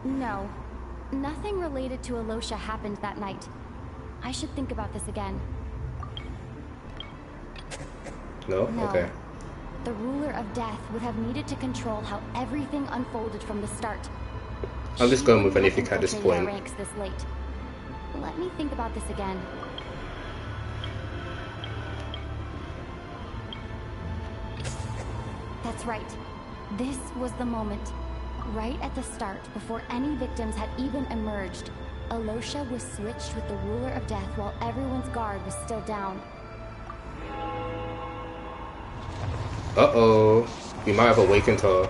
No. Nothing related to Alosha happened that night. I should think about this again. No? Okay. The ruler of death would have needed to control how everything unfolded from the start. I'm just going with anything at this point. Ranks this late. Let me think about this again. That's right. This was the moment. Right at the start, before any victims had even emerged, Alosha was switched with the ruler of death while everyone's guard was still down. Uh-oh. We might have awakened her.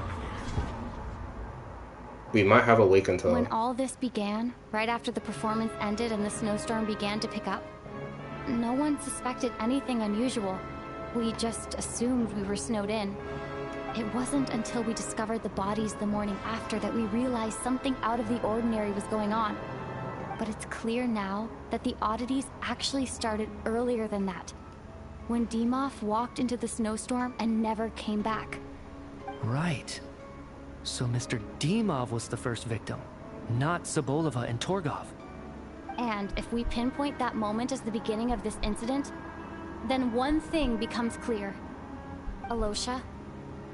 When all this began, right after the performance ended and the snowstorm began to pick up, no one suspected anything unusual. We just assumed we were snowed in. It wasn't until we discovered the bodies the morning after that we realized something out of the ordinary was going on. But it's clear now that the oddities actually started earlier than that, when Dimov walked into the snowstorm and never came back. Right. So Mr. Dimov was the first victim, not Sobolova and Torgov. And if we pinpoint that moment as the beginning of this incident, then one thing becomes clear. Alosha,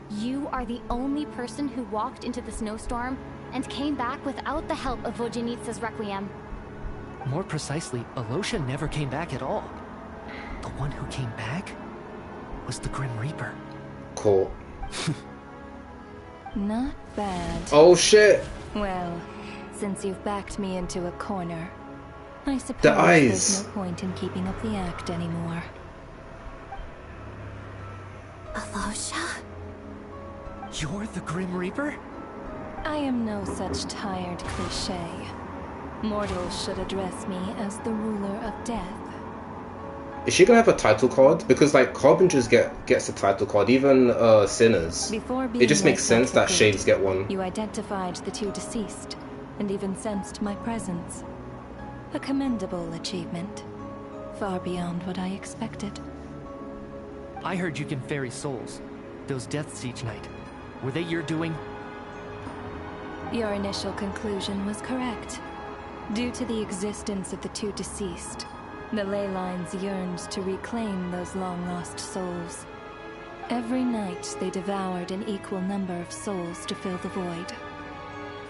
you are the only person who walked into the snowstorm and came back without the help of Vojanitsa's Requiem. More precisely, Alosha never came back at all. The one who came back was the Grim Reaper. Cool. Not bad. Oh shit! Well, since you've backed me into a corner, I suppose the eyes. there's no point in keeping up the act anymore. Alosha? You're the Grim Reaper? I am no such tired cliché. Mortals should address me as the ruler of death. Is she gonna have a title card? Because like Harbingers gets a title card, even Sinners. Before being It just makes wiped sense out for that good, Shades get one. You identified the two deceased, and even sensed my presence. A commendable achievement. Far beyond what I expected. I heard you can ferry souls. Those deaths each night. Were they your doing? Your initial conclusion was correct. Due to the existence of the two deceased, the ley lines yearned to reclaim those long-lost souls. Every night they devoured an equal number of souls to fill the void.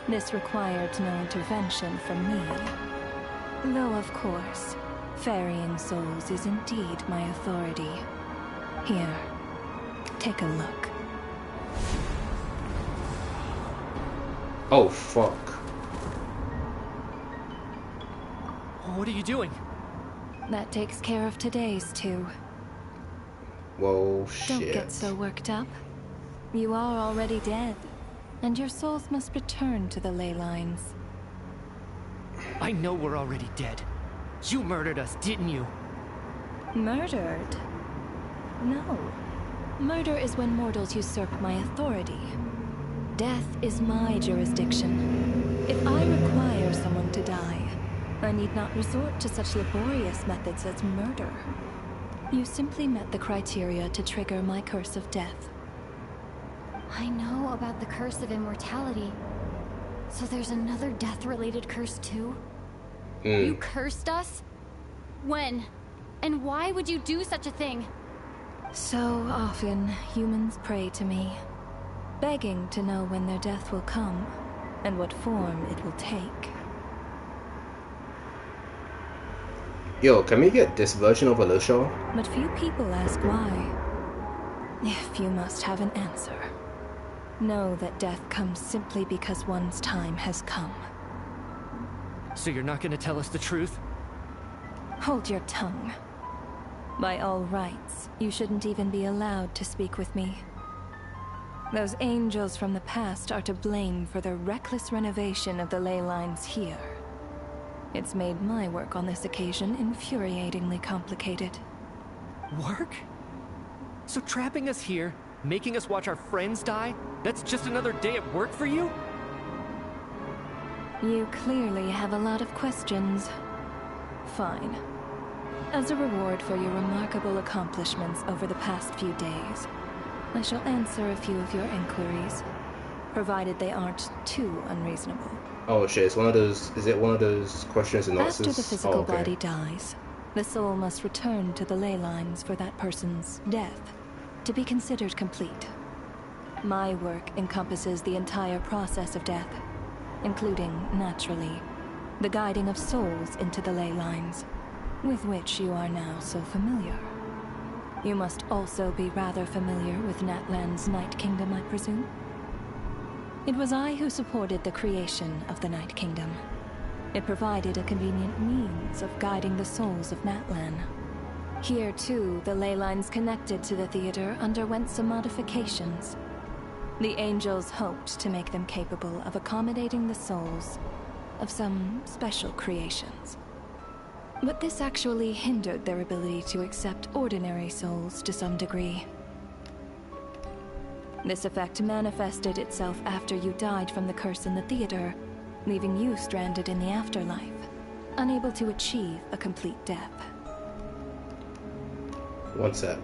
This required no intervention from me. Though, of course, ferrying souls is indeed my authority. Here, take a look. Oh, fuck. What are you doing? That takes care of today's two. Whoa, shit. Don't get so worked up. You are already dead, and your souls must return to the ley lines. I know we're already dead. You murdered us, didn't you? Murdered? No. Murder is when mortals usurp my authority. Death is my jurisdiction. If I require someone to die, I need not resort to such laborious methods as murder. You simply met the criteria to trigger my curse of death. I know about the curse of immortality. So there's another death-related curse too? You cursed us? When? And why would you do such a thing? So often, humans pray to me, begging to know when their death will come, and what form it will take. Yo, can we get this version of Alicia? But few people ask why. If you must have an answer, know that death comes simply because one's time has come. So you're not gonna tell us the truth? Hold your tongue. By all rights, you shouldn't even be allowed to speak with me. Those angels from the past are to blame for the reckless renovation of the ley lines here. It's made my work on this occasion infuriatingly complicated. Work? So trapping us here, making us watch our friends die, that's just another day at work for you? You clearly have a lot of questions. Fine. As a reward for your remarkable accomplishments over the past few days, I shall answer a few of your inquiries, provided they aren't too unreasonable. Oh shit, it's one of those. Is it one of those questions and answers? After the physical okay. body dies, the soul must return to the ley lines for that person's death to be considered complete. My work encompasses the entire process of death, including, naturally, the guiding of souls into the ley lines, with which you are now so familiar. You must also be rather familiar with Natlan's Night Kingdom, I presume? It was I who supported the creation of the Night Kingdom. It provided a convenient means of guiding the souls of Natlan. Here, too, the ley lines connected to the theater underwent some modifications. The angels hoped to make them capable of accommodating the souls of some special creations. But this actually hindered their ability to accept ordinary souls to some degree. This effect manifested itself after you died from the curse in the theater, leaving you stranded in the afterlife, unable to achieve a complete death. One sec.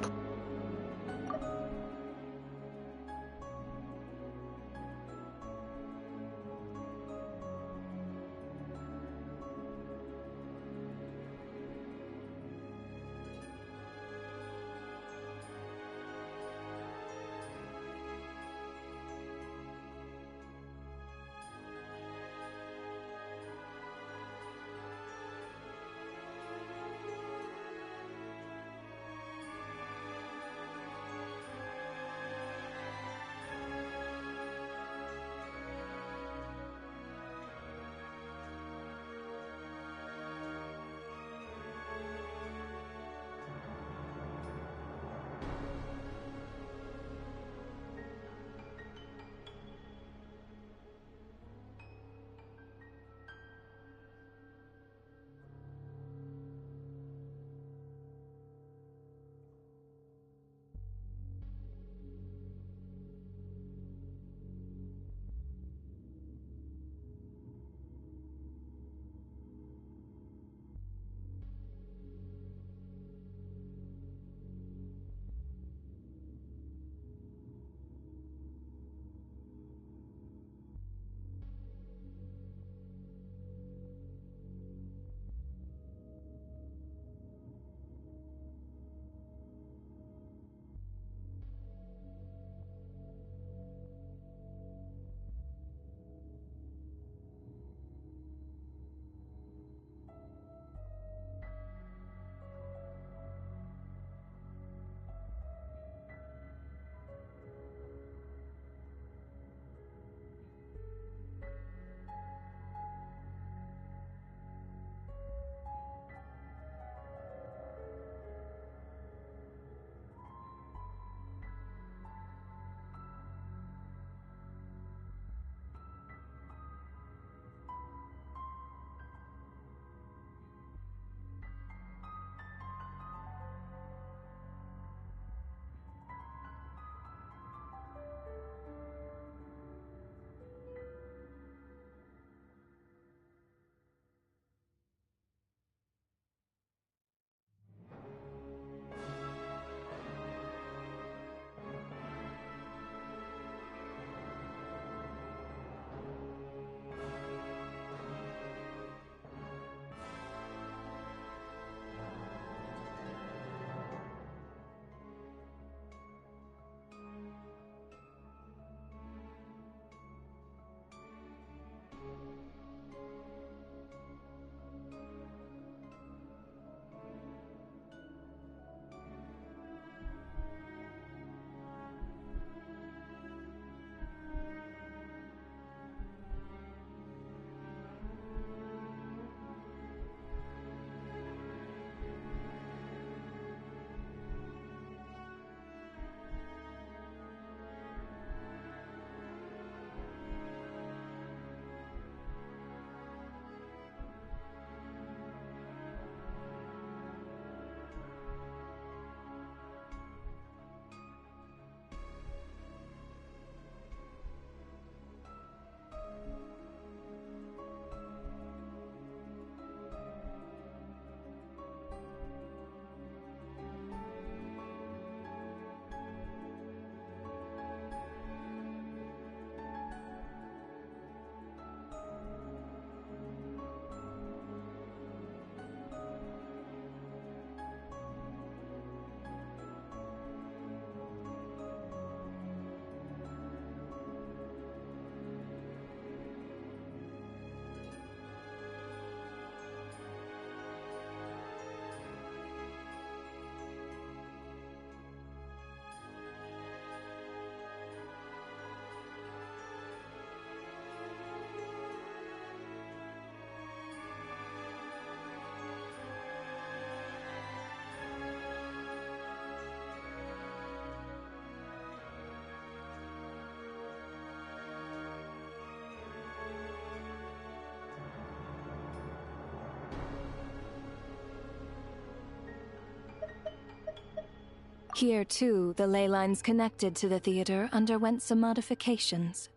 Here, too, the ley lines connected to the theater underwent some modifications.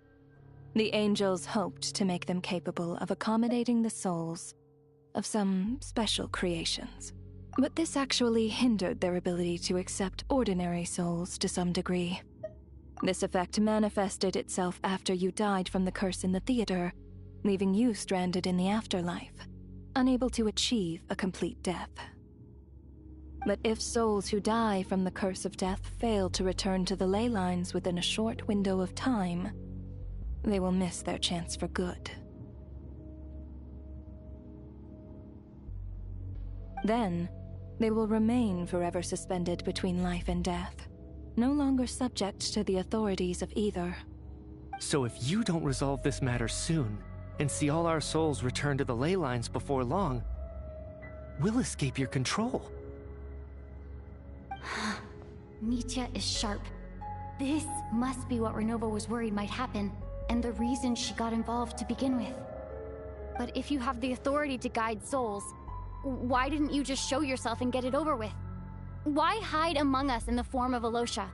The angels hoped to make them capable of accommodating the souls of some special creations. But this actually hindered their ability to accept ordinary souls to some degree. This effect manifested itself after you died from the curse in the theater, leaving you stranded in the afterlife, unable to achieve a complete death. But if souls who die from the curse of death fail to return to the ley lines within a short window of time, they will miss their chance for good. Then, they will remain forever suspended between life and death, no longer subject to the authorities of either. So if you don't resolve this matter soon, and see all our souls return to the ley lines before long, we'll escape your control. Mitya is sharp. This must be what Renova was worried might happen, and the reason she got involved to begin with. But if you have the authority to guide souls, why didn't you just show yourself and get it over with? Why hide among us in the form of Alosha?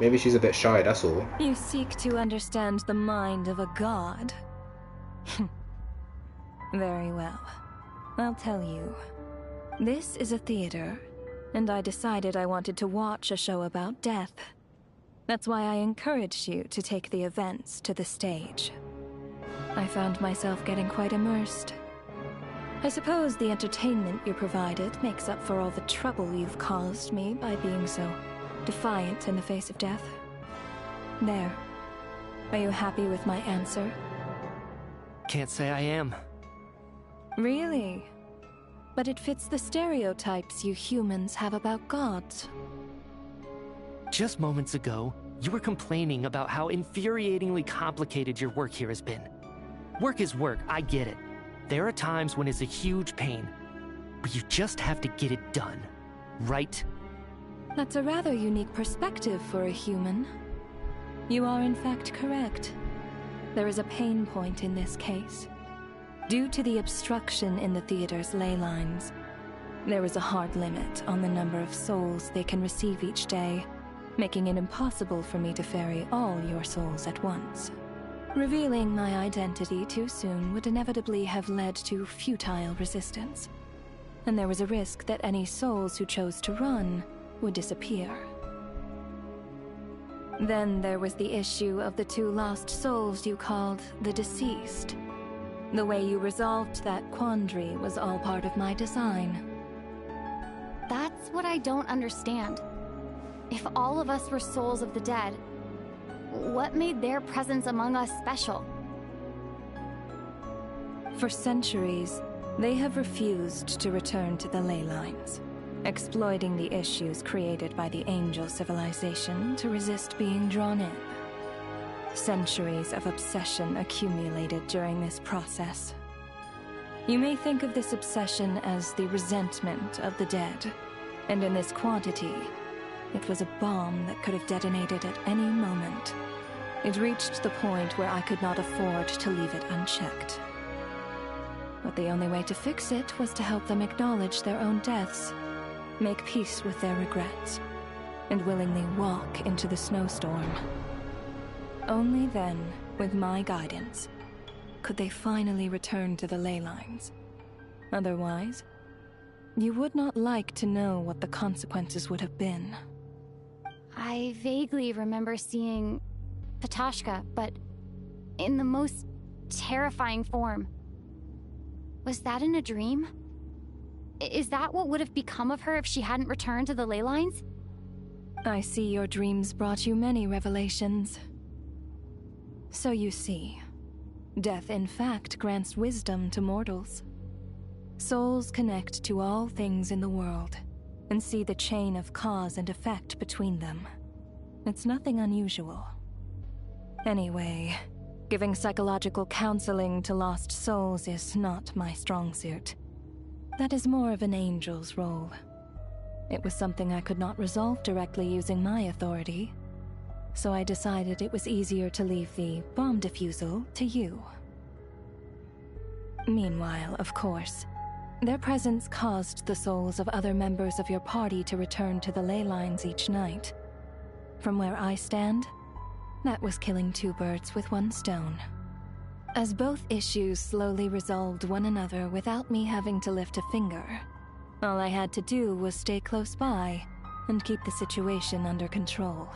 Maybe she's a bit shy, that's all. You seek to understand the mind of a god? Very well. I'll tell you. This is a theater, and I decided I wanted to watch a show about death. That's why I encouraged you to take the events to the stage. I found myself getting quite immersed. I suppose the entertainment you provided makes up for all the trouble you've caused me by being so defiant in the face of death. There. Are you happy with my answer? Can't say I am. Really? But it fits the stereotypes you humans have about gods. Just moments ago, you were complaining about how infuriatingly complicated your work here has been. Work is work, I get it. There are times when it's a huge pain, but you just have to get it done, right? That's a rather unique perspective for a human. You are in fact correct. There is a pain point in this case. Due to the obstruction in the theater's ley lines, there is a hard limit on the number of souls they can receive each day, making it impossible for me to ferry all your souls at once. Revealing my identity too soon would inevitably have led to futile resistance, and there was a risk that any souls who chose to run would disappear. Then there was the issue of the 2 lost souls you called the deceased. The way you resolved that quandary was all part of my design. That's what I don't understand. If all of us were souls of the dead, what made their presence among us special? For centuries, they have refused to return to the ley lines, exploiting the issues created by the angel civilization to resist being drawn in. Centuries of obsession accumulated during this process. You may think of this obsession as the resentment of the dead, and in this quantity, it was a bomb that could have detonated at any moment. It reached the point where I could not afford to leave it unchecked. But the only way to fix it was to help them acknowledge their own deaths, make peace with their regrets, and willingly walk into the snowstorm. Only then, with my guidance, could they finally return to the ley lines. Otherwise, you would not like to know what the consequences would have been. I vaguely remember seeing Patashka, but in the most terrifying form. Was that in a dream? Is that what would have become of her if she hadn't returned to the ley lines? I see your dreams brought you many revelations. So you see, death in fact grants wisdom to mortals. Souls connect to all things in the world and see the chain of cause and effect between them. It's nothing unusual. Anyway, giving psychological counseling to lost souls is not my strong suit. That is more of an angel's role. It was something I could not resolve directly using my authority, so I decided it was easier to leave the bomb defusal to you. Meanwhile, of course, Their presence caused the souls of other members of your party to return to the ley lines each night. From where I stand, that was killing two birds with one stone. As both issues slowly resolved one another without me having to lift a finger, all I had to do was stay close by and keep the situation under control.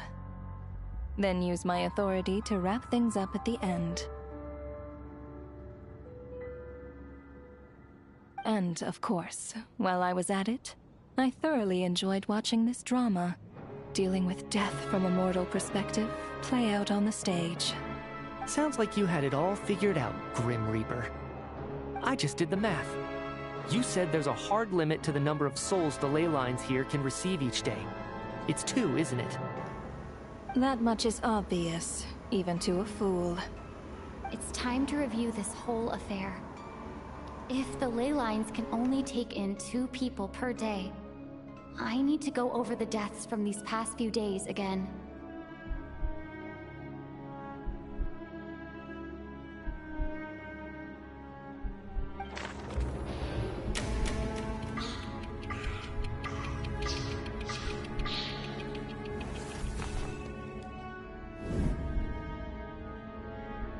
Then use my authority to wrap things up at the end. And, of course, while I was at it, I thoroughly enjoyed watching this drama, dealing with death from a mortal perspective, play out on the stage. Sounds like you had it all figured out, Grim Reaper. I just did the math. You said there's a hard limit to the number of souls the ley lines here can receive each day. It's 2, isn't it? That much is obvious, even to a fool. It's time to review this whole affair. If the ley lines can only take in 2 people per day, I need to go over the deaths from these past few days again.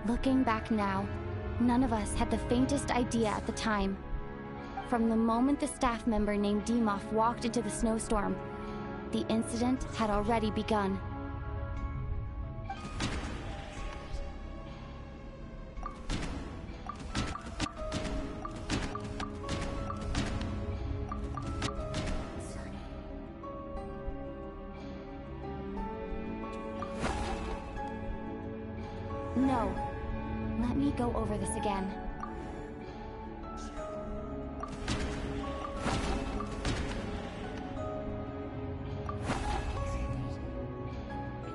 Looking back now, none of us had the faintest idea at the time. From the moment the staff member named Demoff walked into the snowstorm, the incident had already begun. No. Let me go over this again.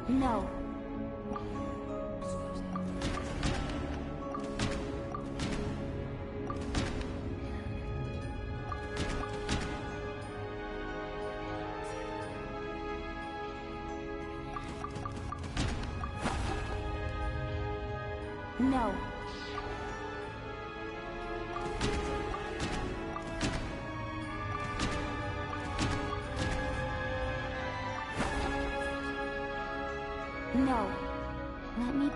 No. No. No. Let me...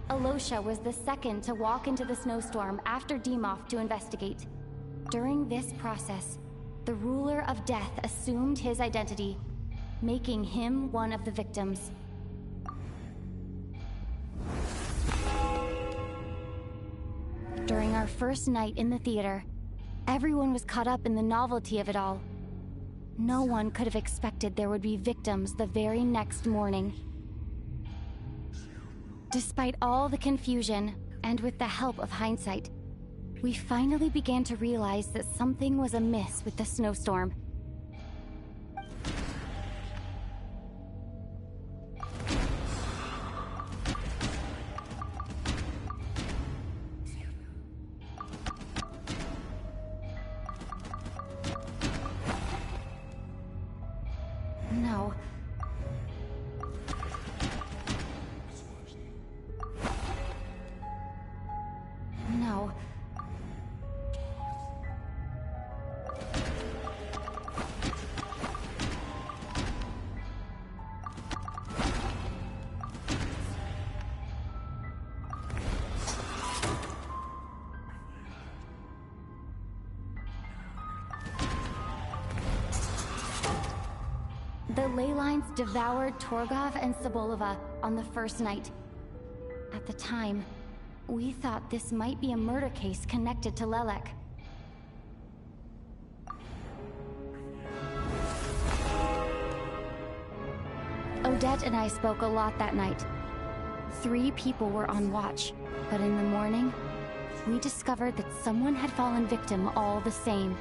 Alosha was the second to walk into the snowstorm after Demoff to investigate. During this process, the ruler of death assumed his identity, making him one of the victims. During our first night in the theater, everyone was caught up in the novelty of it all. No one could have expected there would be victims the very next morning. Despite all the confusion, and with the help of hindsight, we finally began to realize that something was amiss with the snowstorm. No. No. The ley lines devoured Torgov and Sobolova on the first night. At the time, we thought this might be a murder case connected to Lelek. Odette and I spoke a lot that night. 3 people were on watch, but in the morning, we discovered that someone had fallen victim all the same.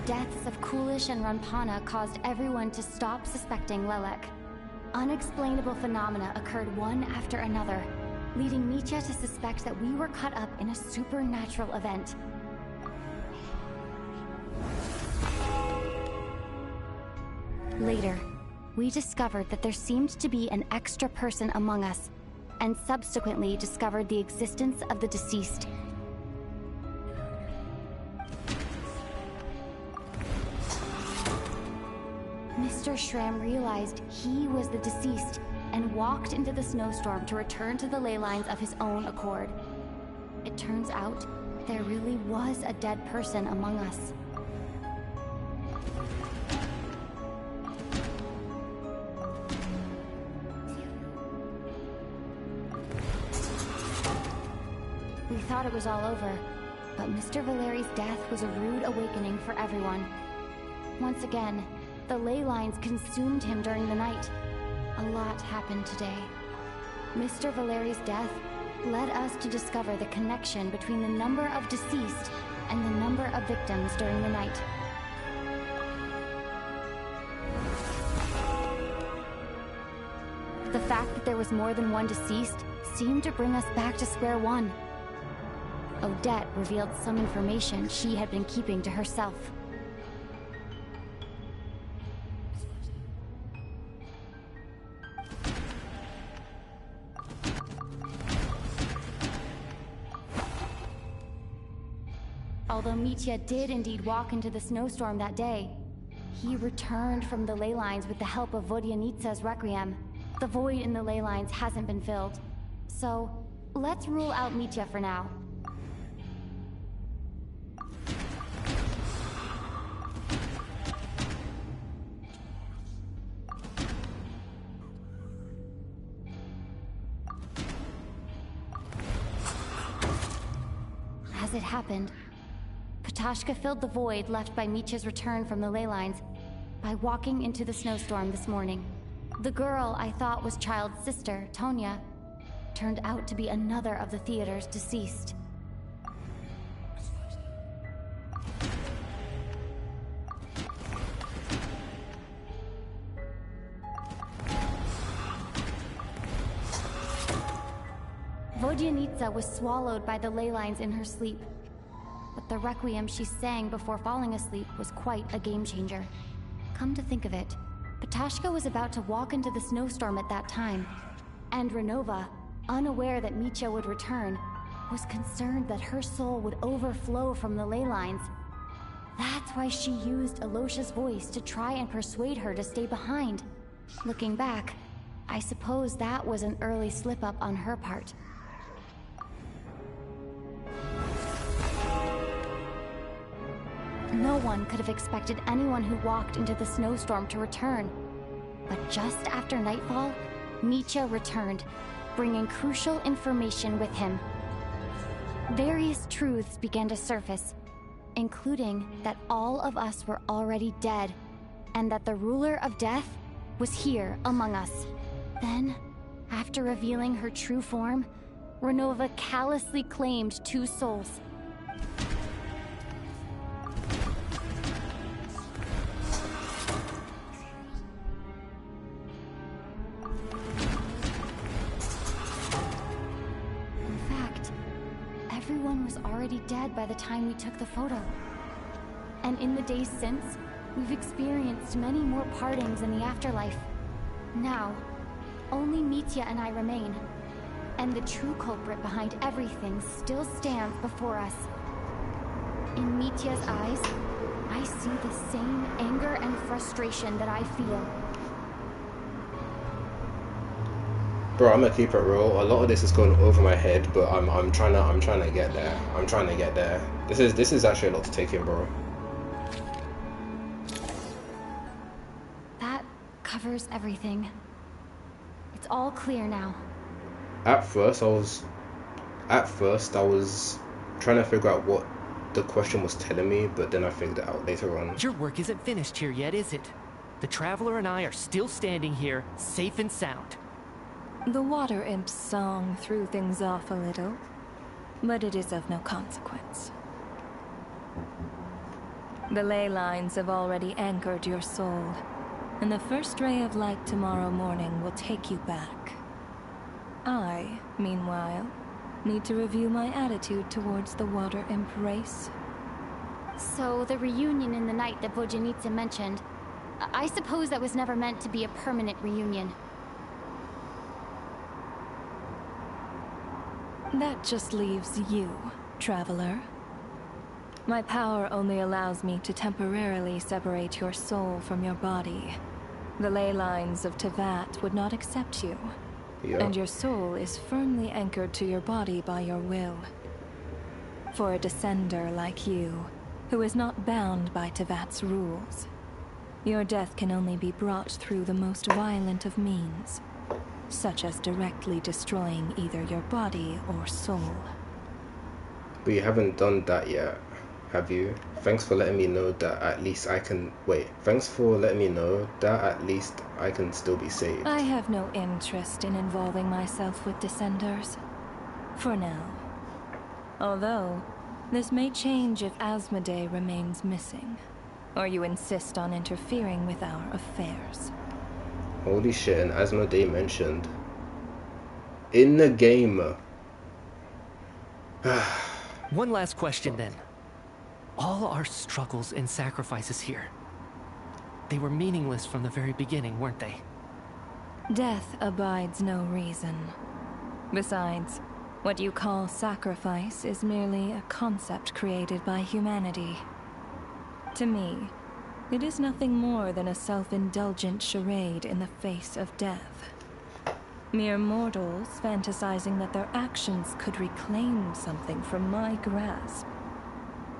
deaths of Kulish and Ranpana caused everyone to stop suspecting Lelek. Unexplainable phenomena occurred one after another, leading Mitya to suspect that we were caught up in a supernatural event. Later, we discovered that there seemed to be an extra person among us, and subsequently discovered the existence of the deceased. Mr. Schramm realized he was the deceased and walked into the snowstorm to return to the ley lines of his own accord. It turns out there really was a dead person among us. We thought it was all over, but Mr. Valeri's death was a rude awakening for everyone. Once again, the ley lines consumed him during the night. A lot happened today. Mr. Valeri's death led us to discover the connection between the number of deceased and the number of victims during the night. The fact that there was more than one deceased seemed to bring us back to square one. Odette revealed some information she had been keeping to herself. Although Mitya did indeed walk into the snowstorm that day, he returned from the ley lines with the help of Vodyanitsa's requiem. The void in the ley lines hasn't been filled. So, let's rule out Mitya for now. As it happened, Patashka filled the void left by Mitya's return from the ley lines by walking into the snowstorm this morning. The girl I thought was Child's sister, Tonya, turned out to be another of the theater's deceased. Vodyanitsa was swallowed by the ley lines in her sleep, but the requiem she sang before falling asleep was quite a game changer. Come to think of it, Patashka was about to walk into the snowstorm at that time, and Renova, unaware that Mitya would return, was concerned that her soul would overflow from the ley lines. That's why she used Alosha's voice to try and persuade her to stay behind. Looking back, I suppose that was an early slip-up on her part. No one could have expected anyone who walked into the snowstorm to return. But just after nightfall, Mitya returned, bringing crucial information with him. Various truths began to surface, including that all of us were already dead, and that the ruler of death was here among us. Then, after revealing her true form, Renova callously claimed 2 souls. Everyone was already dead by the time we took the photo. And in the days since, we've experienced many more partings in the afterlife. Now, only Mitya and I remain, and the true culprit behind everything still stands before us. In Mitya's eyes, I see the same anger and frustration that I feel. Bro, I'm gonna keep it real. A lot of this is going over my head, but I'm trying to get there. I'm trying to get there. This is actually a lot to take in, bro. That covers everything. It's all clear now. At first I was trying to figure out what the question was telling me, but then I figured it out later on. Your work isn't finished here yet, is it? The Traveler and I are still standing here, safe and sound. The Water Imp's song threw things off a little, but it is of no consequence. The ley lines have already anchored your soul, and the first ray of light tomorrow morning will take you back. I, meanwhile, need to review my attitude towards the Water Imp race. So, the reunion in the night that Vojanitsa mentioned, I suppose that was never meant to be a permanent reunion. That just leaves you, Traveler. My power only allows me to temporarily separate your soul from your body. The ley lines of Tevat would not accept you. Yeah. And your soul is firmly anchored to your body by your will. For a descender like you, who is not bound by Tevat's rules, your death can only be brought through the most violent of means, such as directly destroying either your body or soul. But you haven't done that yet, have you? Thanks for letting me know that at least I can... Wait, thanks for letting me know that at least I can still be saved. I have no interest in involving myself with Descenders. For now. Although, this may change if Asmodee remains missing, or you insist on interfering with our affairs. Holy shit, and Asmodee mentioned. In the game. One last question then. All our struggles and sacrifices here, they were meaningless from the very beginning, weren't they? Death abides no reason. Besides, what you call sacrifice is merely a concept created by humanity. To me, it is nothing more than a self-indulgent charade in the face of death. Mere mortals fantasizing that their actions could reclaim something from my grasp.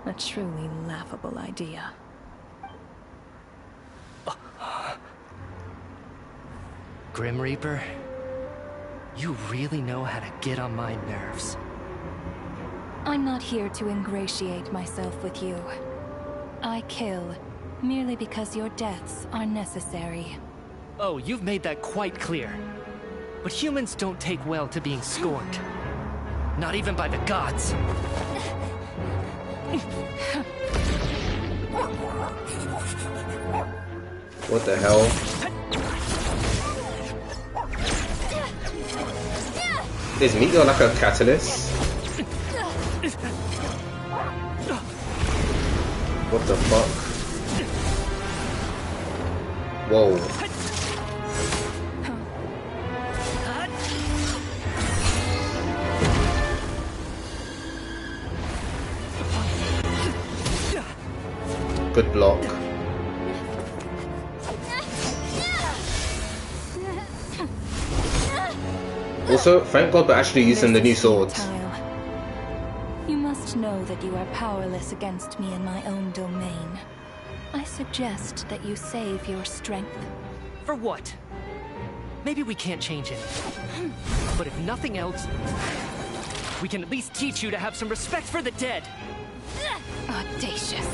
A truly laughable idea. Grim Reaper, you really know how to get on my nerves. I'm not here to ingratiate myself with you. I kill merely because your deaths are necessary. Oh, you've made that quite clear. But humans don't take well to being scorned. Not even by the gods. What the hell? Is Meteor like a catalyst? What the fuck? Whoa. Good block. Also, thank God we're actually using the new swords. You must know that you are powerless against me in my own domain. I suggest that you save your strength. For what? Maybe we can't change it. But if nothing else, we can at least teach you to have some respect for the dead. Audacious.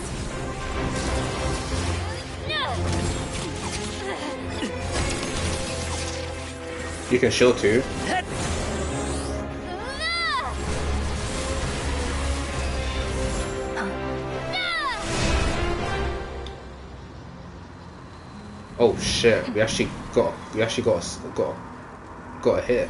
You can shield too. Oh shit! We actually got a hit.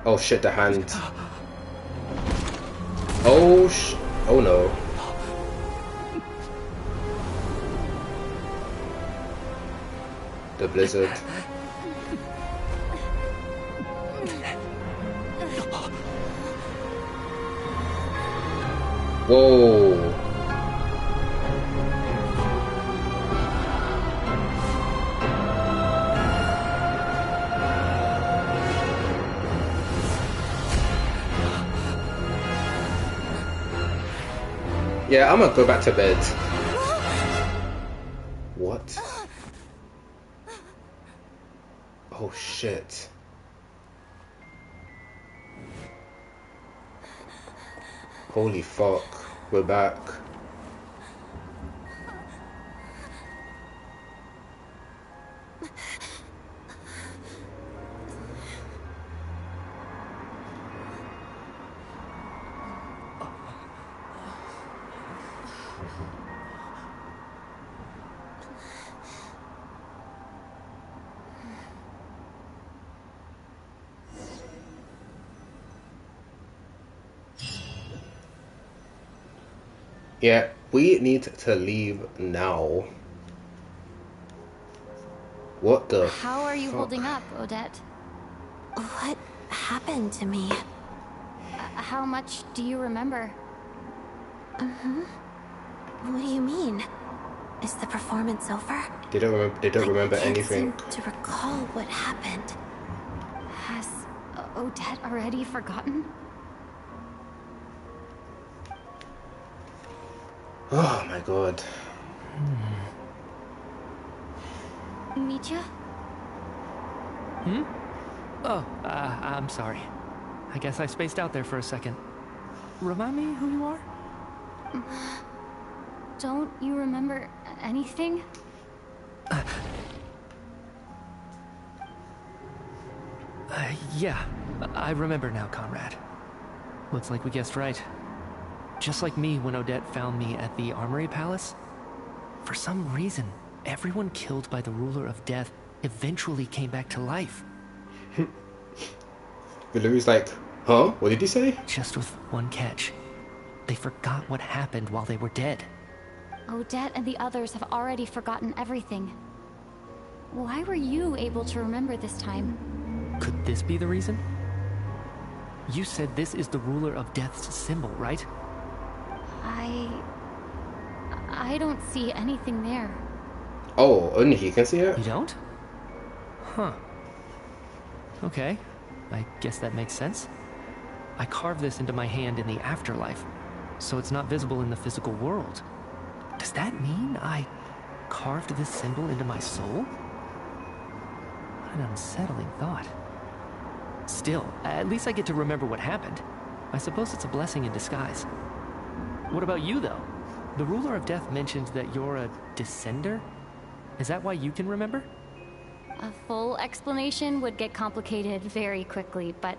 Oh shit! The hand. Oh no. The blizzard. Whoa. Yeah, I'm gonna go back to bed. What? Oh shit. Holy fuck. We're back. Yeah, we need to leave now. What the How are you fuck? holding up, Odette? What happened to me? How much do you remember? What do you mean? Is the performance over? They don't remember I can't anything. seem to recall what happened. Has Odette already forgotten? Oh my god. Mitya? Oh, I'm sorry. I guess I spaced out there for a second. Remind me who you are? Don't you remember anything? Yeah, I remember now, Conrad. Looks like we guessed right. Just like me when Odette found me at the Armory Palace. For some reason, everyone killed by the Ruler of Death eventually came back to life. Valerie's like, huh? What did he say? Just with one catch. They forgot what happened while they were dead. Odette and the others have already forgotten everything. Why were you able to remember this time? Could this be the reason? You said this is the Ruler of Death's symbol, right? I don't see anything there. Oh, only he can see it? You don't? Huh. Okay. I guess that makes sense. I carved this into my hand in the afterlife, so it's not visible in the physical world. Does that mean I carved this symbol into my soul? What an unsettling thought. Still, at least I get to remember what happened. I suppose it's a blessing in disguise. What about you, though? The Ruler of Death mentioned that you're a descender? Is that why you can remember? A full explanation would get complicated very quickly, but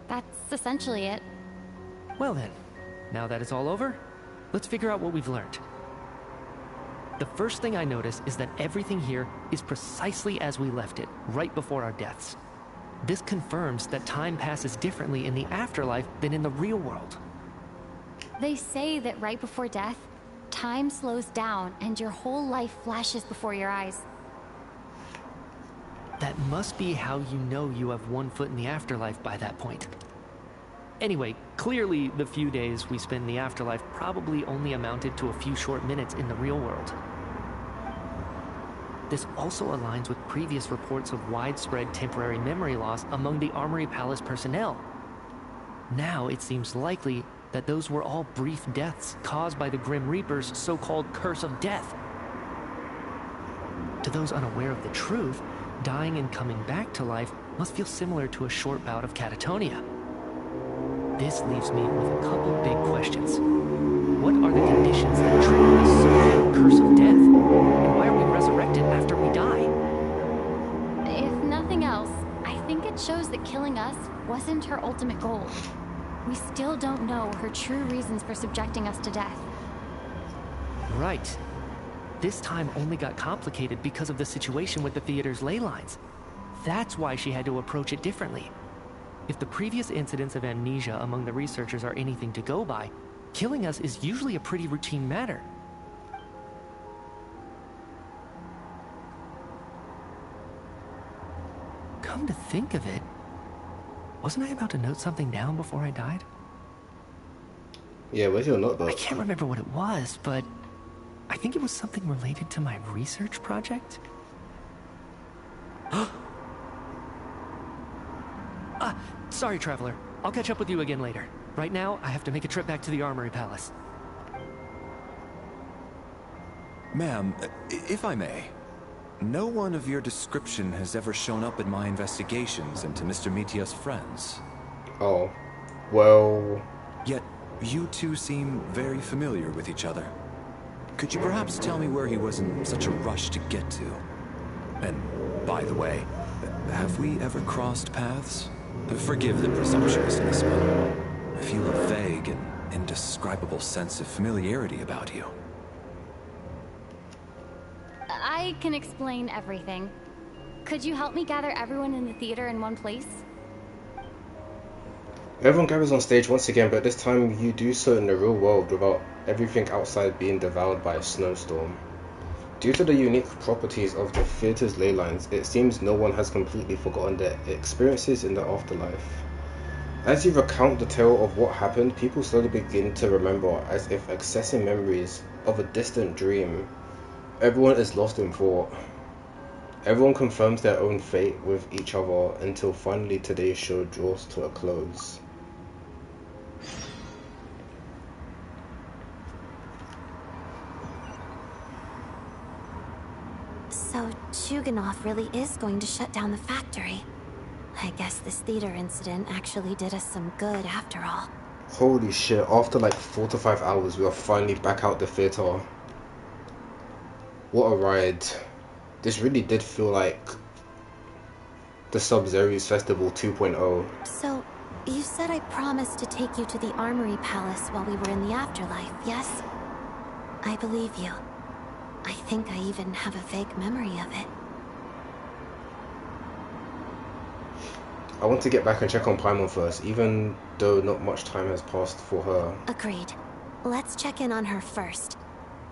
that's essentially it. Well then, now that it's all over, let's figure out what we've learned. The first thing I notice is that everything here is precisely as we left it, right before our deaths. This confirms that time passes differently in the afterlife than in the real world. They say that right before death, time slows down and your whole life flashes before your eyes. That must be how you know you have one foot in the afterlife by that point. Anyway, clearly the few days we spend in the afterlife probably only amounted to a few short minutes in the real world. This also aligns with previous reports of widespread temporary memory loss among the Armory Palace personnel. Now it seems likely that those were all brief deaths caused by the Grim Reaper's so-called curse of death. To those unaware of the truth, dying and coming back to life must feel similar to a short bout of catatonia. This leaves me with a couple big questions. What are the conditions that trigger this so-called curse of death? And why are we resurrected after we die? If nothing else, I think it shows that killing us wasn't her ultimate goal. We still don't know her true reasons for subjecting us to death. Right. This time only got complicated because of the situation with the theater's ley lines. That's why she had to approach it differently. If the previous incidents of amnesia among the researchers are anything to go by, killing us is usually a pretty routine matter. Come to think of it, wasn't I about to note something down before I died? Yeah, where's your notebook? I can't remember what it was, but I think it was something related to my research project. Sorry, Traveler. I'll catch up with you again later. Right now, I have to make a trip back to the Armory Palace. Ma'am, if I may, no one of your description has ever shown up in my investigations into Mr. Mitya's friends. Oh, well... Yet, you two seem very familiar with each other. Could you perhaps tell me where he was in such a rush to get to? And, by the way, have we ever crossed paths? Forgive the presumptuousness, but I feel a vague and indescribable sense of familiarity about you. I can explain everything. Could you help me gather everyone in the theater in one place? Everyone gathers on stage once again, but this time you do so in the real world without everything outside being devoured by a snowstorm. Due to the unique properties of the theatre's ley lines, it seems no one has completely forgotten their experiences in the afterlife. As you recount the tale of what happened, people slowly begin to remember as if accessing memories of a distant dream. Everyone is lost in thought. Everyone confirms their own fate with each other until finally today's show draws to a close. So, Chuganov really is going to shut down the factory. I guess this theater incident actually did us some good after all. Holy shit, after like 4 to 5 hours, we are finally back out the theater. What a ride. This really did feel like the Sub-Zero's Festival 2.0. So, you said I promised to take you to the Armory Palace while we were in the afterlife, yes? I believe you. I think I even have a vague memory of it. I want to get back and check on Paimon first, even though not much time has passed for her. Agreed. Let's check in on her first.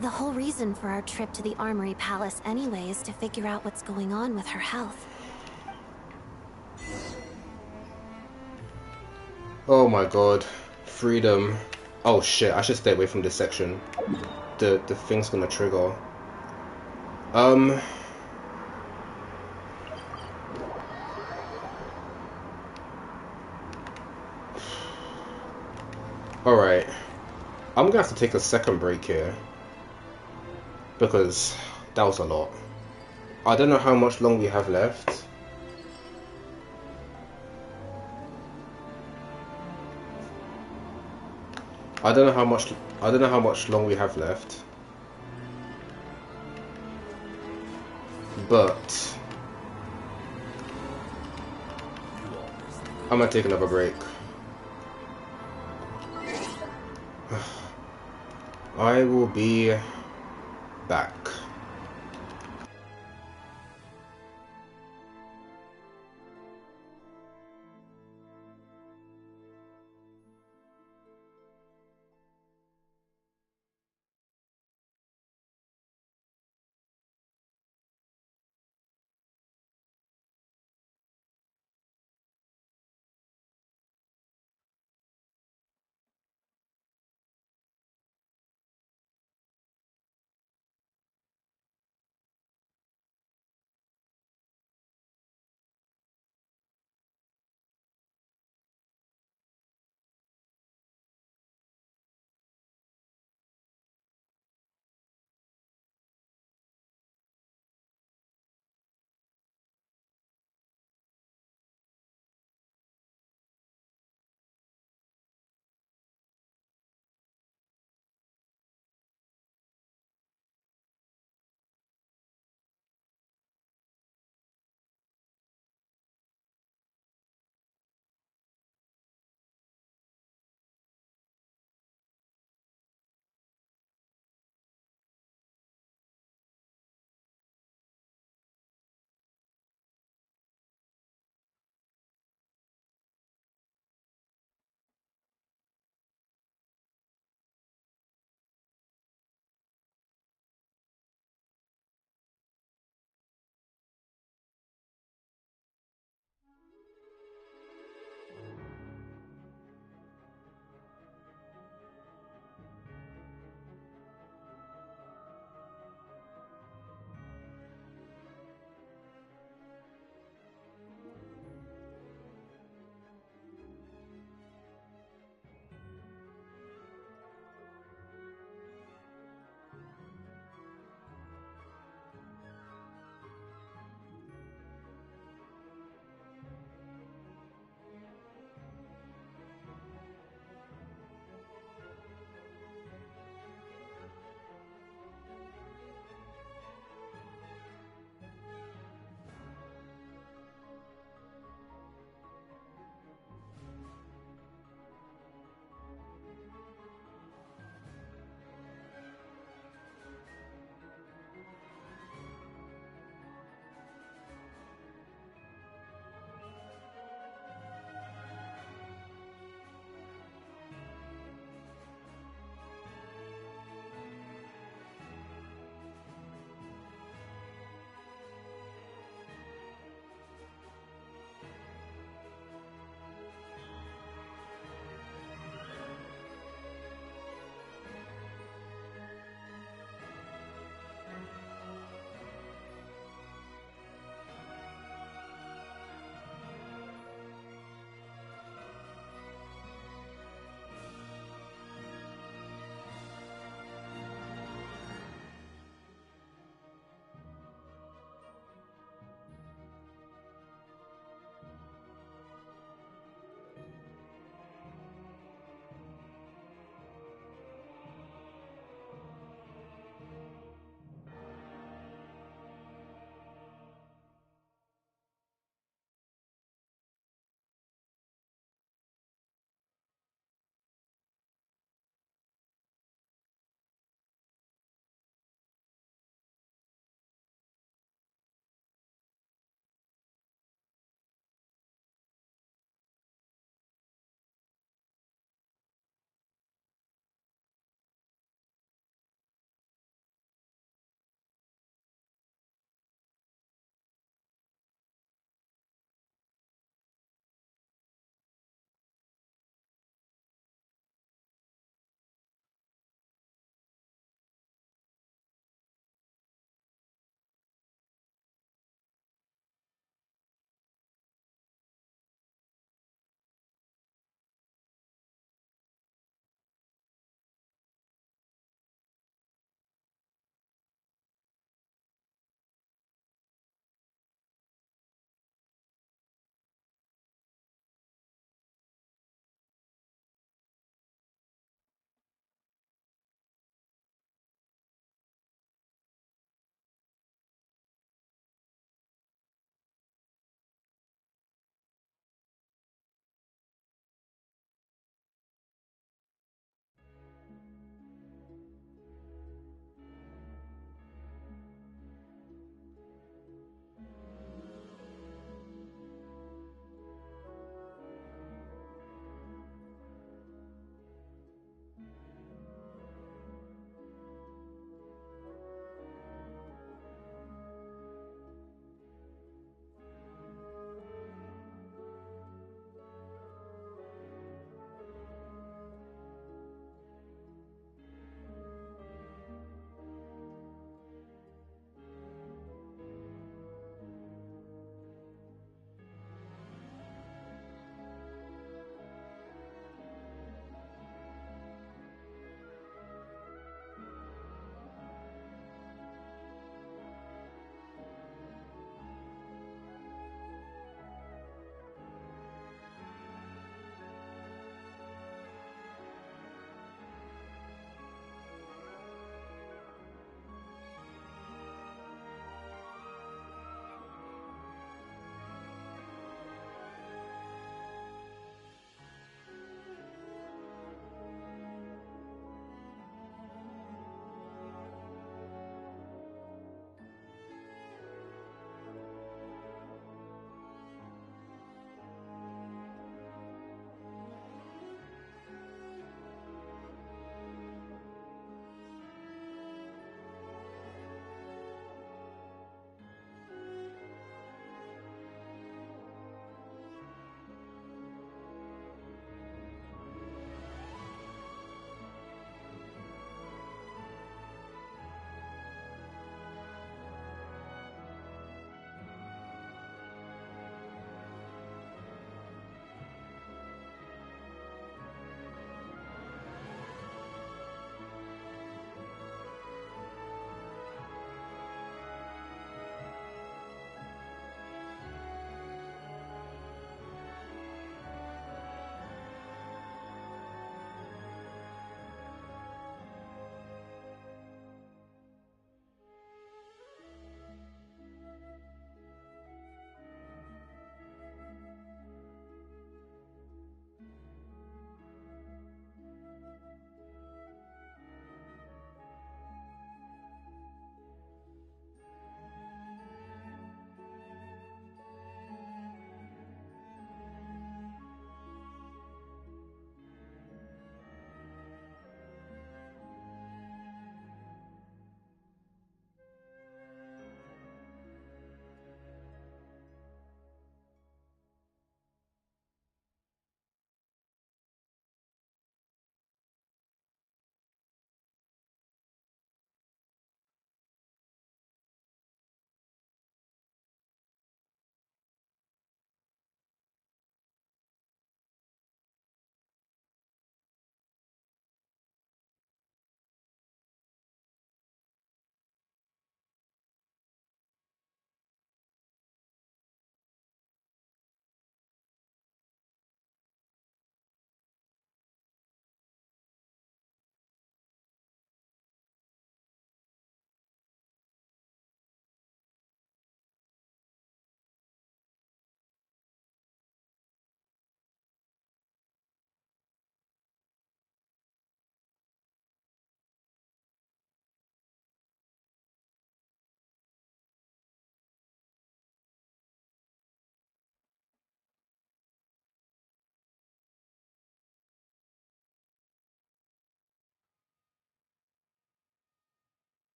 The whole reason for our trip to the Armory Palace anyway is to figure out what's going on with her health. Oh my god. Freedom. Oh shit, I should stay away from this section. The thing's gonna trigger. Alright. I'm gonna have to take a second break here. Because that was a lot. I don't know how much long we have left. I don't know how much long we have left. But I'm gonna take another break. I will be back.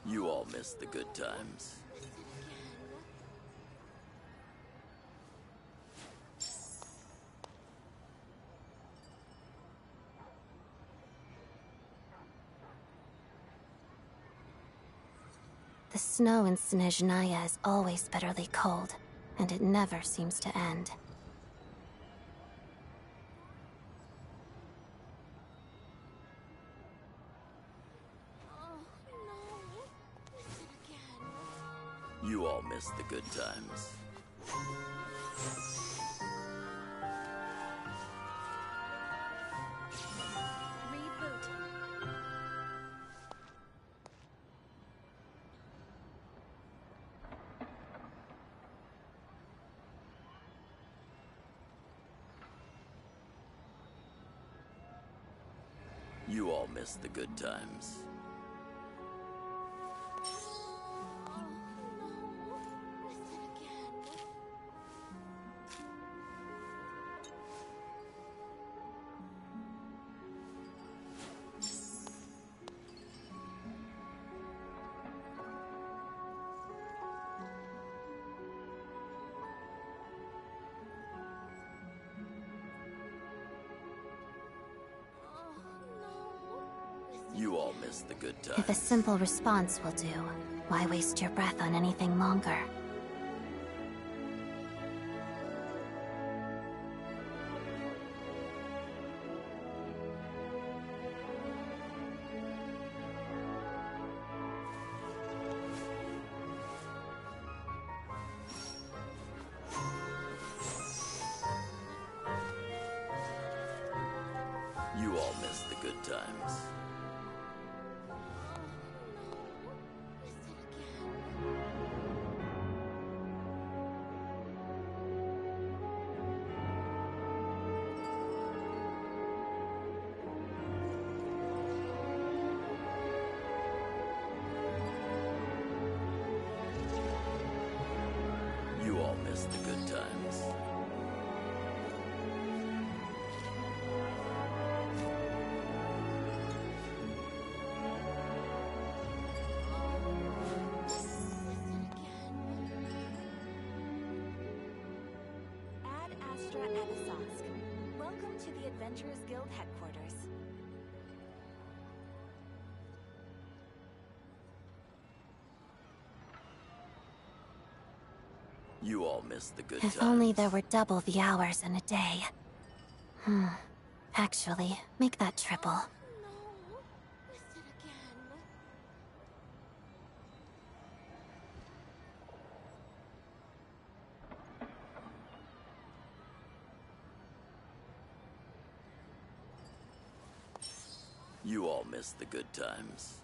You all missed the good times. The snow in Snezhnaya is always bitterly cold, and it never seems to end. You all missed the good times. You all missed the good times. You all missed the good times. If a simple response will do, why waste your breath on anything longer? You all missed the good times. You all missed the good times. Ad Astra Abyssosque. Welcome to the Adventurers Guild headquarters. You all missed the good If times. only there were double the hours in a day. Actually, make that triple. You all missed the good times.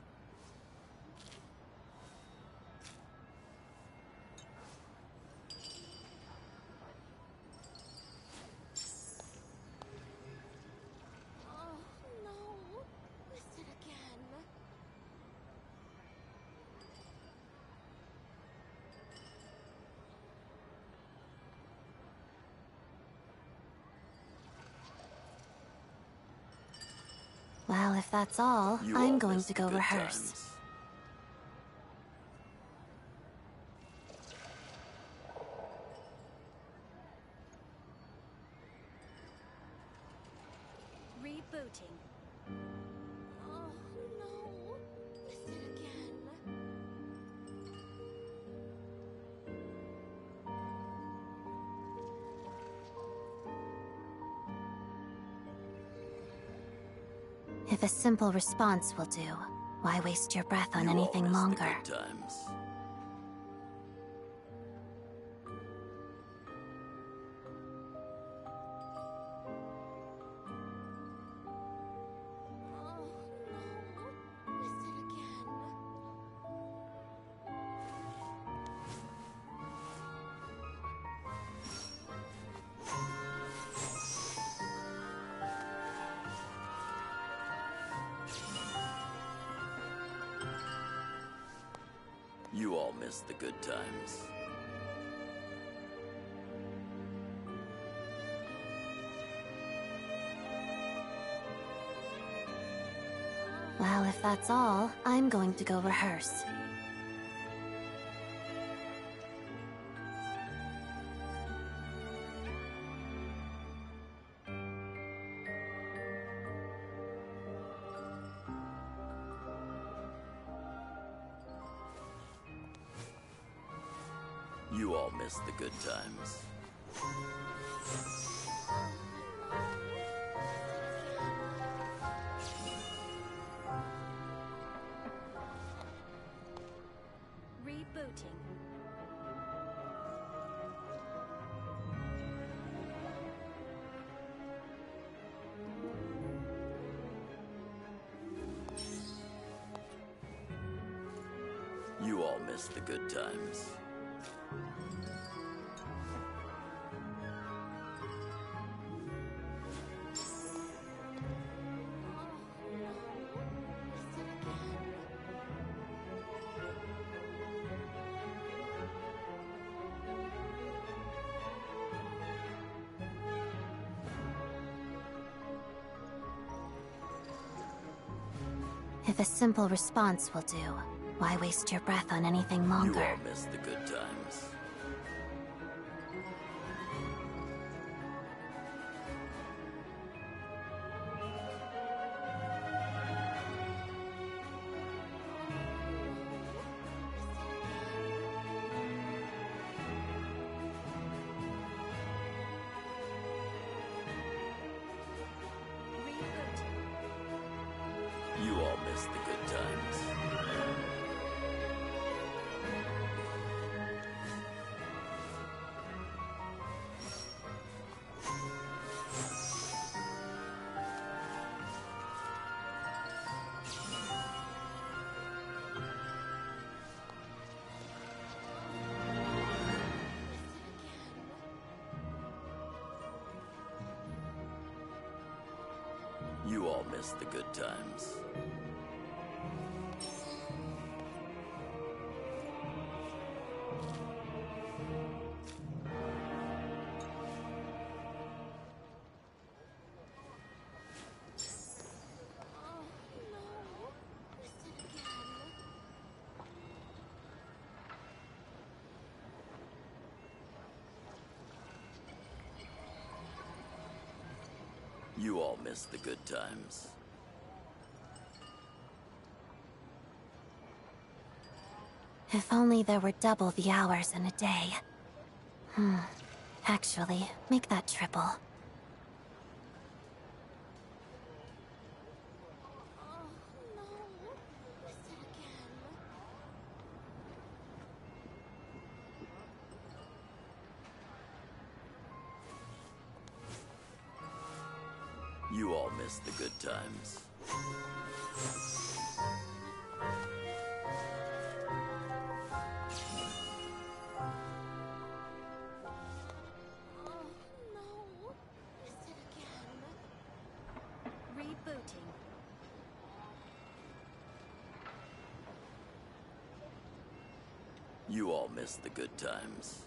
Well, if that's all, You all I'm going missed to the go good rehearse. times. Rebooting. Oh no, missed it again. If a simple response will do, why waste your breath on You all anything missed the longer? good times. You all missed the good times. Well, if that's all, I'm going to go rehearse. You all missed the good times. Rebooting. You all missed the good times. If a simple response will do, why waste your breath on anything longer? You all missed the good times. You all missed the good times. You all missed the good times. You all missed the good times. If only there were double the hours in a day. Actually, make that triple. You all missed the good times. Rebooting. You all missed the good times.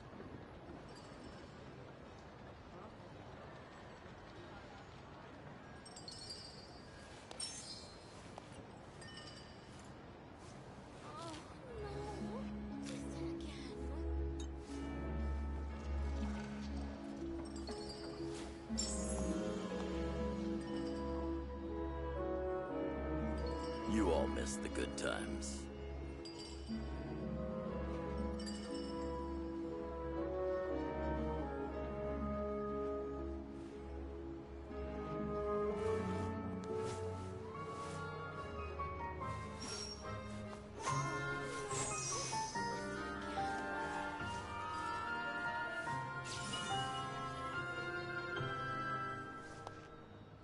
You all missed the good times.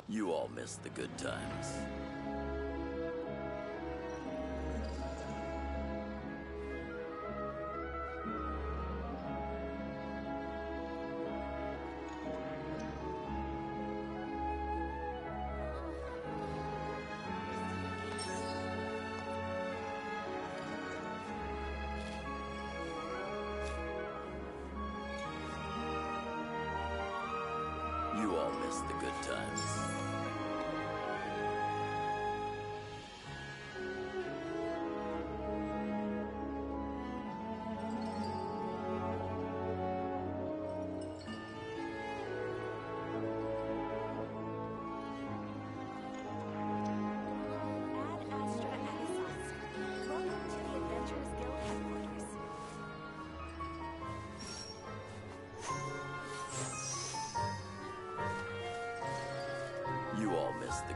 You all missed the good times. You all missed the good times.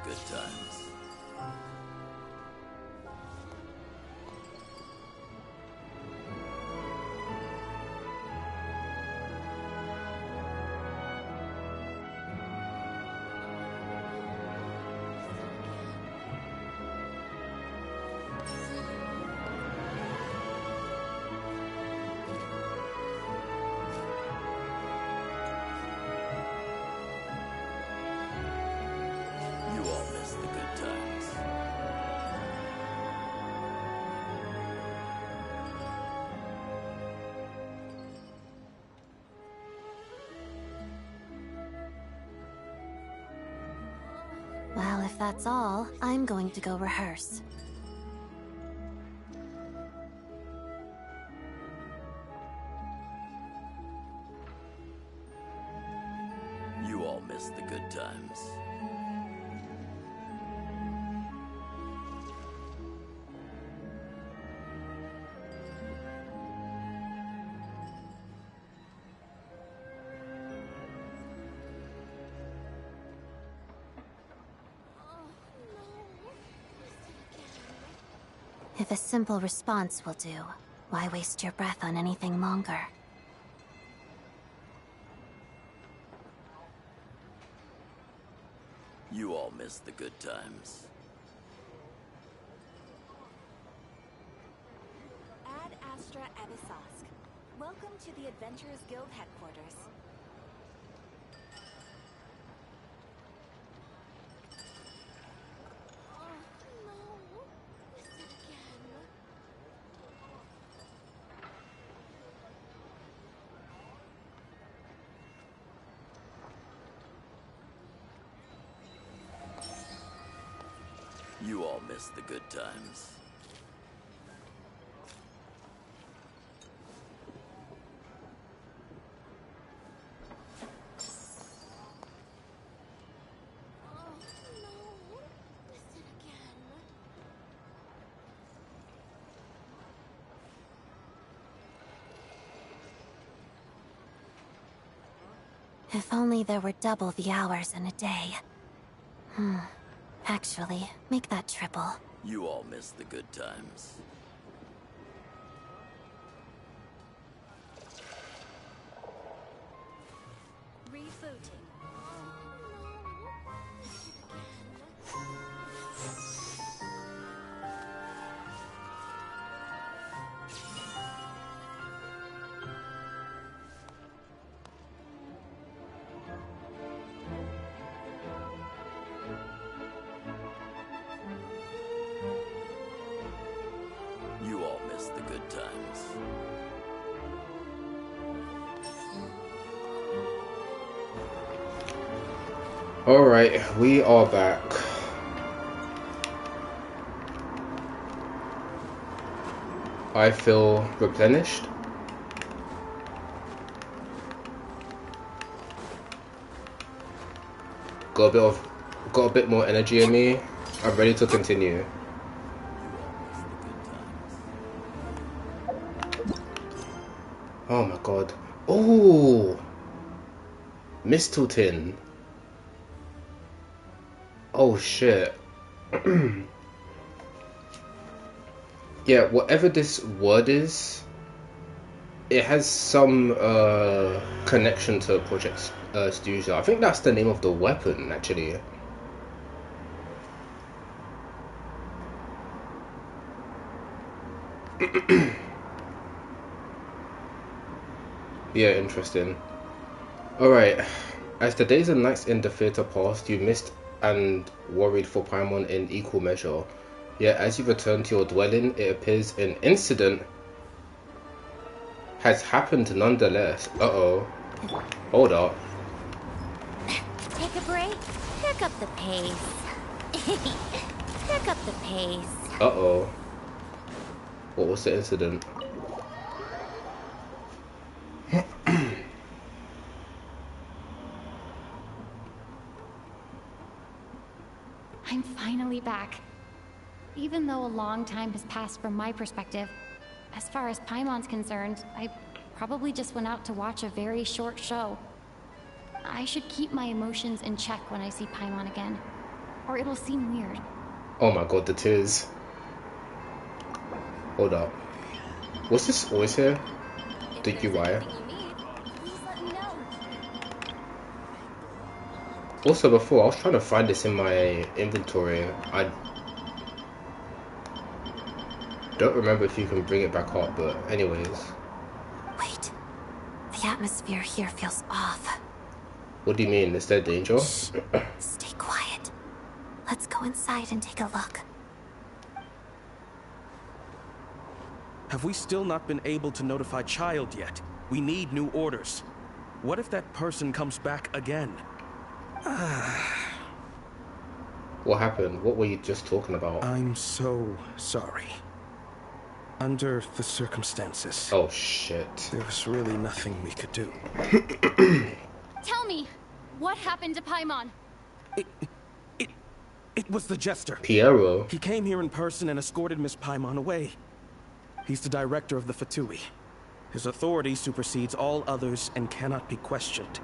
good times. You all miss the good times. Well, if that's all, I'm going to go rehearse. You all miss the good times. If a simple response will do, why waste your breath on anything longer? You all miss the good times. Ad Astra Abyssosque. Welcome to the Adventurers Guild headquarters. You all miss the good times. If only there were double the hours in a day. Actually, make that triple. You all miss the good times. Rebooting. You all miss the good times. Alright, we are back. I feel replenished. Got a bit more energy in me. I'm ready to continue. Oh my god. Oh! Mistelton. Oh shit. Yeah, whatever this word is, it has some connection to Project Studio. I think that's the name of the weapon, actually. Yeah, interesting. Alright, as the days and nights in the theatre passed, you missed and worried for Paimon in equal measure. Yet as you return to your dwelling, it appears an incident has happened nonetheless. Uh-oh. Hold up. Take a break, pick up the pace. Pick up the pace. Uh-oh. What was the incident? I'm finally back. Even though a long time has passed from my perspective, as far as Paimon's concerned, I probably just went out to watch a very short show. I should keep my emotions in check when I see Paimon again. or it'll seem weird. Oh my god, the tears. Hold up. Was this always here? The UI? Also, before, I was trying to find this in my inventory. I don't remember if you can bring it back up, but anyways. Wait. The atmosphere here feels off. What do you mean? Is there danger? Shh. Stay quiet. Let's go inside and take a look. Have we still not been able to notify Child yet? We need new orders. What if that person comes back again? What happened? What were you just talking about? I'm so sorry. Under the circumstances. Oh shit. There was really nothing we could do. Tell me, what happened to Paimon? It was the Jester. Piero. He came here in person and escorted Miss Paimon away. He's the director of the Fatui. His authority supersedes all others and cannot be questioned.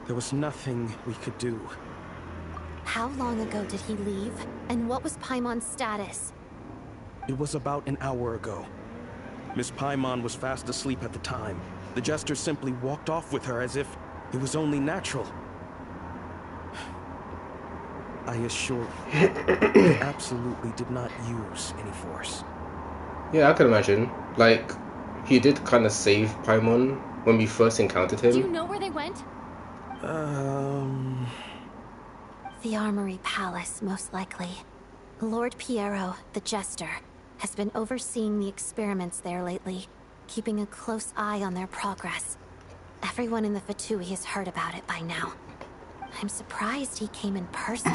There was nothing we could do. How long ago did he leave? And what was Paimon's status? It was about an hour ago. Miss Paimon was fast asleep at the time. The Jester simply walked off with her as if it was only natural. I assure you, he absolutely did not use any force. Yeah, I can imagine. Like, he did kind of save Paimon when we first encountered him. Do you know where they went? The Armory Palace, most likely. Lord Piero, the Jester, has been overseeing the experiments there lately, keeping a close eye on their progress. Everyone in the Fatui has heard about it by now. I'm surprised he came in person.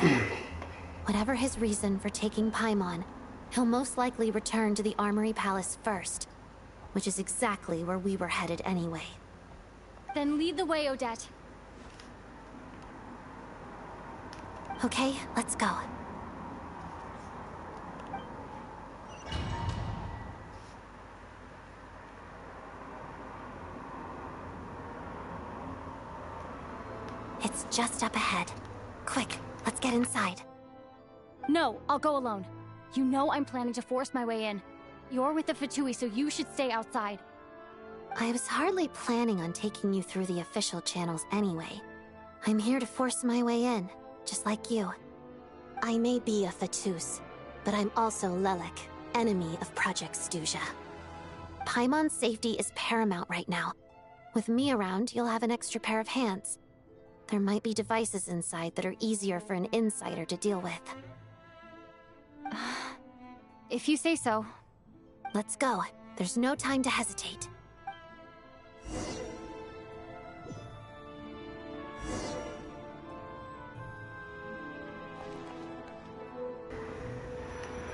Whatever his reason for taking Paimon, he'll most likely return to the Armory Palace first, which is exactly where we were headed anyway. Then lead the way, Odette. Okay, let's go. It's just up ahead. Quick, let's get inside. No, I'll go alone. You know I'm planning to force my way in. You're with the Fatui, so you should stay outside. I was hardly planning on taking you through the official channels anyway. I'm here to force my way in, just like you. I may be a Fatus, but I'm also Lelek, enemy of Project Stuja. Paimon's safety is paramount right now. With me around, you'll have an extra pair of hands. There might be devices inside that are easier for an insider to deal with. If you say so. Let's go. There's no time to hesitate.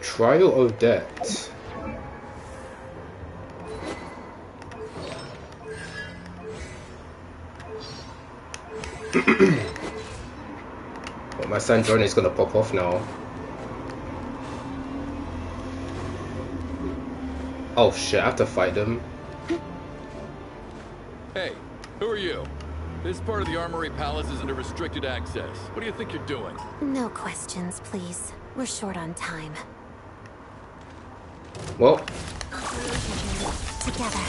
Trial Odette. Well, my San Journey is gonna pop off now. Oh shit, I have to fight them. Hey, who are you? This part of the Armory Palace is under restricted access. What do you think you're doing? No questions, please. We're short on time. Well. Together.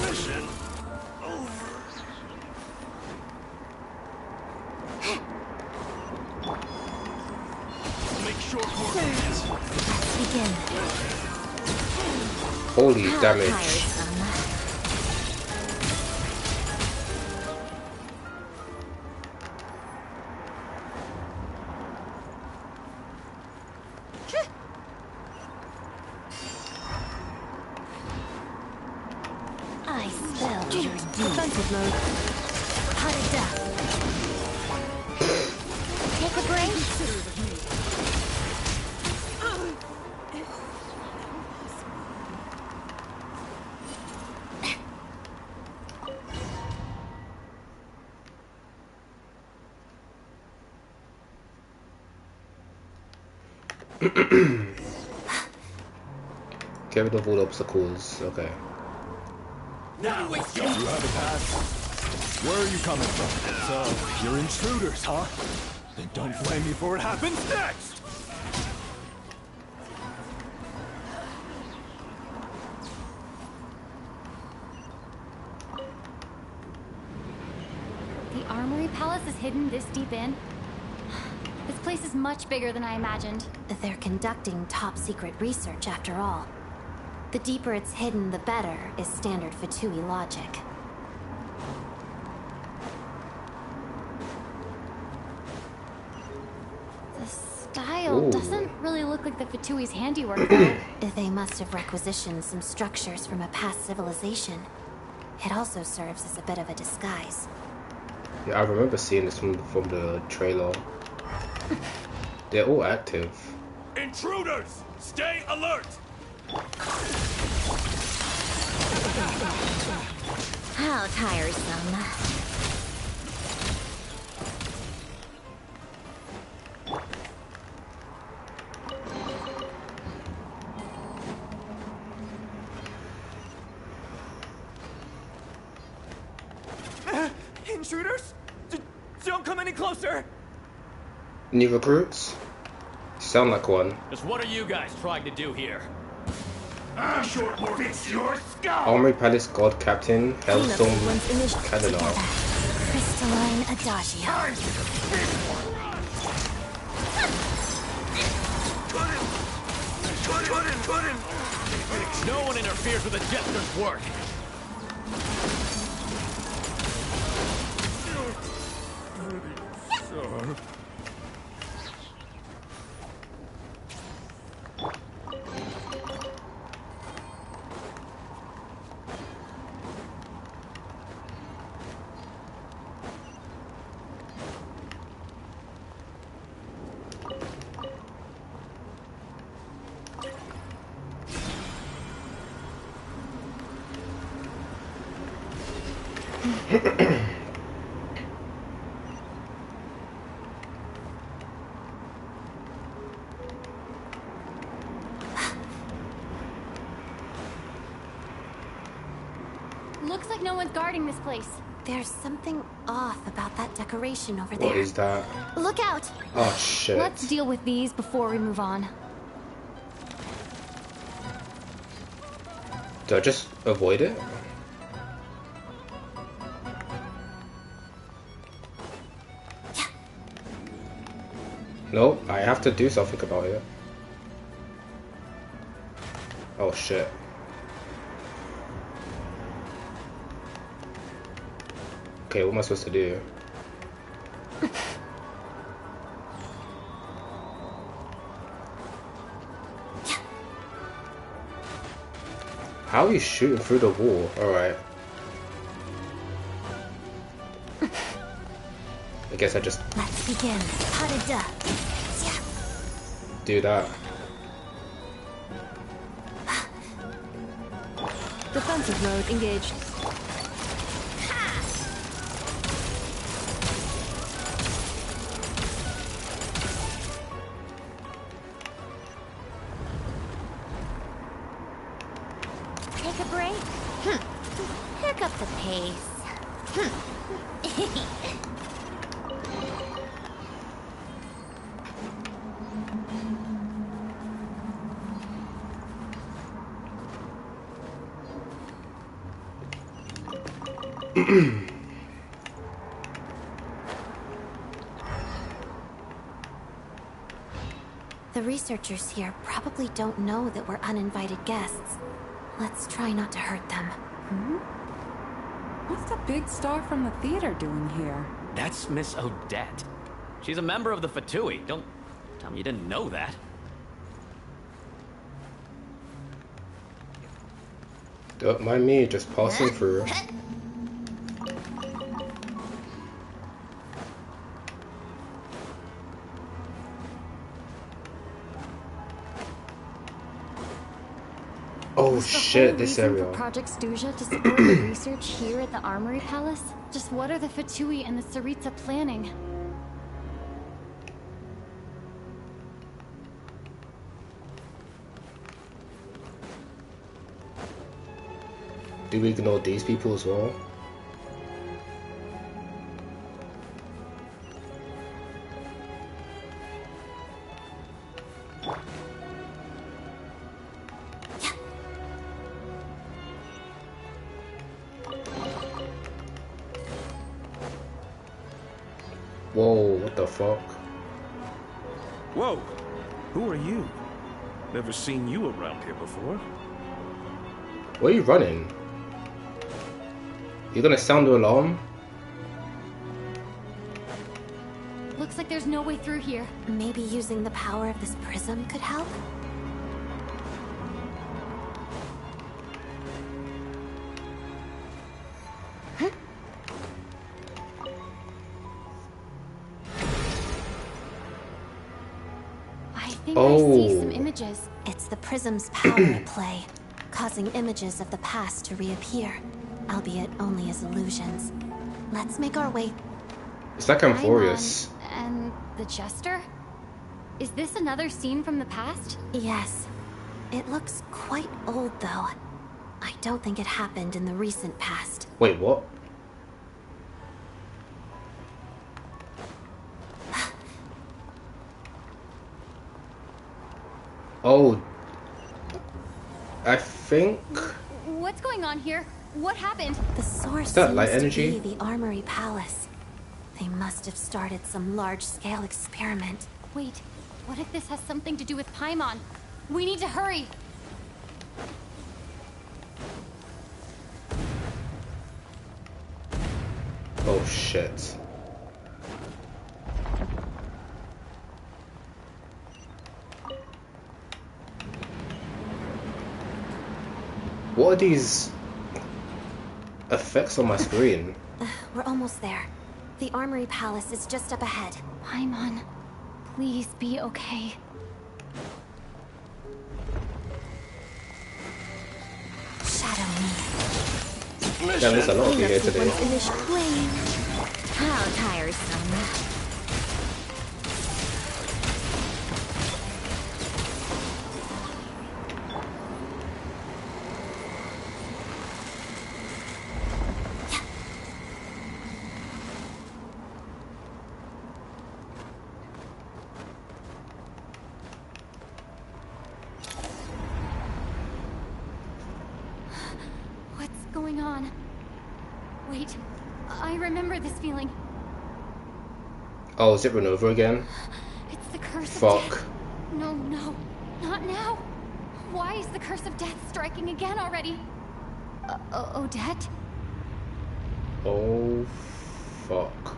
Mission over. Make short work of this. Let's begin. Holy damage. I spell your defensive mode. Hot of death. Take a break. Get rid of all the obstacles. Okay. Now, you have a pass? Where are you coming from? So, you're intruders, huh? Then don't blame me for what happens next! The Armory Palace is hidden this deep in? This place is much bigger than I imagined. They're conducting top-secret research, after all. The deeper it's hidden, the better, is standard Fatui logic. The style doesn't really look like the Fatui's handiwork, though. They must have requisitioned some structures from a past civilization. It also serves as a bit of a disguise. Yeah, I remember seeing this from the trailer. They're all active. Intruders! Stay alert! How tiresome. Intruders? Don't come any closer! New recruits? Sound like one. Just what are you guys trying to do here? I'm sure it will fix your skull! Armory Palace God Captain, Hellstorm Canada. Crystalline Adagio. No one interferes with the Jester's work! Looks like no one's guarding this place. There's something off about that decoration over there. What is that? Look out! Oh shit. Let's deal with these before we move on. Do I just avoid it? Nope, I have to do something about it. Oh shit. Okay, what am I supposed to do? How are you shooting through the wall? Alright. I guess I just Let's begin. Harada. do that. Defensive mode engaged. Take a break? Pick up the pace. The researchers here probably don't know that we're uninvited guests. Let's try not to hurt them. What's the big star from the theater doing here? That's Miss Odette. She's a member of the Fatui. Don't tell me you didn't know that. Don't mind me just passing through. Oh shit, this area. For Project Stuja to support the research here at the Armory Palace? Just what are the Fatui and the Tsaritsa planning? do we ignore these people as well? Whoa, what the fuck? Whoa, who are you? Never seen you around here before. Where are you running? You're gonna sound the alarm? Looks like there's no way through here. Maybe using the power of this prism could help? I think I see some images. It's the prism's power at play, causing images of the past to reappear, albeit only as illusions. Let's make our way. It's like Amphorius. And the Jester? Is this another scene from the past? Yes. It looks quite old, though. I don't think it happened in the recent past. Wait, what? Oh, I think. What's going on here? What happened? The source that seems light to energy? be the Armory Palace. They must have started some large-scale experiment. Wait, what if this has something to do with Paimon? We need to hurry! Oh shit. What are these effects on my screen? We're almost there. The Armory Palace is just up ahead. Paimon, please be okay. Shadow me. Yeah, there's a lot of you here today. How tiresome. What's going on? Wait, I remember this feeling. Oh, is it run over again? It's the curse of Fuck. death. No, no, not now. Why is the curse of death striking again already? Odette? Oh, fuck.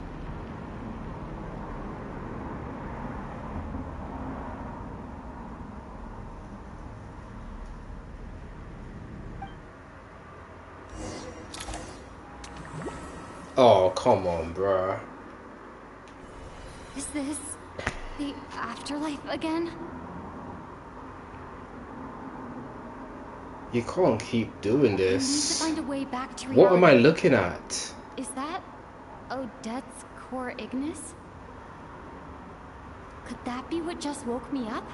Oh, come on, bruh. Is this the afterlife again? You can't keep doing We need to this. find a way back to What am I reality. looking at? Is that Odette's core Ignis? Could that be what just woke me up?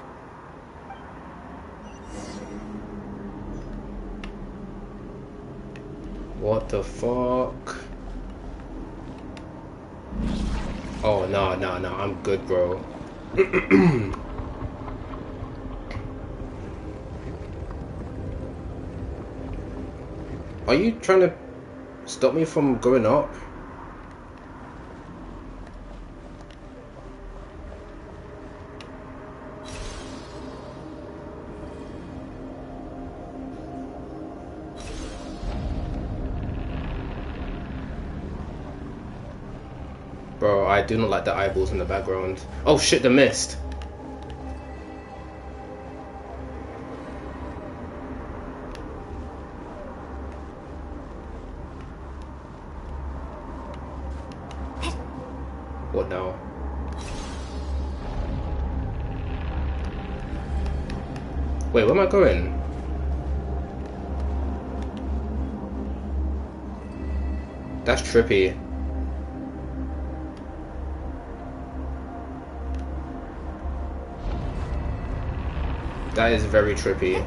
What the fuck? Oh, no, no, no, I'm good, bro. Are you trying to stop me from going up? Bro, I do not like the eyeballs in the background. Oh shit, the mist. What now? Wait, where am I going? That's trippy. That is very trippy.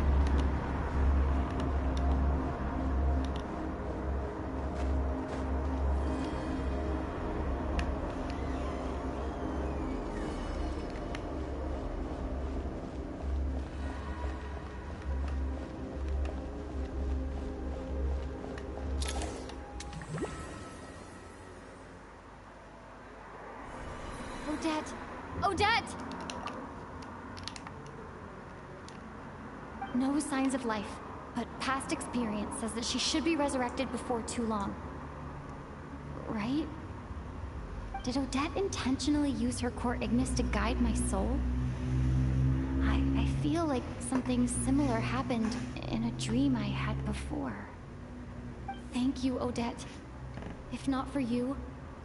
Odette! Odette! No signs of life, but past experience says that she should be resurrected before too long. Right? Did Odette intentionally use her core Ignis to guide my soul? I feel like something similar happened in a dream I had before. Thank you, Odette. If not for you,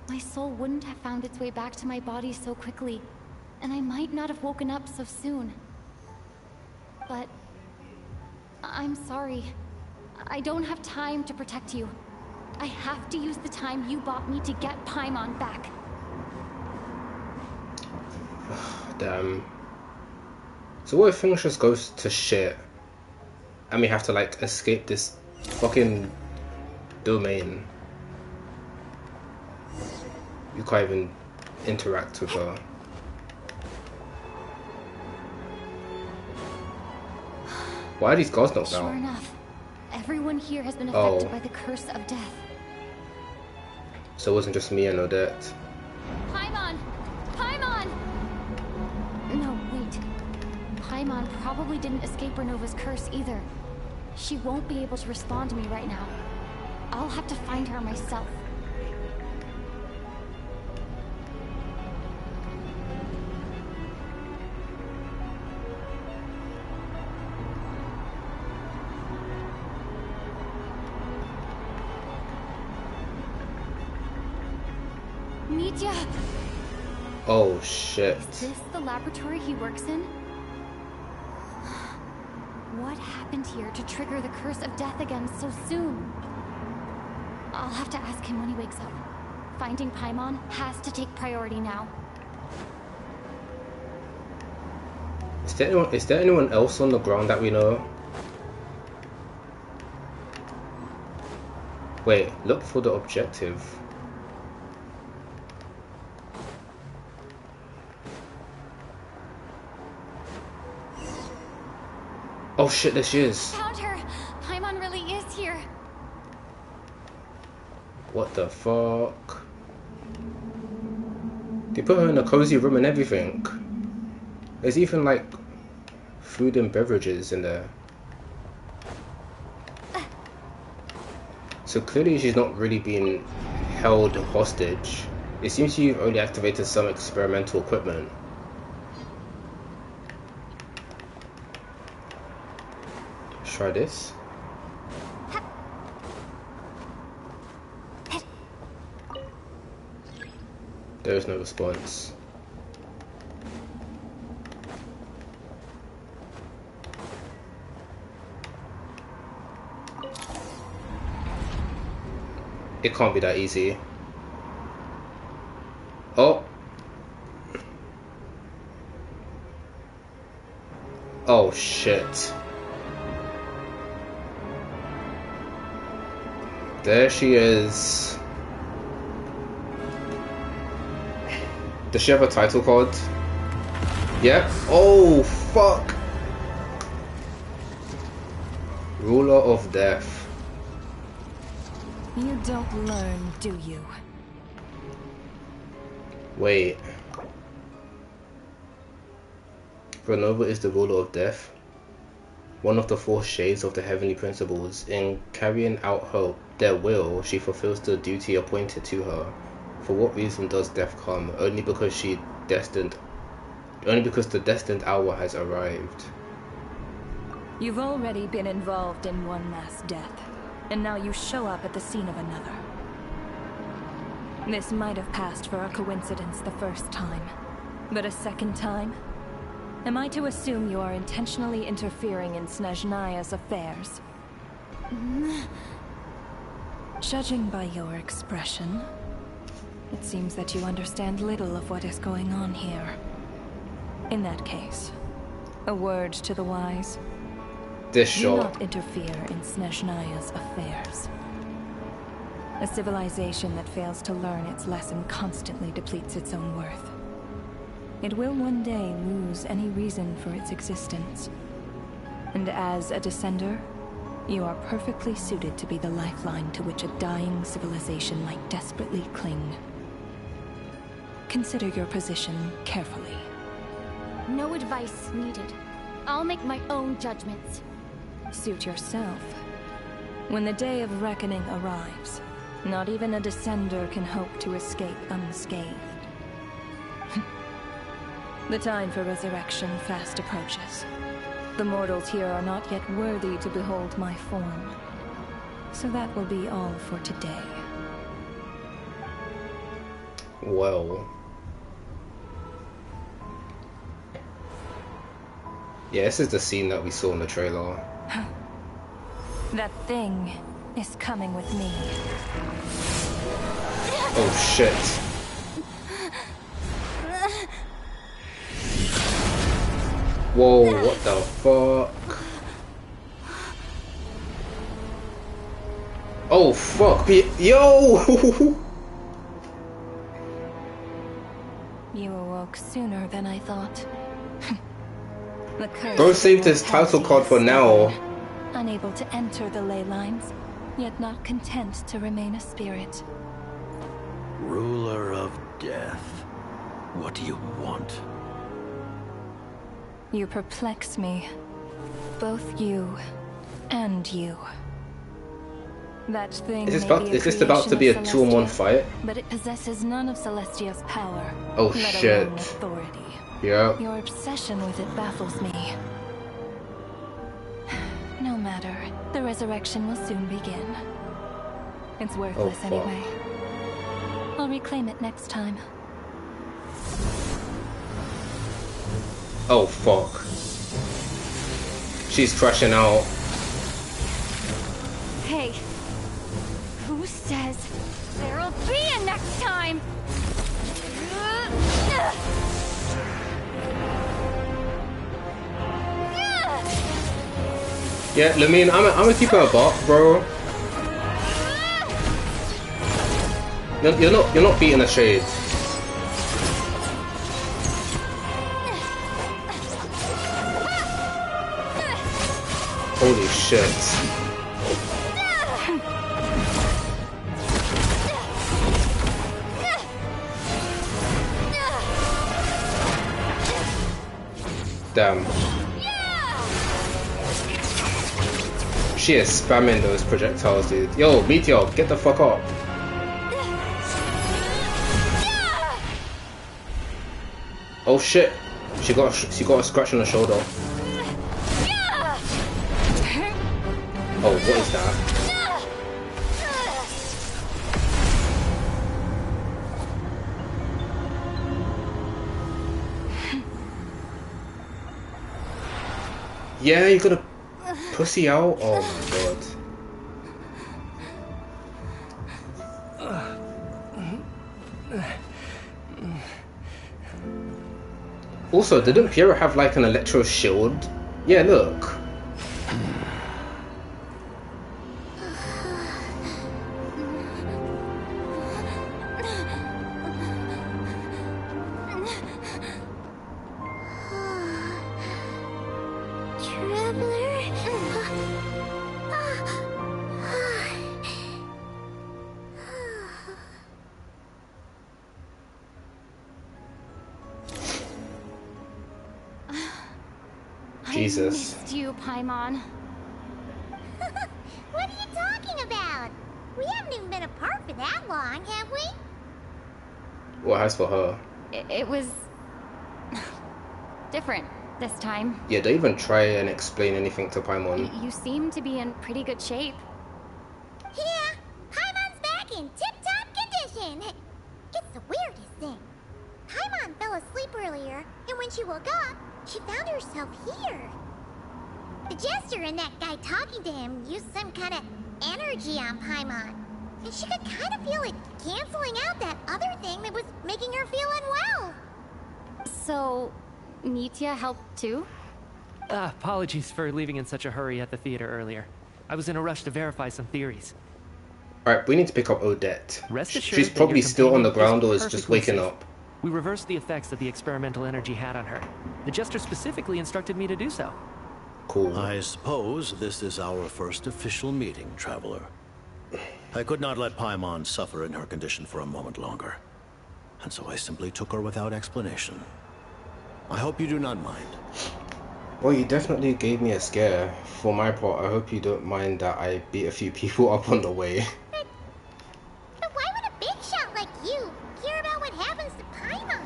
my soul wouldn't have found its way back to my body so quickly, and I might not have woken up so soon. But I'm sorry. I don't have time to protect you. I have to use the time you bought me to get Paimon back. Damn. So what if things just goes to shit and we have to like escape this fucking domain? You can't even interact with her. Why are these guards knocked out? Sure enough, everyone here has been affected by the curse of death. So it wasn't just me and Odette. Paimon! Paimon! No, wait. Paimon probably didn't escape Renova's curse either. She won't be able to respond to me right now. I'll have to find her myself. Oh shit. Is this the laboratory he works in? What happened here to trigger the curse of death again so soon? I'll have to ask him when he wakes up. Finding Paimon has to take priority now. Is there anyone else on the ground that we know? Wait, look for the objective. Oh shit, there she is. Found her! Paimon really is here. What the fuck? They put her in a cozy room and everything. There's even like food and beverages in there. So clearly she's not really being held hostage. It seems you've only activated some experimental equipment. Try this. There is no response. It can't be that easy. Oh. Oh shit. There she is. Does she have a title card? Yep. Oh, fuck. Ruler of Death. You don't learn, do you? Wait. Renova is the ruler of death. One of the four shades of the heavenly principles. In carrying out their will, she fulfills the duty appointed to her. For what reason does death come? Only because the destined hour has arrived. You've already been involved in one mass death, and now you show up at the scene of another. This might have passed for a coincidence the first time, but a second time? Am I to assume you are intentionally interfering in Snezhnaya's affairs? Judging by your expression, it seems that you understand little of what is going on here. In that case, a word to the wise. This Do shot. not interfere in Snezhnaya's affairs. A civilization that fails to learn its lesson constantly depletes its own worth. It will one day lose any reason for its existence. And as a descender, you are perfectly suited to be the lifeline to which a dying civilization might desperately cling. consider your position carefully. No advice needed. I'll make my own judgments. Suit yourself. When the day of reckoning arrives, not even a descender can hope to escape unscathed. The time for resurrection fast approaches. The mortals here are not yet worthy to behold my form. So that will be all for today. Well. Yeah, this is the scene that we saw in the trailer. That thing is coming with me. Oh shit. Whoa, what the fuck? Oh fuck, yo! You awoke sooner than I thought. The curse Bro saved his title card for now. Unable to enter the ley lines, yet not content to remain a spirit. Ruler of death. What do you want? You perplex me. Both you and you. That thing Is this about to be a 2-on-1 fight? But it possesses none of Celestia's power. Oh let shit. alone authority. Yeah. Your obsession with it baffles me. No matter. The resurrection will soon begin. It's worthless anyway. I'll reclaim it next time. Oh fuck. She's crashing out. Hey, who says there'll be a next time? Yeah, Lamine, I'm gonna keep her a buck, bro. You're not beating the shades. Holy shit. Damn. She is spamming those projectiles, dude. Yo, Meteor, get the fuck up. Oh shit. She got a scratch on the shoulder. Oh, what is that? Yeah, you gotta pussy out? Oh my god. Also, didn't Piero have like an electro shield? Yeah, look. Jesus. I missed you, Paimon. What are you talking about? We haven't even been apart for that long, have we? What has for her? It was different this time. Yeah, don't even try and explain anything to Paimon. You seem to be in pretty good shape. Yeah, Paimon's back in tip-top condition. It's the weirdest thing. Paimon fell asleep earlier, and when she woke up, she found herself here. The Jester and that guy talking to him used some kind of energy on Paimon. And she could kind of feel it canceling out that other thing that was making her feel unwell. So, Nitya helped too? Apologies for leaving in such a hurry at the theater earlier. I was in a rush to verify some theories. Alright, we need to pick up Odette. Rest assured She's that probably your still on the companion ground or is is just perfectly waking safe. up. We reversed the effects that the experimental energy had on her. The Jester specifically instructed me to do so. Cool. I suppose this is our first official meeting, Traveler. I could not let Paimon suffer in her condition for a moment longer. and so I simply took her without explanation. I hope you do not mind. Well, you definitely gave me a scare. For my part, I hope you don't mind that I beat a few people up on the way. But why would a big shot like you care about what happens to Paimon?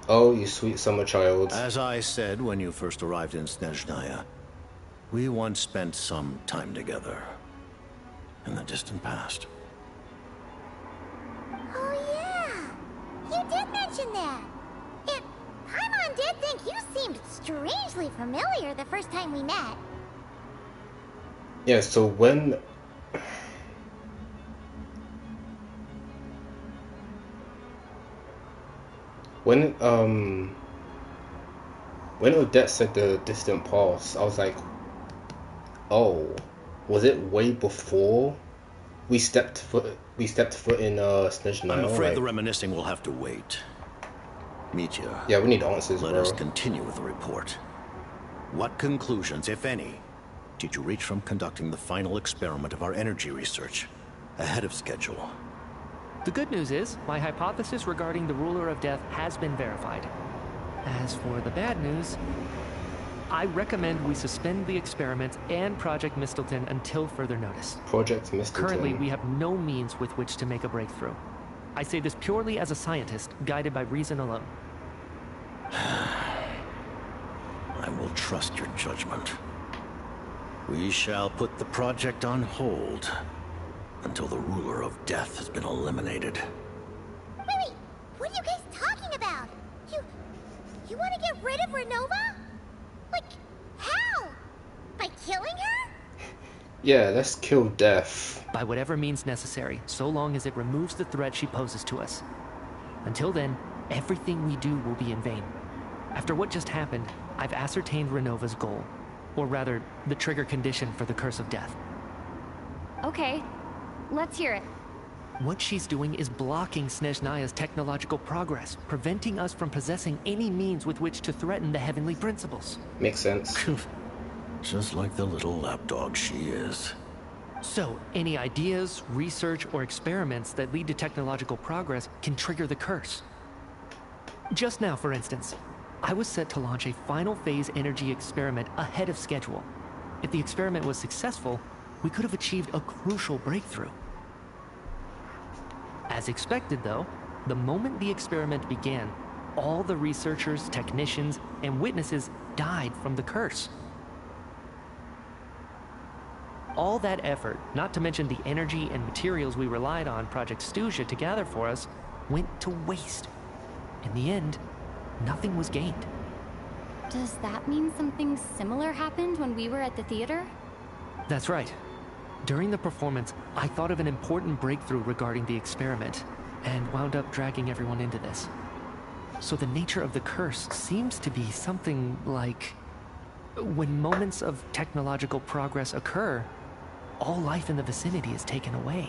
Oh, you sweet summer child. As I said when you first arrived in Snezhnaya, we once spent some time together in the distant past. Oh yeah, you did mention that. And Paimon did think you seemed strangely familiar the first time we met. Yeah, so when Odette said the distant past, I was like, oh, was it way before we stepped foot in Snezhnaya? I'm afraid like, the reminiscing will have to wait. Mitya. Yeah, we need answers, Let bro. us continue with the report. What conclusions, if any, did you reach from conducting the final experiment of our energy research ahead of schedule? The good news is, my hypothesis regarding the Ruler of Death has been verified. As for the bad news, I recommend we suspend the experiment and Project Mistleton until further notice. Project Mistleton. Currently, we have no means with which to make a breakthrough. I say this purely as a scientist, guided by reason alone. I will trust your judgment. We shall put the project on hold until the Ruler of Death has been eliminated. Wait, what are you guys talking about? You want to get rid of Renova? Like, how? By killing her? Yeah, let's kill Death. By whatever means necessary, so long as it removes the threat she poses to us. Until then, everything we do will be in vain. After what just happened, I've ascertained Renova's goal. Or rather, the trigger condition for the Curse of Death. Okay, let's hear it. What she's doing is blocking Snezhnaya's technological progress, preventing us from possessing any means with which to threaten the heavenly principles. Makes sense. Just like the little lapdog she is. So, any ideas, research, or experiments that lead to technological progress can trigger the curse. Just now, for instance, I was set to launch a final phase energy experiment ahead of schedule. If the experiment was successful, we could have achieved a crucial breakthrough. As expected, though, the moment the experiment began, all the researchers, technicians, and witnesses died from the curse. All that effort, not to mention the energy and materials we relied on Project Stuja to gather for us, went to waste. In the end, nothing was gained. Does that mean something similar happened when we were at the theater? That's right. During the performance, I thought of an important breakthrough regarding the experiment, and wound up dragging everyone into this. So the nature of the curse seems to be something like... when moments of technological progress occur, all life in the vicinity is taken away.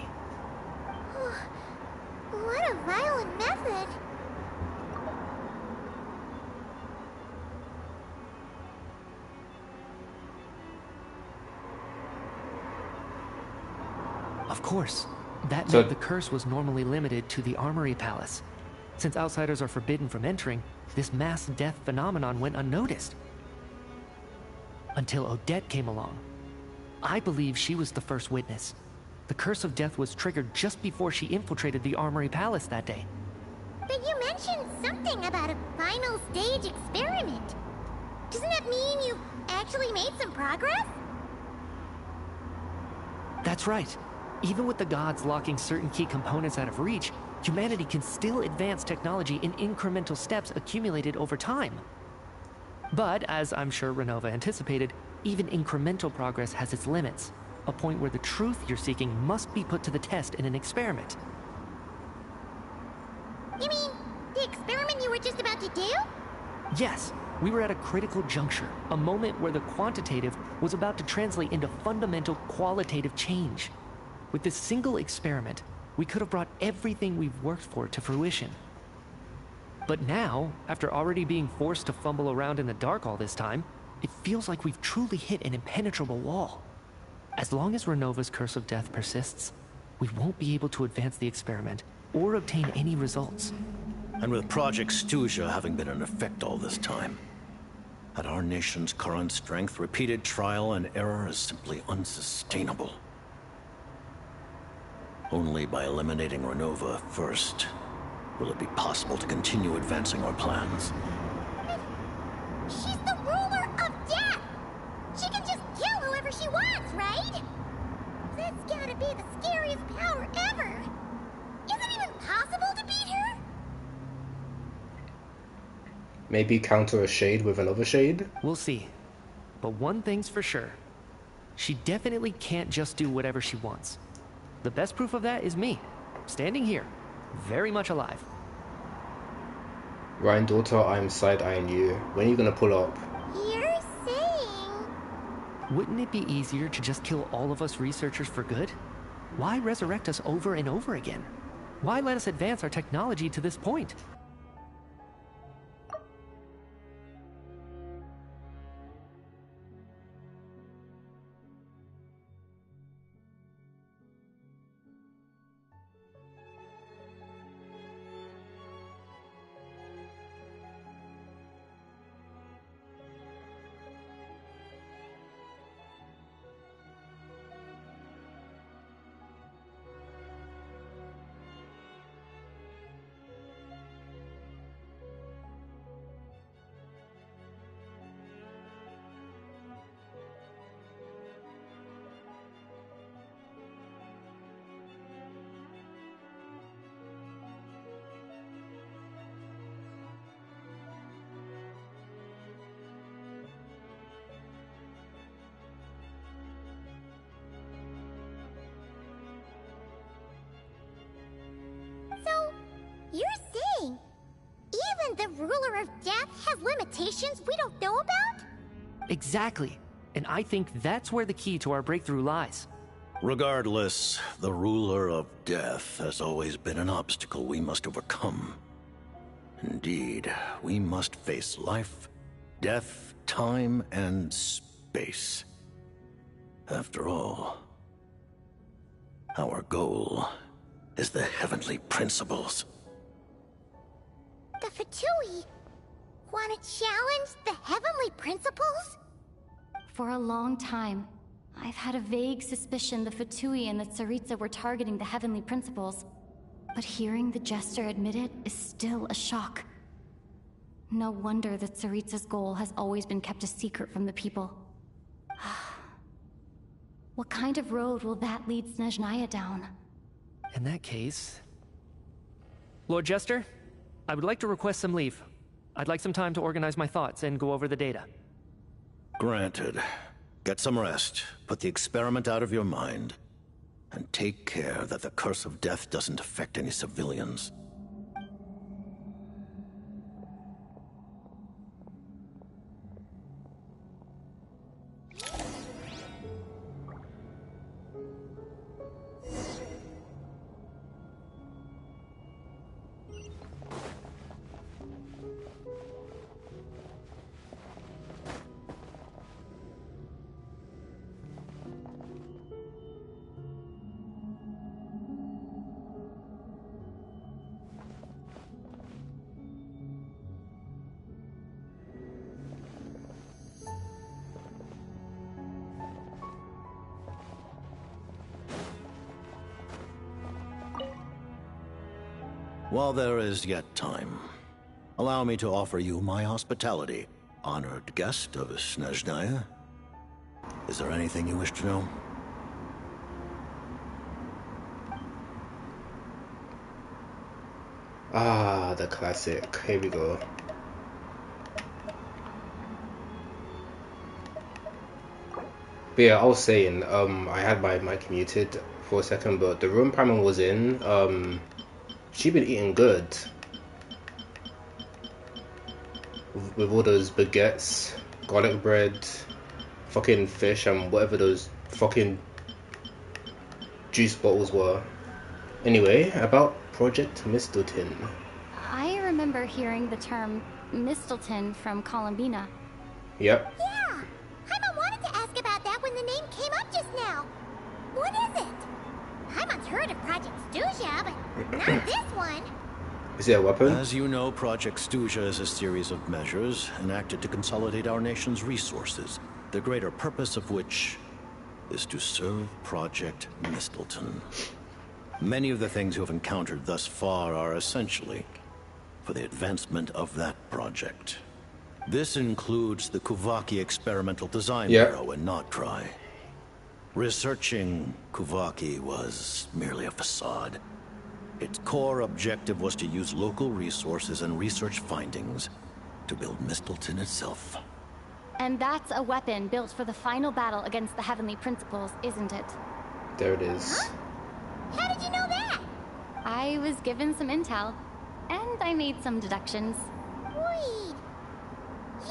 What a violent method. Of course, that meant the curse was normally limited to the Armory Palace. Since outsiders are forbidden from entering, this mass death phenomenon went unnoticed. Until Odette came along. I believe she was the first witness. The Curse of Death was triggered just before she infiltrated the Armory Palace that day. But you mentioned something about a final stage experiment. Doesn't that mean you actually made some progress? That's right. Even with the gods locking certain key components out of reach, humanity can still advance technology in incremental steps accumulated over time. But, as I'm sure Renova anticipated, even incremental progress has its limits, a point where the truth you're seeking must be put to the test in an experiment. You mean the experiment you were just about to do? Yes, we were at a critical juncture, a moment where the quantitative was about to translate into fundamental qualitative change. With this single experiment, we could have brought everything we've worked for to fruition. But now, after already being forced to fumble around in the dark all this time, it feels like we've truly hit an impenetrable wall. As long as Renova's Curse of Death persists, we won't be able to advance the experiment, or obtain any results. And with Project Stuja having been in effect all this time, at our nation's current strength, repeated trial and error is simply unsustainable. Only by eliminating Renova first will it be possible to continue advancing our plans. She's the ruler of death! She can just kill whoever she wants, right? That's gotta be the scariest power ever! Is it even possible to beat her? Maybe counter a shade with another shade? We'll see. But one thing's for sure. She definitely can't just do whatever she wants. The best proof of that is me, standing here, very much alive. Ryan, daughter, I'm side-eyeing you. When are you gonna pull up? You're saying... Wouldn't it be easier to just kill all of us researchers for good? Why resurrect us over and over again? Why let us advance our technology to this point? So, you're saying even the ruler of death has limitations we don't know about? Exactly. And I think that's where the key to our breakthrough lies. Regardless, the ruler of death has always been an obstacle we must overcome. Indeed, we must face life, death, time, and space. After all, our goal is the heavenly principles. The Fatui want to challenge the heavenly principles? For a long time, I've had a vague suspicion the Fatui and the Tsaritsa were targeting the heavenly principles. But hearing the Jester admit it is still a shock. No wonder that Tsaritsa's goal has always been kept a secret from the people. What kind of road will that lead Snezhnaya down? In that case... Lord Jester, I would like to request some leave. I'd like some time to organize my thoughts and go over the data. Granted. Get some rest, put the experiment out of your mind, and take care that the curse of death doesn't affect any civilians. While there is yet time, allow me to offer you my hospitality, honored guest of Snezhnaya. Is there anything you wish to know? Ah, the classic. Here we go. But yeah, I was saying, I had my mic muted for a second, but the room Paimon was in, she been eating good. With all those baguettes, garlic bread, fucking fish, and whatever those fucking juice bottles were. Anyway, about Project Mistletoe. I remember hearing the term Mistletoe from Columbina. Yep. Yeah! Paimon wanted to ask about that when the name came up just now. What is it? Paimon's heard of Project Stuja, but Not this one. Is it a weapon? As you know, Project Stuja is a series of measures enacted to consolidate our nation's resources, the greater purpose of which is to serve Project Mistleton. Many of the things you have encountered thus far are essentially for the advancement of that project. This includes the Kuvaki Experimental Design Bureau in Nocturne. Researching Kuvaki was merely a facade. Its core objective was to use local resources and research findings to build Mistleton itself. And that's a weapon built for the final battle against the Heavenly Principles, isn't it? There it is. Huh? How did you know that? I was given some intel, and I made some deductions. Wait.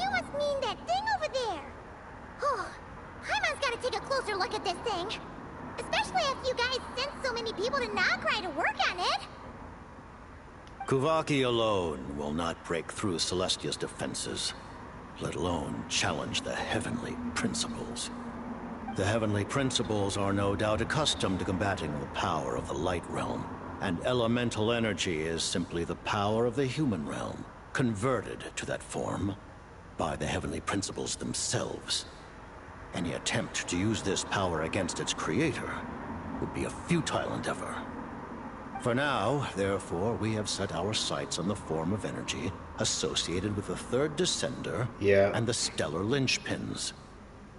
You must mean that thing over there. Oh, Paimon's gotta take a closer look at this thing. Especially after you guys sent so many people to Nocturne to work on it. Kuvaki alone will not break through Celestia's defenses, let alone challenge the Heavenly Principles. The Heavenly Principles are no doubt accustomed to combating the power of the Light Realm, and elemental energy is simply the power of the human realm, converted to that form by the Heavenly Principles themselves. Any attempt to use this power against its creator would be a futile endeavor. For now, therefore, we have set our sights on the form of energy associated with the Third Descender and the Stellar Linchpins.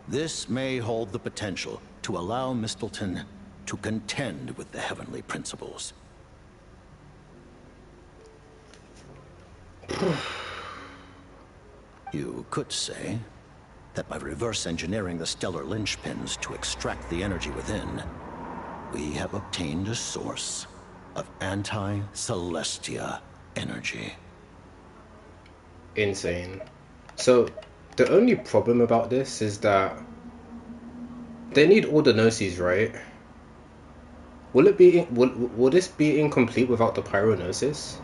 This may hold the potential to allow Mistleton to contend with the Heavenly Principles. You could say that by reverse engineering the stellar linchpins to extract the energy within, we have obtained a source of anti-Celestia energy. Insane. So, the only problem about this is that they need all the gnosis, right? Will it be will this be incomplete without the pyrognosis?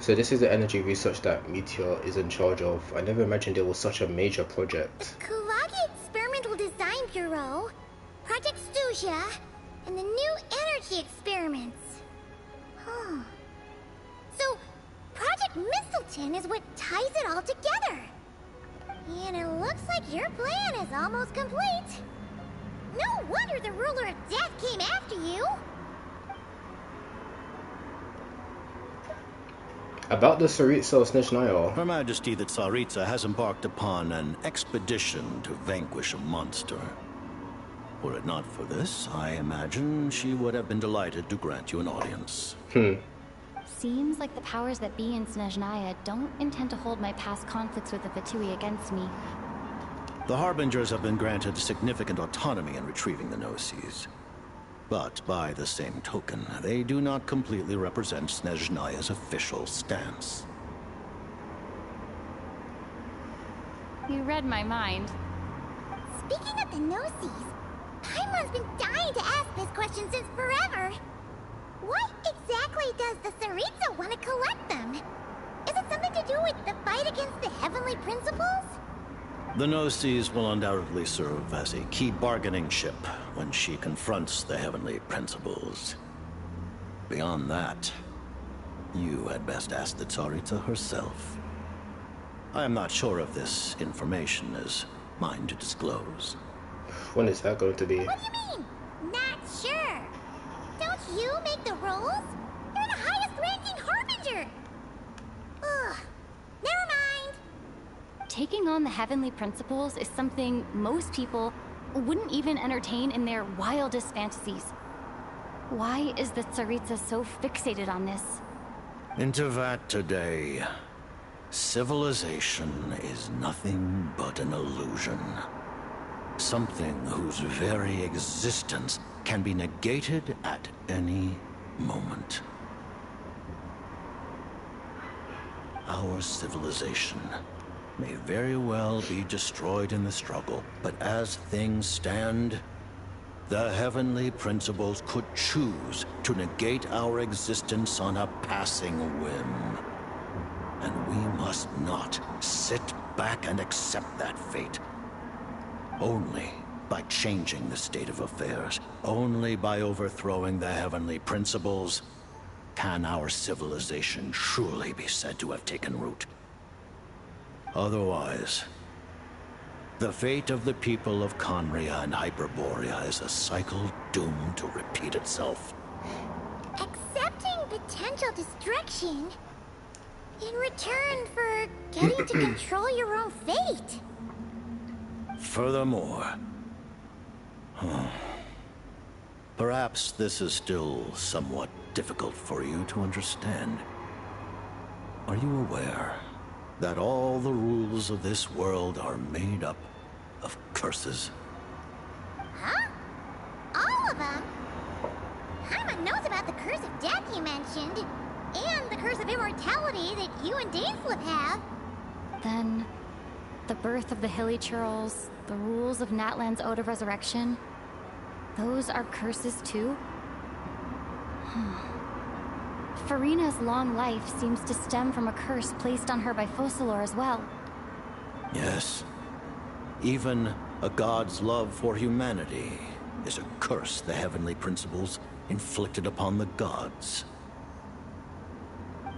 So this is the energy research that Meteor is in charge of. I never imagined it was such a major project. Kuvaki Experimental Design Bureau, Project Stuja, and the new energy experiments. Huh. So, Project Mistleton is what ties it all together. And it looks like your plan is almost complete. No wonder the Ruler of Death came after you. About the Tsaritsa of Snezhnaya. Her Majesty the Tsaritsa has embarked upon an expedition to vanquish a monster. Were it not for this, I imagine she would have been delighted to grant you an audience. Seems like the powers that be in Snezhnaya don't intend to hold my past conflicts with the Fatui against me. The Harbingers have been granted significant autonomy in retrieving the Gnosis. But by the same token, they do not completely represent Snezhnaya's official stance. You read my mind. Speaking of the Gnosis, Paimon's been dying to ask this question since forever. What exactly does the Tsaritsa want to collect them? Is it something to do with the fight against the Heavenly Principles? The Gnosis will undoubtedly serve as a key bargaining chip when she confronts the Heavenly Principles. Beyond that, you had best ask the Tsaritsa herself. I am not sure if this information is mine to disclose. When is that going to be? What do you mean? Not sure. Don't you make the rules? You're the highest ranking Harbinger. Ugh. Never mind. Taking on the Heavenly Principles is something most people wouldn't even entertain in their wildest fantasies. Why is the Tsaritsa so fixated on this? In Tevat today, civilization is nothing but an illusion. Something whose very existence can be negated at any moment. Our civilization may very well be destroyed in the struggle, but as things stand, the Heavenly Principles could choose to negate our existence on a passing whim. And we must not sit back and accept that fate. Only by changing the state of affairs. Only by overthrowing the heavenly principles can our civilization truly be said to have taken root. Otherwise, the fate of the people of Conria and Hyperborea is a cycle doomed to repeat itself. Accepting potential destruction in return for getting to control your own fate. Furthermore, perhaps this is still somewhat difficult for you to understand. Are you aware that all the rules of this world are made up of curses? Huh? All of them? Paimon knows about the curse of death you mentioned, and the curse of immortality that you and Dainflip have. Then, the birth of the Hilly Churls, the rules of Natlan's Ode of Resurrection, those are curses too? Farina's long life seems to stem from a curse placed on her by Focalor as well. Yes. Even a god's love for humanity is a curse the heavenly principles inflicted upon the gods.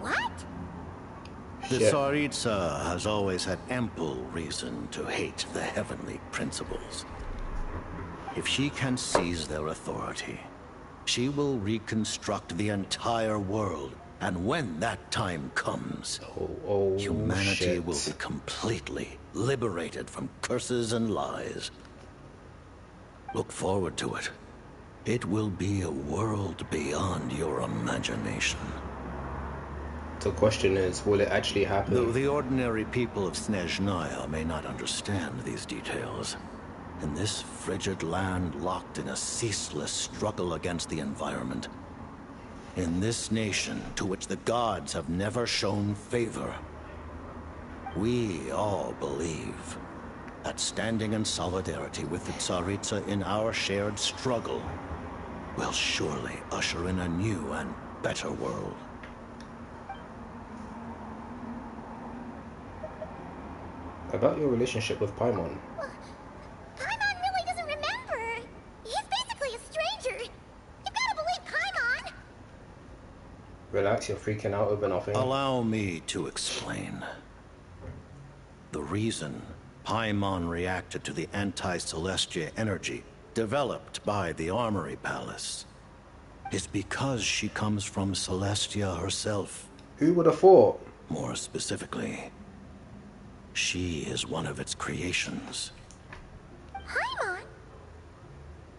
What? The Tsaritsa has always had ample reason to hate the heavenly principles. If she can seize their authority, she will reconstruct the entire world, and when that time comes, humanity will be completely liberated from curses and lies. Look forward to it. It will be a world beyond your imagination. The question is, will it actually happen? Though the ordinary people of Snezhnaya may not understand these details, in this frigid land locked in a ceaseless struggle against the environment, in this nation to which the gods have never shown favor, we all believe that standing in solidarity with the Tsaritsa in our shared struggle will surely usher in a new and better world. About your relationship with Paimon. Paimon really doesn't remember. He's basically a stranger. You gotta believe Paimon. Relax, you're freaking out over nothing. Allow me to explain. The reason Paimon reacted to the anti-Celestia energy developed by the Armory Palace is because she comes from Celestia herself. Who would have thought? More specifically, she is one of its creations. Paimon?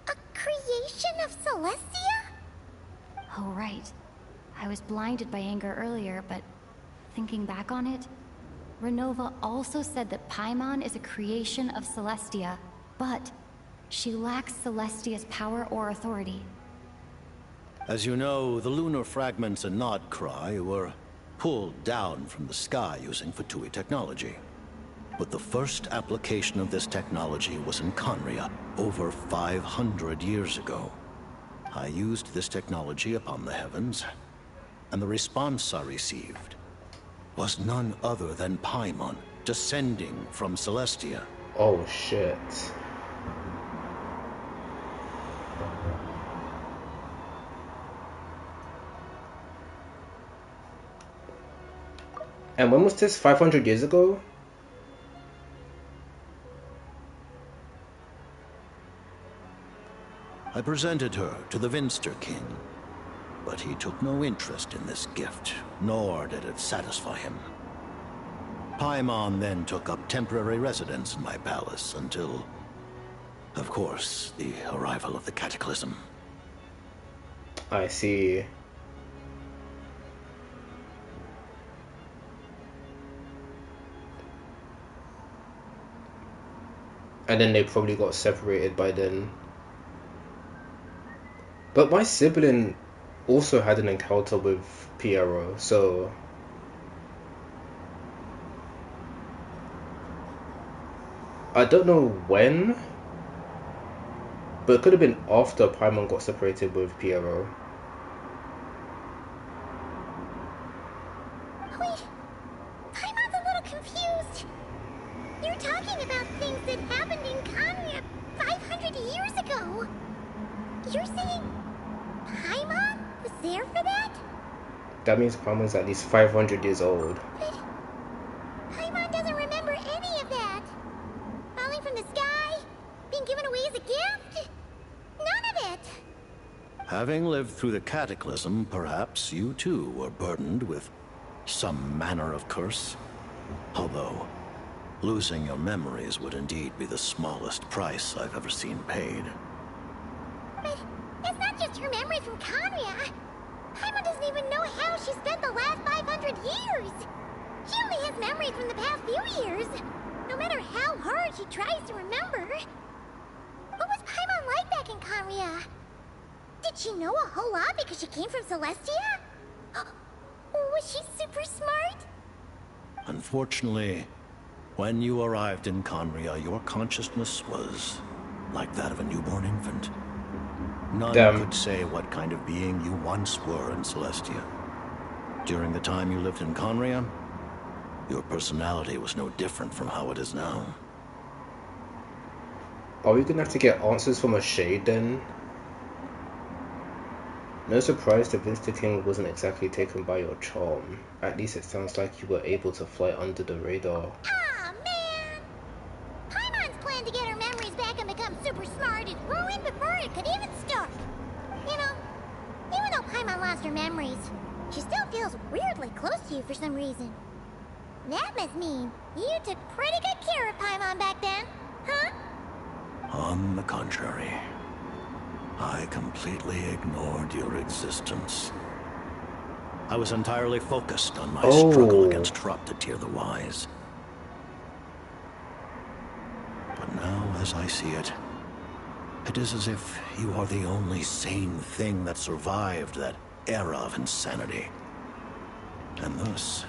A creation of Celestia? Oh, right. I was blinded by anger earlier, but thinking back on it, Renova also said that Paimon is a creation of Celestia, but she lacks Celestia's power or authority. As you know, the lunar fragments in Nodcry were pulled down from the sky using Fatui technology. But the first application of this technology was in Conria over 500 years ago. I used this technology upon the heavens, and the response I received was none other than Paimon descending from Celestia. Oh shit. And when was this? 500 years ago? I presented her to the Vinster King, but he took no interest in this gift, nor did it satisfy him. Paimon then took up temporary residence in my palace until, of course, the arrival of the Cataclysm. I see. And then they probably got separated by then. But my sibling also had an encounter with Piero, so I don't know when, but it could have been after Paimon got separated with Piero. Wait, Paimon's a little confused. You're talking about things that happened in Conria 500 care for that? That means Paimon's at least 500 years old. But Paimon doesn't remember any of that. Falling from the sky? Being given away as a gift? None of it! Having lived through the cataclysm, perhaps you too were burdened with some manner of curse. Although, losing your memories would indeed be the smallest price I've ever seen paid. But it's not just her memory from Conria. Paimon doesn't even know how she spent the last 500 years. She only has memories from the past few years. No matter how hard she tries to remember. What was Paimon like back in Conria? Did she know a whole lot because she came from Celestia? Was she super smart? Unfortunately, when you arrived in Conria, your consciousness was like that of a newborn infant. None could say what kind of being you once were in Celestia. During the time you lived in Conria, your personality was no different from how it is now. Are we gonna have to get answers from a shade then? No surprise the Vinster King wasn't exactly taken by your charm. At least it sounds like you were able to fly under the radar. Aw, man! Paimon's plan to get her memories back and become super smart is ruined before it could even start. You know, even though Paimon lost her memories, she still feels weirdly close to you for some reason. That must mean you took pretty good care of Paimon back then, huh? On the contrary, I completely ignored your existence. I was entirely focused on my struggle against Troptatir the Wise. But now, as I see it, it is as if you are the only sane thing that survived that era of insanity. And thus,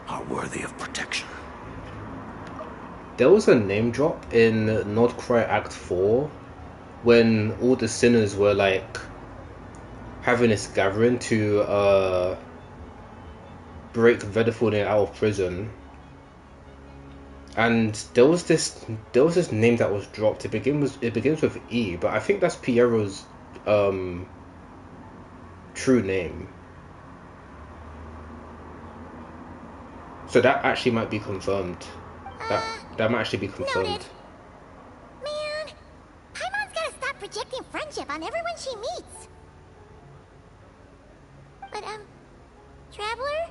are worthy of protection. There was a name drop in Nordcry Act 4 when all the sinners were like having this gathering to break Vedaford out of prison, and there was this name that was dropped. It begins with E, but I think that's Piero's true name. So that actually might be confirmed. That might actually be confirmed. Noted. Man, Paimon's gotta stop projecting friendship on everyone she meets. But, Traveler?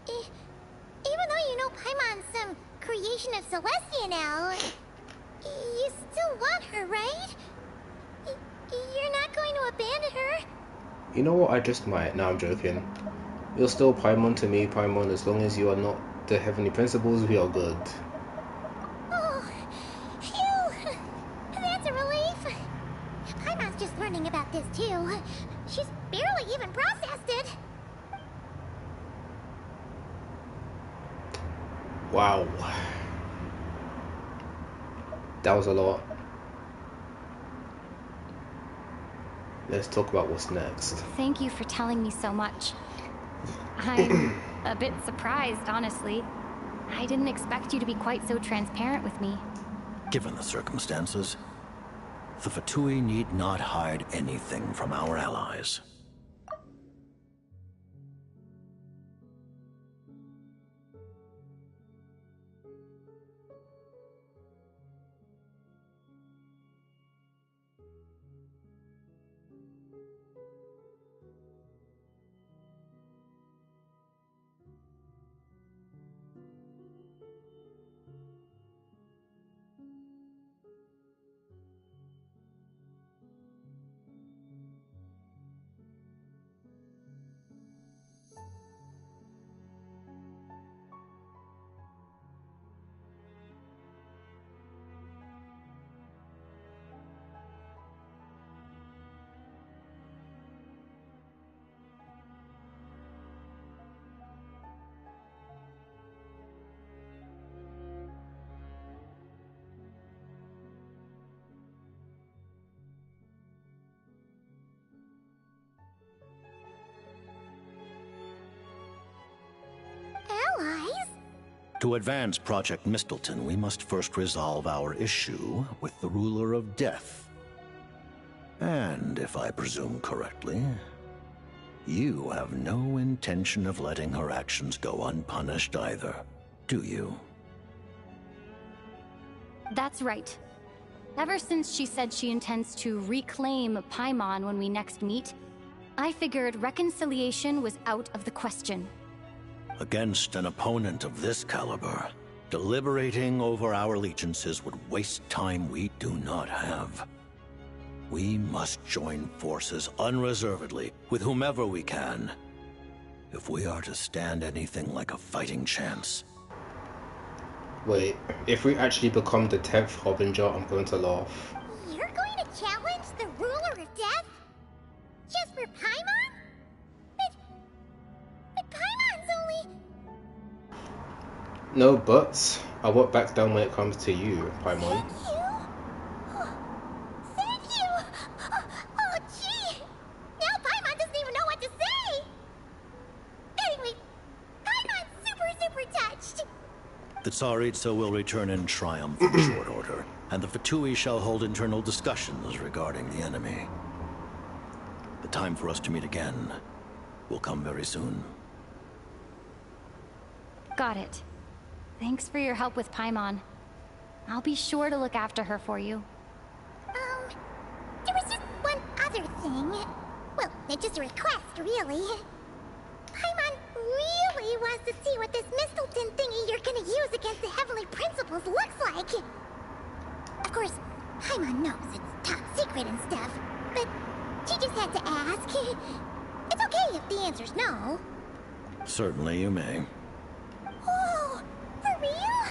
Even though you know Paimon's some creation of Celestia now, you still want her, right? You're not going to abandon her? You know what, I just might. No, I'm joking. You're still Paimon to me, Paimon. As long as you are not the Heavenly Principles, we are good. Oh, phew! That's a relief. Paimon's just learning about this, too. She's barely even processed it. Wow. That was a lot. Let's talk about what's next. Thank you for telling me so much. I'm a bit surprised, honestly. I didn't expect you to be quite so transparent with me. Given the circumstances, the Fatui need not hide anything from our allies. To advance Project Mistleton, we must first resolve our issue with the ruler of death. And, if I presume correctly, You have no intention of letting her actions go unpunished either, do you? That's right. Ever since she said she intends to reclaim Paimon when we next meet, I figured reconciliation was out of the question. Against an opponent of this caliber, deliberating over our allegiances would waste time we do not have. We must join forces unreservedly with whomever we can, if we are to stand anything like a fighting chance. Wait, if we actually become the 10th Harbinger, I'm going to laugh. You're going to challenge the ruler of death? Just for Paimon? But Paimon's only... No buts. I won't back down when it comes to you, Paimon. Thank you! Oh, gee! Now Paimon doesn't even know what to say! Anyway, Paimon's super touched! The Tsaritsa will return in triumph in short order, and the Fatui shall hold internal discussions regarding the enemy. The time for us to meet again will come very soon. Got it. Thanks for your help with Paimon. I'll be sure to look after her for you. There was just one other thing. Well, it's just a request, really. Paimon really wants to see what this Mistleton thingy you're gonna use against the Heavenly Principles looks like. Of course, Paimon knows it's top secret and stuff, but she just had to ask. It's okay if the answer's no. Certainly you may. Oh, for real?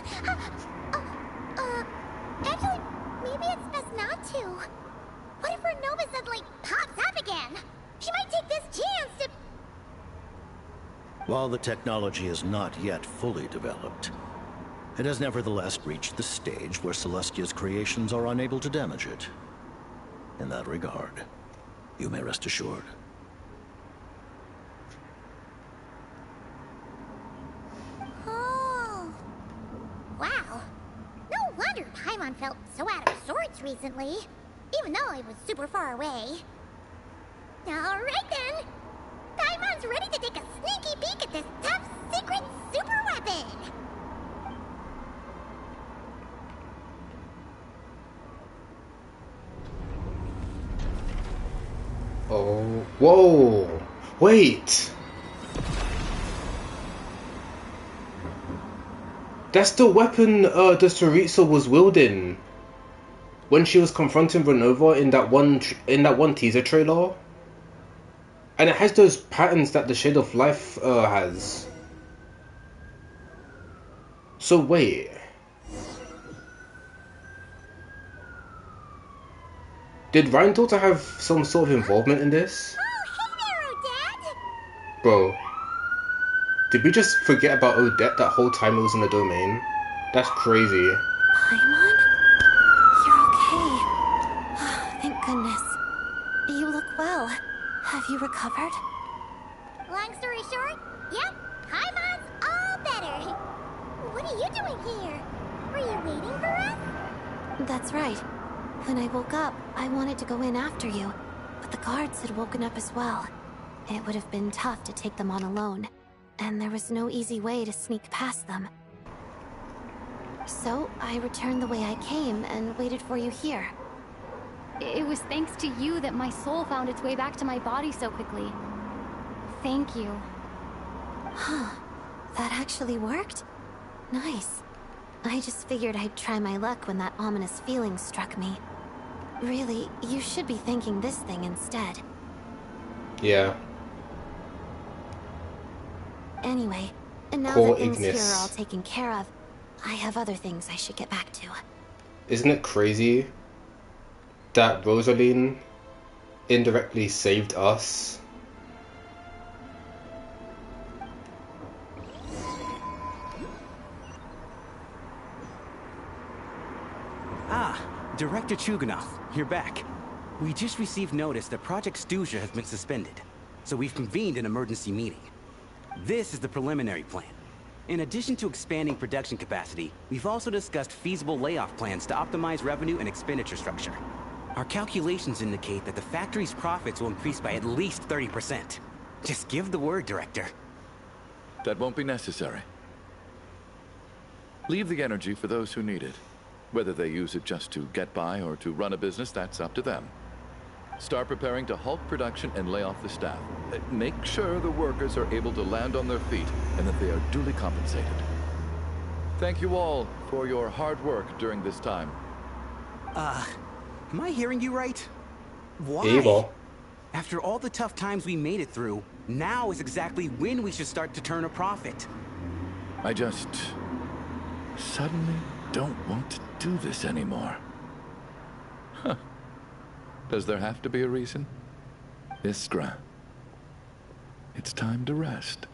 Actually, maybe it's best not to. What if her Nova suddenly pops up again? She might take this chance to... While the technology is not yet fully developed, it has nevertheless reached the stage where Celestia's creations are unable to damage it. In that regard, you may rest assured. Oh. Wow. No wonder Paimon felt so out of sorts recently, even though it was super far away. Alright then. Paimon's ready to take a sneaky peek at this top secret super weapon. Oh, whoa! Wait! That's the weapon the Tsaritsa was wielding when she was confronting Renova in that one teaser trailer. And it has those patterns that the Shade of Life has. So wait. Did Rhine-Daughter have some sort of involvement in this? Bro. Did we just forget about Odette that whole time it was in the domain? That's crazy. Paimon? You're okay. Thank goodness. You look well. Have you recovered? Long story short, yep, Paimon's all better. What are you doing here? Were you waiting for us? That's right. When I woke up, I wanted to go in after you, but the guards had woken up as well. It would have been tough to take them on alone, and there was no easy way to sneak past them. So, I returned the way I came and waited for you here. It was thanks to you that my soul found its way back to my body so quickly. Thank you. Huh. That actually worked? Nice. I just figured I'd try my luck when that ominous feeling struck me. Really, you should be thanking this thing instead. Yeah. Anyway, and now Poor that things here Ignis. are all taken care of, I have other things I should get back to. Isn't it crazy that Rosaline indirectly saved us? Ah, Director Chuganov, you're back. We just received notice that Project Stuja has been suspended, so we've convened an emergency meeting. This is the preliminary plan. In addition to expanding production capacity, we've also discussed feasible layoff plans to optimize revenue and expenditure structure. Our calculations indicate that the factory's profits will increase by at least 30%. Just give the word, Director. That won't be necessary. Leave the energy for those who need it. Whether they use it just to get by or to run a business, that's up to them. Start preparing to halt production and lay off the staff. Make sure the workers are able to land on their feet and that they are duly compensated. Thank you all for your hard work during this time. Am I hearing you right? Why? Evil. After all the tough times we made it through, now is exactly when we should start to turn a profit. I just suddenly don't want to do this anymore. Huh. Does there have to be a reason? Iskra, it's time to rest.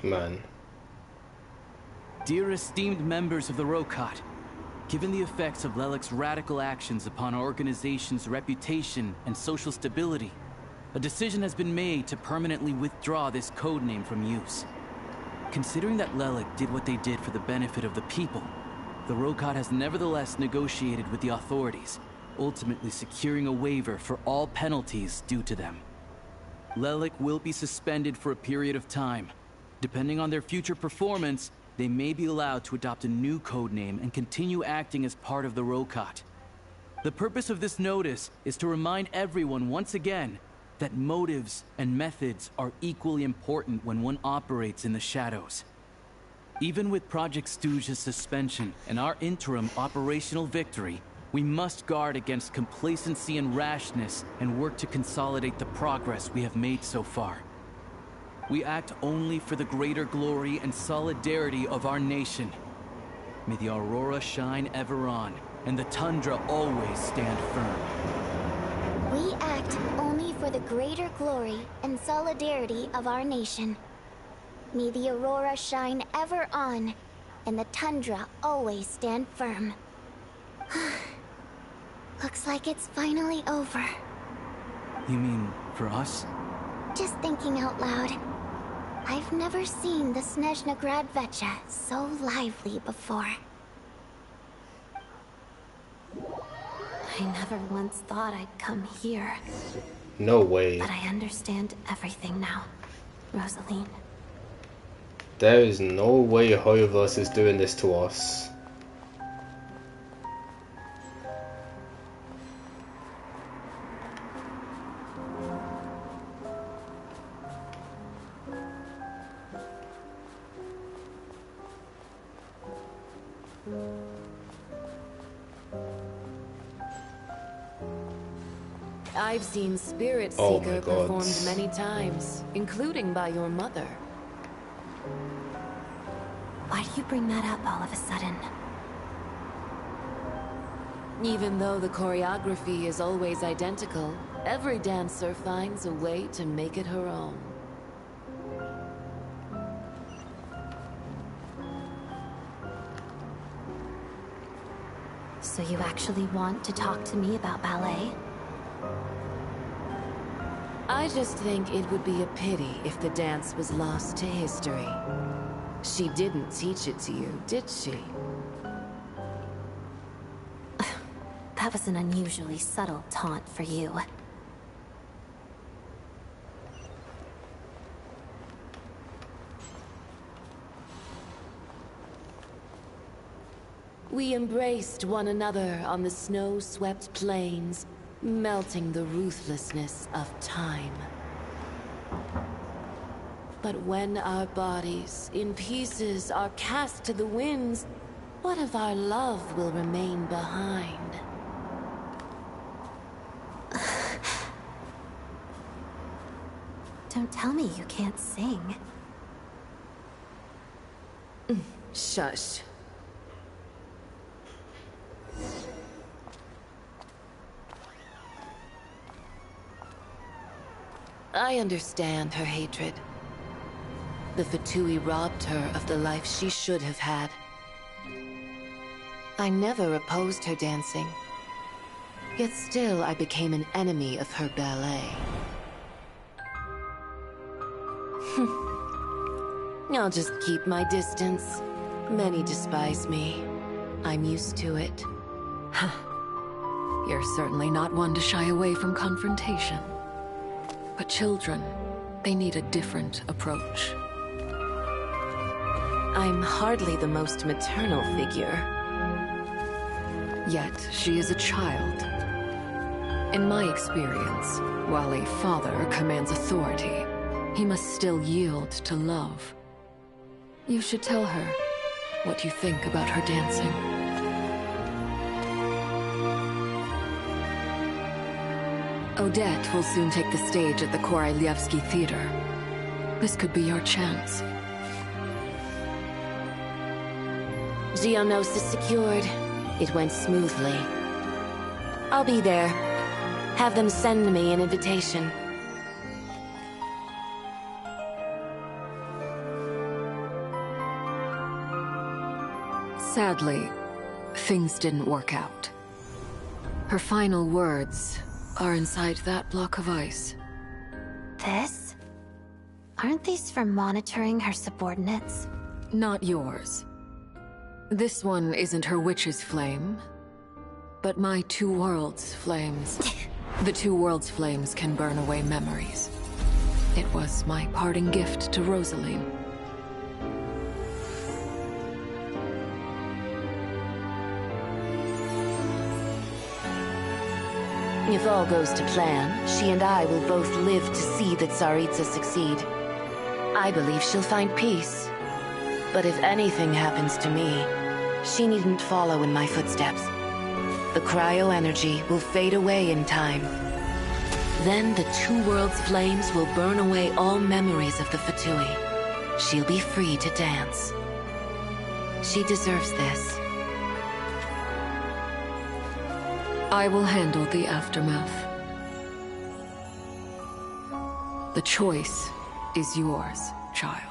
Man. Dear esteemed members of the Rokat, given the effects of Lelik's radical actions upon our organization's reputation and social stability, a decision has been made to permanently withdraw this codename from use. Considering that Lelik did what they did for the benefit of the people, the Rokat has nevertheless negotiated with the authorities, ultimately securing a waiver for all penalties due to them. Lelik will be suspended for a period of time. Depending on their future performance, they may be allowed to adopt a new codename and continue acting as part of the Rokat. The purpose of this notice is to remind everyone once again that motives and methods are equally important when one operates in the shadows. Even with Project Stooge's suspension and our interim operational victory, we must guard against complacency and rashness and work to consolidate the progress we have made so far. We act only for the greater glory and solidarity of our nation. May the aurora shine ever on, and the tundra always stand firm. We act only for the greater glory and solidarity of our nation. May the aurora shine ever on, and the tundra always stand firm. Looks like it's finally over. You mean for us? Just thinking out loud. I've never seen the Snezhna Grad Vecha so lively before. I never once thought I'd come here. No way. But I understand everything now, Rosaline. There is no way Hoyoverse is doing this to us. I've seen Spirit Oh Seeker my God. performed many times, including by your mother. Why do you bring that up all of a sudden? Even though the choreography is always identical, every dancer finds a way to make it her own. So you actually want to talk to me about ballet? I just think it would be a pity if the dance was lost to history. She didn't teach it to you, did she? That was an unusually subtle taunt for you. We embraced one another on the snow-swept plains, melting the ruthlessness of time. But when our bodies, in pieces, are cast to the winds, what of our love will remain behind? Don't tell me you can't sing. Shush. I understand her hatred. The Fatui robbed her of the life she should have had. I never opposed her dancing. Yet still I became an enemy of her ballet. I'll just keep my distance. Many despise me. I'm used to it. You're certainly not one to shy away from confrontation. But children, they need a different approach. I'm hardly the most maternal figure. Yet, she is a child. In my experience, while a father commands authority, he must still yield to love. You should tell her what you think about her dancing. Odette will soon take the stage at the Koralyevsky Theater. This could be your chance. Geonosis secured. It went smoothly. I'll be there. Have them send me an invitation. Sadly, things didn't work out. Her final words are inside that block of ice. This? Aren't these for monitoring her subordinates? Not yours. This one isn't her witch's flame, but my two worlds' flames. The two worlds' flames can burn away memories. It was my parting gift to Rosaline. If all goes to plan, she and I will both live to see the Tsaritsa succeed. I believe she'll find peace. But if anything happens to me, she needn't follow in my footsteps. The cryo-energy will fade away in time. Then the two worlds' flames will burn away all memories of the Fatui. She'll be free to dance. She deserves this. I will handle the aftermath. The choice is yours, child.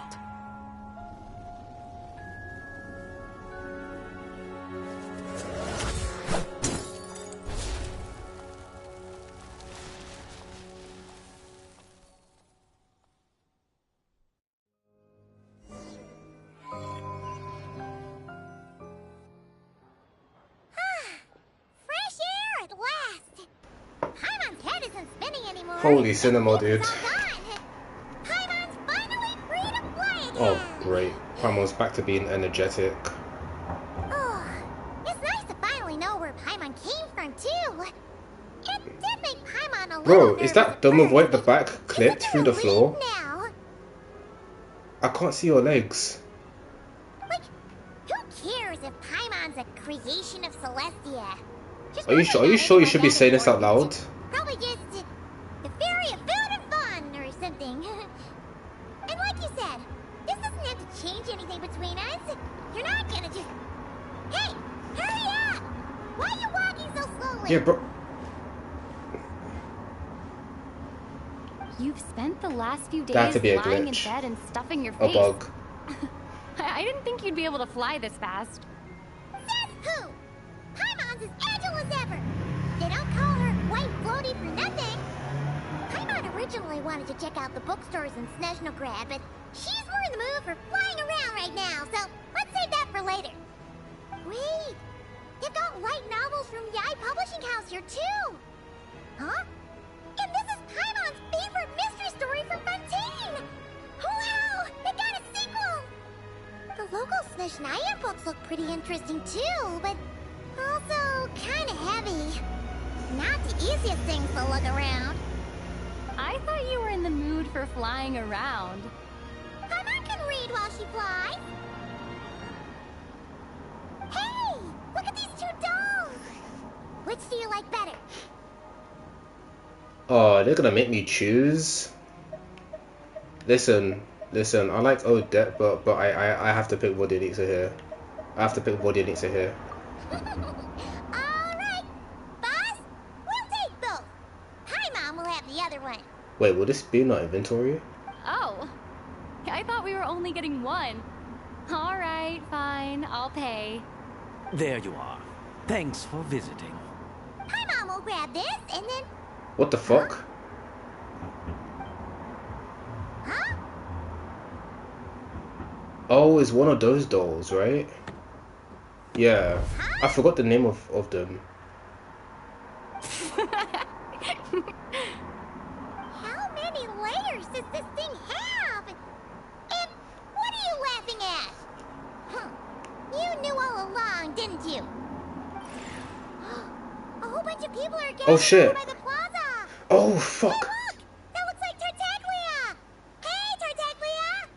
Holy cinema, dude. Oh, great. Paimon's back to being energetic. Oh, it's nice to finally know where Paimon came from, too. It did make Paimon a little Bro, is that dumb avoid at the back clipped through the floor? now. I can't see your legs. Like, who cares if Paimon's a creation of Celestia? Just Are you sure you should be saying this out loud? probably just a fairy of food and fun or something. And like you said, this doesn't have to change anything between us. You're not gonna just... Hey, hurry up! Why are you walking so slowly? Yeah, bro. You've spent the last few That had days to be a lying in glitch. bed and stuffing your A face. bug. I didn't think you'd be able to fly this fast. Says who? Paimon's as agile as ever. They don't call her White Floaty for nothing. Paimon originally wanted to check out the bookstores in Snezhnograd, but she's more in the mood for flying around right now, so let's save that for later. Wait, they've got light novels from Yai Publishing House here too. Huh? And this is Paimon's favorite mystery story from Fontaine. Wow, they got a sequel. The local Snezhnaya books look pretty interesting too, but also kind of heavy. Not the easiest things to look around. I thought you were in the mood for flying around. Paimon can read while she flies. Hey, look at these two dolls. Which do you like better? Oh, they're gonna make me choose. Listen. I like Odette, but I have to pick Vodyanica here. I have to pick Vodyanica here. Alright, boss, we'll take both. Paimon will have the other one. Wait, will this be in our inventory? Oh, I thought we were only getting one. All right, fine, I'll pay. There you are. Thanks for visiting. Paimon will grab this and then... What the fuck? Huh? Oh, it's one of those dolls, right? Yeah. I forgot the name of them. How many does this thing have? And what are you laughing at? Huh. You knew all along, didn't you? A whole bunch of people are gathered Oh shit. by the plaza. Oh fuck. Hey, look! That looks like Tartaglia! Hey, Tartaglia!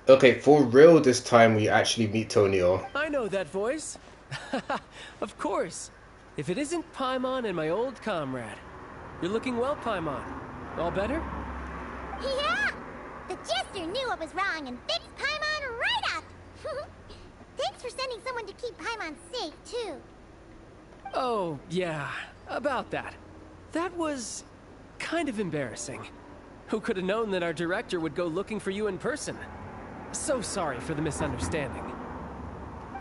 Okay, for real this time we actually meet Tonio. I know that voice. Of course. If it isn't Paimon and my old comrade. You're looking well, Paimon. All better? Yeah! The Jester knew I was wrong and fixed Paimon right up! Thanks for sending someone to keep Paimon safe, too. Oh, yeah. About that. That was kind of embarrassing. Who could have known that our director would go looking for you in person? So sorry for the misunderstanding.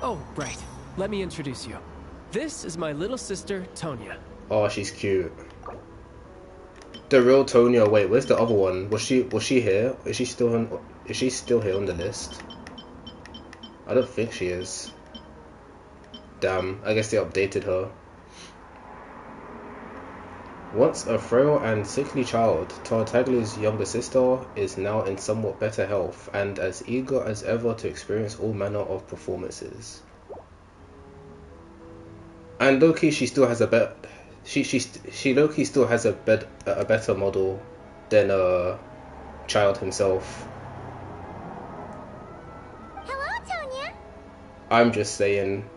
Oh, right. Let me introduce you. This is my little sister, Tonya. Oh, she's cute. The real Tonio. Wait, where's the other one? Was she here? Is she still here on the list? I don't think she is. Damn, I guess they updated her. Once a frail and sickly child, Tartaglia's younger sister is now in somewhat better health and as eager as ever to experience all manner of performances. And low-key, she still has a she low-key still has a better model than child himself. Hello, Tonya. I'm just saying.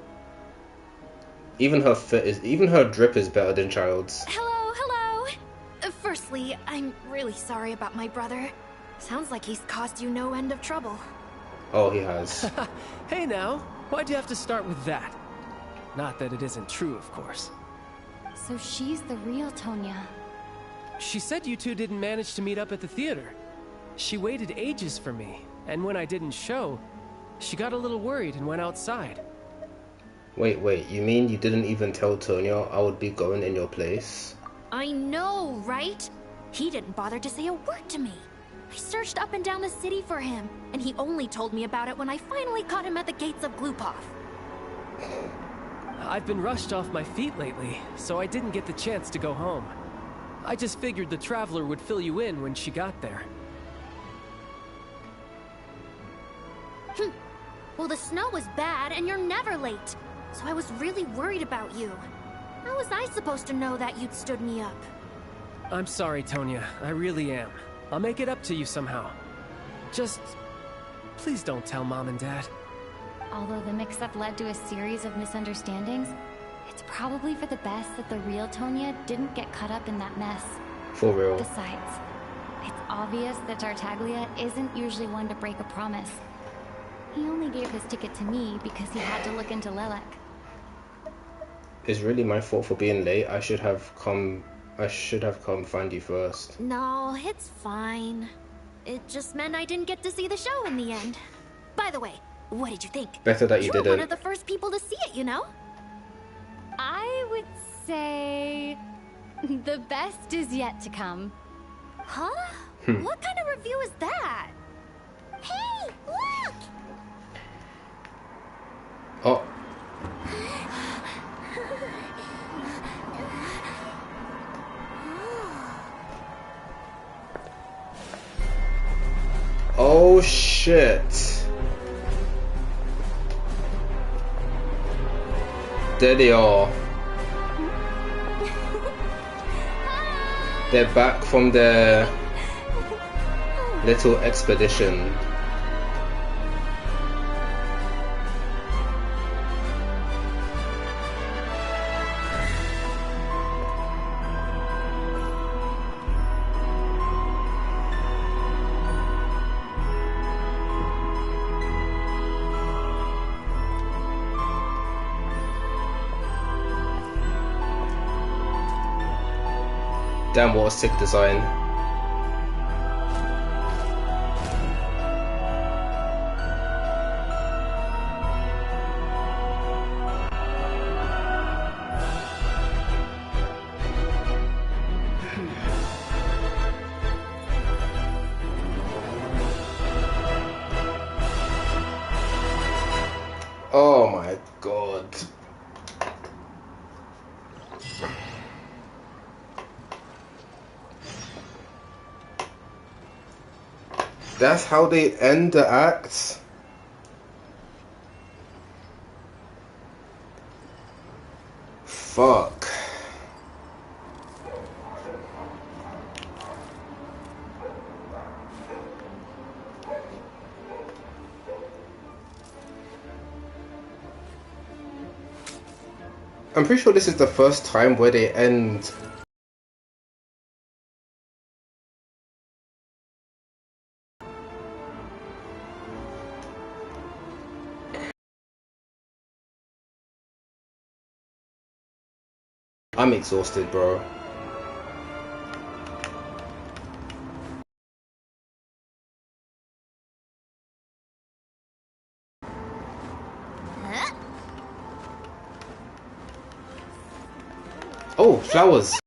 Even her drip is better than Child's. Hello, hello. Firstly, I'm really sorry about my brother. Sounds like he's caused you no end of trouble. Oh, he has. Hey now, why'd you have to start with that? Not that it isn't true, of course. So she's the real Tonya. She said you two didn't manage to meet up at the theater. She waited ages for me, and when I didn't show, she got a little worried and went outside. Wait, you mean you didn't even tell Tonya I would be going in your place? I know, right? He didn't bother to say a word to me. I searched up and down the city for him, and he only told me about it when I finally caught him at the gates of Glupov. I've been rushed off my feet lately, so I didn't get the chance to go home. I just figured the Traveler would fill you in when she got there. Well, the snow was bad, and you're never late. So I was really worried about you. How was I supposed to know that you'd stood me up? I'm sorry, Tonya. I really am. I'll make it up to you somehow. Just... please don't tell Mom and Dad. Although the mix-up led to a series of misunderstandings, it's probably for the best that the real Tonya didn't get caught up in that mess. For real. Besides, it's obvious that Tartaglia isn't usually one to break a promise. He only gave his ticket to me because he had to look into Lelek. It's really my fault for being late. I should have come find you first. No, it's fine. It just meant I didn't get to see the show in the end. By the way, what did you think? Better that you were didn't. one of the first people to see it, you know? I would say the best is yet to come. Huh? What kind of review is that? Hey, look! Oh. Oh shit. There they are. They're back from their little expedition. Damn, what a sick design. Oh my god. That's how they end the act? Fuck. I'm pretty sure this is the first time where they end. I'm exhausted, bro. Oh, flowers.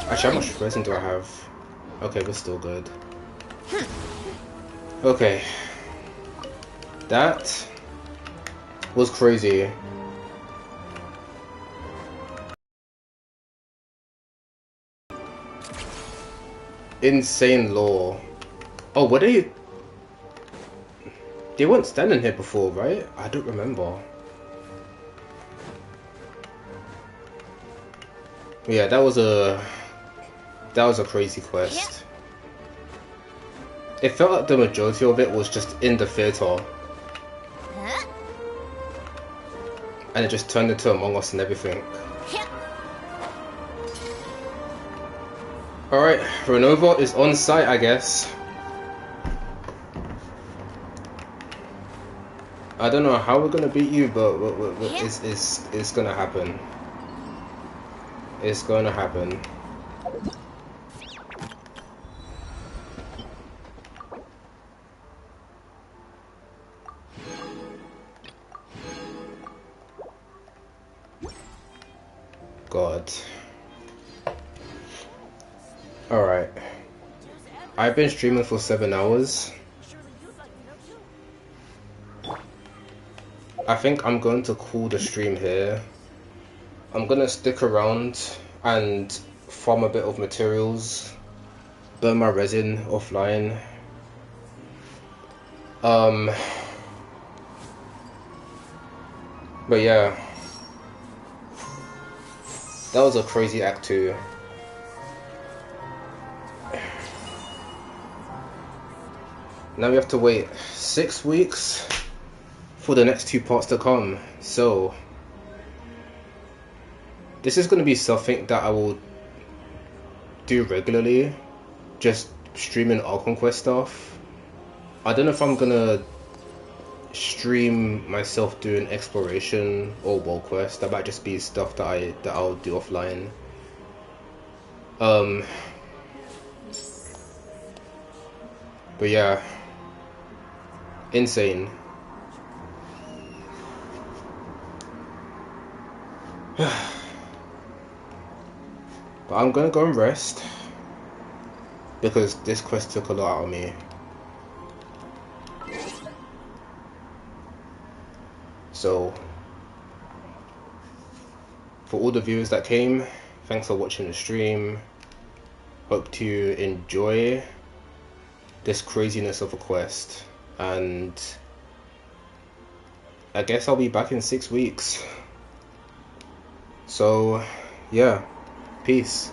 Actually, how much resin do I have? Okay, we're still good. Okay. That was crazy. Insane lore. Oh, were they... They weren't standing here before, right? I don't remember. Yeah, that was a crazy quest. It felt like the majority of it was just in the theater. And it just turned into Among Us and everything. Alright, Renova is on site, I guess. I don't know how we're gonna beat you, but it's gonna happen. It's gonna happen. God. Alright. I've been streaming for 7 hours. I think I'm going to call the stream here. I'm gonna stick around and farm a bit of materials, burn my resin offline. But yeah, that was a crazy act 2. Now we have to wait 6 weeks for the next 2 parts to come. So this is going to be something that I will do regularly, just streaming Archon Quest stuff. I don't know if I'm gonna stream myself doing exploration or world quest. That might just be stuff that I'll do offline. But yeah, insane. But I'm gonna go and rest because this quest took a lot out of me. So for all the viewers that came, thanks for watching the stream. Hope to enjoy this craziness of a quest, and I guess I'll be back in 6 weeks. So yeah, peace.